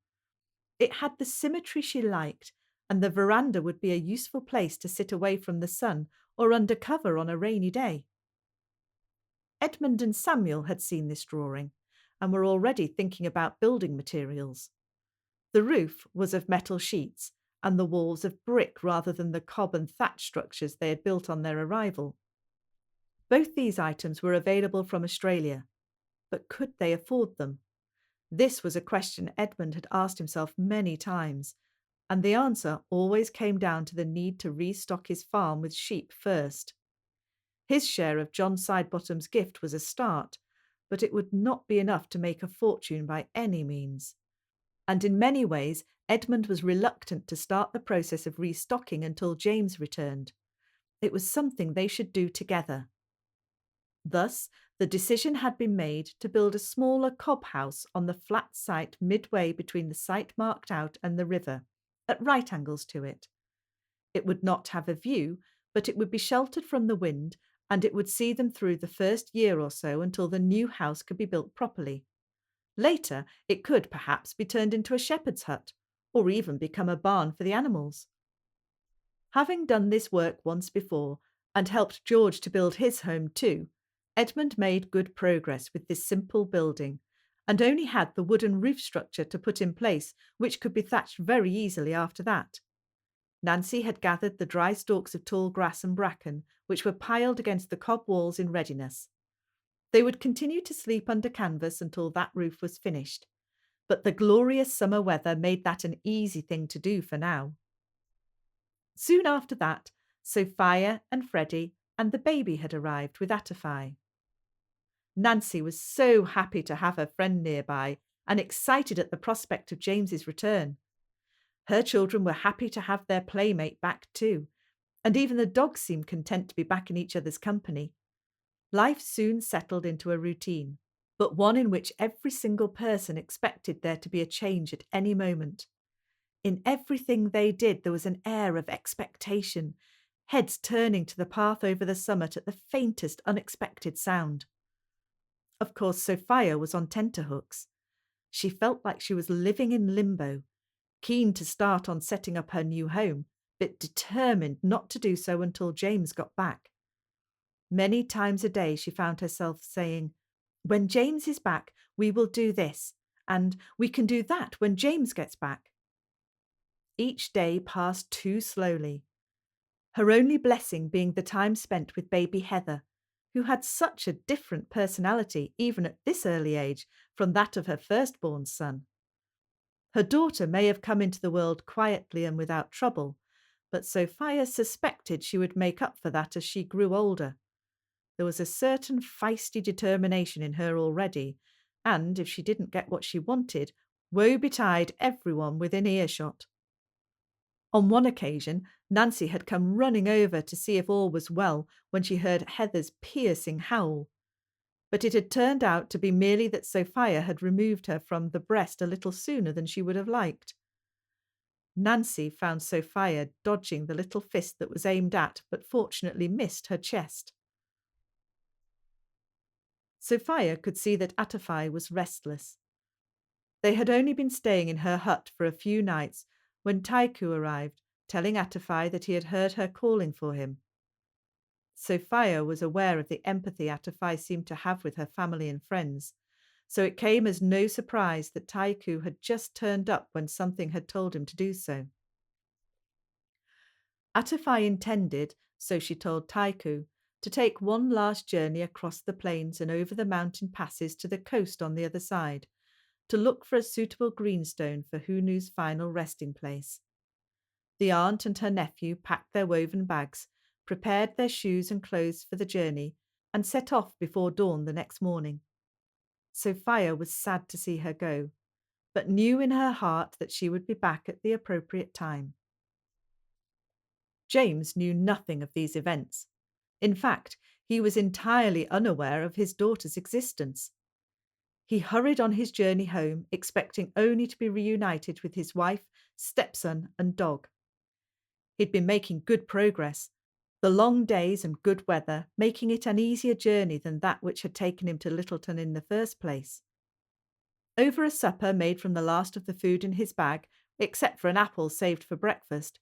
It had the symmetry she liked, and the veranda would be a useful place to sit away from the sun or under cover on a rainy day. Edmund and Samuel had seen this drawing and were already thinking about building materials. The roof was of metal sheets and the walls of brick rather than the cob and thatch structures they had built on their arrival. Both these items were available from Australia, but could they afford them? This was a question Edmund had asked himself many times, And the answer always came down to the need to restock his farm with sheep first. His share of John Sidebottom's gift was a start, but it would not be enough to make a fortune by any means. And in many ways, Edmund was reluctant to start the process of restocking until James returned. It was something they should do together. Thus, the decision had been made to build a smaller cob house on the flat site midway between the site marked out and the river, at right angles to it. It would not have a view, but it would be sheltered from the wind, and it would see them through the first year or so until the new house could be built properly. Later, it could perhaps be turned into a shepherd's hut, or even become a barn for the animals. Having done this work once before, and helped George to build his home too, Edmund made good progress with this simple building, and only had the wooden roof structure to put in place, which could be thatched very easily after that. Nancy had gathered the dry stalks of tall grass and bracken, which were piled against the cob walls in readiness. They would continue to sleep under canvas until that roof was finished, but the glorious summer weather made that an easy thing to do for now. Soon after that, Sophia and Freddie and the baby had arrived with Attify. Nancy was so happy to have her friend nearby and excited at the prospect of James's return. Her children were happy to have their playmate back too, and even the dogs seemed content to be back in each other's company. Life soon settled into a routine, but one in which every single person expected there to be a change at any moment. In everything they did, there was an air of expectation, heads turning to the path over the summit at the faintest unexpected sound. Of course, Sophia was on tenterhooks. She felt like she was living in limbo, keen to start on setting up her new home, but determined not to do so until James got back. Many times a day she found herself saying, "When James is back, we will do this, and we can do that when James gets back." Each day passed too slowly, her only blessing being the time spent with baby Heather, who had such a different personality even at this early age from that of her firstborn son. Her daughter may have come into the world quietly and without trouble, but Sophia suspected she would make up for that as she grew older. There was a certain feisty determination in her already, and if she didn't get what she wanted, woe betide everyone within earshot. On one occasion, Nancy had come running over to see if all was well when she heard Heather's piercing howl. But it had turned out to be merely that Sophia had removed her from the breast a little sooner than she would have liked. Nancy found Sophia dodging the little fist that was aimed at, but fortunately missed her chest. Sophia could see that Attify was restless. They had only been staying in her hut for a few nights when Tycho arrived, telling Attify that he had heard her calling for him. Sophia was aware of the empathy Attify seemed to have with her family and friends, so it came as no surprise that Tycho had just turned up when something had told him to do so. Attify intended, so she told Tycho, to take one last journey across the plains and over the mountain passes to the coast on the other side, to look for a suitable greenstone for Hunu's final resting place. The aunt and her nephew packed their woven bags, prepared their shoes and clothes for the journey, and set off before dawn the next morning. Sophia was sad to see her go, but knew in her heart that she would be back at the appropriate time. James knew nothing of these events. In fact, he was entirely unaware of his daughter's existence. He hurried on his journey home, expecting only to be reunited with his wife, stepson, and dog. He'd been making good progress, the long days and good weather making it an easier journey than that which had taken him to Littleton in the first place. Over a supper made from the last of the food in his bag, except for an apple saved for breakfast,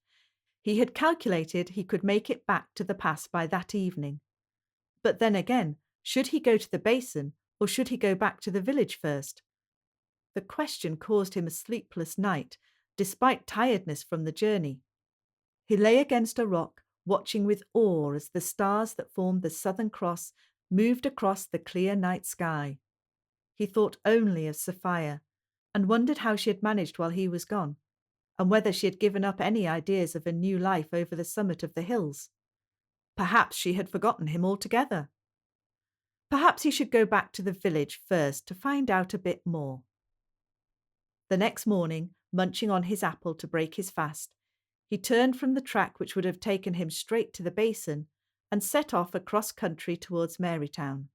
he had calculated he could make it back to the pass by that evening. But then again, should he go to the basin, or should he go back to the village first? The question caused him a sleepless night, despite tiredness from the journey. He lay against a rock, watching with awe as the stars that formed the Southern Cross moved across the clear night sky. He thought only of Sophia, and wondered how she had managed while he was gone. and whether she had given up any ideas of a new life over the summit of the hills. Perhaps she had forgotten him altogether. Perhaps he should go back to the village first to find out a bit more. The next morning, munching on his apple to break his fast, he turned from the track which would have taken him straight to the basin and set off across country towards Marytown.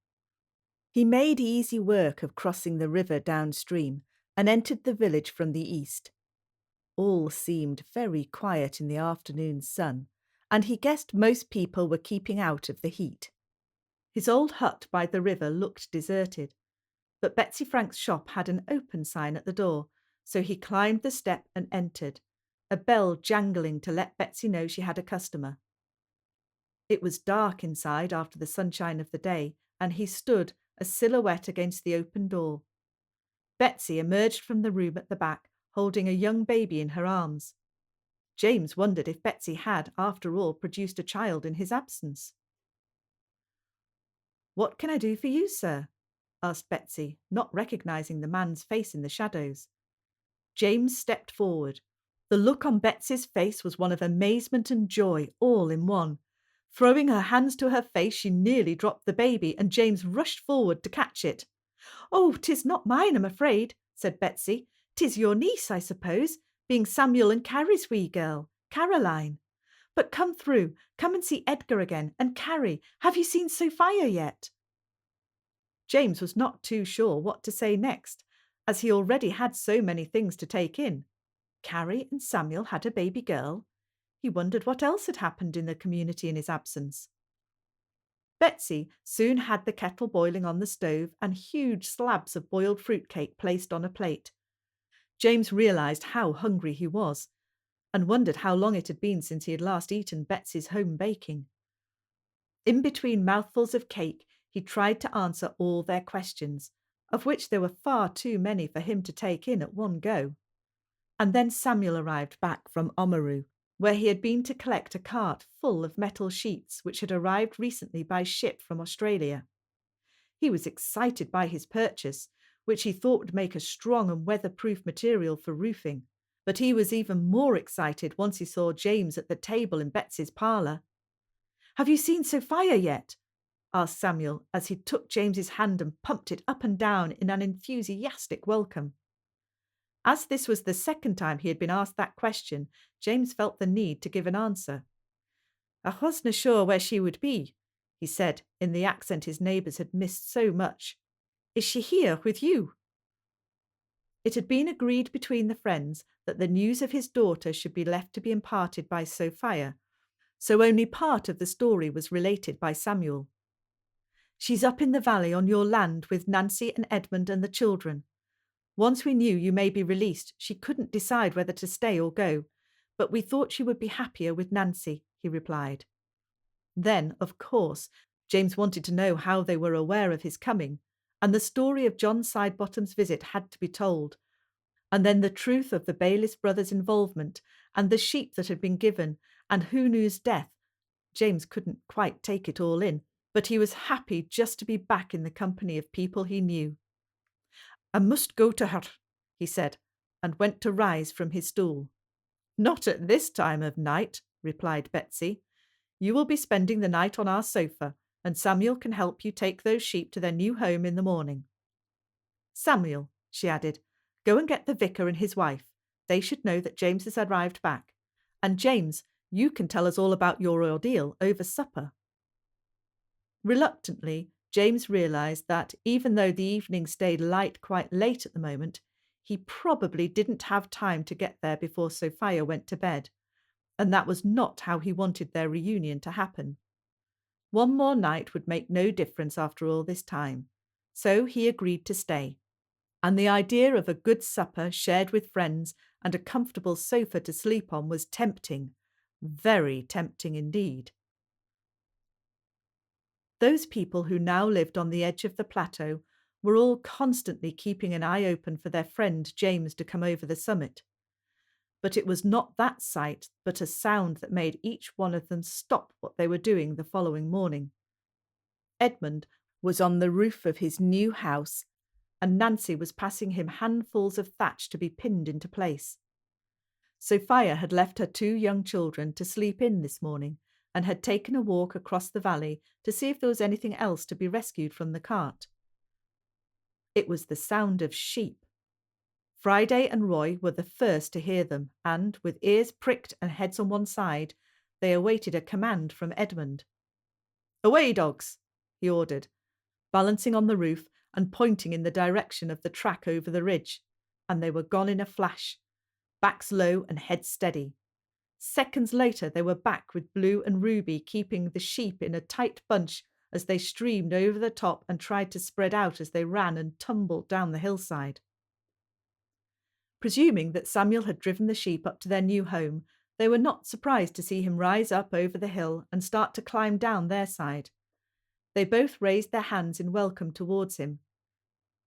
He made easy work of crossing the river downstream and entered the village from the east. All seemed very quiet in the afternoon sun, and he guessed most people were keeping out of the heat. His old hut by the river looked deserted, but Betsy Frank's shop had an open sign at the door, so he climbed the step and entered, a bell jangling to let Betsy know she had a customer. It was dark inside after the sunshine of the day, and he stood, a silhouette against the open door. Betsy emerged from the room at the back, holding a young baby in her arms. James wondered if Betsy had, after all, produced a child in his absence. "What can I do for you, sir?" asked Betsy, not recognising the man's face in the shadows. James stepped forward. The look on Betsy's face was one of amazement and joy, all in one. Throwing her hands to her face, she nearly dropped the baby, and James rushed forward to catch it. "Oh, 'tis not mine, I'm afraid," said Betsy. "'Tis your niece, I suppose, being Samuel and Carrie's wee girl, Caroline. But come through, come and see Edgar again, and Carrie, have you seen Sophia yet?" James was not too sure what to say next, as he already had so many things to take in. Carrie and Samuel had a baby girl. He wondered what else had happened in the community in his absence. Betsy soon had the kettle boiling on the stove and huge slabs of boiled fruitcake placed on a plate. James realised how hungry he was, and wondered how long it had been since he had last eaten Betsy's home baking. In between mouthfuls of cake, he tried to answer all their questions, of which there were far too many for him to take in at one go. And then Samuel arrived back from Oamaru, where he had been to collect a cart full of metal sheets which had arrived recently by ship from Australia. He was excited by his purchase, which he thought would make a strong and weatherproof material for roofing, but he was even more excited once he saw James at the table in Betsy's parlour. "Have you seen Sophia yet?" asked Samuel, as he took James's hand and pumped it up and down in an enthusiastic welcome. As this was the second time he had been asked that question, James felt the need to give an answer. "I wasna sure where she would be," he said, in the accent his neighbours had missed so much. "Is she here with you?" It had been agreed between the friends that the news of his daughter should be left to be imparted by Sophia, so only part of the story was related by Samuel. "She's up in the valley on your land with Nancy and Edmund and the children. Once we knew you may be released, she couldn't decide whether to stay or go, but we thought she would be happier with Nancy," he replied. Then, of course, James wanted to know how they were aware of his coming, and the story of John Sidebottom's visit had to be told, and then the truth of the Bayliss brothers' involvement, and the sheep that had been given, and Hunoo's death. James couldn't quite take it all in, but he was happy just to be back in the company of people he knew. "I must go to her," he said, and went to rise from his stool. "Not at this time of night," replied Betsy. "You will be spending the night on our sofa, and Samuel can help you take those sheep to their new home in the morning. Samuel," she added, "go and get the vicar and his wife. They should know that James has arrived back. And James, you can tell us all about your ordeal over supper." Reluctantly, James realised that, even though the evening stayed light quite late at the moment, he probably didn't have time to get there before Sophia went to bed, and that was not how he wanted their reunion to happen. One more night would make no difference after all this time, so he agreed to stay, and the idea of a good supper shared with friends and a comfortable sofa to sleep on was tempting, very tempting indeed. Those people who now lived on the edge of the plateau were all constantly keeping an eye open for their friend James to come over the summit. But it was not that sight, but a sound that made each one of them stop what they were doing the following morning. Edmund was on the roof of his new house, and Nancy was passing him handfuls of thatch to be pinned into place. Sophia had left her 2 young children to sleep in this morning and had taken a walk across the valley to see if there was anything else to be rescued from the cart. It was the sound of sheep. Friday and Roy were the first to hear them, and, with ears pricked and heads on one side, they awaited a command from Edmund. "Away, dogs!" he ordered, balancing on the roof and pointing in the direction of the track over the ridge, and they were gone in a flash, backs low and heads steady. Seconds later they were back with Blue and Ruby keeping the sheep in a tight bunch as they streamed over the top and tried to spread out as they ran and tumbled down the hillside. Presuming that Samuel had driven the sheep up to their new home, they were not surprised to see him rise up over the hill and start to climb down their side. They both raised their hands in welcome towards him.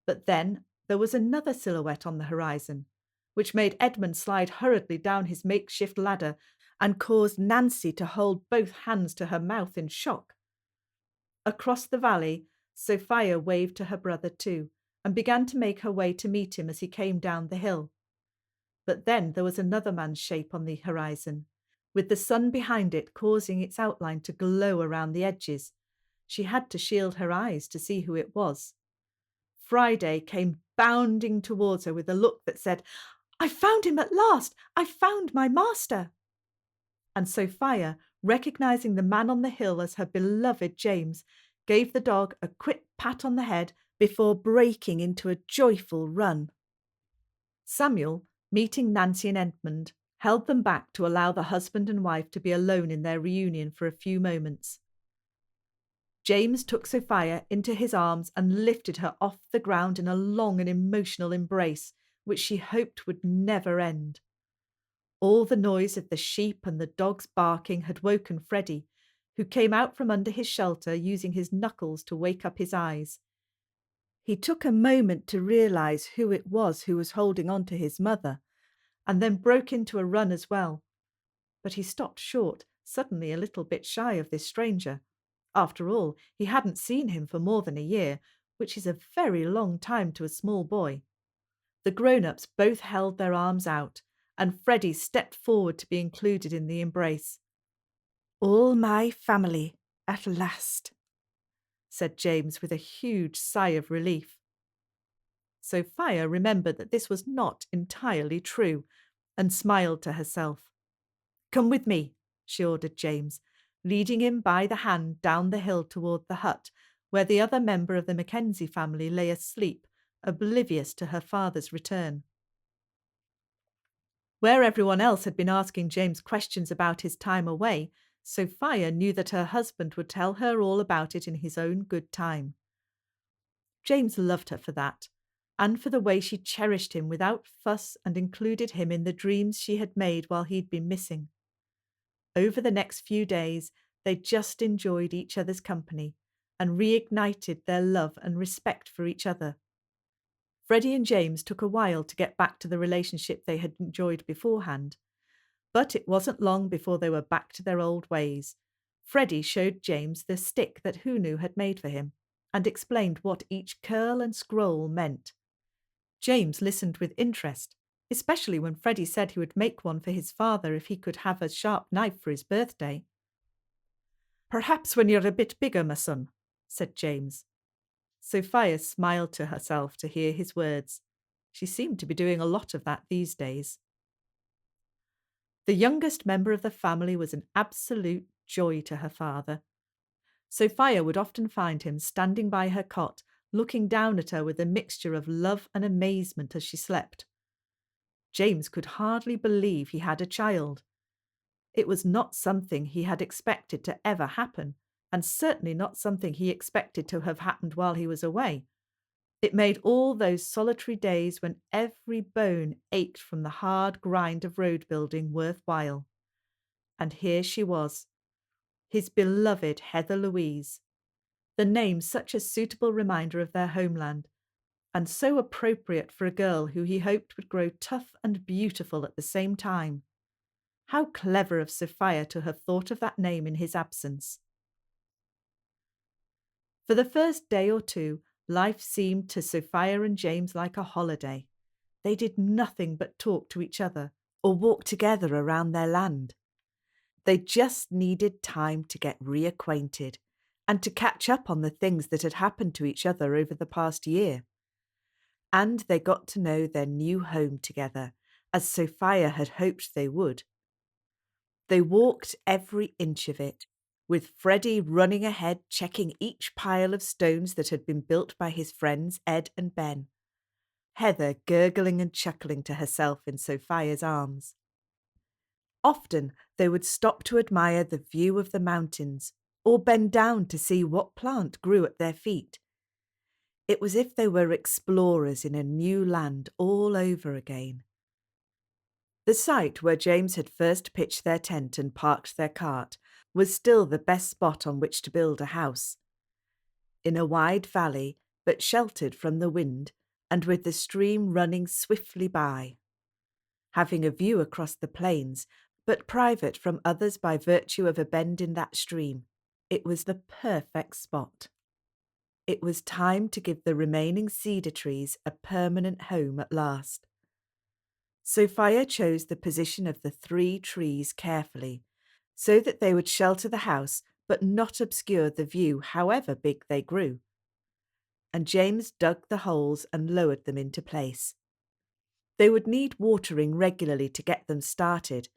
But then there was another silhouette on the horizon, which made Edmund slide hurriedly down his makeshift ladder and caused Nancy to hold both hands to her mouth in shock. Across the valley, Sophia waved to her brother too, and began to make her way to meet him as he came down the hill. But then there was another man's shape on the horizon, with the sun behind it causing its outline to glow around the edges. She had to shield her eyes to see who it was. Friday came bounding towards her with a look that said, "I found him at last! I found my master!" And Sophia, recognising the man on the hill as her beloved James, gave the dog a quick pat on the head before breaking into a joyful run. Samuel, meeting Nancy and Edmund, held them back to allow the husband and wife to be alone in their reunion for a few moments. James took Sophia into his arms and lifted her off the ground in a long and emotional embrace, which she hoped would never end. All the noise of the sheep and the dogs barking had woken Freddie, who came out from under his shelter using his knuckles to wake up his eyes. He took a moment to realise who it was who was holding on to his mother, and then broke into a run as well. But he stopped short, suddenly a little bit shy of this stranger. After all, he hadn't seen him for more than a year, which is a very long time to a small boy. The grown-ups both held their arms out, and Freddie stepped forward to be included in the embrace. "All my family, at last," said James with a huge sigh of relief. Sophia remembered that this was not entirely true, and smiled to herself. "Come with me," she ordered James, leading him by the hand down the hill toward the hut, where the other member of the Mackenzie family lay asleep, oblivious to her father's return. Where everyone else had been asking James questions about his time away, Sophia knew that her husband would tell her all about it in his own good time. James loved her for that, and for the way she cherished him without fuss and included him in the dreams she had made while he'd been missing. Over the next few days, they just enjoyed each other's company and reignited their love and respect for each other. Freddie and James took a while to get back to the relationship they had enjoyed beforehand, but it wasn't long before they were back to their old ways. Freddie showed James the stick that Hunu had made for him and explained what each curl and scroll meant. James listened with interest, especially when Freddie said he would make one for his father if he could have a sharp knife for his birthday. "Perhaps when you're a bit bigger, my son," said James. Sophia smiled to herself to hear his words. She seemed to be doing a lot of that these days. The youngest member of the family was an absolute joy to her father. Sophia would often find him standing by her cot, looking down at her with a mixture of love and amazement as she slept. James could hardly believe he had a child. It was not something he had expected to ever happen, and certainly not something he expected to have happened while he was away. It made all those solitary days when every bone ached from the hard grind of road building worthwhile. And here she was, his beloved Heather Louise, the name such a suitable reminder of their homeland, and so appropriate for a girl who he hoped would grow tough and beautiful at the same time. How clever of Sophia to have thought of that name in his absence. For the first day or two, life seemed to Sophia and James like a holiday. They did nothing but talk to each other, or walk together around their land. They just needed time to get reacquainted and to catch up on the things that had happened to each other over the past year. And they got to know their new home together, as Sophia had hoped they would. They walked every inch of it, with Freddie running ahead checking each pile of stones that had been built by his friends Ed and Ben, Heather gurgling and chuckling to herself in Sophia's arms. Often they would stop to admire the view of the mountains, or bend down to see what plant grew at their feet. It was as if they were explorers in a new land all over again. The site where James had first pitched their tent and parked their cart was still the best spot on which to build a house. In a wide valley, but sheltered from the wind, and with the stream running swiftly by. Having a view across the plains, but private from others by virtue of a bend in that stream, it was the perfect spot. It was time to give the remaining cedar trees a permanent home at last. Sophia chose the position of the 3 trees carefully, so that they would shelter the house but not obscure the view however big they grew. And James dug the holes and lowered them into place. They would need watering regularly to get them started,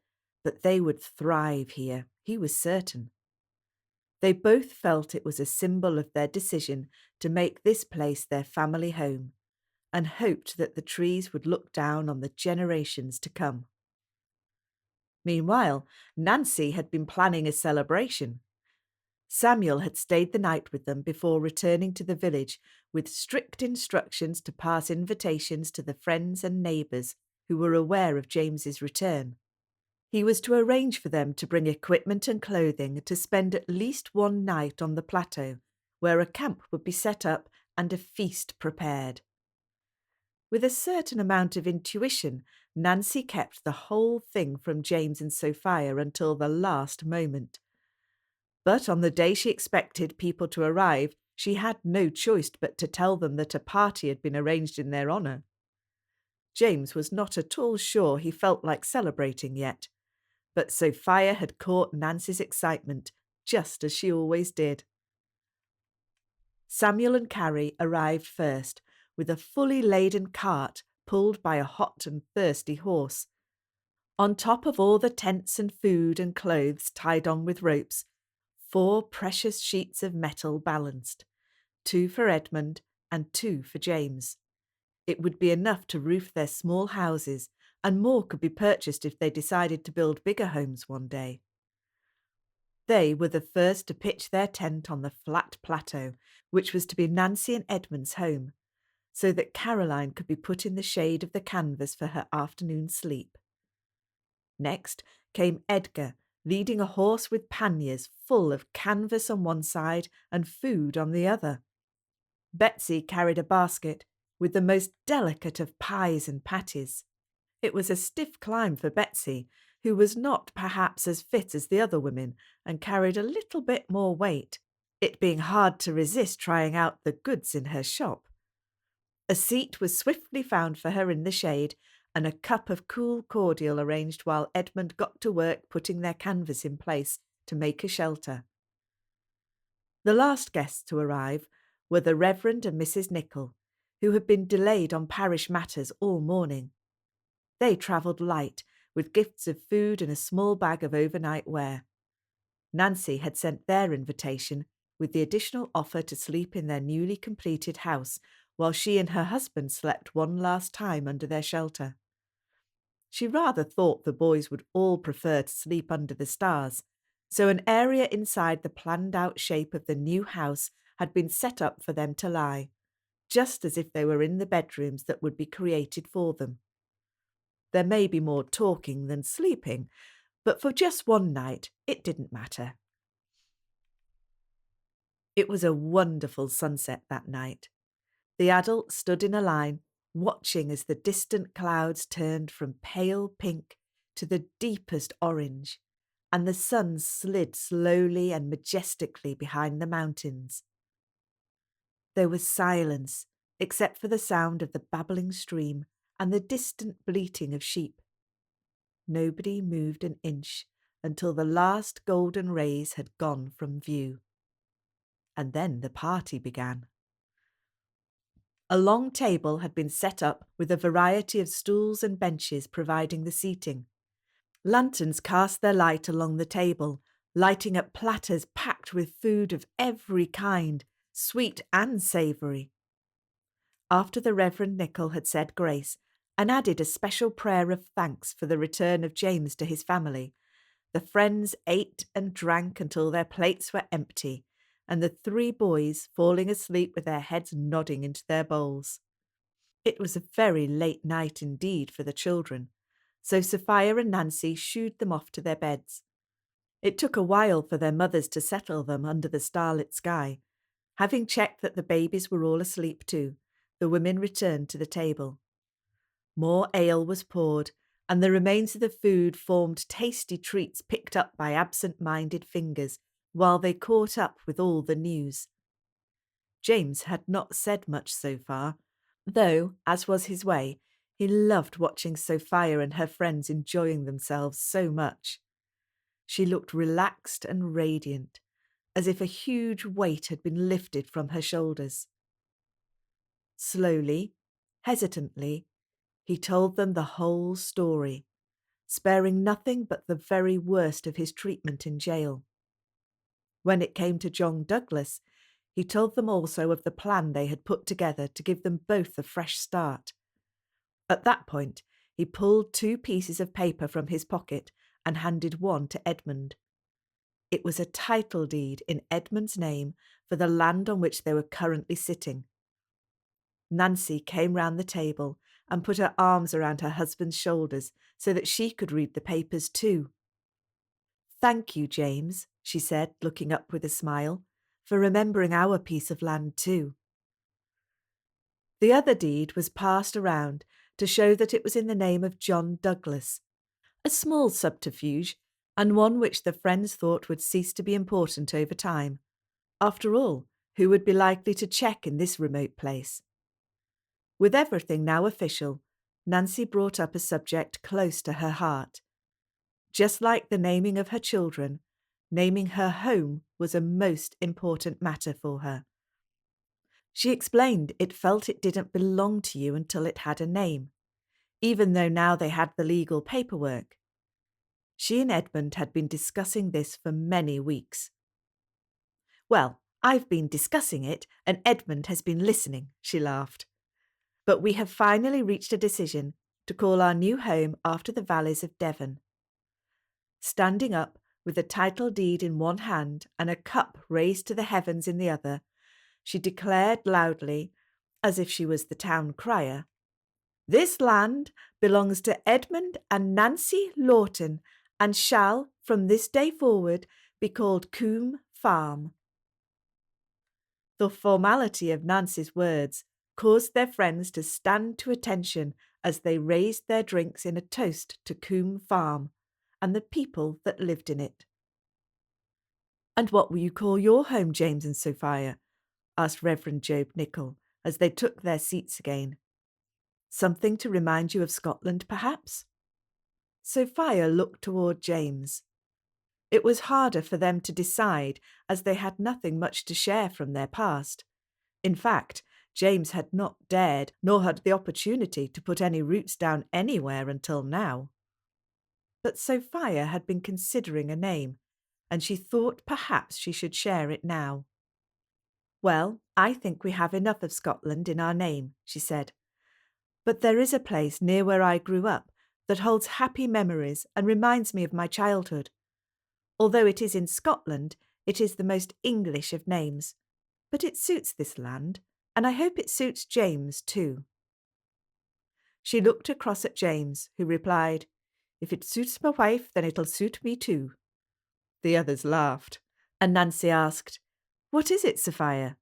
but they would thrive here, he was certain. They both felt it was a symbol of their decision to make this place their family home, and hoped that the trees would look down on the generations to come. Meanwhile, Nancy had been planning a celebration. Samuel had stayed the night with them before returning to the village with strict instructions to pass invitations to the friends and neighbours who were aware of James's return. He was to arrange for them to bring equipment and clothing to spend at least one night on the plateau, where a camp would be set up and a feast prepared. With a certain amount of intuition, Nancy kept the whole thing from James and Sophia until the last moment. But on the day she expected people to arrive, she had no choice but to tell them that a party had been arranged in their honour. James was not at all sure he felt like celebrating yet, but Sophia had caught Nancy's excitement, just as she always did. Samuel and Carrie arrived first, with a fully laden cart pulled by a hot and thirsty horse. On top of all the tents and food and clothes tied on with ropes, 4 precious sheets of metal balanced, 2 for Edmund and 2 for James. It would be enough to roof their small houses, and more could be purchased if they decided to build bigger homes one day. They were the first to pitch their tent on the flat plateau, which was to be Nancy and Edmund's home, so that Caroline could be put in the shade of the canvas for her afternoon sleep. Next came Edgar, leading a horse with panniers full of canvas on one side and food on the other. Betsy carried a basket with the most delicate of pies and patties. It was a stiff climb for Betsy, who was not perhaps as fit as the other women and carried a little bit more weight, it being hard to resist trying out the goods in her shop. A seat was swiftly found for her in the shade, and a cup of cool cordial arranged while Edmund got to work putting their canvas in place to make a shelter. The last guests to arrive were the Reverend and Mrs. Nichol, who had been delayed on parish matters all morning. They travelled light, with gifts of food and a small bag of overnight wear. Nancy had sent their invitation, with the additional offer to sleep in their newly completed house, while she and her husband slept one last time under their shelter. She rather thought the boys would all prefer to sleep under the stars, so an area inside the planned-out shape of the new house had been set up for them to lie, just as if they were in the bedrooms that would be created for them. There may be more talking than sleeping, but for just one night it didn't matter. It was a wonderful sunset that night. The adults stood in a line, watching as the distant clouds turned from pale pink to the deepest orange, and the sun slid slowly and majestically behind the mountains. There was silence, except for the sound of the babbling stream and the distant bleating of sheep. Nobody moved an inch until the last golden rays had gone from view. And then the party began. A long table had been set up with a variety of stools and benches providing the seating. Lanterns cast their light along the table, lighting up platters packed with food of every kind, sweet and savoury. After the Reverend Nichol had said grace and added a special prayer of thanks for the return of James to his family, the friends ate and drank until their plates were empty, and the three boys falling asleep with their heads nodding into their bowls. It was a very late night indeed for the children, so Sophia and Nancy shooed them off to their beds. It took a while for their mothers to settle them under the starlit sky. Having checked that the babies were all asleep too, the women returned to the table. More ale was poured, and the remains of the food formed tasty treats picked up by absent-minded fingers while they caught up with all the news. James had not said much so far, though, as was his way, he loved watching Sophia and her friends enjoying themselves so much. She looked relaxed and radiant, as if a huge weight had been lifted from her shoulders. Slowly, hesitantly, he told them the whole story, sparing nothing but the very worst of his treatment in jail. When it came to John Douglas, he told them also of the plan they had put together to give them both a fresh start. At that point, he pulled 2 pieces of paper from his pocket and handed one to Edmund. It was a title deed in Edmund's name for the land on which they were currently sitting. Nancy came round the table and put her arms around her husband's shoulders so that she could read the papers too. "Thank you, James," she said, looking up with a smile, "for remembering our piece of land too." The other deed was passed around to show that it was in the name of John Douglas, a small subterfuge, and one which the friends thought would cease to be important over time. After all, who would be likely to check in this remote place? With everything now official, Nancy brought up a subject close to her heart. Just like the naming of her children, naming her home was a most important matter for her. She explained it felt it didn't belong to you until it had a name, even though now they had the legal paperwork. She and Edmund had been discussing this for many weeks. "Well, I've been discussing it, and Edmund has been listening," she laughed. "But we have finally reached a decision to call our new home after the valleys of Devon." Standing up, with the title deed in one hand and a cup raised to the heavens in the other, she declared loudly, as if she was the town crier, "This land belongs to Edmund and Nancy Lawton, and shall, from this day forward, be called Coombe Farm." The formality of Nancy's words caused their friends to stand to attention as they raised their drinks in a toast to Coombe Farm and the people that lived in it. "And what will you call your home, James and Sophia?" asked Reverend Job Nichol as they took their seats again. "Something to remind you of Scotland, perhaps?" Sophia looked toward James. It was harder for them to decide as they had nothing much to share from their past. In fact, James had not dared nor had the opportunity to put any roots down anywhere until now. But Sophia had been considering a name, and she thought perhaps she should share it now. "Well, I think we have enough of Scotland in our name," she said. "But there is a place near where I grew up that holds happy memories and reminds me of my childhood. Although it is in Scotland, it is the most English of names. But it suits this land, and I hope it suits James too." She looked across at James, who replied, "If it suits my wife, then it'll suit me too." The others laughed, and Nancy asked, "What is it, Sophia?"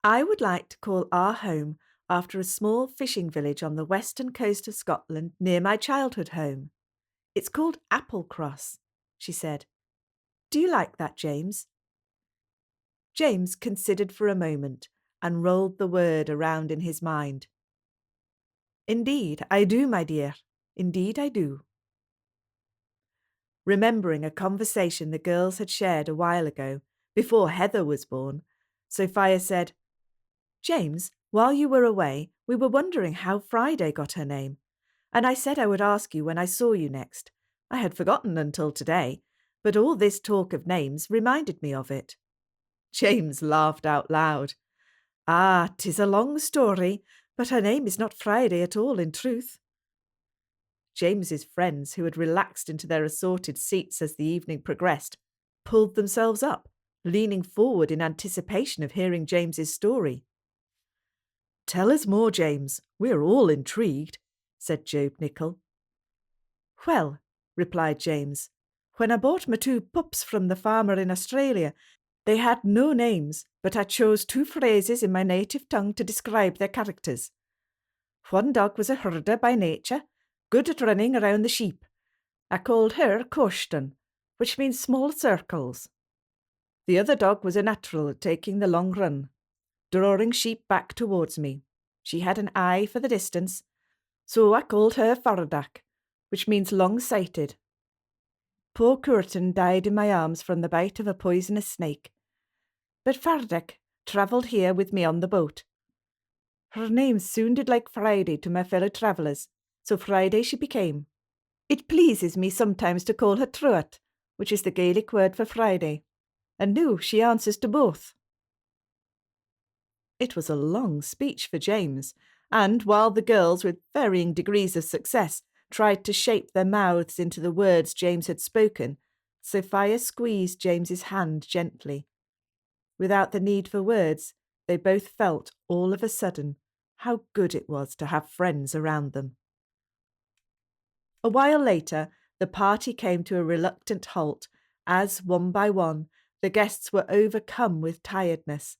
"I would like to call our home after a small fishing village on the western coast of Scotland near my childhood home. It's called Applecross," she said. "Do you like that, James?" James considered for a moment and rolled the word around in his mind. "Indeed, I do, my dear. Indeed, I do." Remembering a conversation the girls had shared a while ago, before Heather was born, Sophia said, "James, while you were away, we were wondering how Friday got her name, and I said I would ask you when I saw you next. I had forgotten until today, but all this talk of names reminded me of it." James laughed out loud. "Ah, 'tis a long story, but her name is not Friday at all, in truth." James's friends, who had relaxed into their assorted seats as the evening progressed, pulled themselves up, leaning forward in anticipation of hearing James's story. "Tell us more, James. We're all intrigued," said Job Nichol. "Well," replied James, "when I bought my 2 pups from the farmer in Australia, they had no names, but I chose 2 phrases in my native tongue to describe their characters. One dog was a herder by nature, good at running around the sheep. I called her Kirsten, which means small circles. The other dog was a natural at taking the long run, drawing sheep back towards me. She had an eye for the distance, so I called her Fardak, which means long-sighted. Poor Curtin died in my arms from the bite of a poisonous snake, but Fardak travelled here with me on the boat. Her name sounded like Friday to my fellow travellers, so Friday she became. It pleases me sometimes to call her Truat, which is the Gaelic word for Friday, and now she answers to both." It was a long speech for James, and while the girls, with varying degrees of success, tried to shape their mouths into the words James had spoken, Sophia squeezed James's hand gently. Without the need for words, they both felt all of a sudden how good it was to have friends around them. A while later, the party came to a reluctant halt as, one by one, the guests were overcome with tiredness.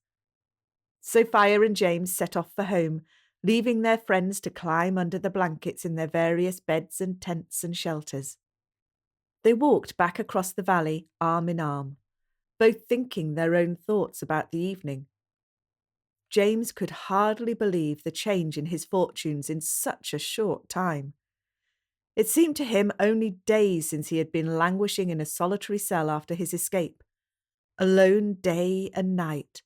Sophia and James set off for home, leaving their friends to climb under the blankets in their various beds and tents and shelters. They walked back across the valley, arm in arm, both thinking their own thoughts about the evening. James could hardly believe the change in his fortunes in such a short time. It seemed to him only days since he had been languishing in a solitary cell after his escape, alone day and night.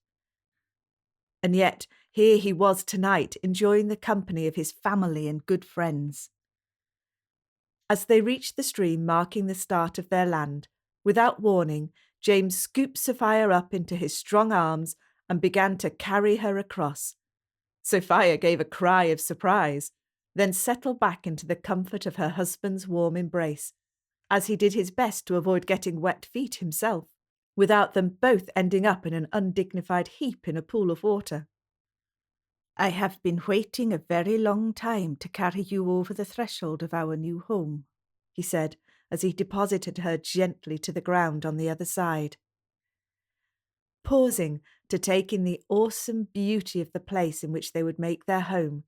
And yet here he was tonight, enjoying the company of his family and good friends. As they reached the stream marking the start of their land, without warning, James scooped Sophia up into his strong arms and began to carry her across. Sophia gave a cry of surprise, then settled back into the comfort of her husband's warm embrace, as he did his best to avoid getting wet feet himself, without them both ending up in an undignified heap in a pool of water. "I have been waiting a very long time to carry you over the threshold of our new home," he said, as he deposited her gently to the ground on the other side. Pausing to take in the awesome beauty of the place in which they would make their home,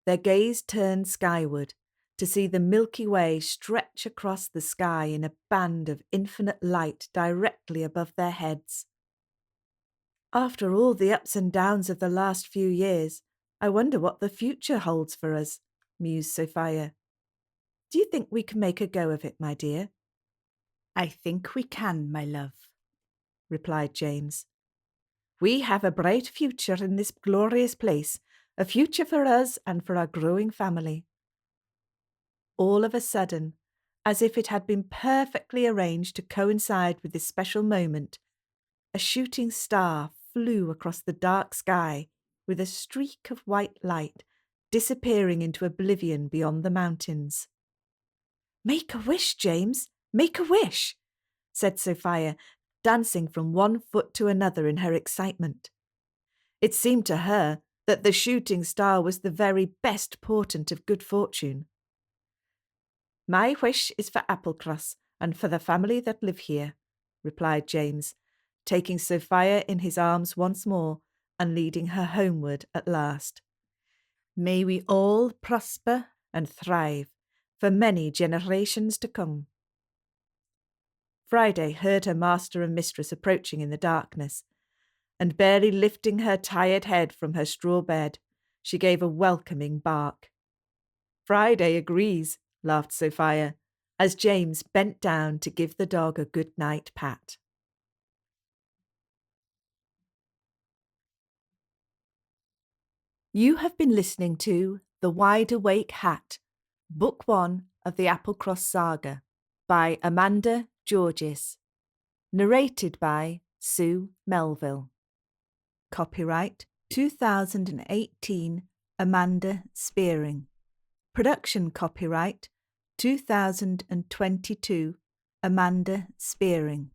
their gaze turned skyward to see the Milky Way stretch across the sky in a band of infinite light directly above their heads. "After all the ups and downs of the last few years, I wonder what the future holds for us," mused Sophia. "Do you think we can make a go of it, my dear?" "I think we can, my love," replied James. "We have a bright future in this glorious place, a future for us and for our growing family." All of a sudden, as if it had been perfectly arranged to coincide with this special moment, a shooting star flew across the dark sky with a streak of white light, disappearing into oblivion beyond the mountains. "Make a wish, James, make a wish," said Sophia, dancing from one foot to another in her excitement. It seemed to her that the shooting star was the very best portent of good fortune. "My wish is for Applecross and for the family that live here," replied James, taking Sophia in his arms once more and leading her homeward at last. "May we all prosper and thrive for many generations to come." Friday heard her master and mistress approaching in the darkness, and barely lifting her tired head from her straw bed, she gave a welcoming bark. "Friday agrees," laughed Sophia. as James bent down to give the dog a good-night pat. You have been listening to The Wideawake Hat, Book 1 of the Applecross Saga, by Amanda Georges. Narrated by Sue Melville. Copyright 2018 Amanda Spearing. Production copyright 2022 Amanda Spearing.